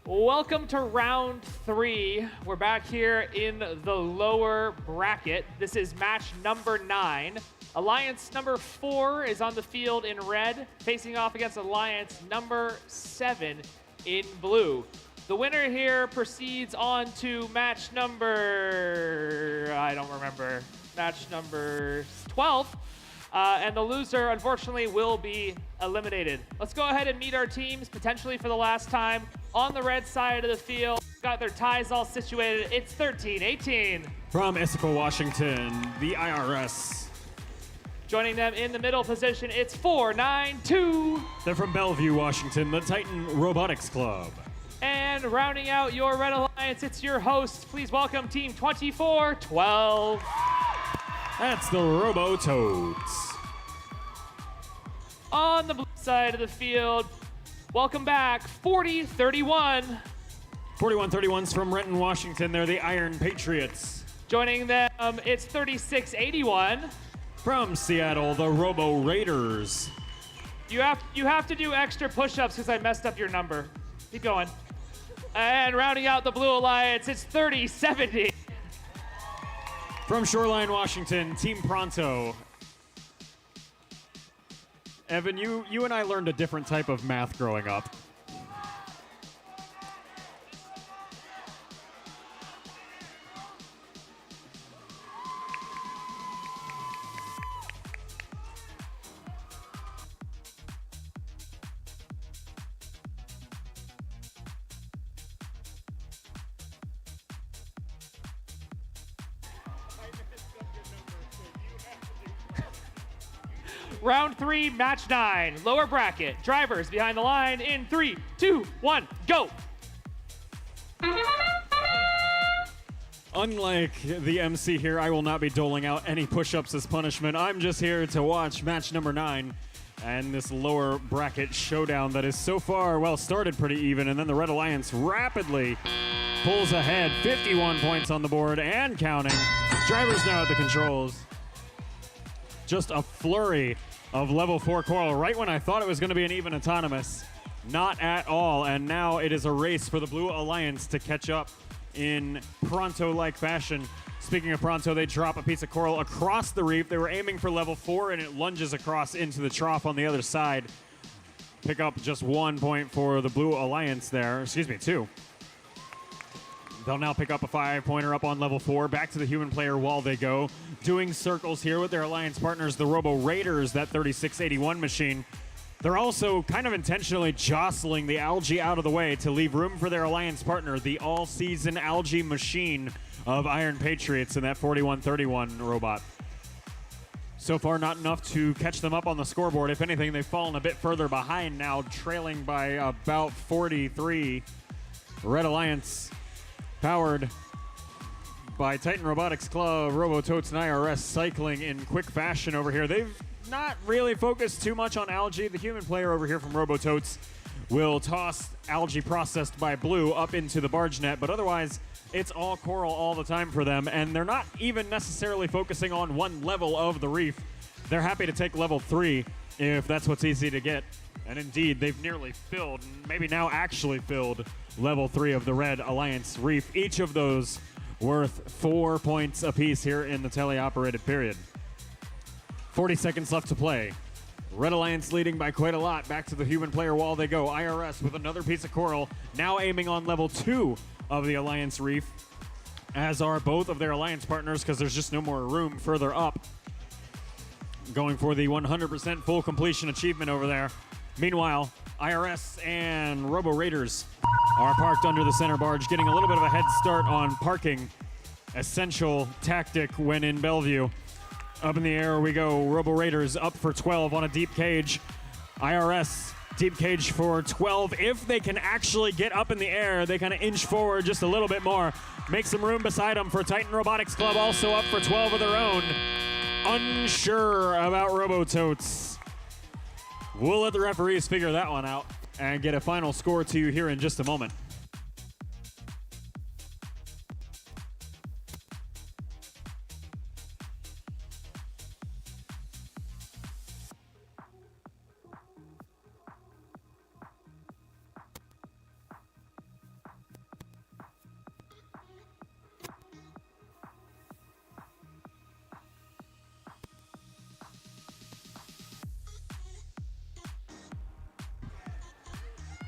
Welcome to round 3. We're back here in the lower bracket. This is match number 9. Alliance number 4 is on the field in red, facing off against Alliance number 7 in blue. The winner here proceeds on to match number, I don't remember, match number 12. And the loser, unfortunately, will be eliminated. Let's go ahead and meet our teams, potentially for the last time. On the red side of the field, got their ties all situated. It's 13-18. From Issaquah, Washington, the IRS. Joining them in the middle position, it's 4-9-2. They're from Bellevue, Washington, the Titan Robotics Club. And rounding out your Red Alliance, it's your host. Please welcome Team 2412. That's the Robototes. On the blue side of the field, welcome back 4031. 4131's from Renton, Washington. They're the Iron Patriots. Joining them, it's 3681. From Seattle, the Robo Raiders. You have to do extra push-ups because I messed up your number. Keep going. And rounding out the Blue Alliance, it's 3070. From Shoreline, Washington, Team Pronto. Evan, you and I learned a different type of math growing up. Round 3, match 9, lower bracket. Drivers behind the line in 3, 2, 1, go. Unlike the MC here, I will not be doling out any push-ups as punishment. I'm just here to watch match number 9 and this lower bracket showdown that is so far, well, started pretty even, and then the Red Alliance rapidly pulls ahead. 51 points on the board and counting. Drivers now at the controls. Just a flurry of level 4 coral right when I thought it was going to be an even autonomous. Not at all, and now it is a race for the Blue Alliance to catch up in Pronto-like fashion. Speaking of Pronto, they drop a piece of coral across the reef. They were aiming for level 4, and it lunges across into the trough on the other side. Pick up just 1 point for the Blue Alliance there. Excuse me, 2. They'll now pick up a 5-pointer up on level 4. Back to the human player while they go. Doing circles here with their alliance partners, the Robo Raiders, that 3681 machine. They're also kind of intentionally jostling the algae out of the way to leave room for their alliance partner, the all-season algae machine of Iron Patriots in that 4131 robot. So far, not enough to catch them up on the scoreboard. If anything, they've fallen a bit further behind now, trailing by about 43. Red Alliance, powered by Titan Robotics Club, Robototes, and IRS cycling in quick fashion over here. They've not really focused too much on algae. The human player over here from Robototes will toss algae processed by Blue up into the barge net, but otherwise it's all coral all the time for them, and they're not even necessarily focusing on one level of the reef. They're happy to take level 3 if that's what's easy to get. And indeed, they've nearly filled, maybe now actually filled, level 3 of the Red Alliance reef. Each of those worth 4 points apiece here in the teleoperated period. 40 seconds left to play. Red Alliance leading by quite a lot. Back to the human player while they go. IRS with another piece of coral, now aiming on level 2 of the Alliance reef, as are both of their alliance partners, because there's just no more room further up. Going for the 100% full completion achievement over there. Meanwhile, IRS and Robo Raiders are parked under the center barge, getting a little bit of a head start on parking. Essential tactic when in Bellevue. Up in the air we go. Robo Raiders up for 12 on a deep cage. IRS deep cage for 12. If they can actually get up in the air, they kind of inch forward just a little bit more. Make some room beside them for Titan Robotics Club, also up for 12 of their own. Unsure about Robototes. We'll let the referees figure that one out and get a final score to you here in just a moment.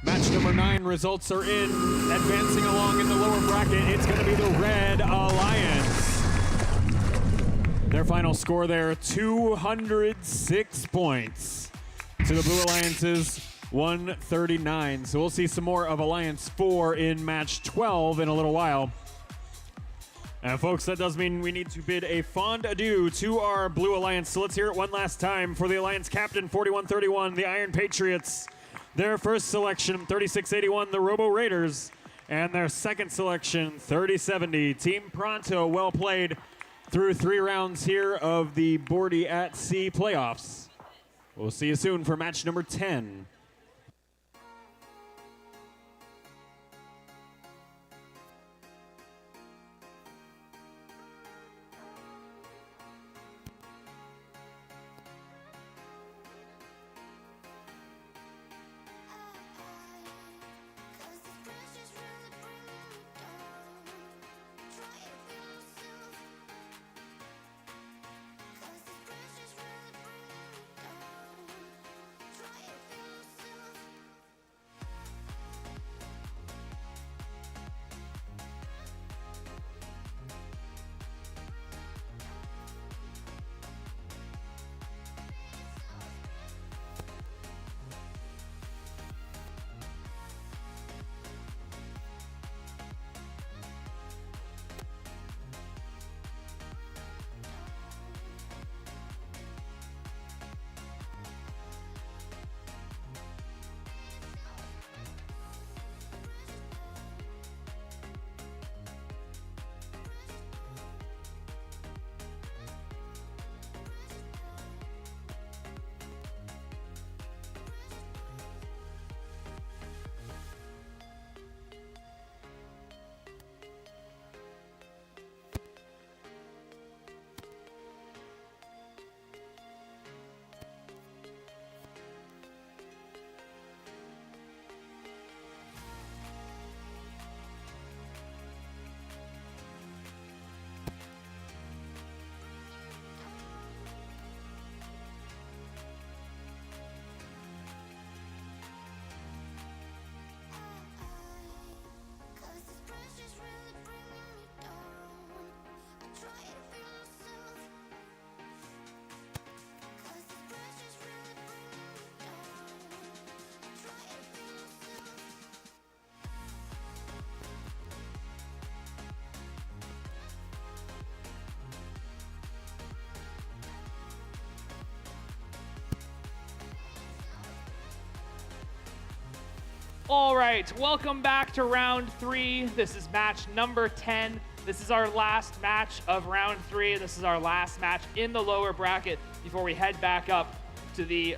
Match number 9 results are in. Advancing along in the lower bracket, it's going to be the Red Alliance. Their final score there, 206 points to the Blue Alliance's 139. So we'll see some more of Alliance 4 in match 12 in a little while. And folks, that does mean we need to bid a fond adieu to our Blue Alliance. So let's hear it one last time for the Alliance captain, 4131, the Iron Patriots, Their first selection, 3681, the Robo Raiders. And their second selection, 3070, Team Pronto. Well played through 3 rounds here of the Bordie at Sea playoffs. We'll see you soon for match number 10. All right, welcome back to round 3. This is match number 10. This is our last match of round 3. This is our last match in the lower bracket before we head back up to the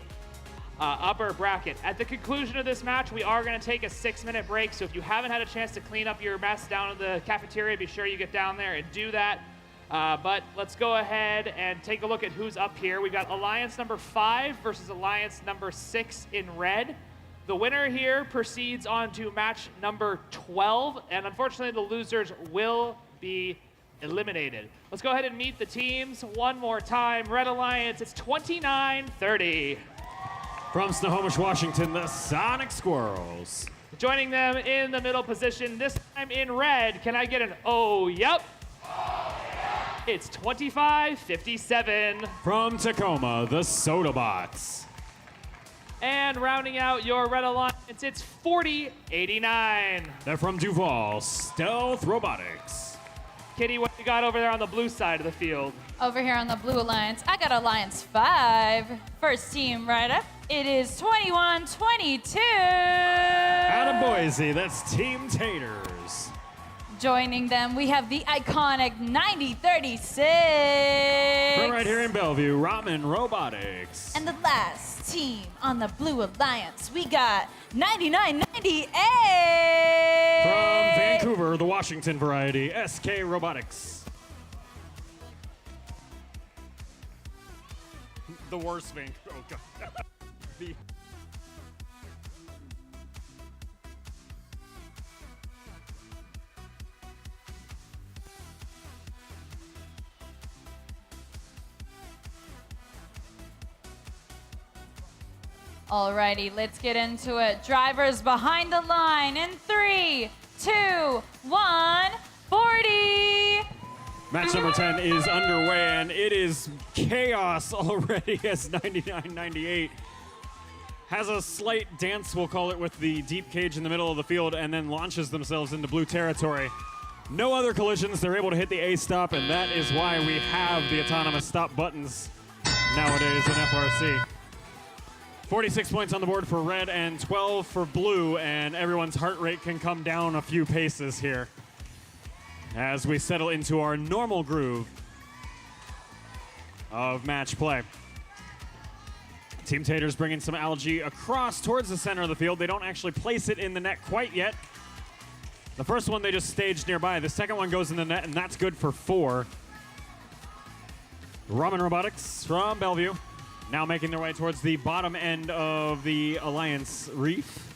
upper bracket. At the conclusion of this match, we are going to take a 6-minute break. So if you haven't had a chance to clean up your mess down in the cafeteria, be sure you get down there and do that. But let's go ahead and take a look at who's up here. We've got Alliance number 5 versus Alliance number 6 in red. The winner here proceeds on to match number 12, and unfortunately the losers will be eliminated. Let's go ahead and meet the teams one more time. Red Alliance, it's 29-30. From Snohomish, Washington, the Sonic Squirrels. Joining them in the middle position, this time in red, can I get an oh, yep? It's 25-57. From Tacoma, the Sodabots. And rounding out your Red Alliance, it's 40-89. They're from Duval, Stealth Robotics. Kitty, what you got over there on the blue side of the field? Over here on the Blue Alliance, I got Alliance 5. First team right up, it is 21-22. Out of Boise, that's Team Taters. Joining them, we have the iconic 9036. From right here in Bellevue, Ramen Robotics. And the last team on the Blue Alliance, we got 9998. From Vancouver, the Washington variety, SK Robotics. The worst Vancouver. Oh, God. the Alrighty, let's get into it. Drivers behind the line in 3, 2, 1, 40. Match number 10 is underway, and it is chaos already as 99-98 has a slight dance, we'll call it, with the deep cage in the middle of the field and then launches themselves into blue territory. No other collisions. They're able to hit the A stop, and that is why we have the autonomous stop buttons nowadays in FRC. 46 points on the board for red and 12 for blue, and everyone's heart rate can come down a few paces here as we settle into our normal groove of match play. Team Taters bringing some algae across towards the center of the field. They don't actually place it in the net quite yet. The first one they just staged nearby. The second one goes in the net, and that's good for 4. Ramen Robotics from Bellevue now making their way towards the bottom end of the Alliance Reef.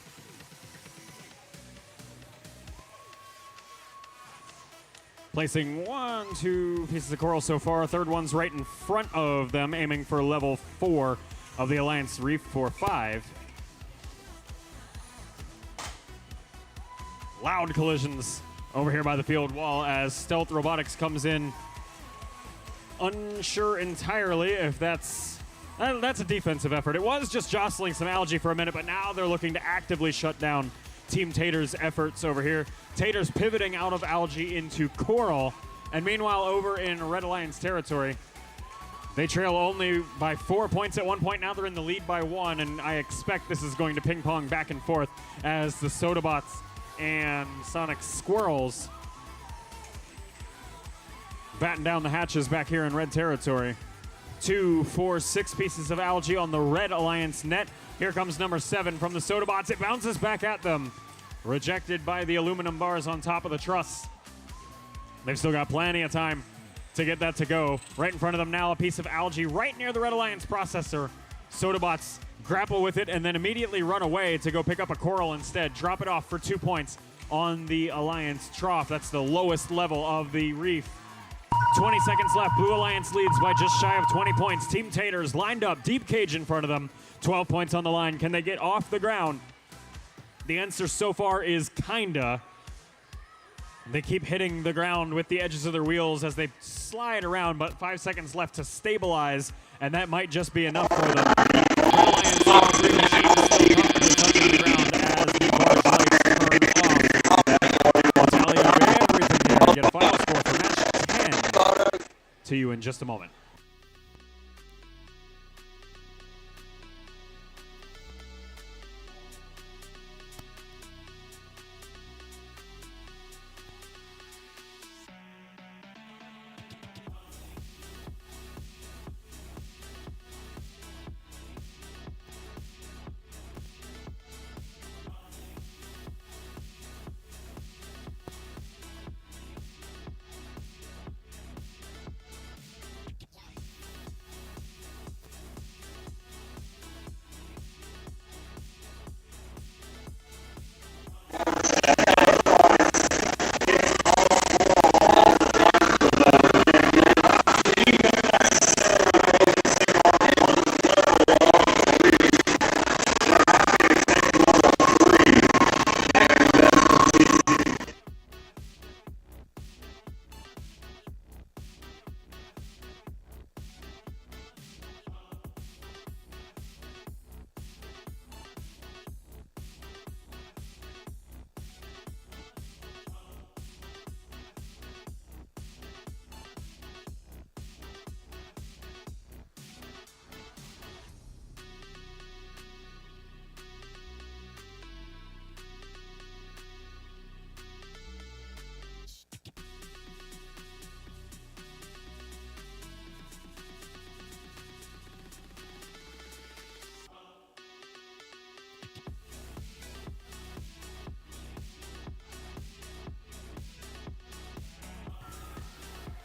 Placing 1, 2 pieces of coral so far. Third one's right in front of them, aiming for level 4 of the Alliance Reef for 5. Loud collisions over here by the field wall as Stealth Robotics comes in. Unsure entirely if that's a defensive effort. It was just jostling some algae for a minute, but now they're looking to actively shut down Team Taters' efforts over here. Taters pivoting out of algae into coral, and meanwhile over in Red Alliance territory, they trail only by 4 points at one point. Now they're in the lead by 1, and I expect this is going to ping pong back and forth as the Sodabots and Sonic Squirrels batten down the hatches back here in red territory. 2, 4, 6 pieces of algae on the Red Alliance net. Here comes number 7 from the Sodabots. It bounces back at them. Rejected by the aluminum bars on top of the truss. They've still got plenty of time to get that to go. Right in front of them now, a piece of algae right near the Red Alliance processor. Sodabots grapple with it and then immediately run away to go pick up a coral instead. Drop it off for 2 points on the Alliance trough. That's the lowest level of the reef. 20 seconds left. Blue Alliance leads by just shy of 20 points. Team Taters lined up, deep cage in front of them. 12 points on the line. Can they get off the ground? The answer so far is kinda. They keep hitting the ground with the edges of their wheels as they slide around, but 5 seconds left to stabilize, and that might just be enough for them. Red Alliance all three machines still comfortably touching the ground as the barge lights turn off. We'll tally up everything here and get a final score for match 10 to you in just a moment.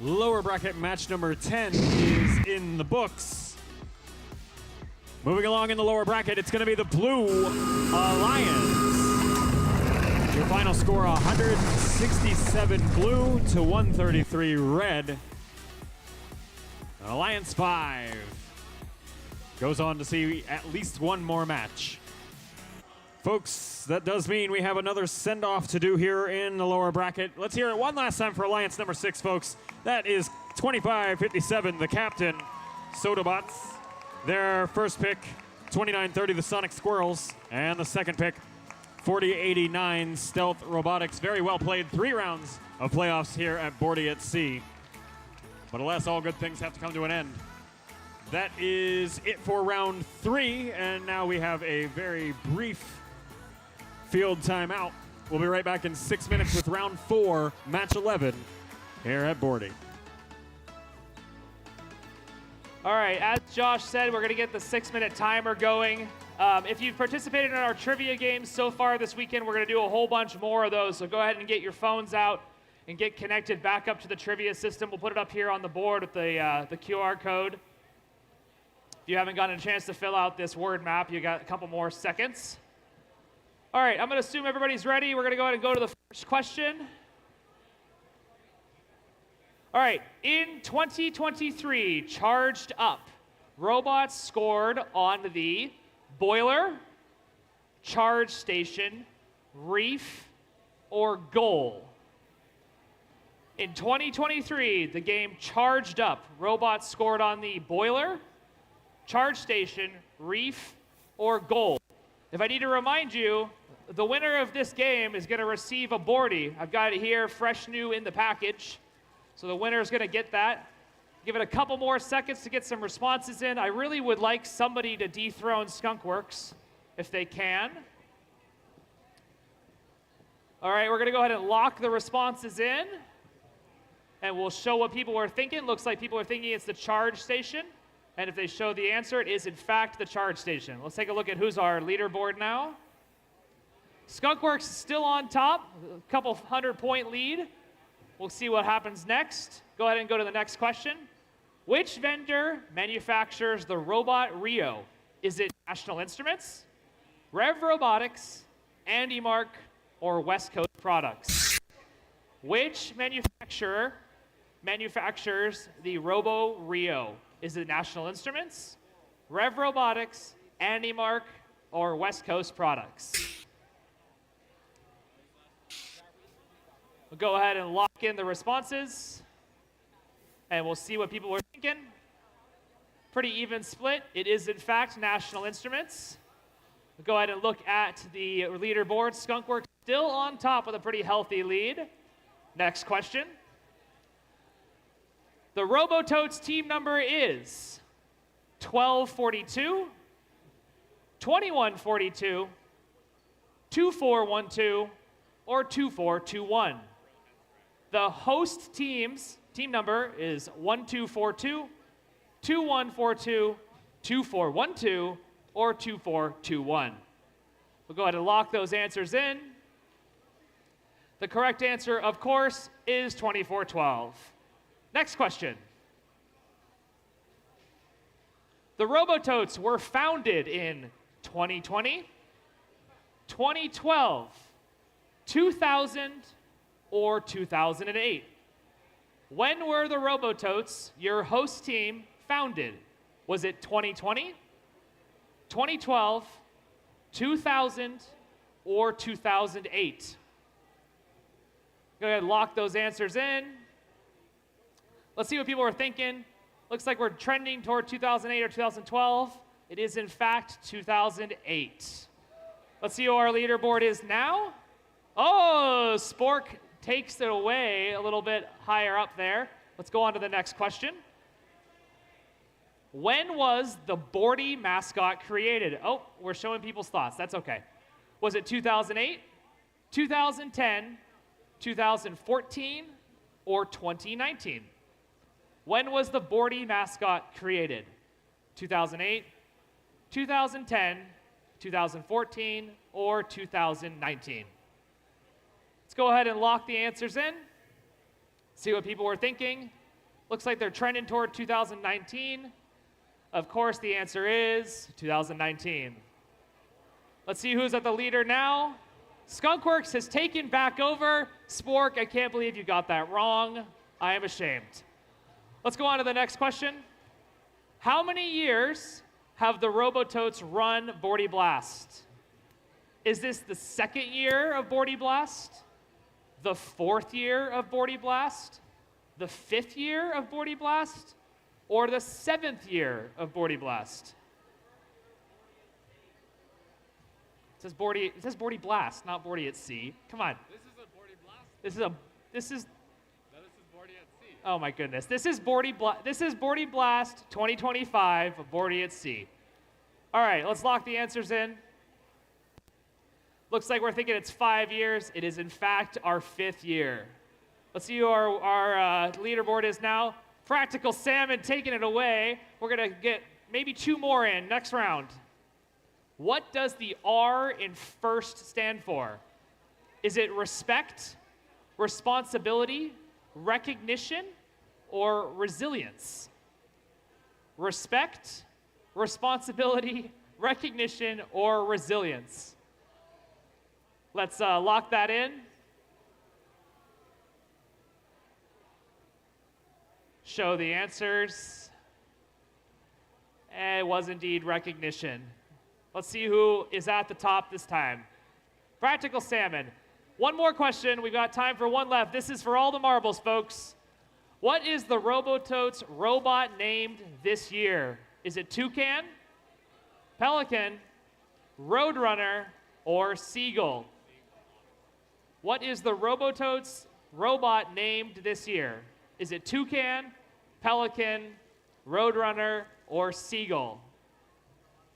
Lower bracket match number 10 is in the books. Moving along in the lower bracket, it's going to be the Blue Alliance. Your final score, 167 blue to 133 red. Alliance 5 goes on to see at least one more match. Folks, that does mean we have another send-off to do here in the lower bracket. Let's hear it one last time for Alliance number 6, folks. That is 2557, the captain, Sodabots. Their first pick, 2930, the Sonic Squirrels. And the second pick, 4089, Stealth Robotics. Very well played. 3 rounds of playoffs here at Bordie at Sea. But alas, all good things have to come to an end. That is it for round 3, and now we have a very brief field timeout. We'll be right back in 6 minutes with round 4, match 11, here at Bordie. All right, as Josh said, we're going to get the 6-minute timer going. If you've participated in our trivia games so far this weekend, we're going to do a whole bunch more of those. So go ahead and get your phones out and get connected back up to the trivia system. We'll put it up here on the board with the QR code. If you haven't gotten a chance to fill out this word map, you got a couple more seconds. All right, I'm going to assume everybody's ready. We're going to go ahead and go to the first question. All right, in 2023, charged up, robots scored on the boiler, charge station, reef, or goal. In 2023, the game charged up, robots scored on the boiler, charge station, reef, or goal. If I need to remind you, the winner of this game is going to receive a Bordie. I've got it here, fresh new in the package. So the winner is going to get that. Give it a couple more seconds to get some responses in. I really would like somebody to dethrone Skunkworks, if they can. All right, we're going to go ahead and lock the responses in. And we'll show what people are thinking. Looks like people are thinking it's the charge station. And if they show the answer, it is in fact the charge station. Let's take a look at who's our leaderboard now. Skunkworks is still on top, a couple 100-point lead. We'll see what happens next. Go ahead and go to the next question. Which vendor manufactures the robot Rio? Is it National Instruments, Rev Robotics, Andy Mark, or West Coast Products? Which manufacturer manufactures the Robo Rio? Is it National Instruments, Rev Robotics, Andy Mark, or West Coast Products? We'll go ahead and lock in the responses, and we'll see what people were thinking. Pretty even split. It is, in fact, National Instruments. We'll go ahead and look at the leaderboard. Skunkworks still on top with a pretty healthy lead. Next question. The Robototes team number is 1242, 2142, 2412, or 2421. The host team's team number is 1242, 2142, 2412, or 2421. We'll go ahead and lock those answers in. The correct answer, of course, is 2412. Next question. The Robototes were founded in 2020, 2012, 2000, or 2008. When were the Robototes, your host team, founded? Was it 2020, 2012, 2000, or 2008? Go ahead and lock those answers in. Let's see what people are thinking. Looks like we're trending toward 2008 or 2012. It is, in fact, 2008. Let's see who our leaderboard is now. Oh, Spork takes it away a little bit higher up there. Let's go on to the next question. When was the Bordie mascot created? Oh, we're showing people's thoughts. That's okay. Was it 2008, 2010, 2014, or 2019? When was the Bordie mascot created? 2008, 2010, 2014, or 2019? Let's go ahead and lock the answers in. See what people were thinking. Looks like they're trending toward 2019. Of course, the answer is 2019. Let's see who's at the leader now. Skunkworks has taken back over. Spork, I can't believe you got that wrong. I am ashamed. Let's go on to the next question. How many years have the Robototes run Bordie Blast? Is this the second year of Bordie Blast? The fourth year of Bordie Blast? The fifth year of Bordie Blast? Or the seventh year of Bordie Blast? It says Bordie Blast, not Bordie at Sea. Come on. This is a Bordie Blast? This is That is Bordie at Sea. Oh my goodness. This is Bordie Blast 2025, Bordie at Sea. All right, let's lock the answers in. Looks like we're thinking it's 5 years. It is in fact our 5th year. Let's see who our leaderboard is now. Practical Salmon taking it away. We're gonna get maybe 2 more in next round. What does the R in FIRST stand for? Is it respect, responsibility, recognition, or resilience? Respect, responsibility, recognition, or resilience? Let's lock that in. Show the answers. It was indeed recognition. Let's see who is at the top this time. Practical Salmon. One more question. We've got time for one left. This is for all the marbles, folks. What is the Robototes robot named this year? Is it Toucan, Pelican, Roadrunner, or Seagull? What is the Robototes robot named this year? Is it Toucan, Pelican, Roadrunner, or Seagull?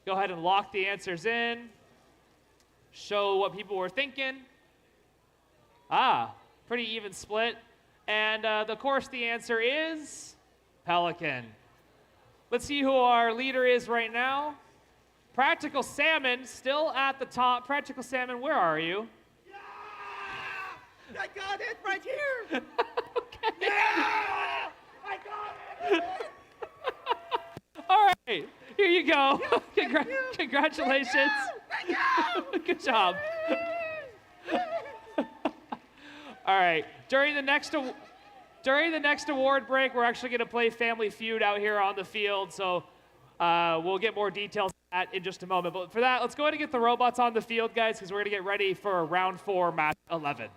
Go ahead and lock the answers in. Show what people were thinking. Pretty even split. And of course, the answer is Pelican. Let's see who our leader is right now. Practical Salmon still at the top. Practical Salmon, where are you? I got it right here. Okay. Yeah! I got it. All right, here you go. Congratulations. Thank you. Good job. All right, during the next award break, we're actually going to play Family Feud out here on the field, so we'll get more details on that in just a moment. But for that, let's go ahead and get the robots on the field, guys, because we're going to get ready for round 4, match 11.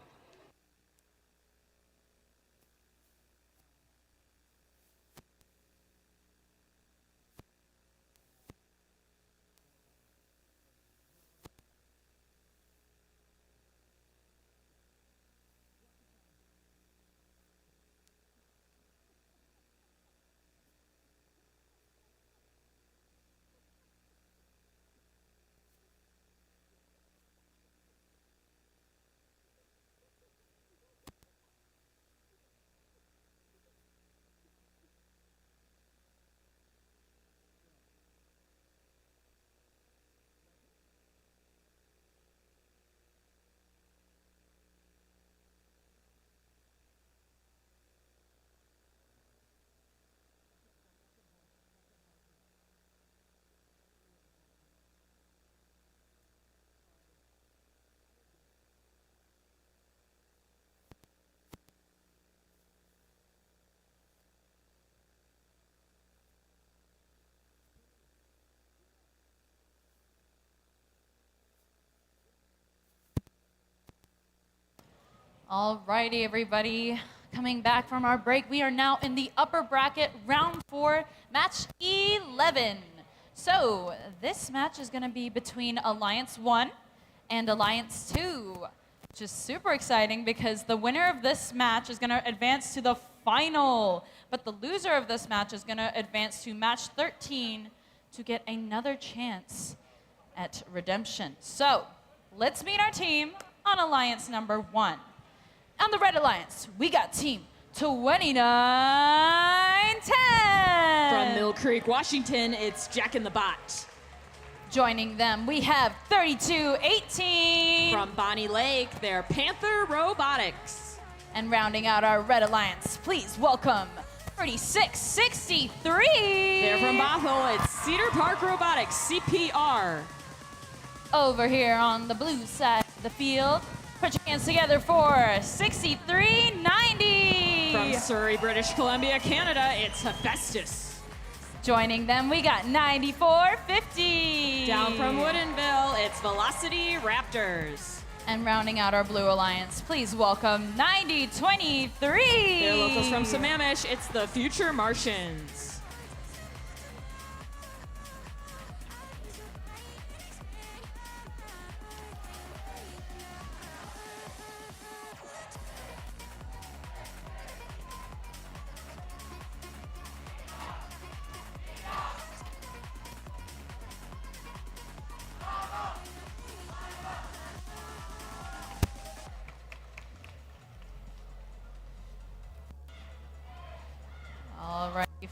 Alrighty, everybody. Coming back from our break, we are now in the upper bracket, round 4, match 11. So this match is going to be between Alliance 1 and Alliance 2, which is super exciting because the winner of this match is going to advance to the final, but the loser of this match is going to advance to match 13 to get another chance at redemption. So let's meet our team on Alliance number 1. On the Red Alliance, we got team 2910. From Mill Creek, Washington, it's Jack and the Bot. Joining them, we have 3218. From Bonnie Lake, they're Panther Robotics. And rounding out our Red Alliance, please welcome 3663. They're from Bothell, it's Cedar Park Robotics, CPR. Over here on the blue side of the field, put your hands together for 6390. From Surrey, British Columbia, Canada, it's Hephaestus. Joining them, we got 9450. Down from Woodinville, it's Velocity Raptors. And rounding out our blue alliance, please welcome 9023. They're locals from Sammamish, it's the Future Martians.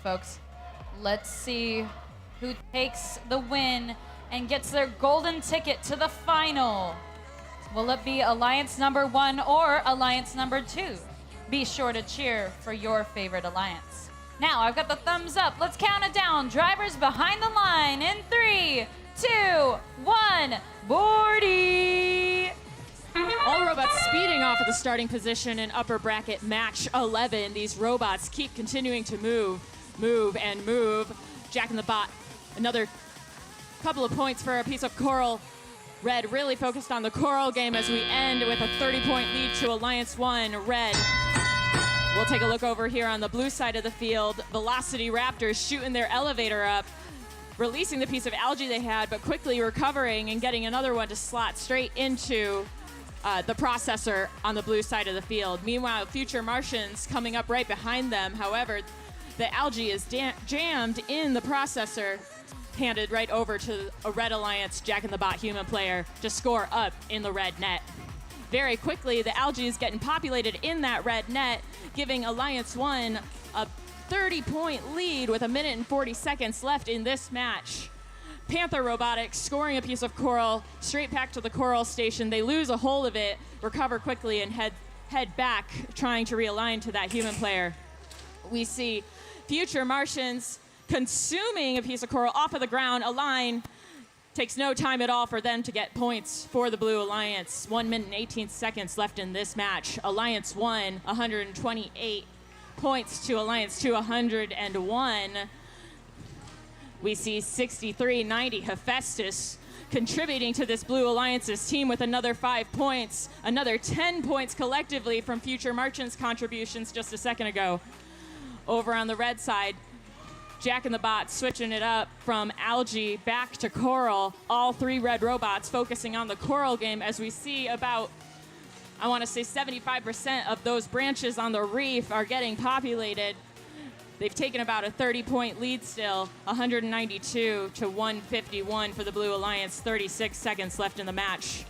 folks. Let's see who takes the win and gets their golden ticket to the final. Will it be Alliance number 1 or Alliance number 2? Be sure to cheer for your favorite alliance. Now, I've got the thumbs up. Let's count it down. Drivers behind the line in 3, 2, 1. Bordie! All robots speeding off of the starting position in upper bracket match 11. These robots keep continuing to move, and move. Jack in the Bot, another couple of points for a piece of coral. Red really focused on the coral game as we end with a 30-point lead to Alliance 1. Red. We'll take a look over here on the blue side of the field. Velocity Raptors shooting their elevator up, releasing the piece of algae they had, but quickly recovering and getting another one to slot straight into the processor on the blue side of the field. Meanwhile, Future Martians coming up right behind them. However, the algae is jammed in the processor, handed right over to a Red Alliance Jack in the Bot human player to score up in the red net. Very quickly, the algae is getting populated in that red net, giving Alliance 1 a 30-point lead with 1 minute and 40 seconds left in this match. Panther Robotics scoring a piece of coral straight back to the coral station. They lose a hold of it, recover quickly, and head back, trying to realign to that human player. We see Future Martians consuming a piece of coral off of the ground. A line takes no time at all for them to get points for the Blue Alliance. 1 minute and 18 seconds left in this match. Alliance 1, 128 points to Alliance 2, 101. We see 63-90 Hephaestus contributing to this Blue Alliance's team with another 5 points. Another 10 points collectively from Future Martians' contributions just a second ago. Over on the red side, Jack in the Bot switching it up from algae back to coral. All 3 red robots focusing on the coral game as we see about, I want to say 75% of those branches on the reef are getting populated. They've taken about a 30-point lead still, 192 to 151 for the Blue Alliance, 36 seconds left in the match.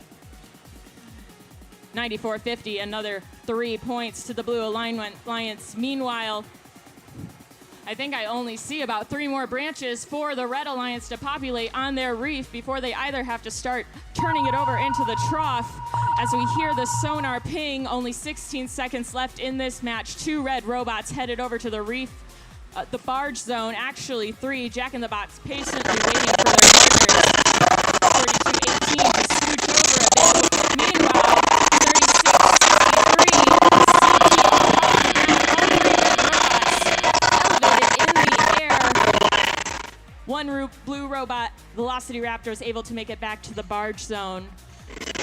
94-50, another 3 points to the Blue Alliance. Meanwhile, I think I only see about 3 more branches for the Red Alliance to populate on their reef before they either have to start turning it over into the trough. As we hear the sonar ping, only 16 seconds left in this match. 2 red robots headed over to the reef, the barge zone, actually 3. Jack in the Bot's patiently waiting for their partners. 32-18 to scooch over a bit. Meanwhile, 36-63, one blue robot, Velocity Raptor, is able to make it back to the barge zone.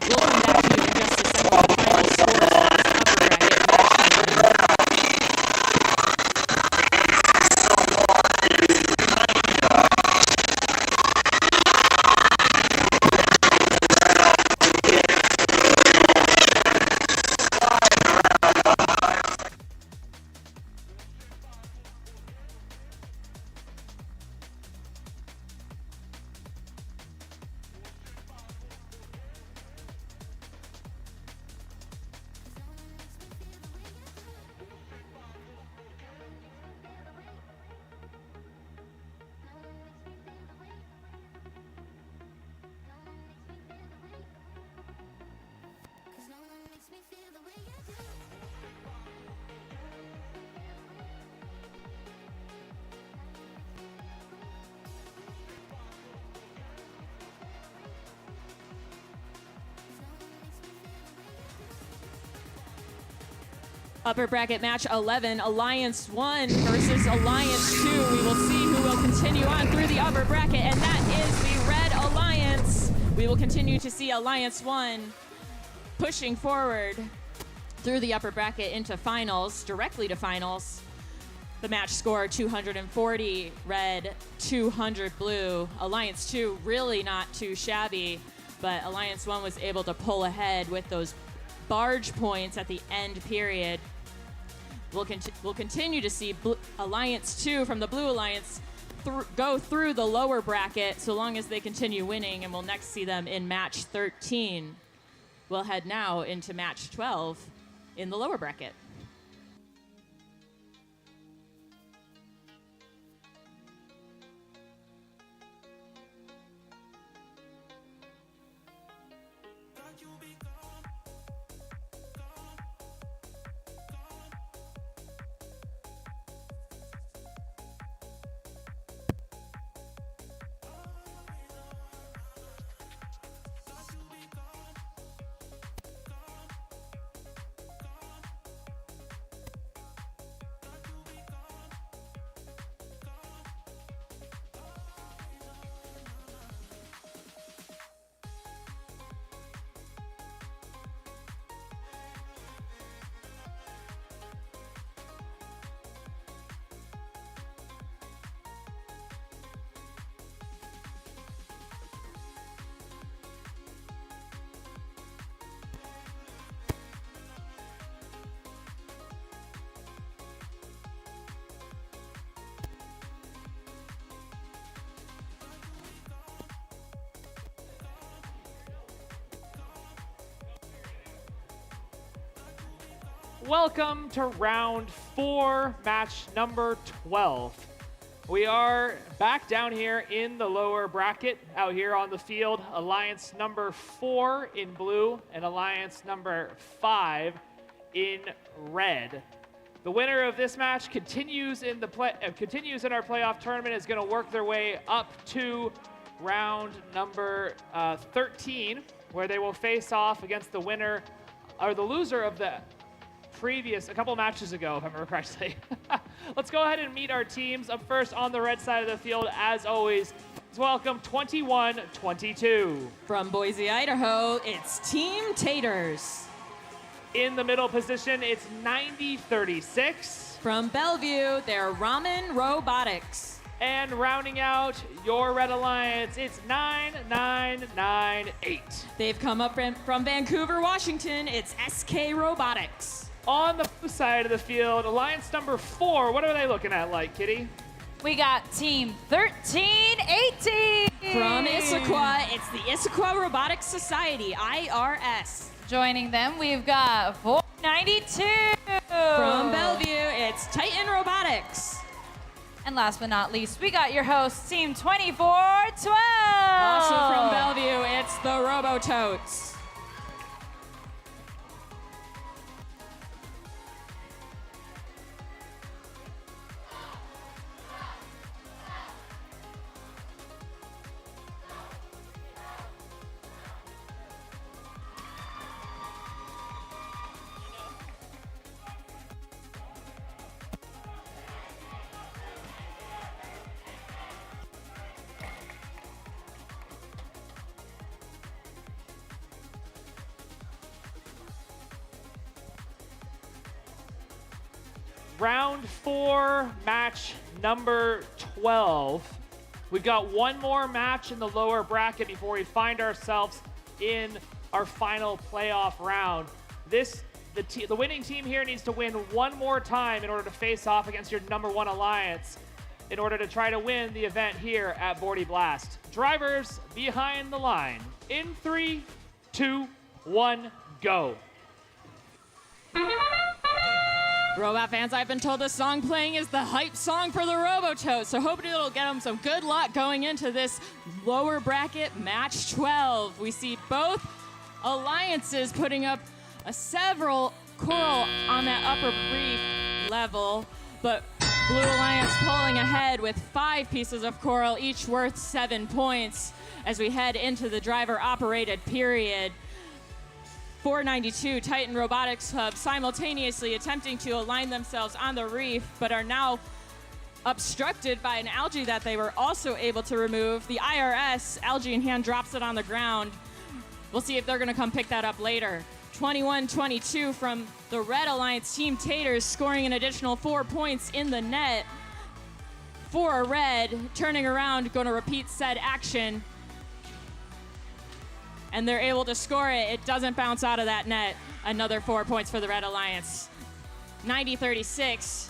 We'll come back to you in just a second with the final scores for this upper bracket match. Upper bracket match 11, Alliance 1 versus Alliance 2. We will see who will continue on through the upper bracket, and that is the Red Alliance. We will continue to see Alliance 1 pushing forward through the upper bracket into finals, directly to finals. The match score 240 red, 200 blue. Alliance 2 really not too shabby, but Alliance 1 was able to pull ahead with those barge points at the end period. We'll continue to see Alliance 2 from the Blue Alliance go through the lower bracket so long as they continue winning, and we'll next see them in match 13. We'll head now into match 12 in the lower bracket. Welcome to round 4, match number 12. We are back down here in the lower bracket, out here on the field. Alliance number 4 in blue and Alliance number 5 in red. The winner of this match continues in our playoff tournament, is going to work their way up to round number 13, where they will face off against the winner or the loser of the previous, a couple matches ago, if I remember correctly. Let's go ahead and meet our teams. Up first on the red side of the field, as always, let's welcome 21-22. From Boise, Idaho, it's Team Taters. In the middle position, it's 90-36. From Bellevue, they're Ramen Robotics. And rounding out your Red Alliance, it's 9998. They've come up from Vancouver, Washington. It's SK Robotics. On the blue side of the field, Alliance number 4, what are they looking at like, Kitty? We got Team 1318. From Issaquah, it's the Issaquah Robotics Society, IRS. Joining them, we've got 492. From Bellevue, it's Titan Robotics. And last but not least, we got your host, Team 2412. Also from Bellevue, it's the Robototes. Round 4, match number 12. We've got one more match in the lower bracket before we find ourselves in our final playoff round. The winning team here needs to win one more time in order to face off against your number 1 alliance in order to try to win the event here at Bordie Blast. Drivers behind the line. In 3, 2, 1, go. Robot fans, I've been told this song playing is the hype song for the Robototes, so hoping it'll get them some good luck going into this lower bracket match 12. We see both alliances putting up several coral on that upper brief level, but Blue Alliance pulling ahead with 5 pieces of coral, each worth 7 points as we head into the driver-operated period. 492 Titan Robotics Hub simultaneously attempting to align themselves on the reef, but are now obstructed by an algae that they were also able to remove. The IRS, algae in hand, drops it on the ground. We'll see if they're going to come pick that up later. 21-22 from the Red Alliance Team Taters, scoring an additional 4 points in the net. For Red, turning around, going to repeat said action. And they're able to score it. It doesn't bounce out of that net. Another 4 points for the Red Alliance. 90-36.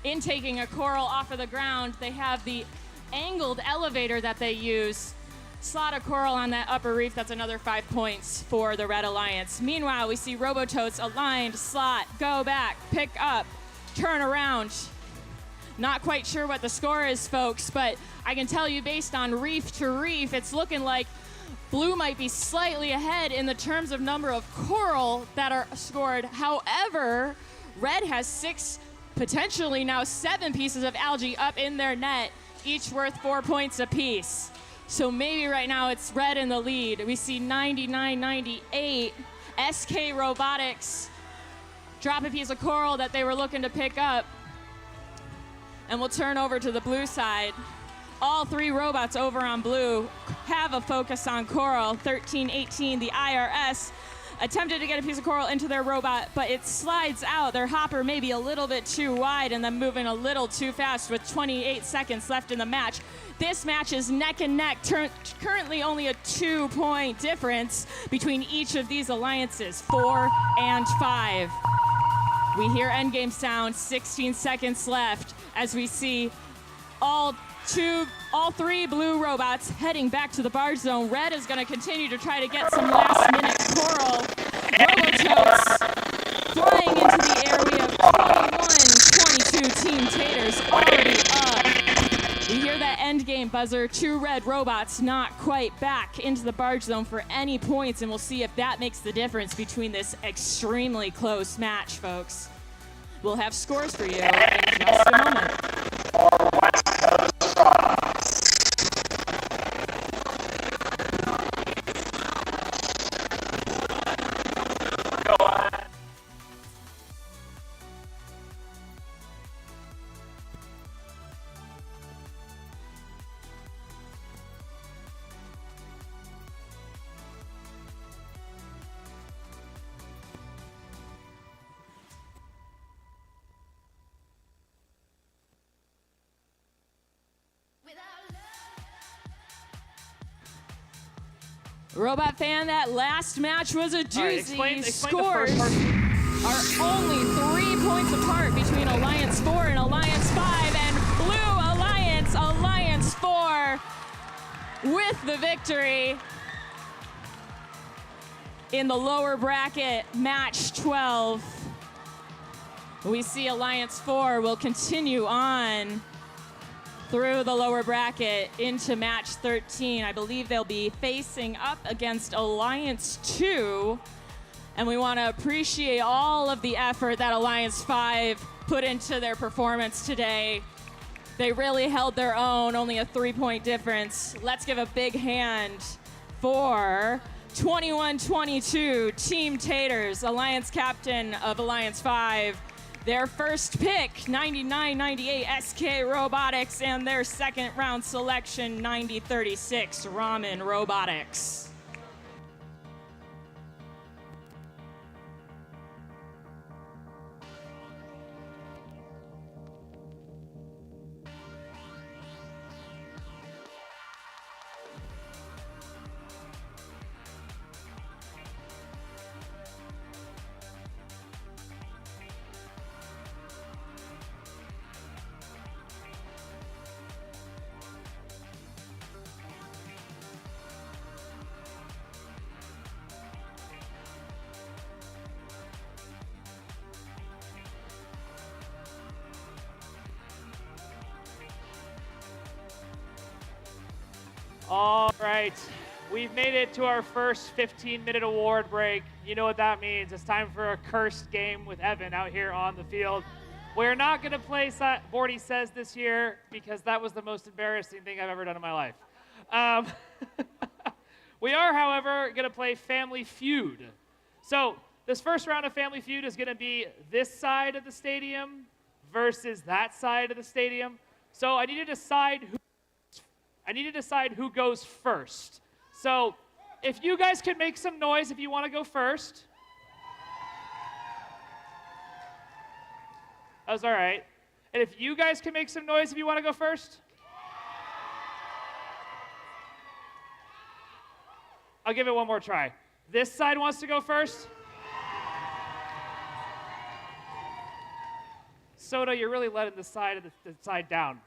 In taking a coral off of the ground, they have the angled elevator that they use. Slot a coral on that upper reef. That's another 5 points for the Red Alliance. Meanwhile, we see Robototes aligned, slot, go back, pick up, turn around. Not quite sure what the score is, folks, but I can tell you based on reef to reef, it's looking like Blue might be slightly ahead in the terms of number of coral that are scored. However, Red has 6, potentially now 7 pieces of algae up in their net, each worth 4 points apiece. So maybe right now it's Red in the lead. We see 99-98. SK Robotics drop a piece of coral that they were looking to pick up. And we'll turn over to the blue side. All 3 robots over on blue have a focus on coral. 1318, the IRS, attempted to get a piece of coral into their robot, but it slides out. Their hopper may be a little bit too wide and then moving a little too fast with 28 seconds left in the match. This match is neck and neck, currently only a 2-point difference between each of these alliances, 4 and 5. We hear endgame sound, 16 seconds left as we see all 3 blue robots heading back to the barge zone. Red is going to continue to try to get some last-minute coral. Robototes flying buzzer. 2 red robots not quite back into the barge zone for any points, and we'll see if that makes the difference between this extremely close match, folks. We'll have scores for you in just a moment. Robot fan, that last match was a doozy. All right, explain Scores the first are only 3 points apart between Alliance 4 and Alliance 5, and Blue Alliance, Alliance 4, with the victory in the lower bracket, match 12. We see Alliance 4 will continue on through the lower bracket into match 13. I believe they'll be facing up against Alliance 2. And we want to appreciate all of the effort that Alliance 5 put into their performance today. They really held their own, only a 3-point difference. Let's give a big hand for 21-22 Team Taters, Alliance captain of Alliance 5. Their first pick, 99-98 SK Robotics, and their second round selection, 90-36 Ramen Robotics. All right, we've made it to our first 15-minute award break. You know what that means. It's time for a cursed game with Evan out here on the field. We're not going to play Bordie Says this year because that was the most embarrassing thing I've ever done in my life. We are, however, going to play Family Feud. So this first round of Family Feud is going to be this side of the stadium versus that side of the stadium. So I need to decide who goes first. So if you guys could make some noise if you want to go first. That was all right. And if you guys can make some noise if you want to go first. I'll give it one more try. This side wants to go first. Soda, you're really letting the side down.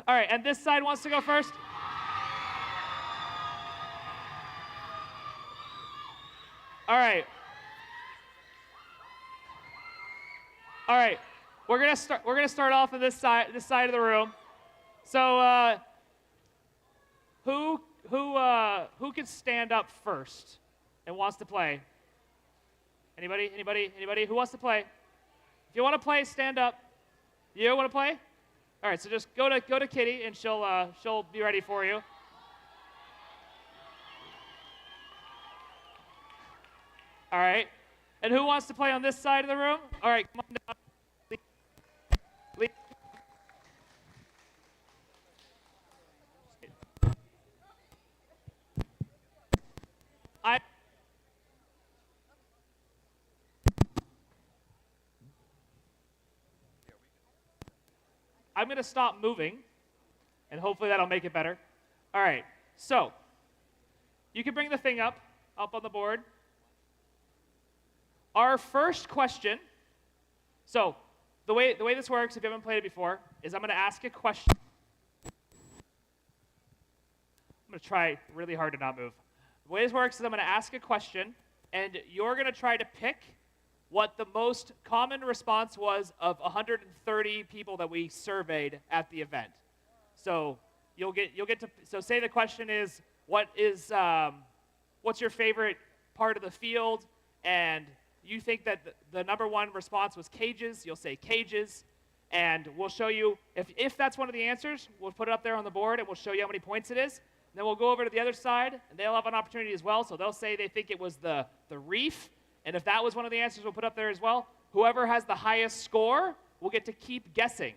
All right, and this side wants to go first? All right. All right. We're gonna start off on this side of the room. So who can stand up first and wants to play? Anybody? Who wants to play? If you want to play, stand up. You want to play? All right, so just go to Kitty, and she'll be ready for you. All right, and who wants to play on this side of the room? All right, come on down. I'm going to stop moving, and hopefully that'll make it better. All right, so you can bring the thing up on the board. Our first question, so the way this works, if you haven't played it before, is I'm going to ask a question. I'm going to try really hard to not move. The way this works is I'm going to ask a question, and you're going to try to pick what the most common response was of 130 people that we surveyed at the event. So you'll get to. So say the question is, what's your favorite part of the field? And you think that the number one response was cages. You'll say cages, and we'll show you if that's one of the answers. We'll put it up there on the board, and we'll show you how many points it is. And then we'll go over to the other side, and they'll have an opportunity as well. So they'll say they think it was the reef, and if that was one of the answers, we'll put up there as well. Whoever has the highest score will get to keep guessing.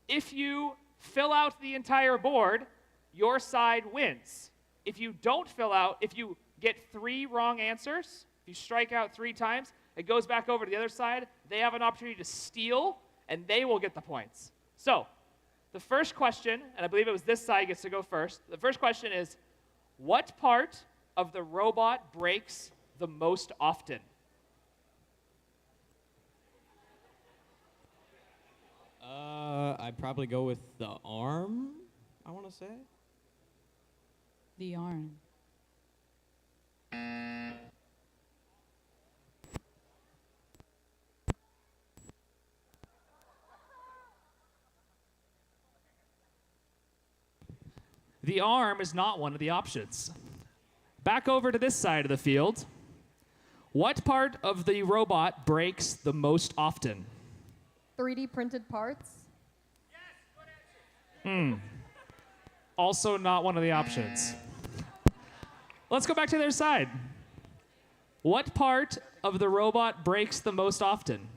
If you fill out the entire board, your side wins. If you don't fill out, if you get 3 wrong answers, if you strike out 3 times, it goes back over to the other side. They have an opportunity to steal, and they will get the points. So the first question, and I believe it was this side gets to go first. The first question is, what part of the robot breaks the most often? I'd probably go with the arm, I want to say. The arm. The arm is not one of the options. Back over to this side of the field. What part of the robot breaks the most often? 3D printed parts. Also not one of the options. Let's go back to their side. What part of the robot breaks the most often?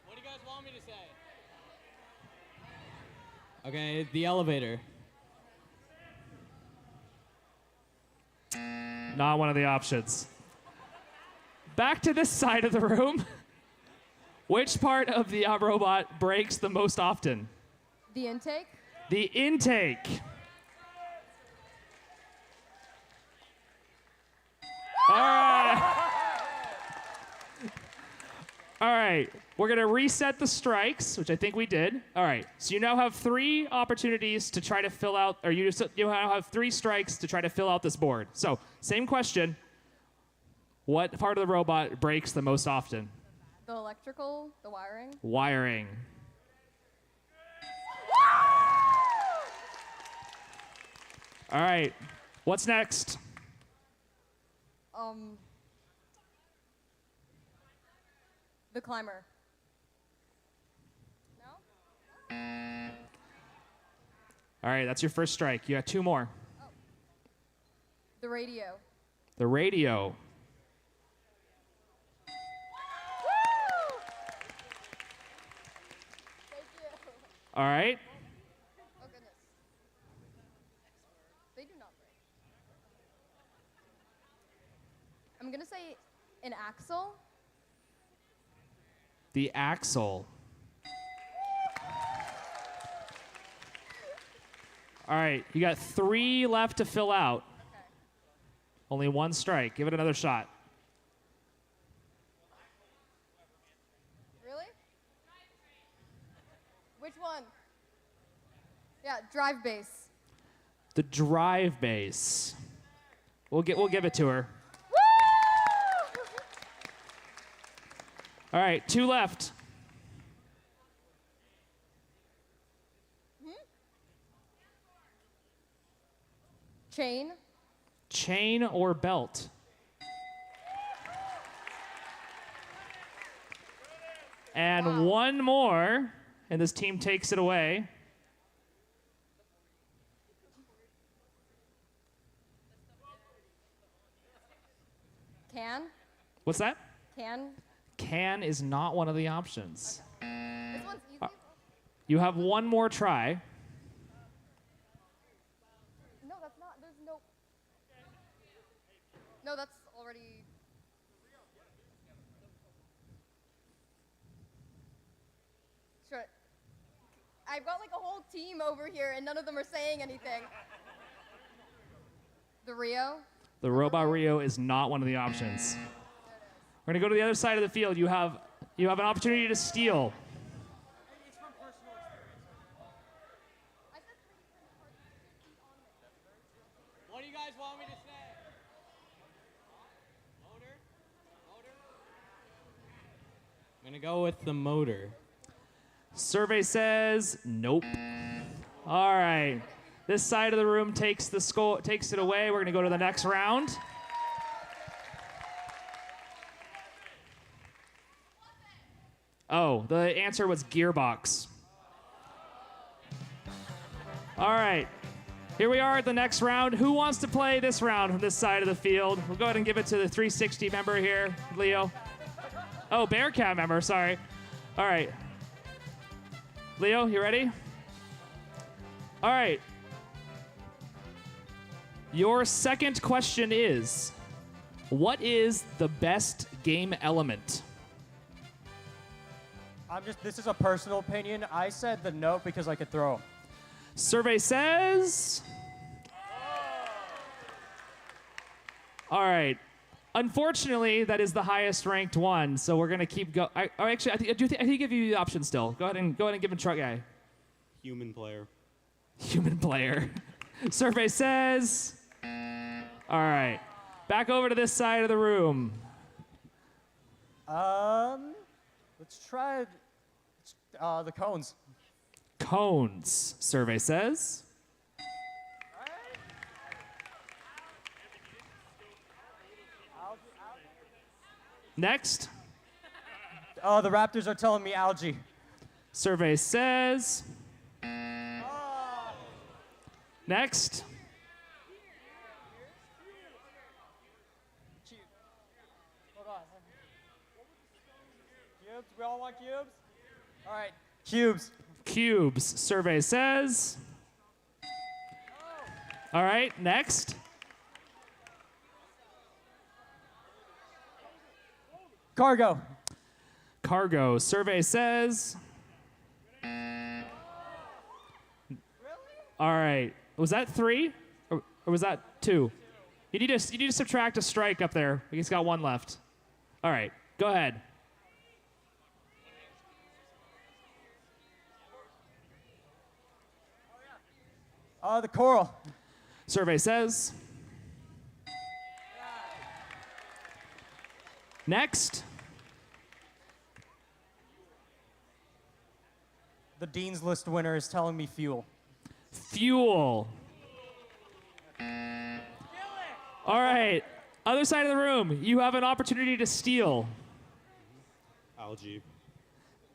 What do you guys want me to say? Okay, the elevator. Not one of the options. Back to this side of the room. Which part of the robot breaks the most often? The intake. The intake. All right. All right. We're going to reset the strikes, which I think we did. All right. So you now have 3 opportunities to try to fill out, or you now have 3 strikes to try to fill out this board. So, same question. What part of the robot breaks the most often? The electrical, the wiring. Wiring. All right. What's next? The climber. No? All right, that's your first strike. You got 2 more. The radio. The radio. All right. Oh goodness. They do not break. I'm gonna say an axle. The axle. All right, you got 3 left to fill out. Okay. Only 1 strike. Give it another shot. Really? Which one? Yeah, drive base. The drive base. We'll give it to her. All right, 2 left. Chain. Chain or belt? And 1 more, and this team takes it away. Can. What's that? Can. Can is not one of the options. This one's easy. You have 1 more try. No, that's not. There's no. No, that's already. Sure. I've got like a whole team over here, and none of them are saying anything. The Rio. The Robot Rio is not one of the options. We're gonna go to the other side of the field. You have an opportunity to steal. What do you guys want me to say? Motor? I'm gonna go with the motor. Survey says nope. All right. This side of the room takes it away. We're going to go to the next round. Oh, the answer was gearbox. All right. Here we are at the next round. Who wants to play this round from this side of the field? We'll go ahead and give it to the 360 member here, Leo. Oh, Bearcat member, sorry. All right. Leo, you ready? All right. Your second question is, what is the best game element? This is a personal opinion. I said the note because I could throw. Survey says. All right. Unfortunately, that is the highest ranked one, so we're gonna keep go. I think give you the option still. Go ahead and give him truck guy. Human player. Human player. Survey says. All right. Back over to this side of the room. Let's try the cones. Cones. Survey says. Next. The Raptors are telling me algae. Survey says. Next. Hold on. Cubes? We all want cubes? All right. Cubes. Cubes. Survey says. All right. Next. Cargo. Cargo. Survey says. All right. Was that 3? Or was that 2? You need to subtract a strike up there. He's got 1 left. All right. Go ahead. The coral. Survey says. Next. The Dean's List winner is telling me fuel. Fuel. All right. Other side of the room, you have an opportunity to steal. Algae.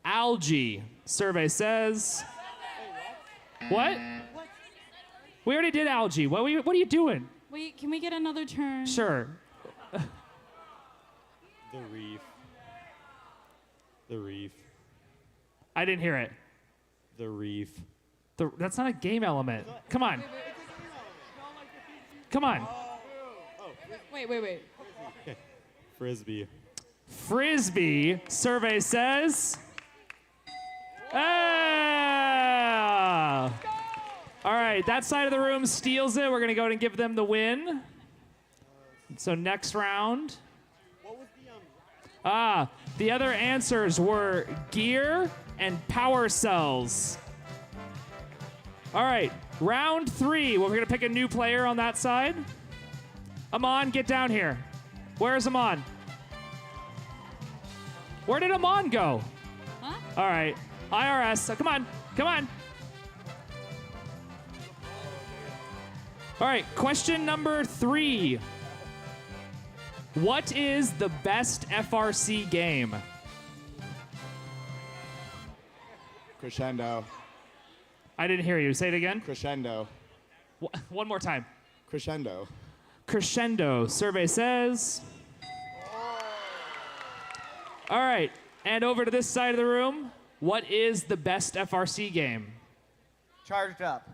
Algae. Survey says. What? We already did algae. What are you doing? Wait, can we get another turn? Sure. The reef. The reef. I didn't hear it. The reef. That's not a game element. Come on. Come on. Wait. Frisbee. Frisbee. Survey says. Ah! All right, that side of the room steals it. We're going to go ahead and give them the win. So next round. The other answers were gear and power cells. All right, round 3. Well, we're going to pick a new player on that side. Amon, get down here. Where's Amon? Where did Amon go? Huh? All right, IRS. Come on. All right, question number 3. What is the best FRC game? Crescendo. I didn't hear you. Say it again. Crescendo. One more time. Crescendo. Crescendo. Survey says. All right, and over to this side of the room. What is the best FRC game? Charged up.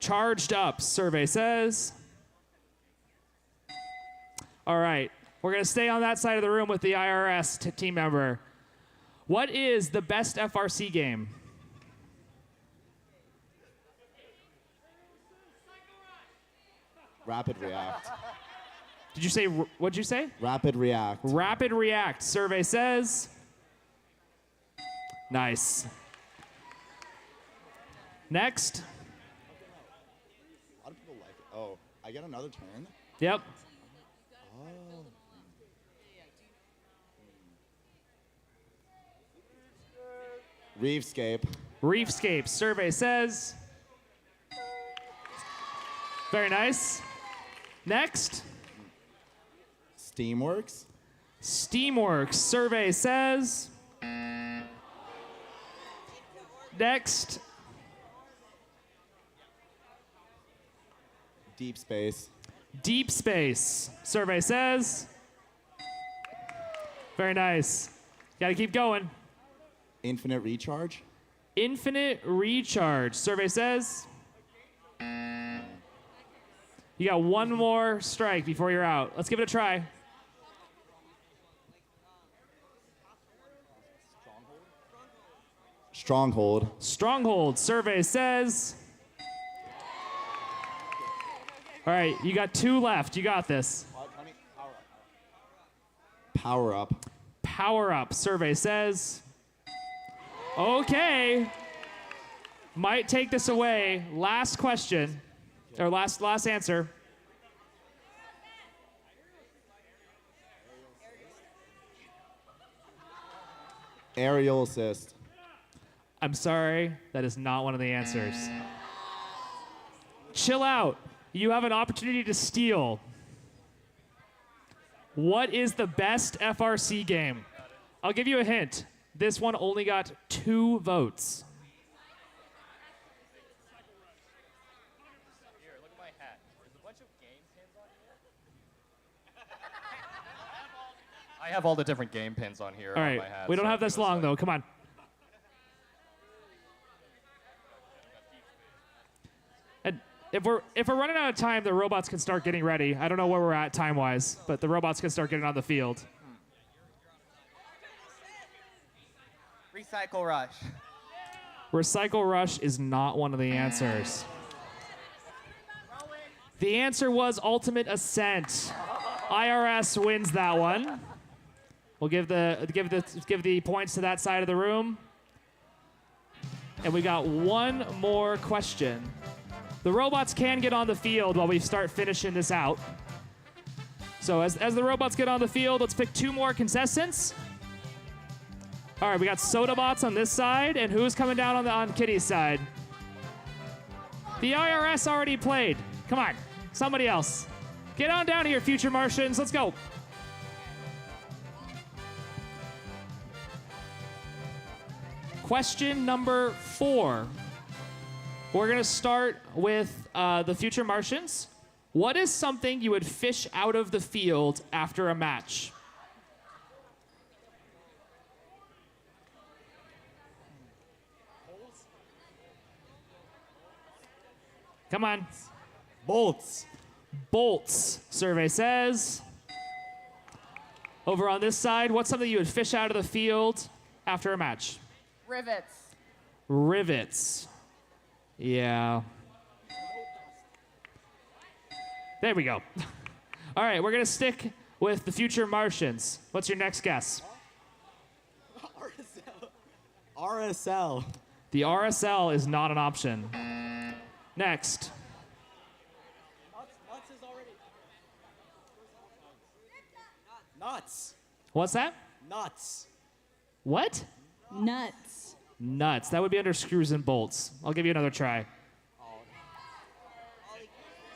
Charged up. Survey says. All right. We're going to stay on that side of the room with the IRS team member. What is the best FRC game? Rapid React. Did you say, what'd you say? Rapid React. Rapid React. Survey says. Nice. Next. A lot of people like it. Oh, I get another turn? Yep. Oh. Reefscape. Reefscape. Survey says. Very nice. Next. Steamworks. Steamworks. Survey says. Next. Deep space. Deep space. Survey says. Very nice. Got to keep going. Infinite recharge. Infinite recharge. Survey says. You got one more strike before you're out. Let's give it a try. Stronghold. Stronghold. Survey says. All right, you got 2 left. You got this. Power up. Power up. Survey says. Okay. Might take this away. Last question, or last answer. Aerial assist. I'm sorry, that is not one of the answers. Chill out. You have an opportunity to steal. What is the best FRC game? I'll give you a hint. This one only got 2 votes. Here, look at my hat. There's a bunch of game pins on here. I have all the different game pins on here All on right, my hat. we don't so have this long though. Come on. And if we're running out of time, the robots can start getting ready. I don't know where we're at time-wise, but the robots can start getting on the field. Recycle rush. Recycle rush is not one of the answers. The answer was ultimate ascent. IRS wins that one. We'll give the points to that side of the room. And we got one more question. The robots can get on the field while we start finishing this out. So as the robots get on the field, let's pick 2 more contestants. All right, we got Sodabots on this side, and who's coming down on Kitty's side? The IRS already played. Come on, somebody else. Get on down here, future Martians. Let's go. Question number 4. We're going to start with the future Martians. What is something you would fish out of the field after a match? Come on. Bolts. Bolts, survey says. Over on this side, what's something you would fish out of the field after a match? Rivets. Rivets. Yeah. There we go. All right, we're going to stick with the future Martians. What's your next guess? RSL. The RSL is not an option. Next. Nuts is already. Nuts. What's that? Nuts. What? Nuts. Nuts. That would be under screws and bolts. I'll give you another try.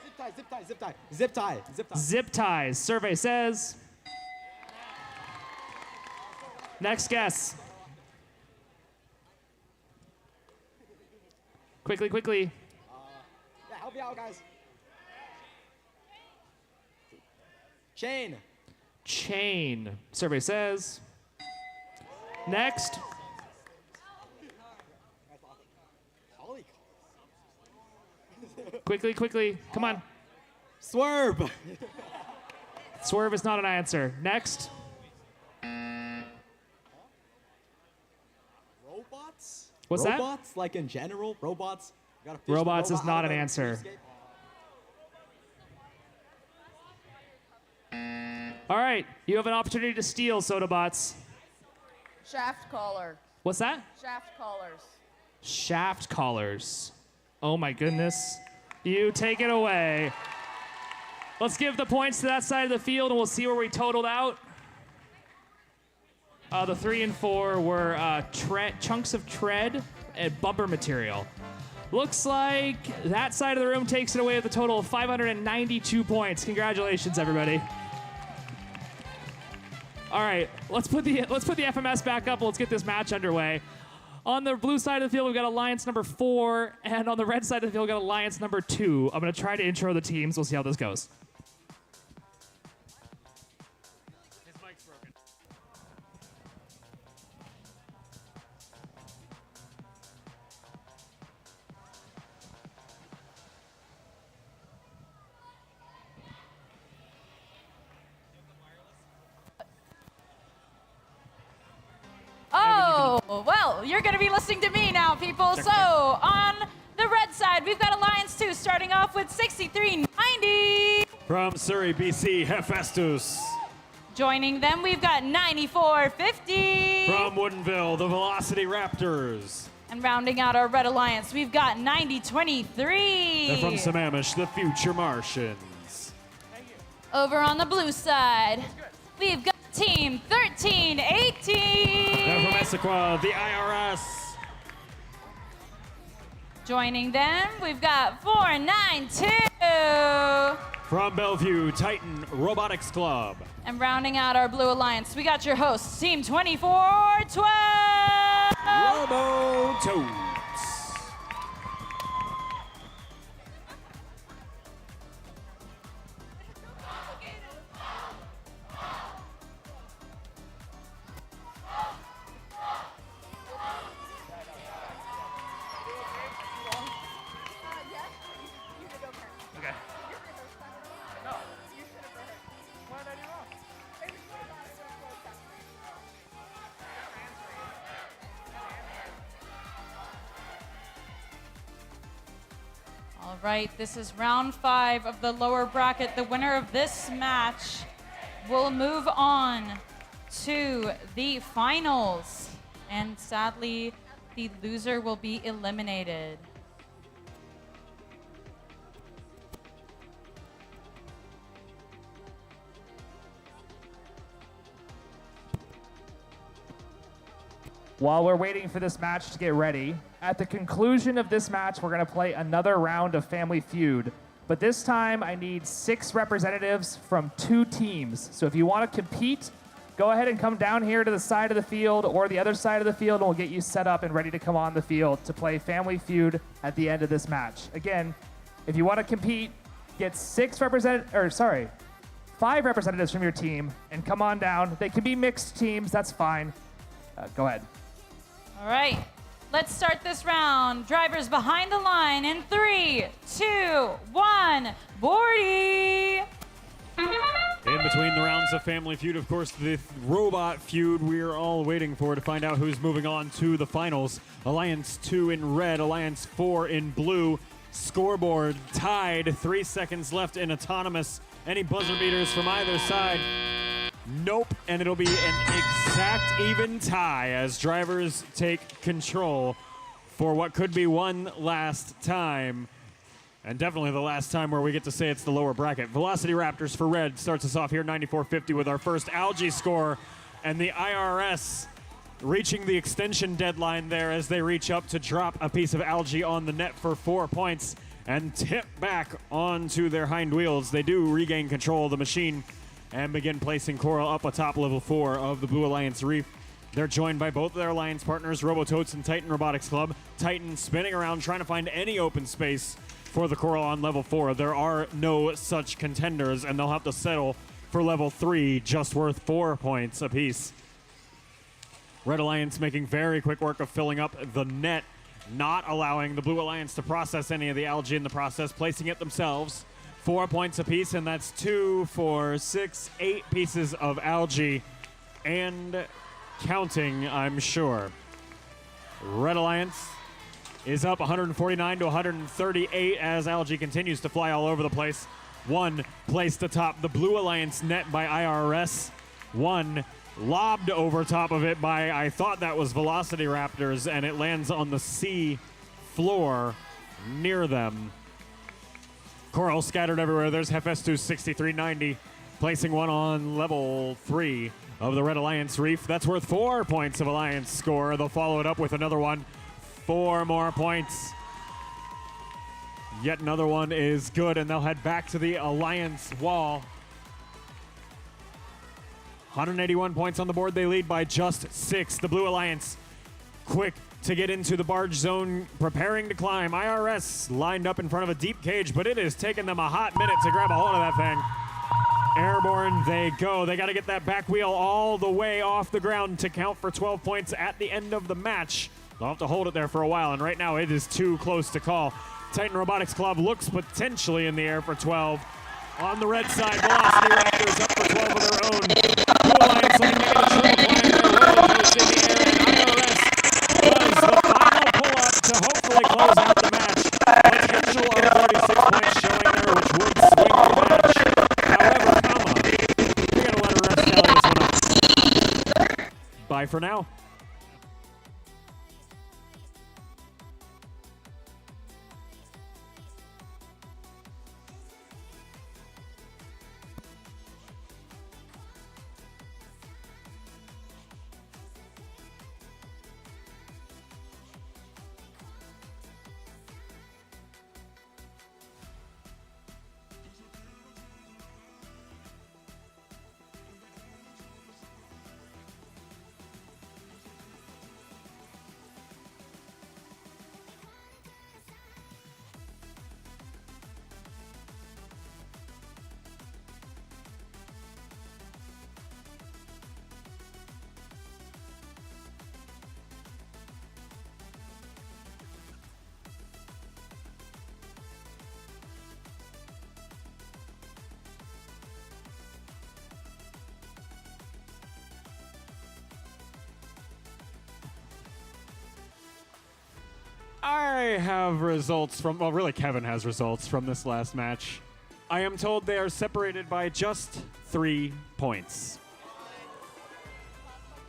Zip tie, zip tie, zip tie, zip tie, zip tie. Zip ties. Survey says. Next guess. Quickly, quickly. Yeah, help me out, guys. Chain. Chain. Survey says. Next. Quickly, quickly. Come on. Swerve. Swerve is not an answer. Next. Robots? What's that? Robots, like in general, robots. You gotta fish the Robots is robot not out an of the answer. escape. All right. You have an opportunity to steal, Sodabots. Shaft collar. What's that? Shaft collars. Shaft collars. Oh my goodness. You take it away. Let's give the points to that side of the field and we'll see where we totaled out. The 3 and 4 were chunks of tread bumper material. Looks like that side of the room takes it away with a total of 592 points. Congratulations, everybody. All right, let's put the FMS back up. Let's get this match underway. On the blue side of the field, we've got Alliance number 4, and on the red side of the field, we've got Alliance number 2. I'm going to try to intro the teams. We'll see how this goes. Oh, well, you're going to be listening to me now, people. So, on the red side, we've got Alliance 2 starting off with 6390. From Surrey, BC, Hephaestus. Joining them, we've got 9450. From Woodinville, the Velocity Raptors. And rounding out our red alliance, we've got 9023. And from Sammamish, the Future Martians. Over on the blue side, we've got Team 1318. And from Mascot, the IRS. Joining them, we've got 492. From Bellevue, Titan Robotics Club. And rounding out our blue alliance, we got your hosts, Team 2412. Robototes. All right, this is round 5 of the lower bracket. The winner of this match will move on to the finals. And sadly, the loser will be eliminated. While we're waiting for this match to get ready, at the conclusion of this match, we're going to play another round of Family Feud. But this time, I need 6 representatives from 2 teams. So if you want to compete, go ahead and come down here to the side of the field or the other side of the field, and we'll get you set up and ready to come on the field to play Family Feud at the end of this match. Again, if you want to compete, get 5 representatives from your team and come on down. They can be mixed teams, that's fine. Go ahead. All right, let's start this round. Drivers behind the line in 3, 2, 1, Bordie! In between the rounds of Family Feud, of course, the Robot Feud we're all waiting for to find out who's moving on to the finals. Alliance 2 in red, Alliance 4 in blue. Scoreboard tied, 3 seconds left in autonomous. Any buzzer beaters from either side? Nope, and it'll be an exact even tie as drivers take control for what could be one last time. And definitely the last time where we get to say it's the lower bracket. Velocity Raptors for red starts us off here, 9450 with our first algae score. And the IRS reaching the extension deadline there as they reach up to drop a piece of algae on the net for 4 points and tip back onto their hind wheels. They do regain control of the machine and begin placing coral up atop level 4 of the Blue Alliance Reef. They're joined by both of their alliance partners, Robototes and Titan Robotics Club. Titan spinning around trying to find any open space for the coral on level 4. There are no such contenders, and they'll have to settle for level 3, just worth 4 points apiece. Red Alliance making very quick work of filling up the net, not allowing the Blue Alliance to process any of the algae in the process, placing it themselves. 4 points apiece, and that's 2, 4, 6, 8 pieces of algae, and counting, I'm sure. Red Alliance is up 149 to 138 as algae continues to fly all over the place. 1 placed atop the Blue Alliance net by IRS. 1 lobbed over top of it by, I thought that was Velocity Raptors, and it lands on the sea floor near them. Coral scattered everywhere. There's Hephaestus 6390, placing 1 on level 3 of the Red Alliance Reef. That's worth 4 points of Alliance score. They'll follow it up with another one 4 more points. Yet another one is good, and they'll head back to the Alliance wall. 181 points on the board. They lead by just 6. The Blue Alliance quick to get into the barge zone, preparing to climb. IRS lined up in front of a deep cage, but it has taken them a hot minute to grab a hold of that thing. Airborne they go. They got to get that back wheel all the way off the ground to count for 12 points at the end of the match. They'll have to hold it there for a while, and right now it is too close to call. Titan Robotics Club looks potentially in the air for 12. On the red side, Velocity Raptors up for 12 of their own. Blue Alliance looking to get a triple climb. They're Robototes in the air, and IRS does the final pull-up to hopefully close out the match. Potential of 36 points showing there, which would swing the match. However, we gotta let her rest out of this one up. Bye for now. I have results from, well, really Kevin has results from this last match. I am told they are separated by just 3 points.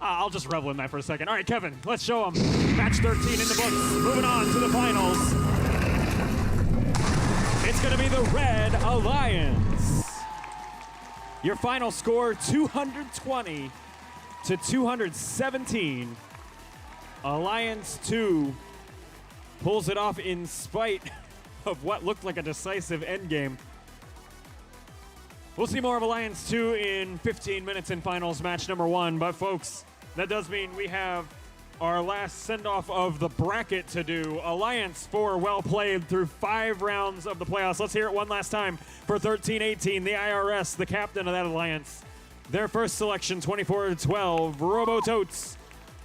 I'll just revel in that for a second. All right, Kevin, let's show them. Match 13 in the books. Moving on to the finals. It's going to be the Red Alliance. Your final score, 220 to 217. Alliance 2 pulls it off in spite of what looked like a decisive endgame. We'll see more of Alliance 2 in 15 minutes in finals match number 1. But folks, that does mean we have our last send-off of the bracket to do. Alliance 4 well played through 5 rounds of the playoffs. Let's hear it one last time for 13-18, the IRS, the captain of that alliance. Their first selection, 24-12, Robototes.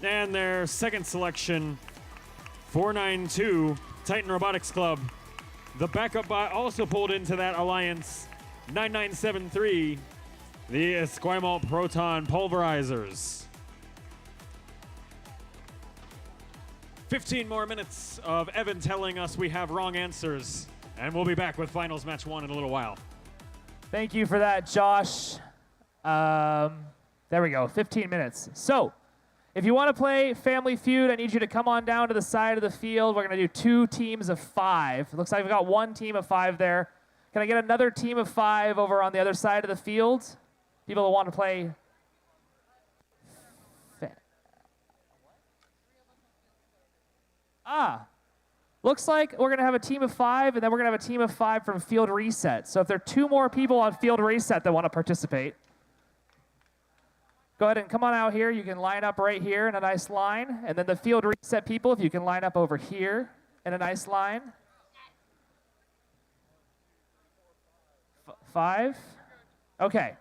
And their second selection, 492, Titan Robotics Club. The backup bot also pulled into that alliance, 9973, the Esquimalt Proton Pulverizers. 15 more minutes of Evan telling us we have wrong answers, and we'll be back with finals match 1 in a little while. Thank you for that, Josh. There we go, 15 minutes. So, if you want to play Family Feud, I need you to come on down to the side of the field. We're going to do 2 teams of 5. It looks like we've got 1 team of 5 there. Can I get another team of 5 over on the other side of the field? People that want to play. Looks like we're going to have a team of 5, and then we're going to have a team of 5 from Field Reset. So if there are 2 more people on Field Reset that want to participate, go ahead and come on out here. You can line up right here in a nice line. And then the Field Reset people, if you can line up over here in a nice line. 5? Okay.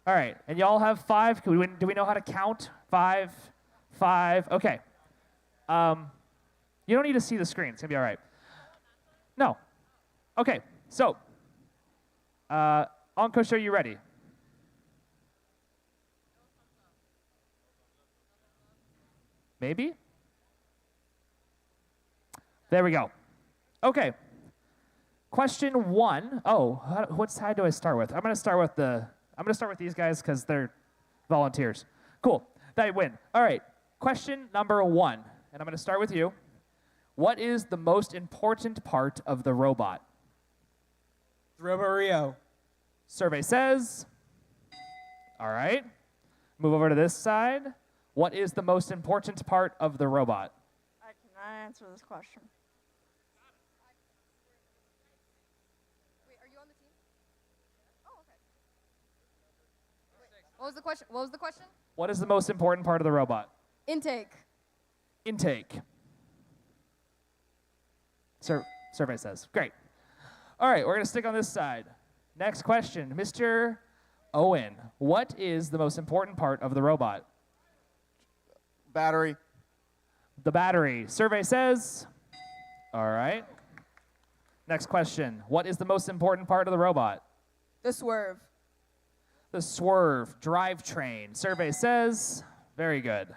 All right. And y'all have 5. Do we know how to count? 5, 5. Okay. You don't need to see the screen. It's going to be all right. No. Okay. So, Ankush, are you ready? Maybe? There we go. Okay. Question 1. Oh, what side do I start with? I'm going to start with these guys because they're volunteers. Cool. They win. All right. Question number 1. And I'm going to start with you. What is the most important part of the robot? Robo Rio. Survey says. All right. Move over to this side. What is the most important part of the robot? I I answer this question? Wait, are you on the team? Oh, okay. Wait, what was the question? What was the question? What is the most important part of the robot? Intake. Intake. Survey says. Great. All right, we're going to stick on this side. Next question. Mr. Owen, what is the most important part of the robot? Battery. The battery. Survey says. All right. Next question. What is the most important part of the robot? The swerve. The swerve. Drivetrain. Survey says. Very good.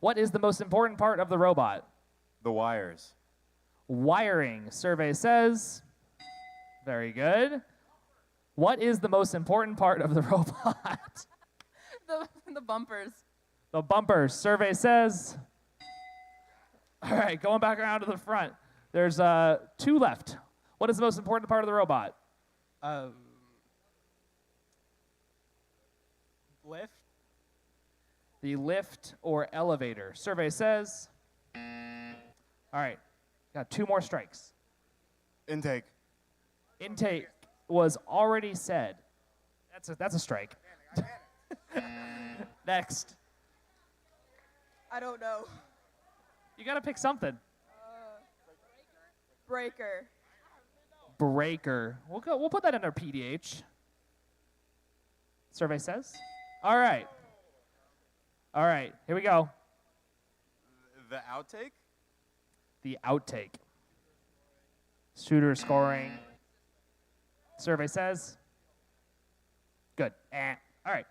What is the most important part of the robot? The wires. Wiring. Survey says. Very good. What is the most important part of the robot? The bumpers. The bumpers. Survey says. All right, going back around to the front. There's 2 left. What is the most important part of the robot? Lift. The lift or elevator. Survey says. All right, got 2 more strikes. Intake. Intake was already said. That's a strike. Next. I don't know. You gotta pick something. Breaker. Breaker. We'll put that under PDH. Survey says. All right. All right. Here we go. The outtake. The outtake. Shooter scoring. Survey says. Good. All right.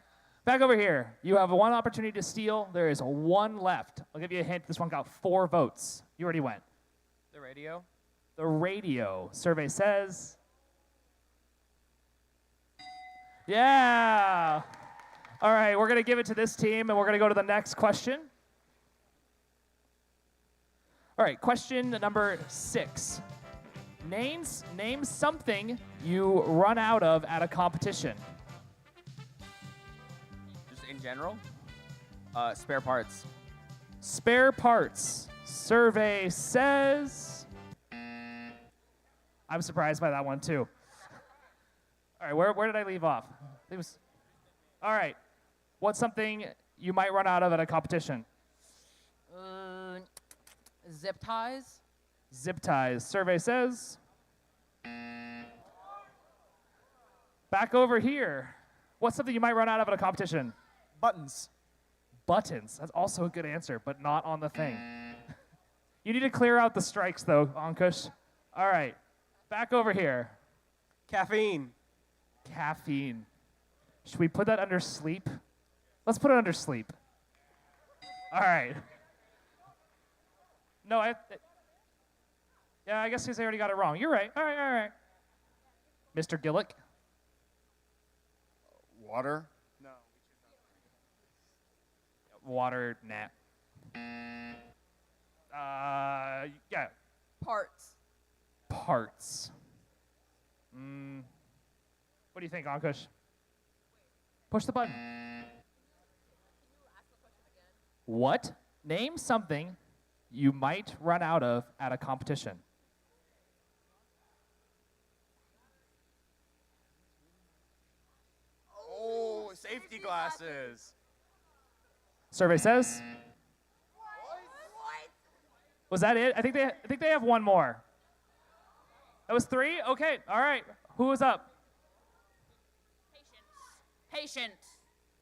Back over here. You have 1 opportunity to steal. There is 1 left. I'll give you a hint. This one got 4 votes. You already went. The radio. The radio. Survey says. Yeah. All right. We're going to give it to this team, and we're going to go to the next question. All right. Question number 6. Name something you run out of at a competition. Just in general. Spare parts. Spare parts. Survey says. I'm surprised by that one too. All right, where did I leave off? It was. All right. What's something you might run out of at a competition? Zip ties. Zip ties. Survey says. Back over here. What's something you might run out of at a competition? Buttons. Buttons. That's also a good answer, but not on the thing. You need to clear out the strikes, though, Ankush. All right. Back over here. Caffeine. Caffeine. Should we put that under sleep? Let's put it under sleep. All right. No, yeah, I guess I already got it wrong. You're right. All right. Mr. Gillick. Water. No. Water, nah. Yeah. Parts. Parts. What do you think, Ankush? Push the button. What? Name something you might run out of at a competition. Oh, safety glasses. Survey says. Was that it? I think they have 1 more. That was 3? Okay. All right. Who was up? Patient.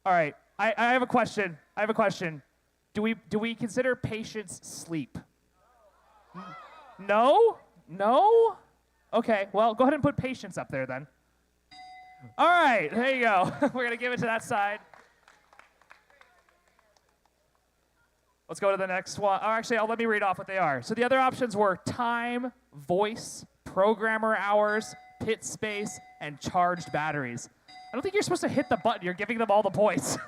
All right. I have a question. Do we consider patience sleep? No? No? Okay. Well, go ahead and put patience up there then. All right. There you go. We're going to give it to that side. Let's go to the next one. Oh, actually, let me read off what they are. So the other options were time, voice, programmer hours, pit space, and charged batteries. I don't think you're supposed to hit the button. You're giving them all the points.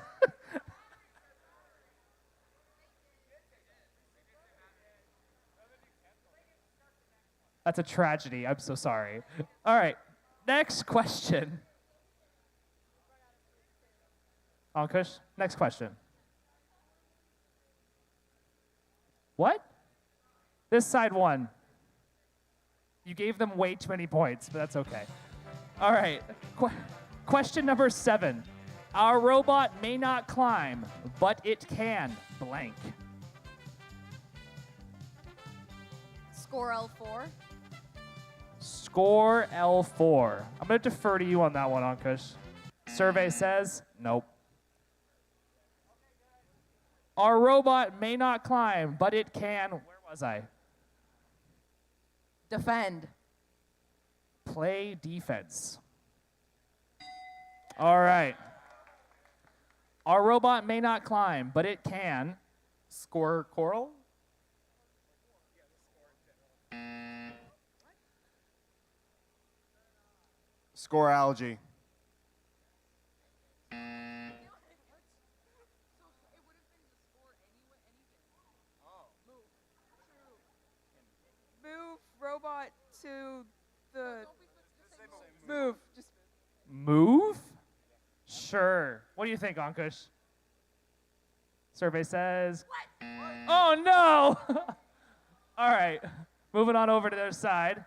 That's a tragedy. I'm so sorry. All right. Next question. Ankush, next question. What? This side won. You gave them way too many points, but that's okay. All right. Question number 7. Our robot may not climb, but it can blank. Score L4. Score L4. I'm going to defer to you on that one, Ankush. Survey says nope. Our robot may not climb, but it can. Where was I? Defend. Play defense. All right. Our robot may not climb, but it can. Score coral? Score algae. Move robot to the. Move. Just Move? Sure. What do you think, Ankush? Survey says. What? Oh, no! All right. Moving on over to the other side.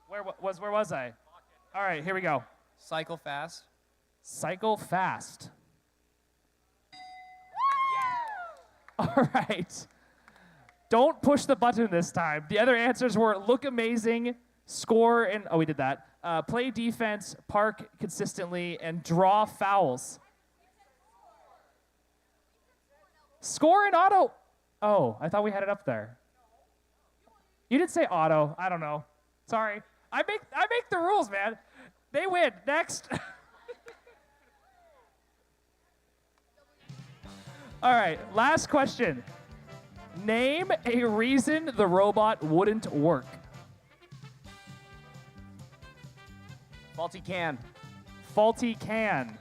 Where was I? All right, here we go. Cycle fast. Cycle fast. All right. Don't push the button this time. The other answers were look amazing, score, and we did that. Play defense, park consistently, and draw fouls. Score and auto. Oh, I thought we had it up there. You did say auto. I don't know. Sorry. I make the rules, man. They win. Next. All right, last question. Name a reason the robot wouldn't work. Faulty can. Faulty can.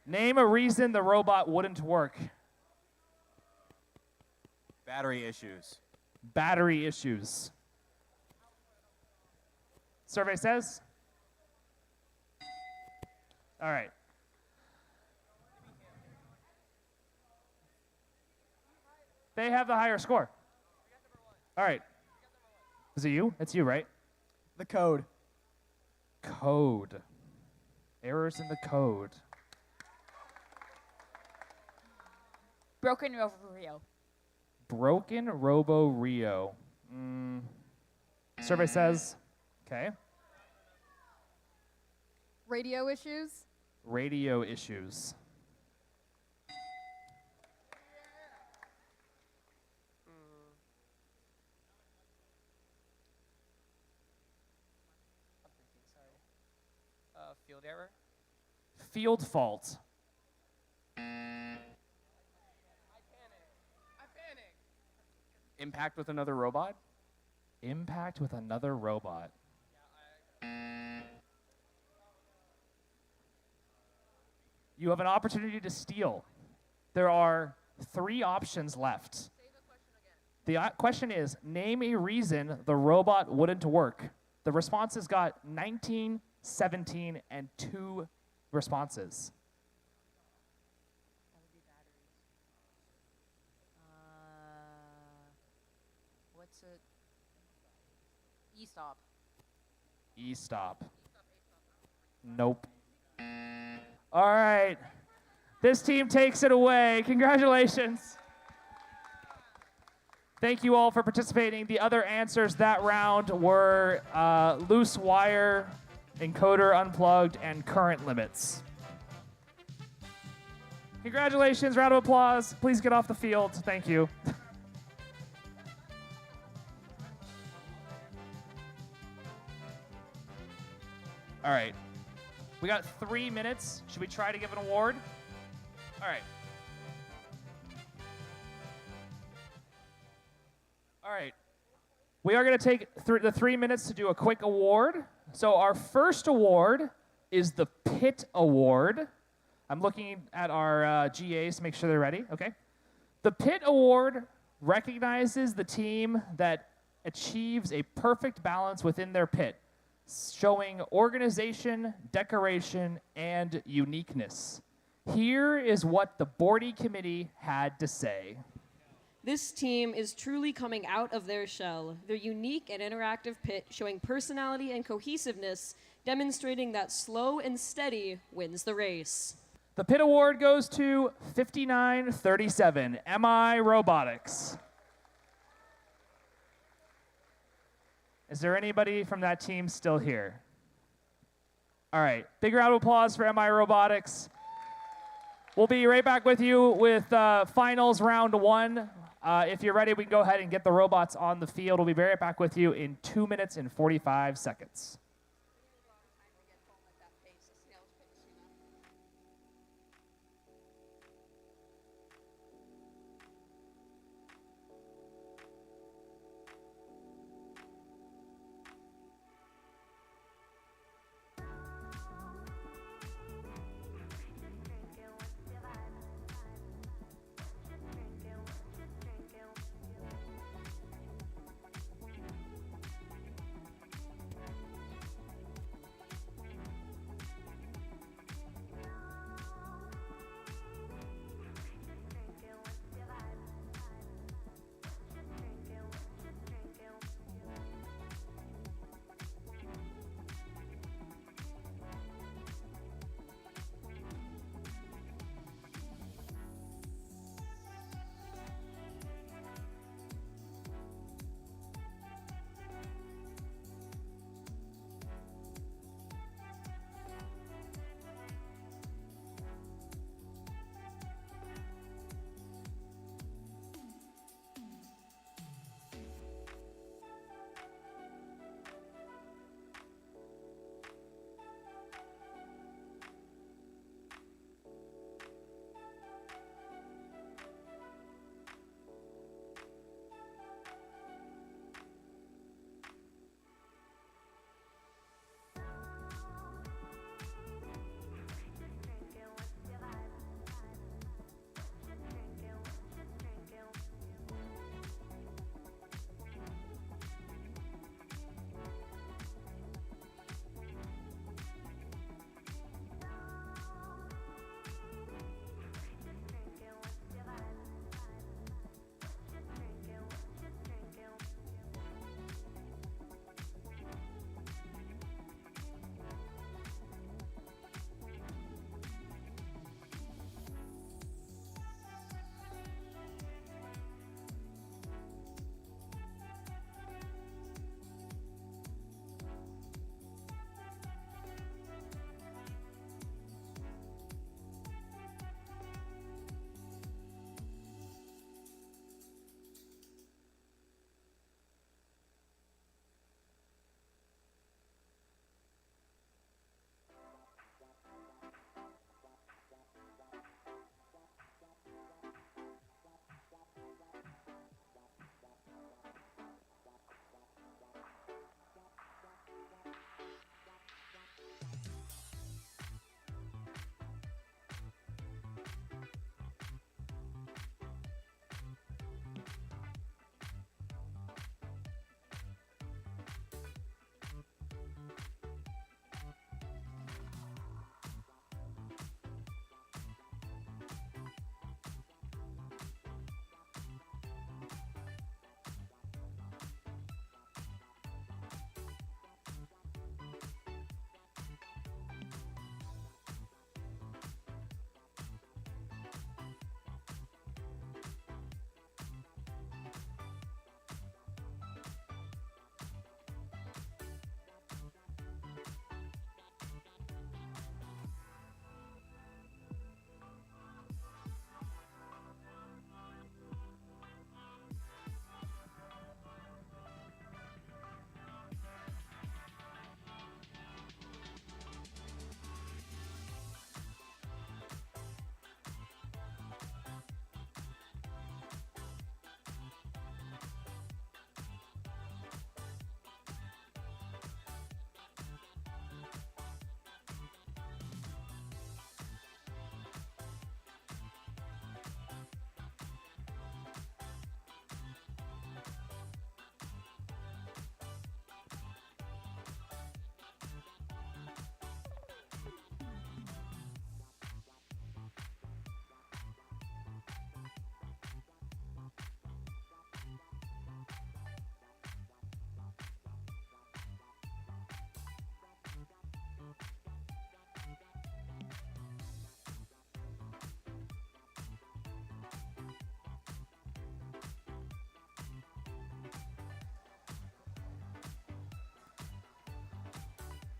Name a reason the robot wouldn't work. Battery issues. Battery issues. Survey says? All right. They have the higher score. All right. Is it you? It's you, right? The code. Code. Errors in the code. Broken Robo Rio. Broken Robo Rio. Survey says, okay. Radio issues. Radio issues. Field error. Field fault. Impact with another robot. Impact with another robot. You have an opportunity to steal. There are 3 options left. The question is, name a reason the robot wouldn't work. The responses got 19, 17, and 2 responses. What's it? E-stop. E-stop. Nope. All right. This team takes it away. Congratulations. Thank you all for participating. The other answers that round were loose wire, encoder unplugged, and current limits. Congratulations. Round of applause. Please get off the field. Thank you. All right. We got 3 minutes. Should we try to give an award? All right. All right. We are going to take the 3 minutes to do a quick award. So our first award is the Pit Award. I'm looking at our GAs to make sure they're ready. Okay. The Pit Award recognizes the team that achieves a perfect balance within their pit, showing organization, decoration, and uniqueness. Here is what the Bordie committee had to say. This team is truly coming out of their shell. Their unique and interactive pit showing personality and cohesiveness, demonstrating that slow and steady wins the race. The pit award goes to 5937, MI Robotics. Is there anybody from that team still here? All right, big round of applause for MI Robotics. We'll be right back with you with finals round 1. If you're ready, we can go ahead and get the robots on the field. We'll be right back with you in 2 minutes and 45 seconds.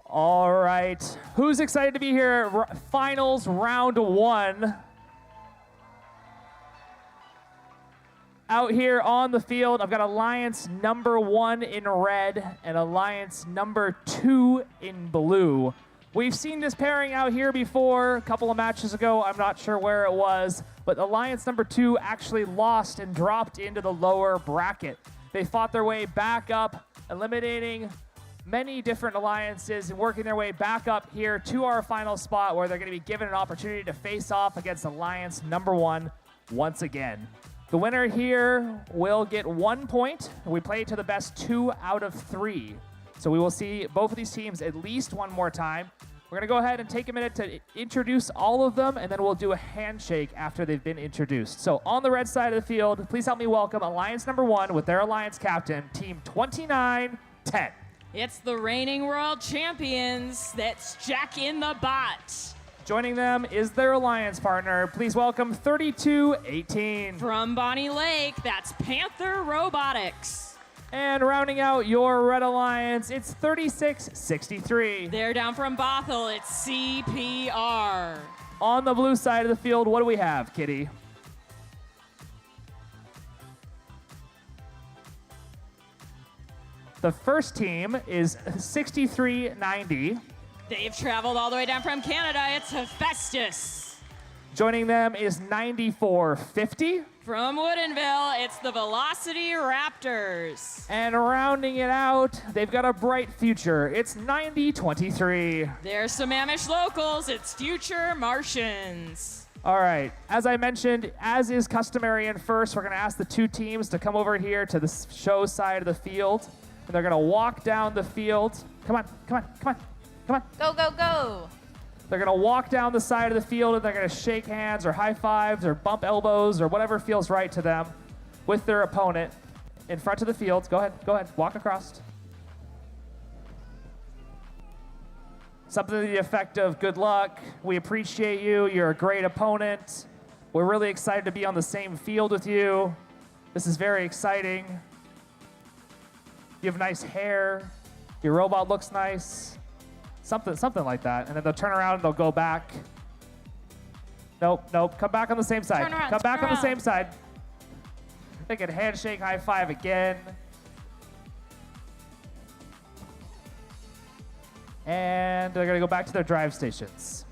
All right. Who's excited to be here at finals round 1? Out here on the field, I've got Alliance number 1 in red and Alliance number 2 in blue. We've seen this pairing out here before, a couple of matches ago. I'm not sure where it was, but Alliance number 2 actually lost and dropped into the lower bracket. They fought their way back up, eliminating many different alliances and working their way back up here to our final spot where they're going to be given an opportunity to face off against Alliance number 1 once again. The winner here will get 1 point. We play to the best 2 out of 3. So we will see both of these teams at least one more time. We're going to go ahead and take a minute to introduce all of them, and then we'll do a handshake after they've been introduced. So on the red side of the field, please help me welcome Alliance number 1 with their Alliance captain, Team 2910. It's the reigning world champions. That's Jack in the Bot. Joining them is their Alliance partner. Please welcome 3218. From Bonnie Lake, that's Panther Robotics. And rounding out your Red Alliance, it's 3663. They're down from Bothell, it's CPR. On the blue side of the field, what do we have, Kitty? The first team is 6390. They've traveled all the way down from Canada. It's Hephaestus. Joining them is 9450. From Woodinville, it's the Velocity Raptors. And rounding it out, they've got a bright future. It's 9023. They're Sammamish locals. It's Future Martians. All right, as I mentioned, as is customary in FIRST, we're going to ask the 2 teams to come over here to the show side of the field. And they're going to walk down the field. Come on, come on, come on, come on. Go, go, go. They're going to walk down the side of the field and they're going to shake hands or high fives or bump elbows or whatever feels right to them with their opponent in front of the field. Go ahead, walk across. Something to the effect of good luck. We appreciate you. You're a great opponent. We're really excited to be on the same field with you. This is very exciting. You have nice hair. Your robot looks nice. Something like that. And then they'll turn around and they'll go back. Nope. Come back on the same side. Come back on the same side. They can handshake, high five again. And they're gonna go back to their drive stations.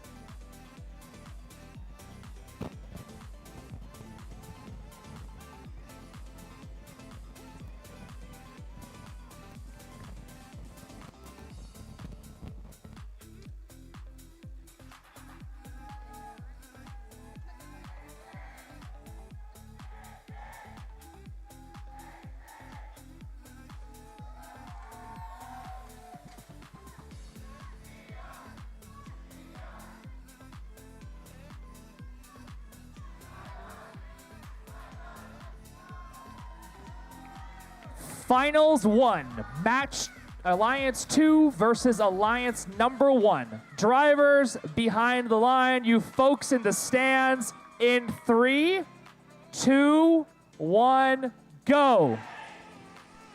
Finals 1, match Alliance 2 versus Alliance number 1. Drivers behind the line, you folks in the stands, in 3, 2, 1, go.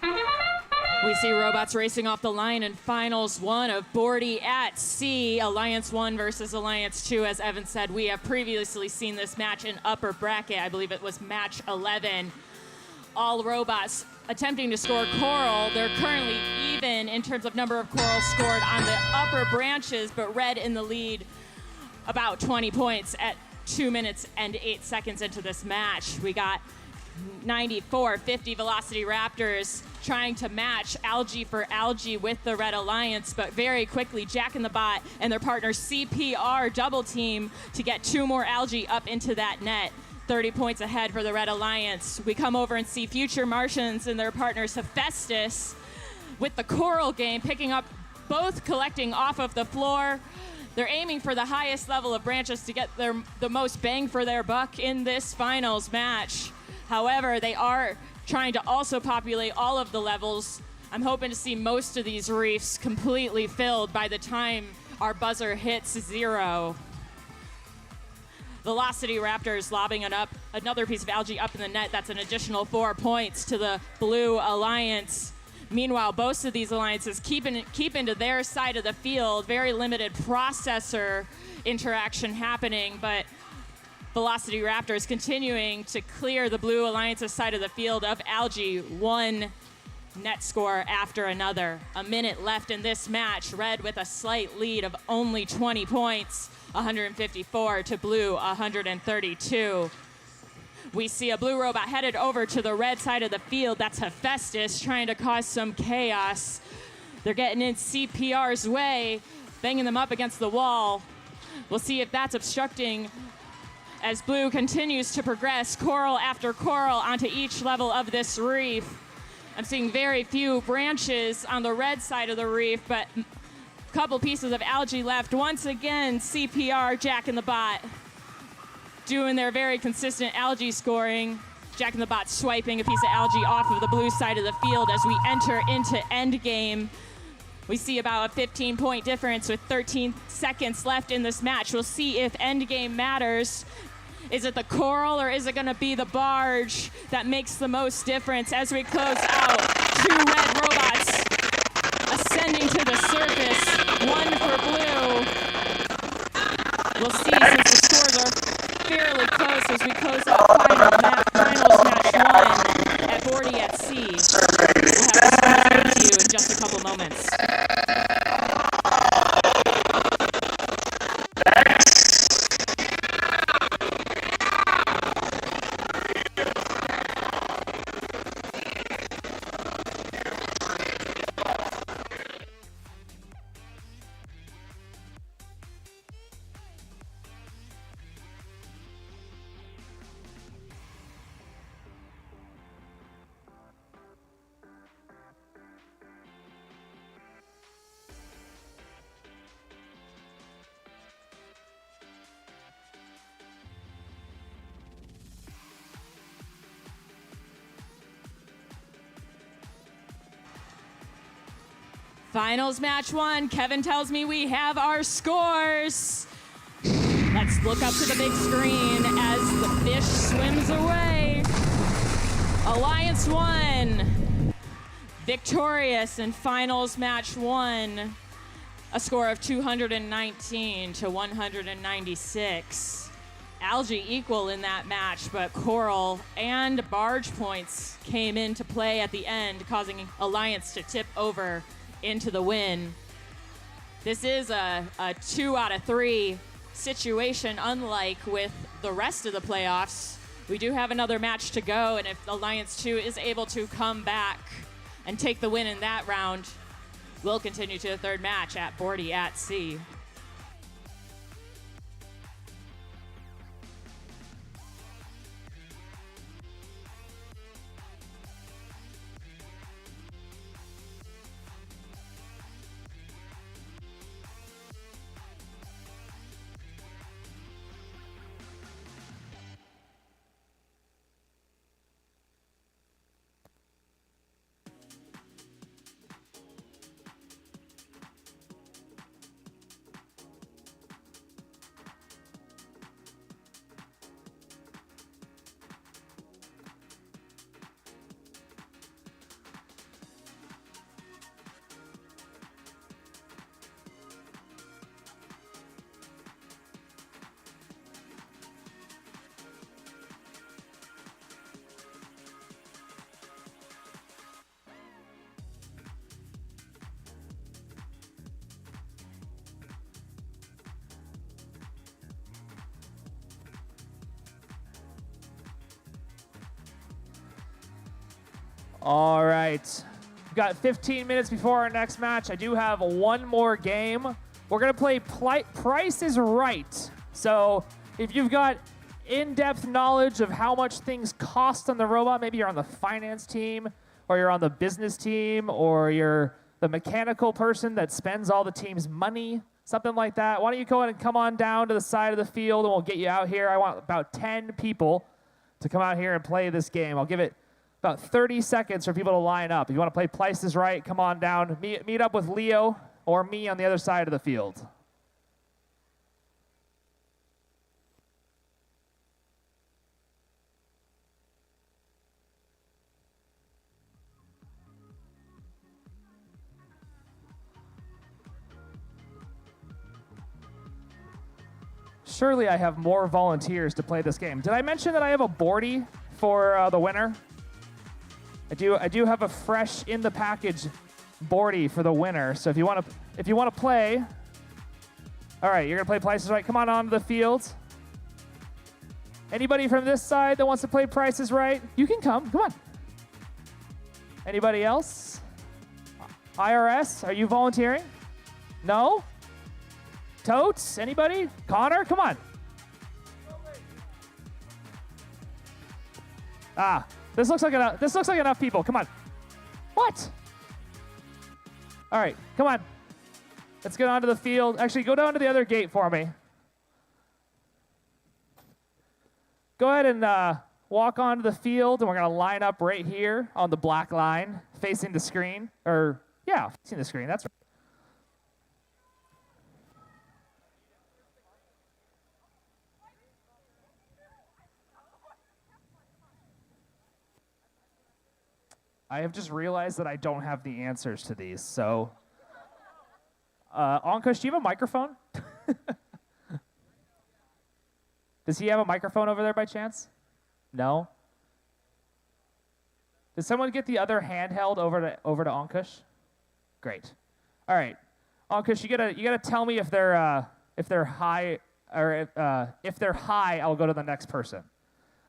We see robots racing off the line in Finals 1 of Bordie at Sea. Alliance 1 versus Alliance 2. As Evan said, we have previously seen this match in upper bracket. I believe it was match 11. All robots attempting to score coral. They're currently even in terms of number of corals scored on the upper branches, but red in the lead about 20 points at 2 minutes and 8 seconds into this match. We got 94-50 Velocity Raptors trying to match Algae for Algae with the Red Alliance, but very quickly Jack in the Bot and their partner CPR double team to get 2 more Algae up into that net. 30 points ahead for the Red Alliance. We come over and see Future Martians and their partners Hephaestus with the coral game, picking up both collecting off of the floor. They're aiming for the highest level of branches to get the most bang for their buck in this finals match. However, they are trying to also populate all of the levels. I'm hoping to see most of these reefs completely filled by the time our buzzer hits 0. Velocity Raptors lobbing it up, another piece of algae up in the net. That's an additional 4 points to the Blue Alliance. Meanwhile, both of these alliances keep into their side of the field. Very limited processor interaction happening, but Velocity Raptor is continuing to clear the Blue Alliance's side of the field of Algae, one net score after another. A minute left in this match. Red with a slight lead of only 20 points, 154 to Blue, 132. We see a Blue robot headed over to the red side of the field. That's Hephaestus trying to cause some chaos. They're getting in CPR's way, banging them up against the wall. We'll see if that's obstructing as Blue continues to progress coral after coral onto each level of this reef. I'm seeing very few branches on the red side of the reef, but a couple pieces of algae left. Once again, CPR, Jack in the Bot, doing their very consistent algae scoring. Jack in the Bot swiping a piece of algae off of the blue side of the field as we enter into endgame. We see about a 15-point difference with 13 seconds left in this match. We'll see if endgame matters. Is it the coral or is it going to be the barge that makes the most difference as we close out? Two red robots ascending to the surface, one for blue. We'll see since the scores are fairly close as we close out finals match one at Bordie at Sea. We'll have the scores with you in just a couple moments. Finals match one. Kevin tells me we have our scores. Let's look up to the big screen as the fish swims away. Alliance 1, victorious in finals match one. A score of 219 to 196. Algae equal in that match, but coral and barge points came into play at the end, causing Alliance to tip over into the win. This is a 2 out of 3 situation, unlike with the rest of the playoffs. We do have another match to go, and if Alliance 2 is able to come back and take the win in that round, we'll continue to the third match at Bordie at Sea. All right. We've got 15 minutes before our next match. I do have one more game. We're going to play Price is Right. So if you've got in-depth knowledge of how much things cost on the robot, maybe you're on the finance team, or you're on the business team, or you're the mechanical person that spends all the team's money, something like that, why don't you go ahead and come on down to the side of the field and we'll get you out here. I want about 10 people to come out here and play this game. I'll give it about 30 seconds for people to line up. If you want to play Price is Right, come on down. Meet up with Leo or me on the other side of the field. surely I have more volunteers to play this game. Did I mention that I have a Bordie for the winner? I do have a fresh in the package Bordie for the winner. So if you want to play, all right, you're gonna play Price is Right. Come on onto the field. Anybody from this side that wants to play Price is Right, you can come. Come on. Anybody else? IRS, are you volunteering? No? Totes, anybody? Connor, come on. Ah, this looks like enough people. Come on. What? All right, come on. Let's get onto the field. Actually, go down to the other gate for me. Go ahead and walk onto the field, and we're going to line up right here on the black line, facing the screen. Or, yeah, facing the screen. That's right. I have just realized that I don't have the answers to these, so... Ankush, do you have a microphone? Does he have a microphone over there by chance? No? Did someone get the other handheld over to Ankush? Great. All right, Ankush, you gotta tell me if they're high, or if they're high, I'll go to the next person.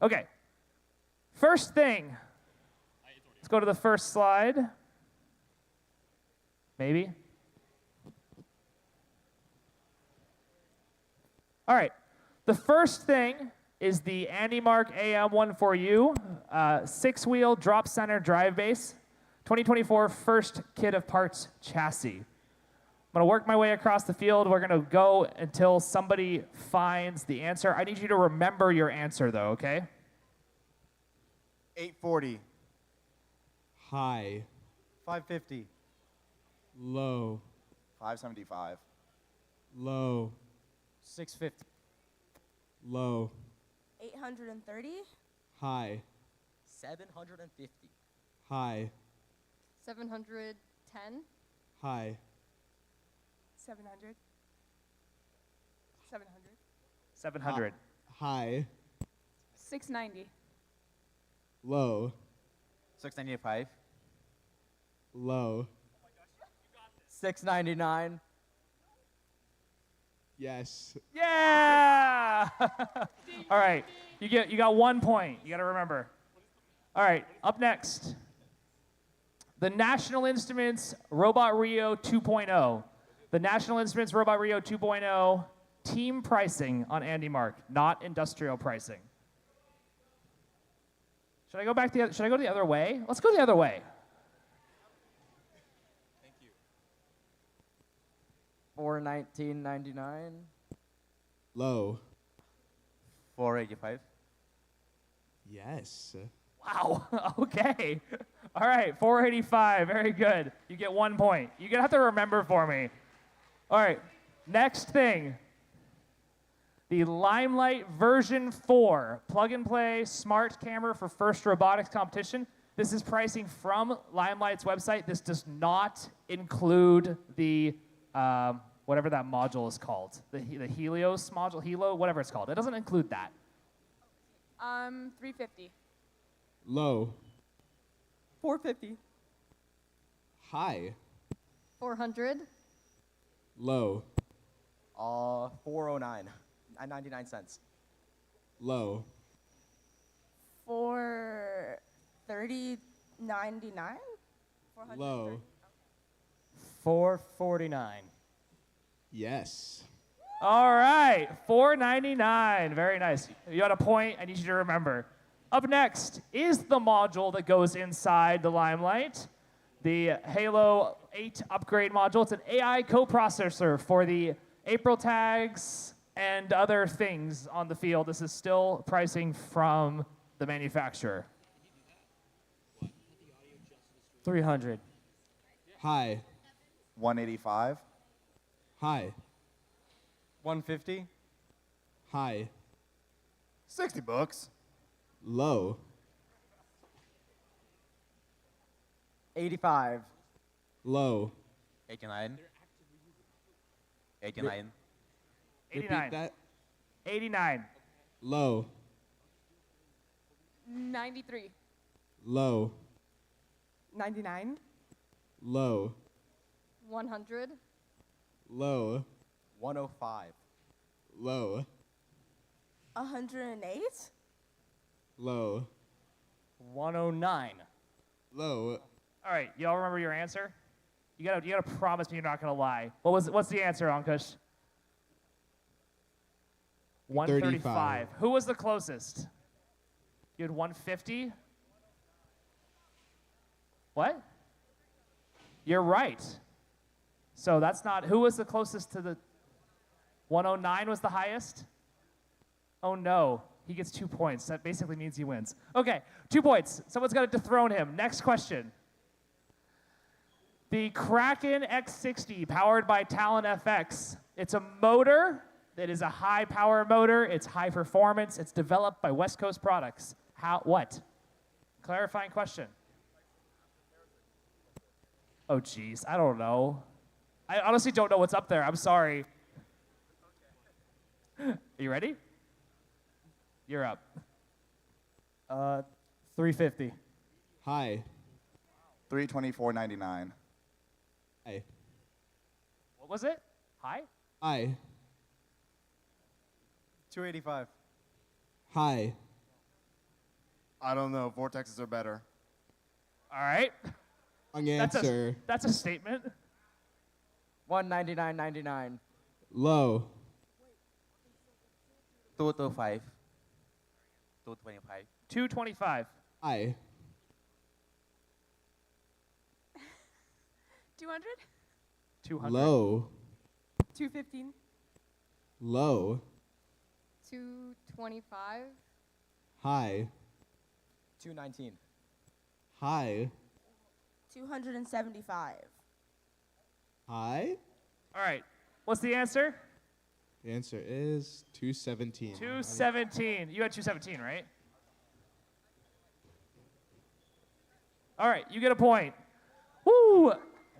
Okay. First thing. Let's go to the first slide. Maybe. All right. The first thing is the AndyMark AM14U 6-wheel drop center drive base 2024 first kit of parts chassis. I'm going to work my way across the field. We're going to go until somebody finds the answer. I need you to remember your answer, though, okay? 840. High. 550. Low. 575. Low. 650. Low. 830. High. 750. High. 710. High. 700. 700. 700. High. 690. Low. 695. Low. 699. Yes. Yeah! All right, you got 1 point. You got to remember. All right, up next, the National Instruments Robot Rio 2.0. The National Instruments Robot Rio 2.0 team pricing on AndyMark, not industrial pricing. Should I go the other way? Let's go the other way. Thank you. 419.99. Low. 485. Yes. Wow. Okay. All right. 485. Very good. You get 1 point. You're gonna have to remember for me. All right. Next thing. The Limelight version 4 plug-and-play smart camera for FIRST Robotics Competition. This is pricing from Limelight's website. This does not include the whatever that module is called, the Helios module, Helo, whatever it's called. It doesn't include that. 350. Low. 450. High. 400. Low. 409. 99 cents. Low. 430.99. Low. 449. Yes. All right, 499. Very nice. You got a point. I need you to remember. Up next is the module that goes inside the Limelight, the Halo 8 upgrade module. It's an AI coprocessor for the April tags and other things on the field. This is still pricing from the manufacturer. 300. High. 185. High. 150. High. 60 bucks. Low. 85. Low. 89. 89. Repeat 89. that. 89. Low. 93. Low. 99. Low. 100. Low. 105. Low. 108. Low. 109. Low. All right, y'all remember your answer? You gotta promise me you're not gonna lie. What's the answer, Ankush? 135. Who was the closest? You had 150? What? You're right. So that's not, who was the closest to the, 109 was the highest? Oh no, he gets 2 points. That basically means he wins. Okay, 2 points. Someone's got to dethrone him. Next question. The Kraken X60 powered by Talon FX. It's a motor that is a high power motor. It's high performance. It's developed by West Coast Products. What? Clarifying question. Oh geez, I don't know. I honestly don't know what's up there. I'm sorry. Are you ready? You're up. 350. High. 324.99. High. What was it? High? High. 285. High. I don't know. Vortexes are better. All right. Wrong answer. That's a statement. 199.99. Low. 225. 225. 225. High. 200. 200. Low. 215. Low. 225. High. 219. High. 275. High. All right. What's the answer? The answer is 217. 217. You had 217, right? All right, you get a point. Woo!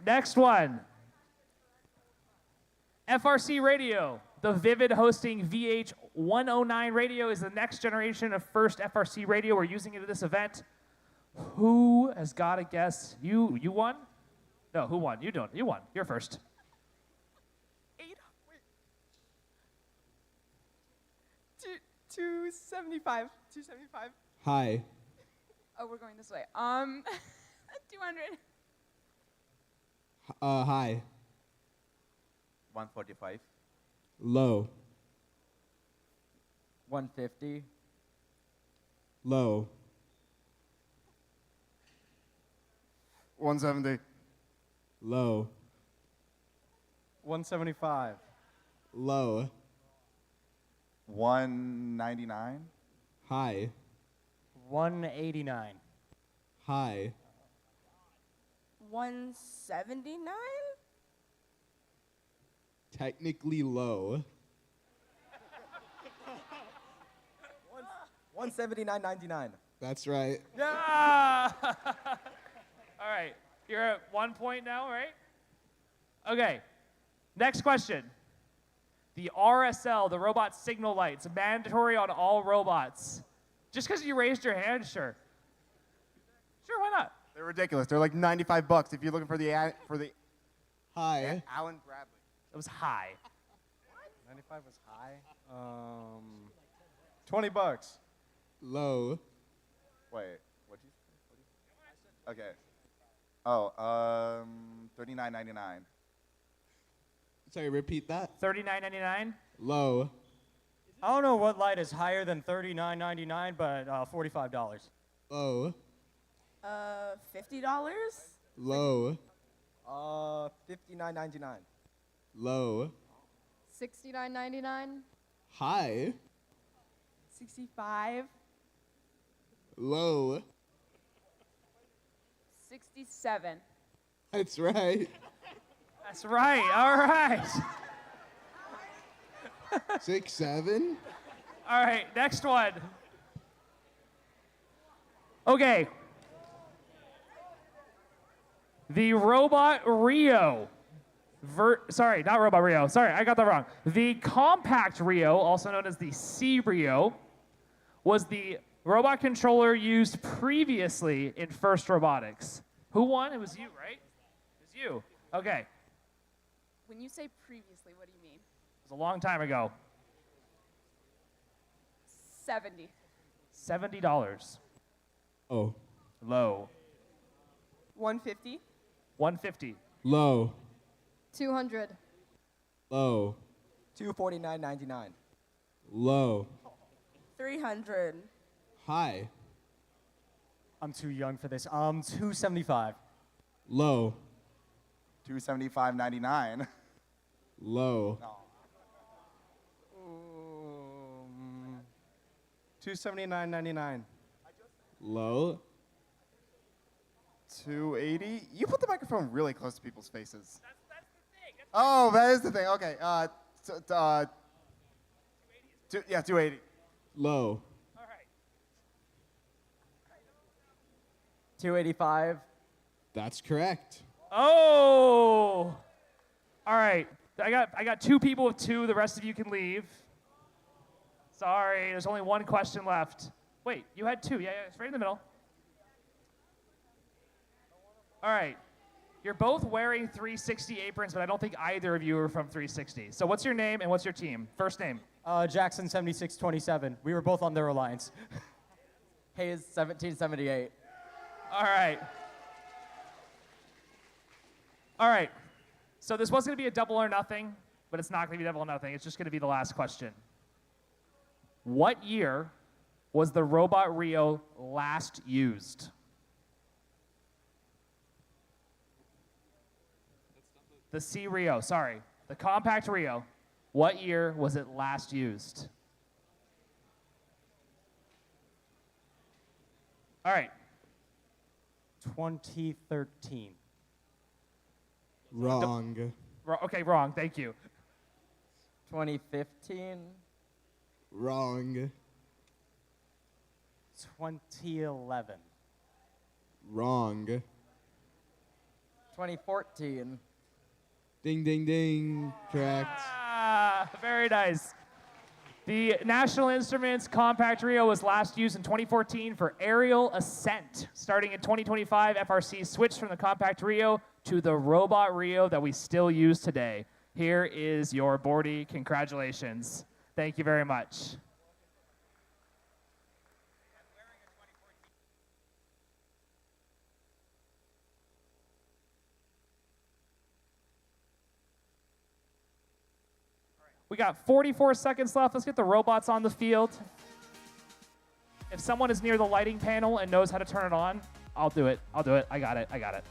Next one. FRC Radio. The Vivid hosting VH109 radio is the next generation of FIRST FRC radio. We're using it at this event. Who has got a guess? You won? No, who won? You don't. You won. You're first. 275. 275. High. Oh, we're going this way. 200. High. 145. Low. 150. Low. 170. Low. 175. Low. 199. High. 189. High. 179. Technically low. 179.99. That's right. Yeah! All right. You're at 1 point now, right? Okay. Next question. The RSL, the robot signal lights, mandatory on all robots. Just because you raised your hand, sure. Sure, why not? They're ridiculous. They're like $95 if you're looking for the High. Alan Bradley. It was high. 95 was high. 20 bucks. Low. Wait, what'd you say? Okay. Oh, $39.99. Sorry, repeat that. $39.99. Low. I don't know what light is higher than $39.99, but $45. Low. $50. Low. $59.99. Low. $69.99. High. 65. Low. 67. That's right. That's right. All right. 6, 7. All right. Next one. Okay. The robot Rio. Sorry, not Robot Rio. Sorry, I got that wrong. The Compact Rio, also known as the C Rio, was the robot controller used previously in FIRST Robotics. Who won? It was you, right? It was you. Okay. When you say previously, what do you mean? It was a long time ago. 70. $70. Oh. Low. 150. 150. Low. 200. Low. 249.99. Low. 300. High. I'm too young for this. 275. Low. 275.99. Low. 279.99. Low. 280. You put the microphone really close to people's faces. That's the thing. Oh, that is the thing. Okay. Yeah, 280. Low. 285. That's correct. Oh! All right. I got 2 people with 2. The rest of you can leave. Sorry, there's only 1 question left. Wait, you had 2. Yeah, it's right in the middle. All right. You're both wearing 360 aprons, but I don't think either of you are from 360. So what's your name and what's your team? First name. Jackson 7627. We were both on their alliance. Hayes 1778. All right. All right. So this was going to be a double or nothing, but it's not going to be double or nothing. It's just going to be the last question. What year was the Robot Rio last used? The C Rio, sorry. The Compact Rio. What year was it last used? All right. 2013. Wrong. Okay, wrong. Thank you. 2015. Wrong. 2011. Wrong. 2014. Ding, ding, ding. Correct. Very nice. The National Instruments Compact Rio was last used in 2014 for aerial ascent. Starting in 2025, FRC switched from the Compact Rio to the Robot Rio that we still use today. Here is your Bordie. Congratulations. Thank you very much. We got 44 seconds left. Let's get the robots on the field. If someone is near the lighting panel and knows how to turn it on, I'll do it. I'll do it. I got it. I got it.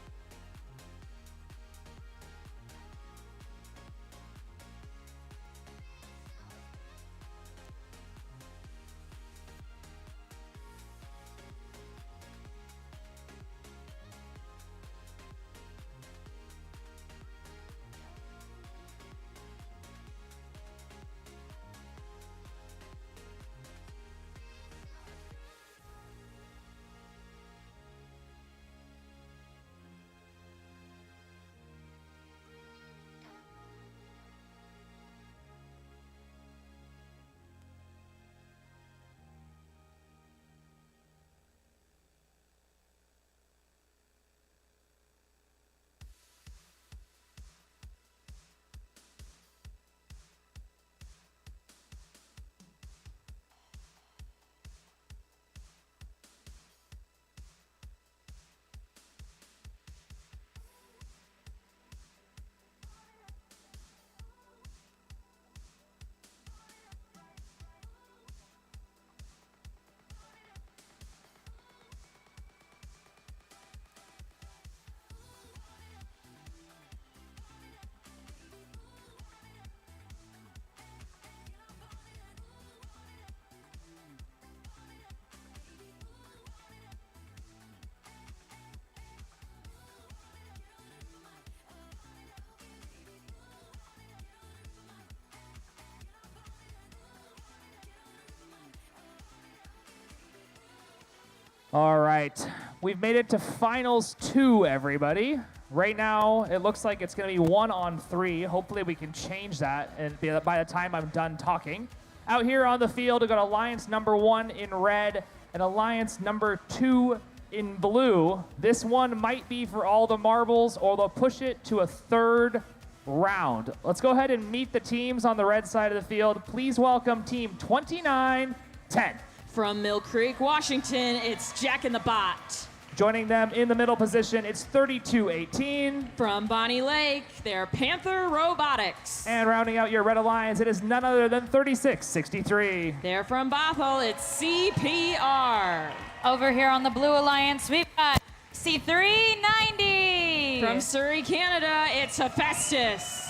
All right, we've made it to finals 2, everybody. Right now, it looks like it's going to be 1-on-3. Hopefully we can change that and by the time I'm done talking. Out here on the field, we've got Alliance number 1 in red and Alliance number 2 in blue. This one might be for all the marbles, or they'll push it to a third round. Let's go ahead and meet the teams on the red side of the field. Please welcome team 2910. From Mill Creek, Washington, it's Jack and the Bot. Joining them in the middle position, it's 3218. From Bonnie Lake, they're Panther Robotics. And rounding out your red alliance, it is none other than 3663. They're from Bothell, it's CPR. Over here on the blue alliance, we've got C390. From Surrey, Canada, it's Hephaestus.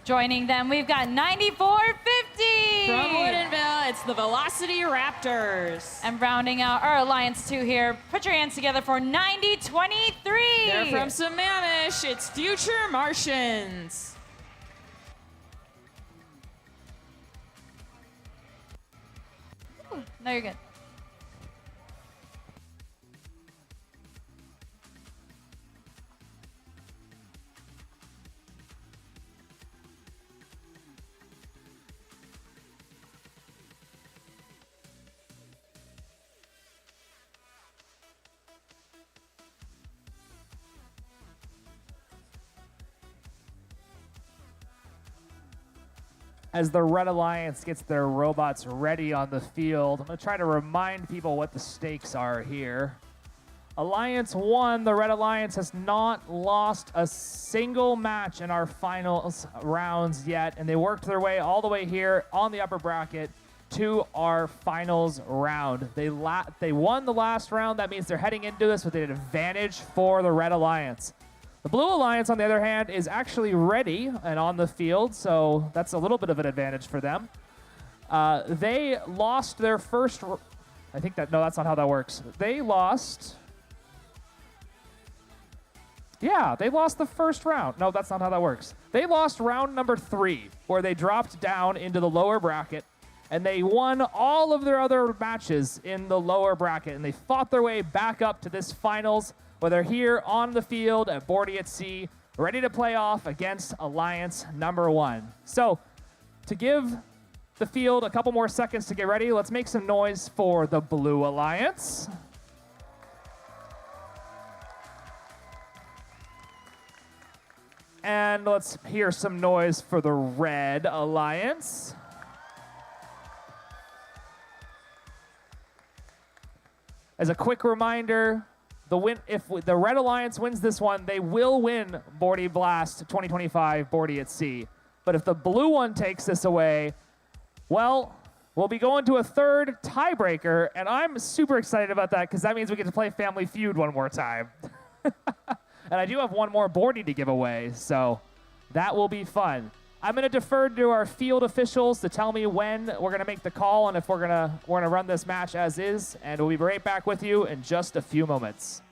Joining them, we've got 9450. From Woodinville, it's the Velocity Raptors. And rounding out our alliance 2 here, put your hands together for 9023. They're from Sammamish, it's Future Martians. Ooh, no, you're good. As the Red Alliance gets their robots ready on the field, I'm going to try to remind people what the stakes are here. Alliance 1, the Red Alliance has not lost a single match in our finals rounds yet, and they worked their way all the way here on the upper bracket to our finals round. They won the last round. That means they're heading into this with an advantage for the Red Alliance. The Blue Alliance, on the other hand, is actually ready and on the field, so that's a little bit of an advantage for them. They lost their first... no, that's not how that works. They lost... Yeah, they lost the first round. No, that's not how that works. They lost round number 3, where they dropped down into the lower bracket, and they won all of their other matches in the lower bracket, and they fought their way back up to this finals, where they're here on the field at Bordie at Sea, ready to play off against Alliance number 1. So, to give the field a couple more seconds to get ready, let's make some noise for the Blue Alliance. And let's hear some noise for the Red Alliance. As a quick reminder, if the Red Alliance wins this one, they will win Bordie Blast 2025 Bordie at Sea. But if the blue one takes this away, well, we'll be going to a third tiebreaker, and I'm super excited about that because that means we get to play Family Feud one more time. And I do have one more Bordie to give away, so that will be fun. I'm going to defer to our field officials to tell me when we're going to make the call and if we're going to run this match as is, and we'll be right back with you in just a few moments.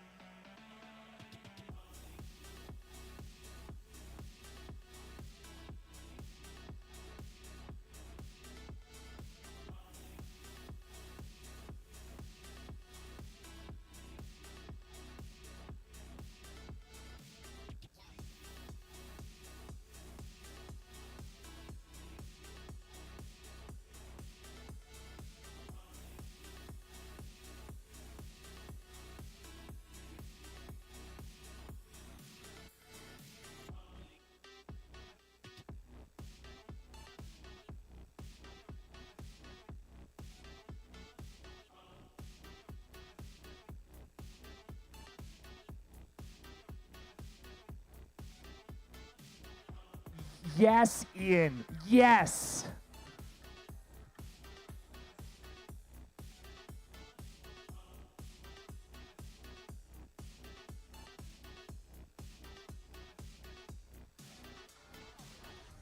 Yes, Ian. Yes.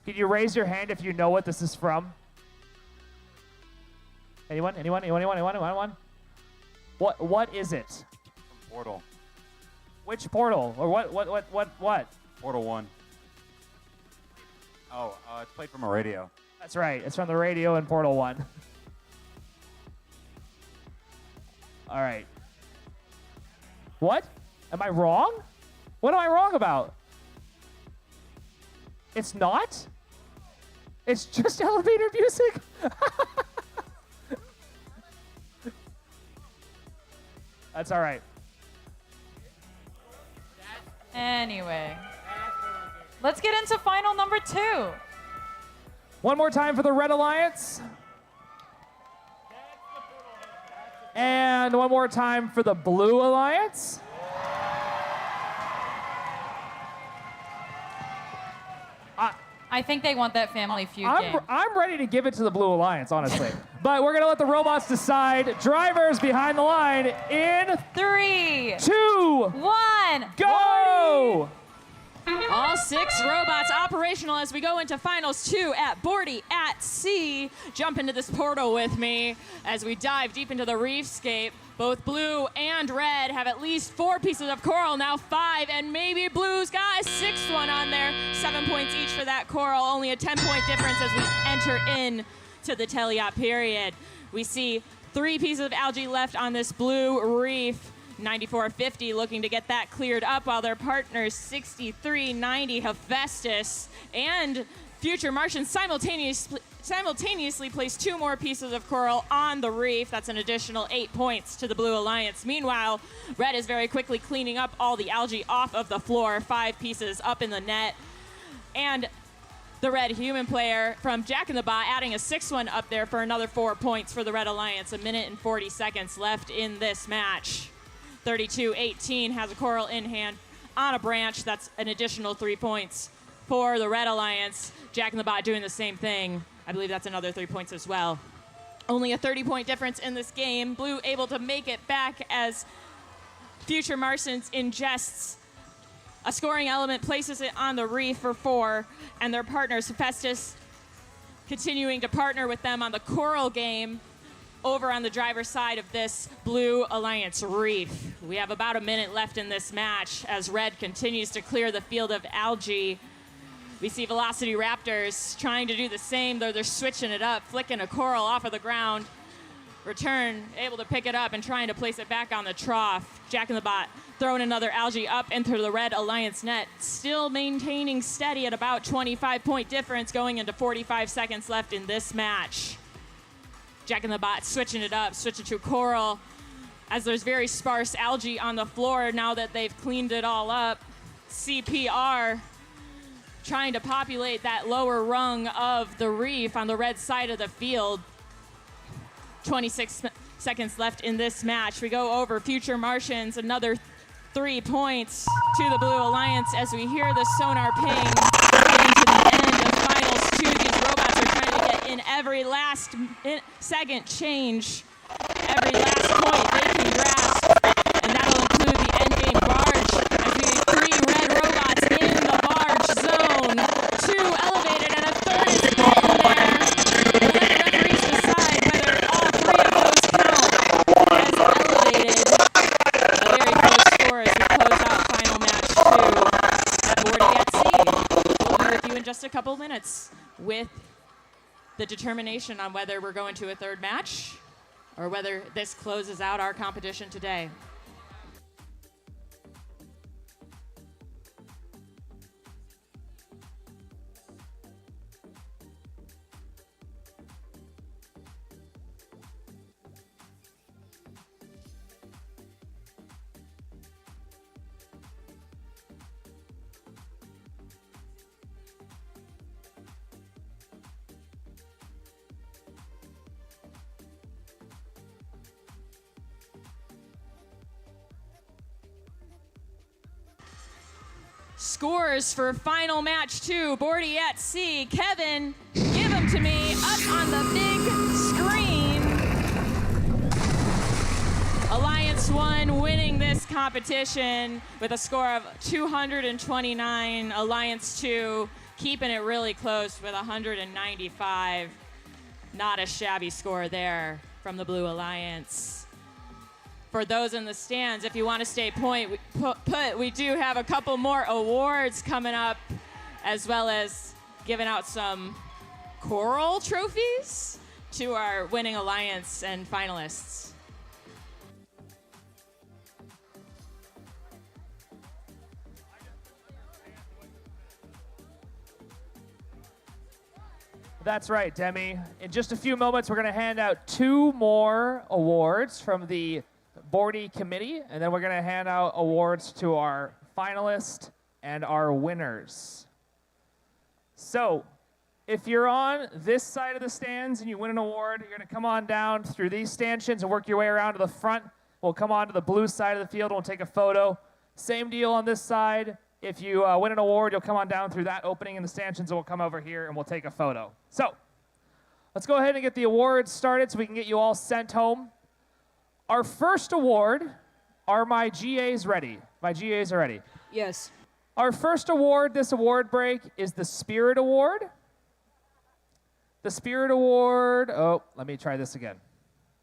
Can you raise your hand if you know what this is from? Anyone? What is it? Portal. Which portal? Or what? Portal 1. Oh, it's played from a radio. That's right. It's from the radio in Portal 1. All right. What? Am I wrong? What am I wrong about? It's not? It's just elevator music? That's all right. Anyway, let's get into final number 2. One more time for the Red Alliance. And one more time for the Blue Alliance. I think they want that family feud game. I'm ready to give it to the Blue Alliance, honestly. But we're going to let the robots decide. Drivers behind the line in 3, 2, 1, go! All 6 robots operational as we go into finals 2 at Bordie at Sea. Jump into this portal with me as we dive deep into the reefscape. Both blue and red have at least 4 pieces of coral, now 5, and maybe blue's got a 6th one on there. 7 points each for that coral, only a 10-point difference as we enter in to the teleop period. We see 3 pieces of algae left on this blue reef. 94.50 looking to get that cleared up, while their partners 63.90 Hephaestus and Future Martian simultaneously place 2 more pieces of coral on the reef. That's an additional 8 points to the Blue Alliance. Meanwhile, red is very quickly cleaning up all the algae off of the floor. 5 pieces up in the net. And the red human player from Jack in the Bot adding a 6th one up there for another 4 points for the Red Alliance. 1 minute and 40 seconds left in this match. 32-18 has a coral in hand on a branch. That's an additional 3 points for the Red Alliance. Jack in the Bot doing the same thing. I believe that's another 3 points as well. Only a 30-point difference in this game. Blue able to make it back as Future Martians ingests a scoring element, places it on the reef for 4, and their partners, Hephaestus, continuing to partner with them on the coral game over on the driver's side of this Blue Alliance reef. We have about a minute left in this match as red continues to clear the field of algae. We see Velocity Raptors trying to do the same, though they're switching it up, flicking a coral off of the ground. Return, able to pick it up and trying to place it back on the trough. Jack in the Bot throwing another algae up into the Red Alliance net, still maintaining steady at about 25-point difference going into 45 seconds left in this match. Jack in the Bot switching it up, switching to coral, as there's very sparse algae on the floor now that they've cleaned it all up. CPR trying to populate that lower rung of the reef on the red side of the field. 26 seconds left in this match. We go over Future Martians, another 3 points to the Blue Alliance as we hear the sonar ping. Getting to the end of finals 2. These robots are trying to get in every last second change, every last point they can grasp, and that'll include the endgame barge as we see 3 red robots in the barge zone, 2 elevated and a 3rd is in there. We'll let the referees decide whether all 3 of those count as elevated. A very close score as we close out final match 2 at Bordie at Sea. We'll be with you in just a couple minutes with the determination on whether we're going to a 3rd match or whether this closes out our competition today. Scores for final match 2, Bordie at Sea. Kevin, give them to me up on the big screen. Alliance 1 winning this competition with a score of 229. Alliance 2 keeping it really close with 195. Not a shabby score there from the Blue Alliance. For those in the stands, if you want to stay put, we do have a couple more awards coming up, as well as giving out some coral trophies to our winning alliance and finalists. That's right, Demi. In just a few moments, we're going to hand out 2 more awards from the Bordie committee, and then we're going to hand out awards to our finalists and our winners. So, if you're on this side of the stands and you win an award, you're going to come on down through these stanchions and work your way around to the front. We'll come on to the blue side of the field and we'll take a photo. Same deal on this side. If you win an award, you'll come on down through that opening in the stanchions and we'll come over here and we'll take a photo. So, let's go ahead and get the awards started so we can get you all sent home. Our first award, are my GAs ready? My GAs are ready. Yes. Our first award, this award break, is the Spirit Award. The Spirit Award, oh, let me try this again.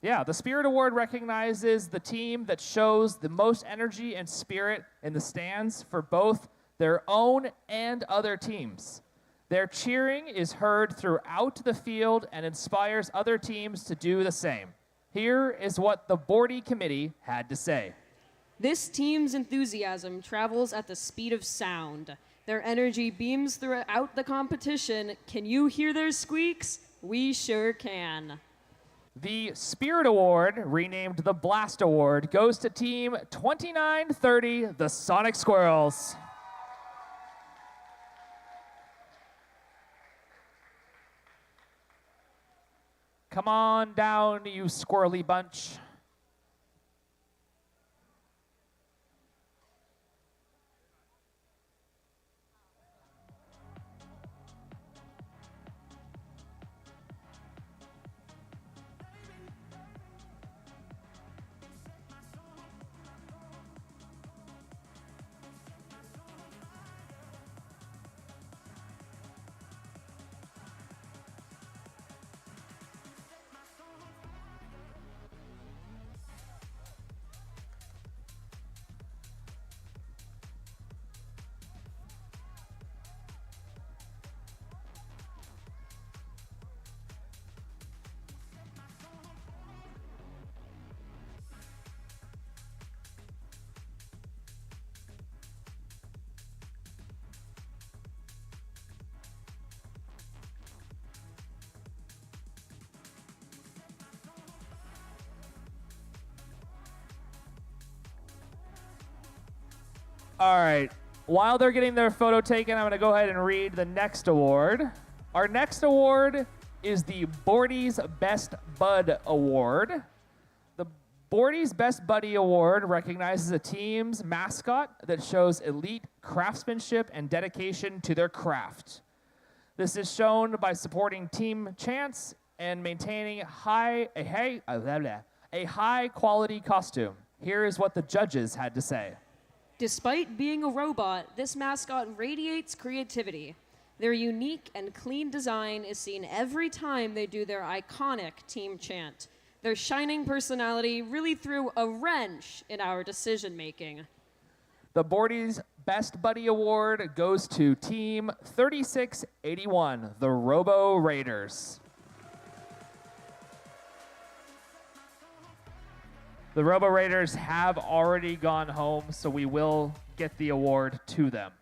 Yeah, the Spirit Award recognizes the team that shows the most energy and spirit in the stands for both their own and other teams. Their cheering is heard throughout the field and inspires other teams to do the same. Here is what the Bordie committee had to say. This team's enthusiasm travels at the speed of sound. Their energy beams throughout the competition. Can you hear their squeaks? We sure can. The Spirit Award, renamed the Blast Award, goes to Team 2930, the Sonic Squirrels. Come on down, you squirrely bunch. All right. While they're getting their photo taken, I'm going to go ahead and read the next award. Our next award is the Bordie's Best Bud Award. The Bordie's Best Buddy Award recognizes a team's mascot that shows elite craftsmanship and dedication to their craft. This is shown by supporting team chants and maintaining a high quality costume. Here is what the judges had to say. Despite being a robot, this mascot radiates creativity. Their unique and clean design is seen every time they do their iconic team chant. Their shining personality really threw a wrench in our decision-making. The Bordie's Best Buddy Award goes to Team 3681, the Robo Raiders. The Robo Raiders have already gone home, so we will get the award to them.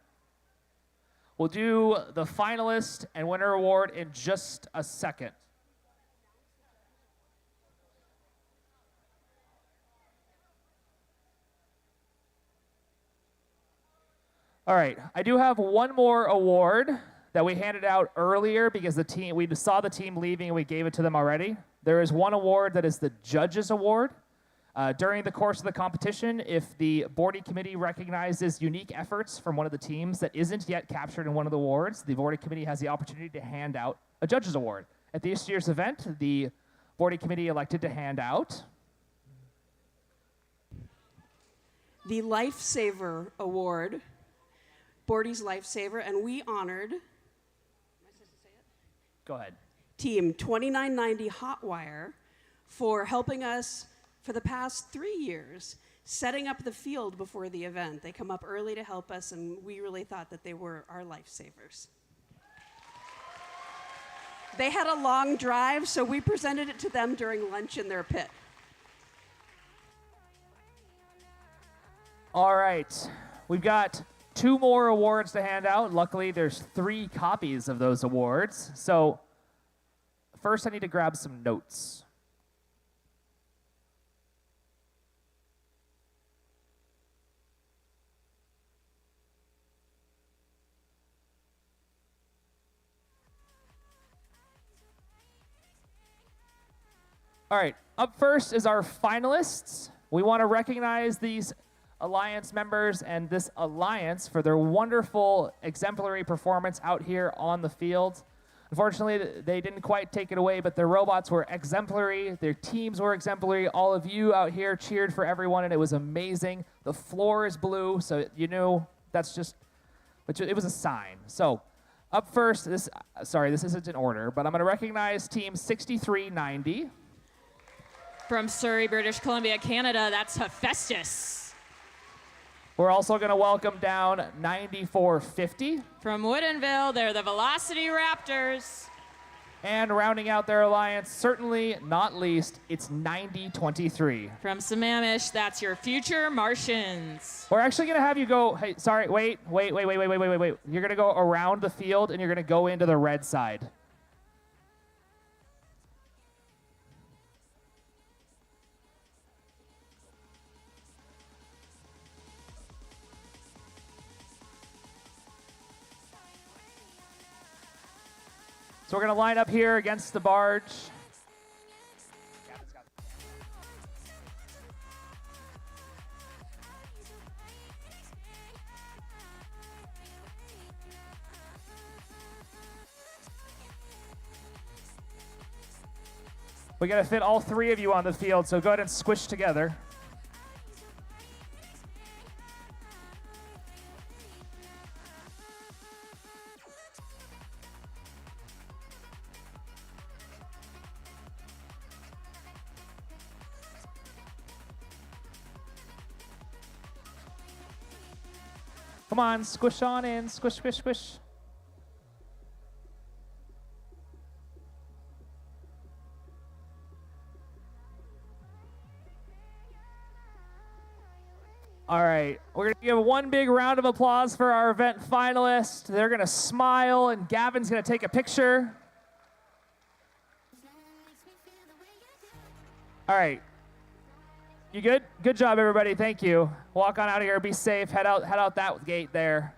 We'll do the finalist and winner award in just a second. All right, I do have one more award that we handed out earlier because we saw the team leaving and we gave it to them already. There is one award that is the Judges Award. During the course of the competition, if the Bordie committee recognizes unique efforts from one of the teams that isn't yet captured in one of the awards, the Bordie committee has the opportunity to hand out a Judges Award. At this year's event, the Bordie committee elected to hand out the Lifesaver Award, Bordie's Lifesaver, and we honored Go ahead. Team 2990 Hotwire for helping us for the past 3 years, setting up the field before the event. They come up early to help us, and we really thought that they were our lifesavers. They had a long drive, so we presented it to them during lunch in their pit. All right, we've got 2 more awards to hand out. Luckily, there's 3 copies of those awards. So first I need to grab some notes. All right, up first is our finalists. We want to recognize these Alliance members and this Alliance for their wonderful, exemplary performance out here on the field. Unfortunately, they didn't quite take it away, but their robots were exemplary. Their teams were exemplary. All of you out here cheered for everyone, and it was amazing. The floor is blue, so you know that's just, it was a sign. So up first, this isn't in order, but I'm going to recognize team 6390. From Surrey, British Columbia, Canada, that's Hephaestus. We're also going to welcome down 9450. From Woodinville, they're the Velocity Raptors. And rounding out their alliance, certainly not least, it's 9023. From Sammamish, that's your Future Martians. We're actually going to have you go, hey, sorry, wait. You're going to go around the field and you're going to go into the red side. So we're going to line up here against the barge. We got to fit all three of you on the field, so go ahead and squish together. Come on, squish on in, squish, squish, squish. All right, we're gonna give one big round of applause for our event finalists. They're gonna smile and Gavin's gonna take a picture. All right. You good? Good job, everybody. Thank you. Walk on out of here. Be safe. Head out that gate there.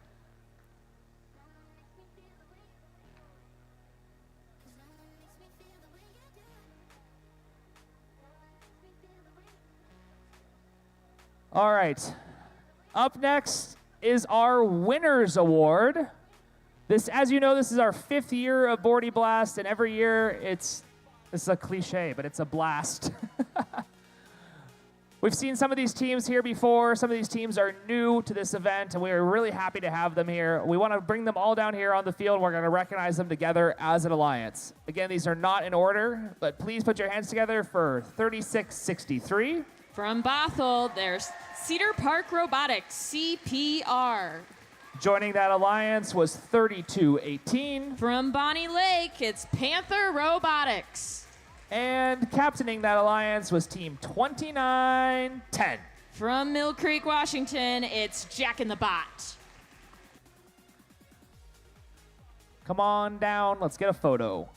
All right. Up next is our Winners Award. This, as you know, this is our 5th year of Bordie Blast, and every year it's a cliche, but it's a blast. We've seen some of these teams here before. Some of these teams are new to this event, and we are really happy to have them here. We want to bring them all down here on the field. We're going to recognize them together as an alliance. Again, these are not in order, but please put your hands together for 3663. From Bothell, there's Cedar Park Robotics, CPR. Joining that alliance was 3218. From Bonnie Lake, it's Panther Robotics. And captaining that alliance was team 2910. From Mill Creek, Washington, it's Jack in the Bot. Come on down, let's get a photo.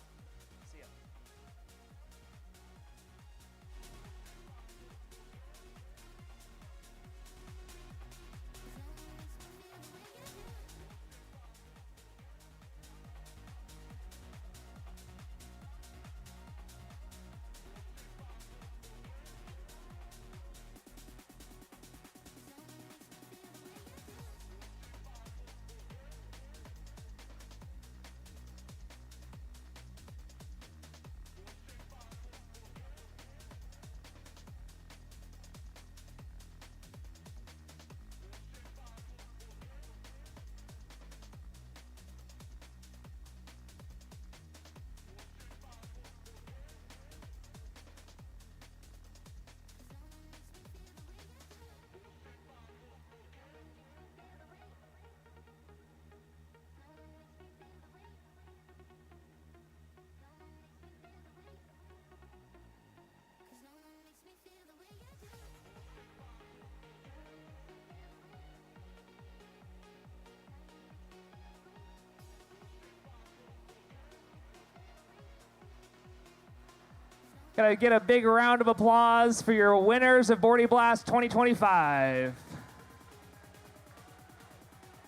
Gotta get a big round of applause for your winners of Bordie Blast 2025.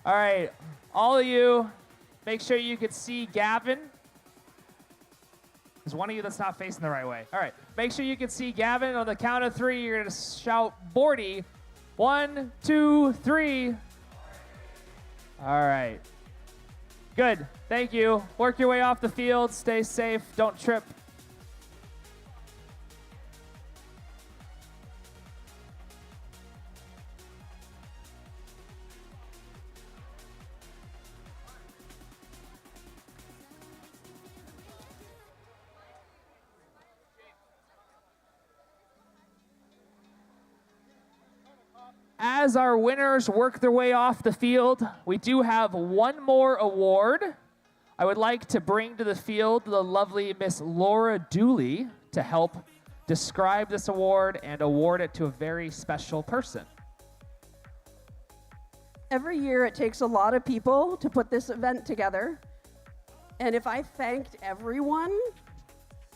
All right, all of you, make sure you can see Gavin. There's one of you that's not facing the right way. All right, make sure you can see Gavin. On the count of 3, you're gonna shout Bordie. 1, 2, 3. All right. Good, thank you. Work your way off the field, stay safe, don't trip. As our winners work their way off the field, we do have one more award. I would like to bring to the field the lovely Miss Laura Dooley to help describe this award and award it to a very special person. Every year it takes a lot of people to put this event together. And if I thanked everyone,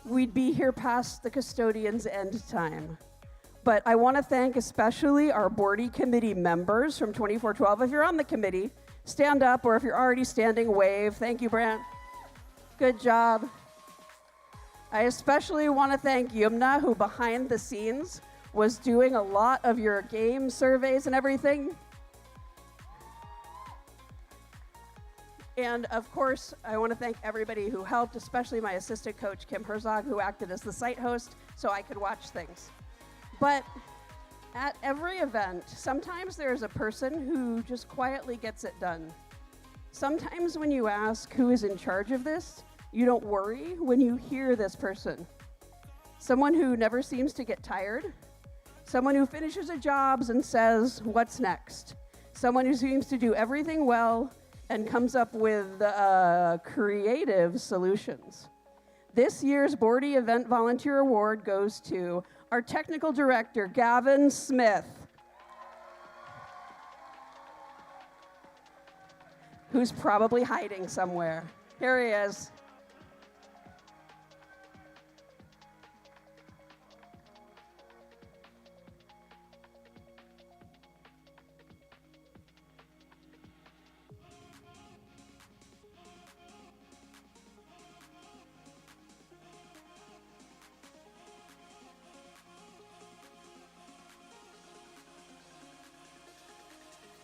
we'd be here past the custodian's end time. But I want to thank especially our Bordie committee members from 2412. If you're on the committee, stand up, or if you're already standing, wave. Thank you, Brant. Good job. I especially want to thank Yumna, who behind the scenes was doing a lot of your game surveys and everything. And of course, I want to thank everybody who helped, especially my assistant coach, Kim Herzog, who acted as the site host so I could watch things. But at every event, sometimes there's a person who just quietly gets it done. Sometimes when you ask who is in charge of this, you don't worry when you hear this person. Someone who never seems to get tired. Someone who finishes a job and says, "What's next?" Someone who seems to do everything well and comes up with creative solutions. This year's Bordie Event Volunteer Award goes to our technical director, Gavin Smith, who's probably hiding somewhere. Here he is.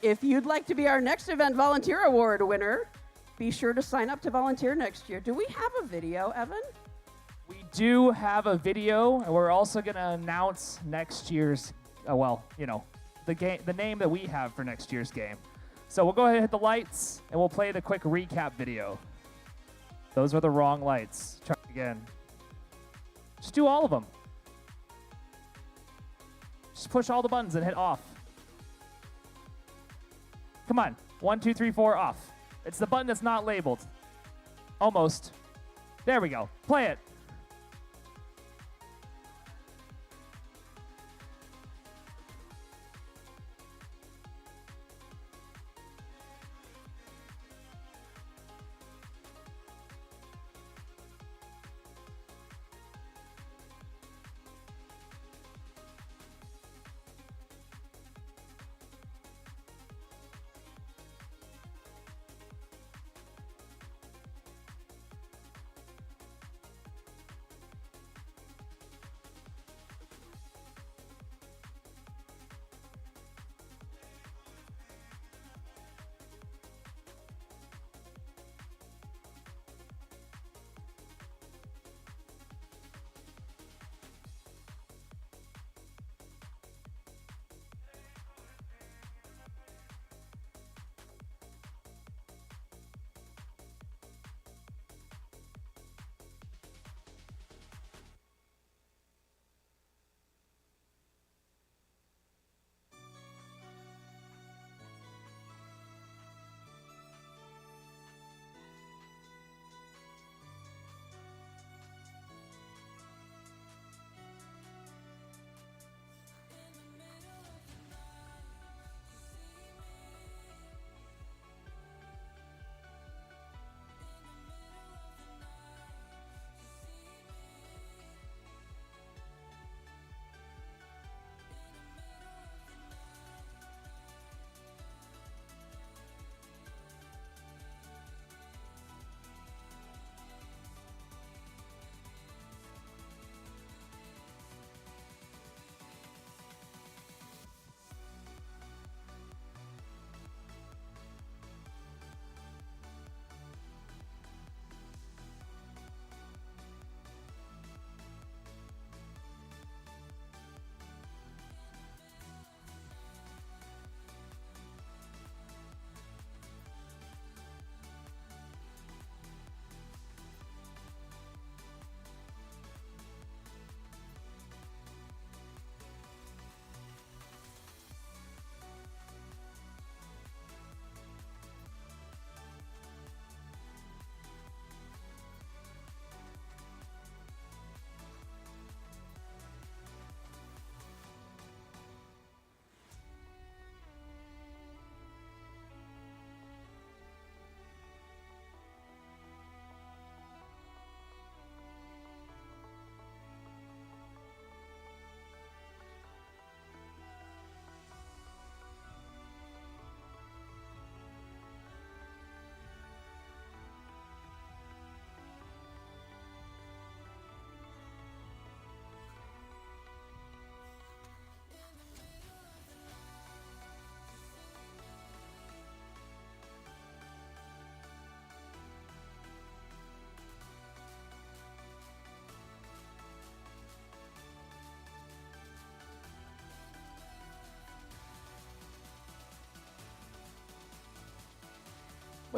If you'd like to be our next Event Volunteer Award winner, be sure to sign up to volunteer next year. Do we have a video, Evan? We do have a video, and we're also going to announce next year's, the name that we have for next year's game. So we'll go ahead and hit the lights, and we'll play the quick recap video. Those are the wrong lights. Try it again. Just do all of them. Just push all the buttons and hit off. Come on. 1, 2, 3, 4, off. It's the button that's not labeled. Almost. There we go. Play it.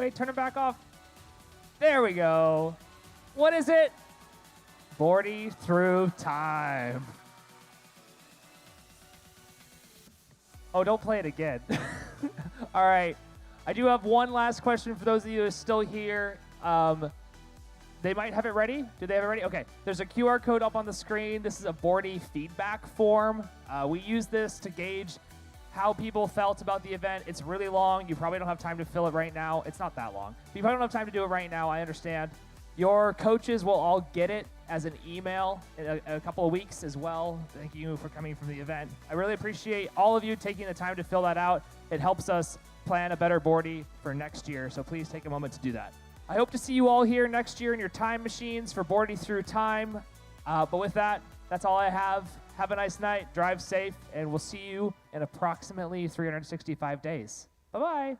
Wait, turn it back off. There we go. What is it? Bordie through time. Oh, don't play it again. All right. I do have one last question for those of you who are still here. They might have it ready. Do they have it ready? Okay. There's a QR code up on the screen. This is a Bordie feedback form. We use this to gauge how people felt about the event. It's really long. You probably don't have time to fill it right now. It's not that long. But you probably don't have time to do it right now. I understand. Your coaches will all get it as an email in a couple of weeks as well. Thank you for coming from the event. I really appreciate all of you taking the time to fill that out. It helps us plan a better Bordie for next year, so please take a moment to do that. I hope to see you all here next year in your time machines for Bordie through time. But with that, that's all I have. Have a nice night, drive safe, and we'll see you in approximately 365 days. Bye-bye.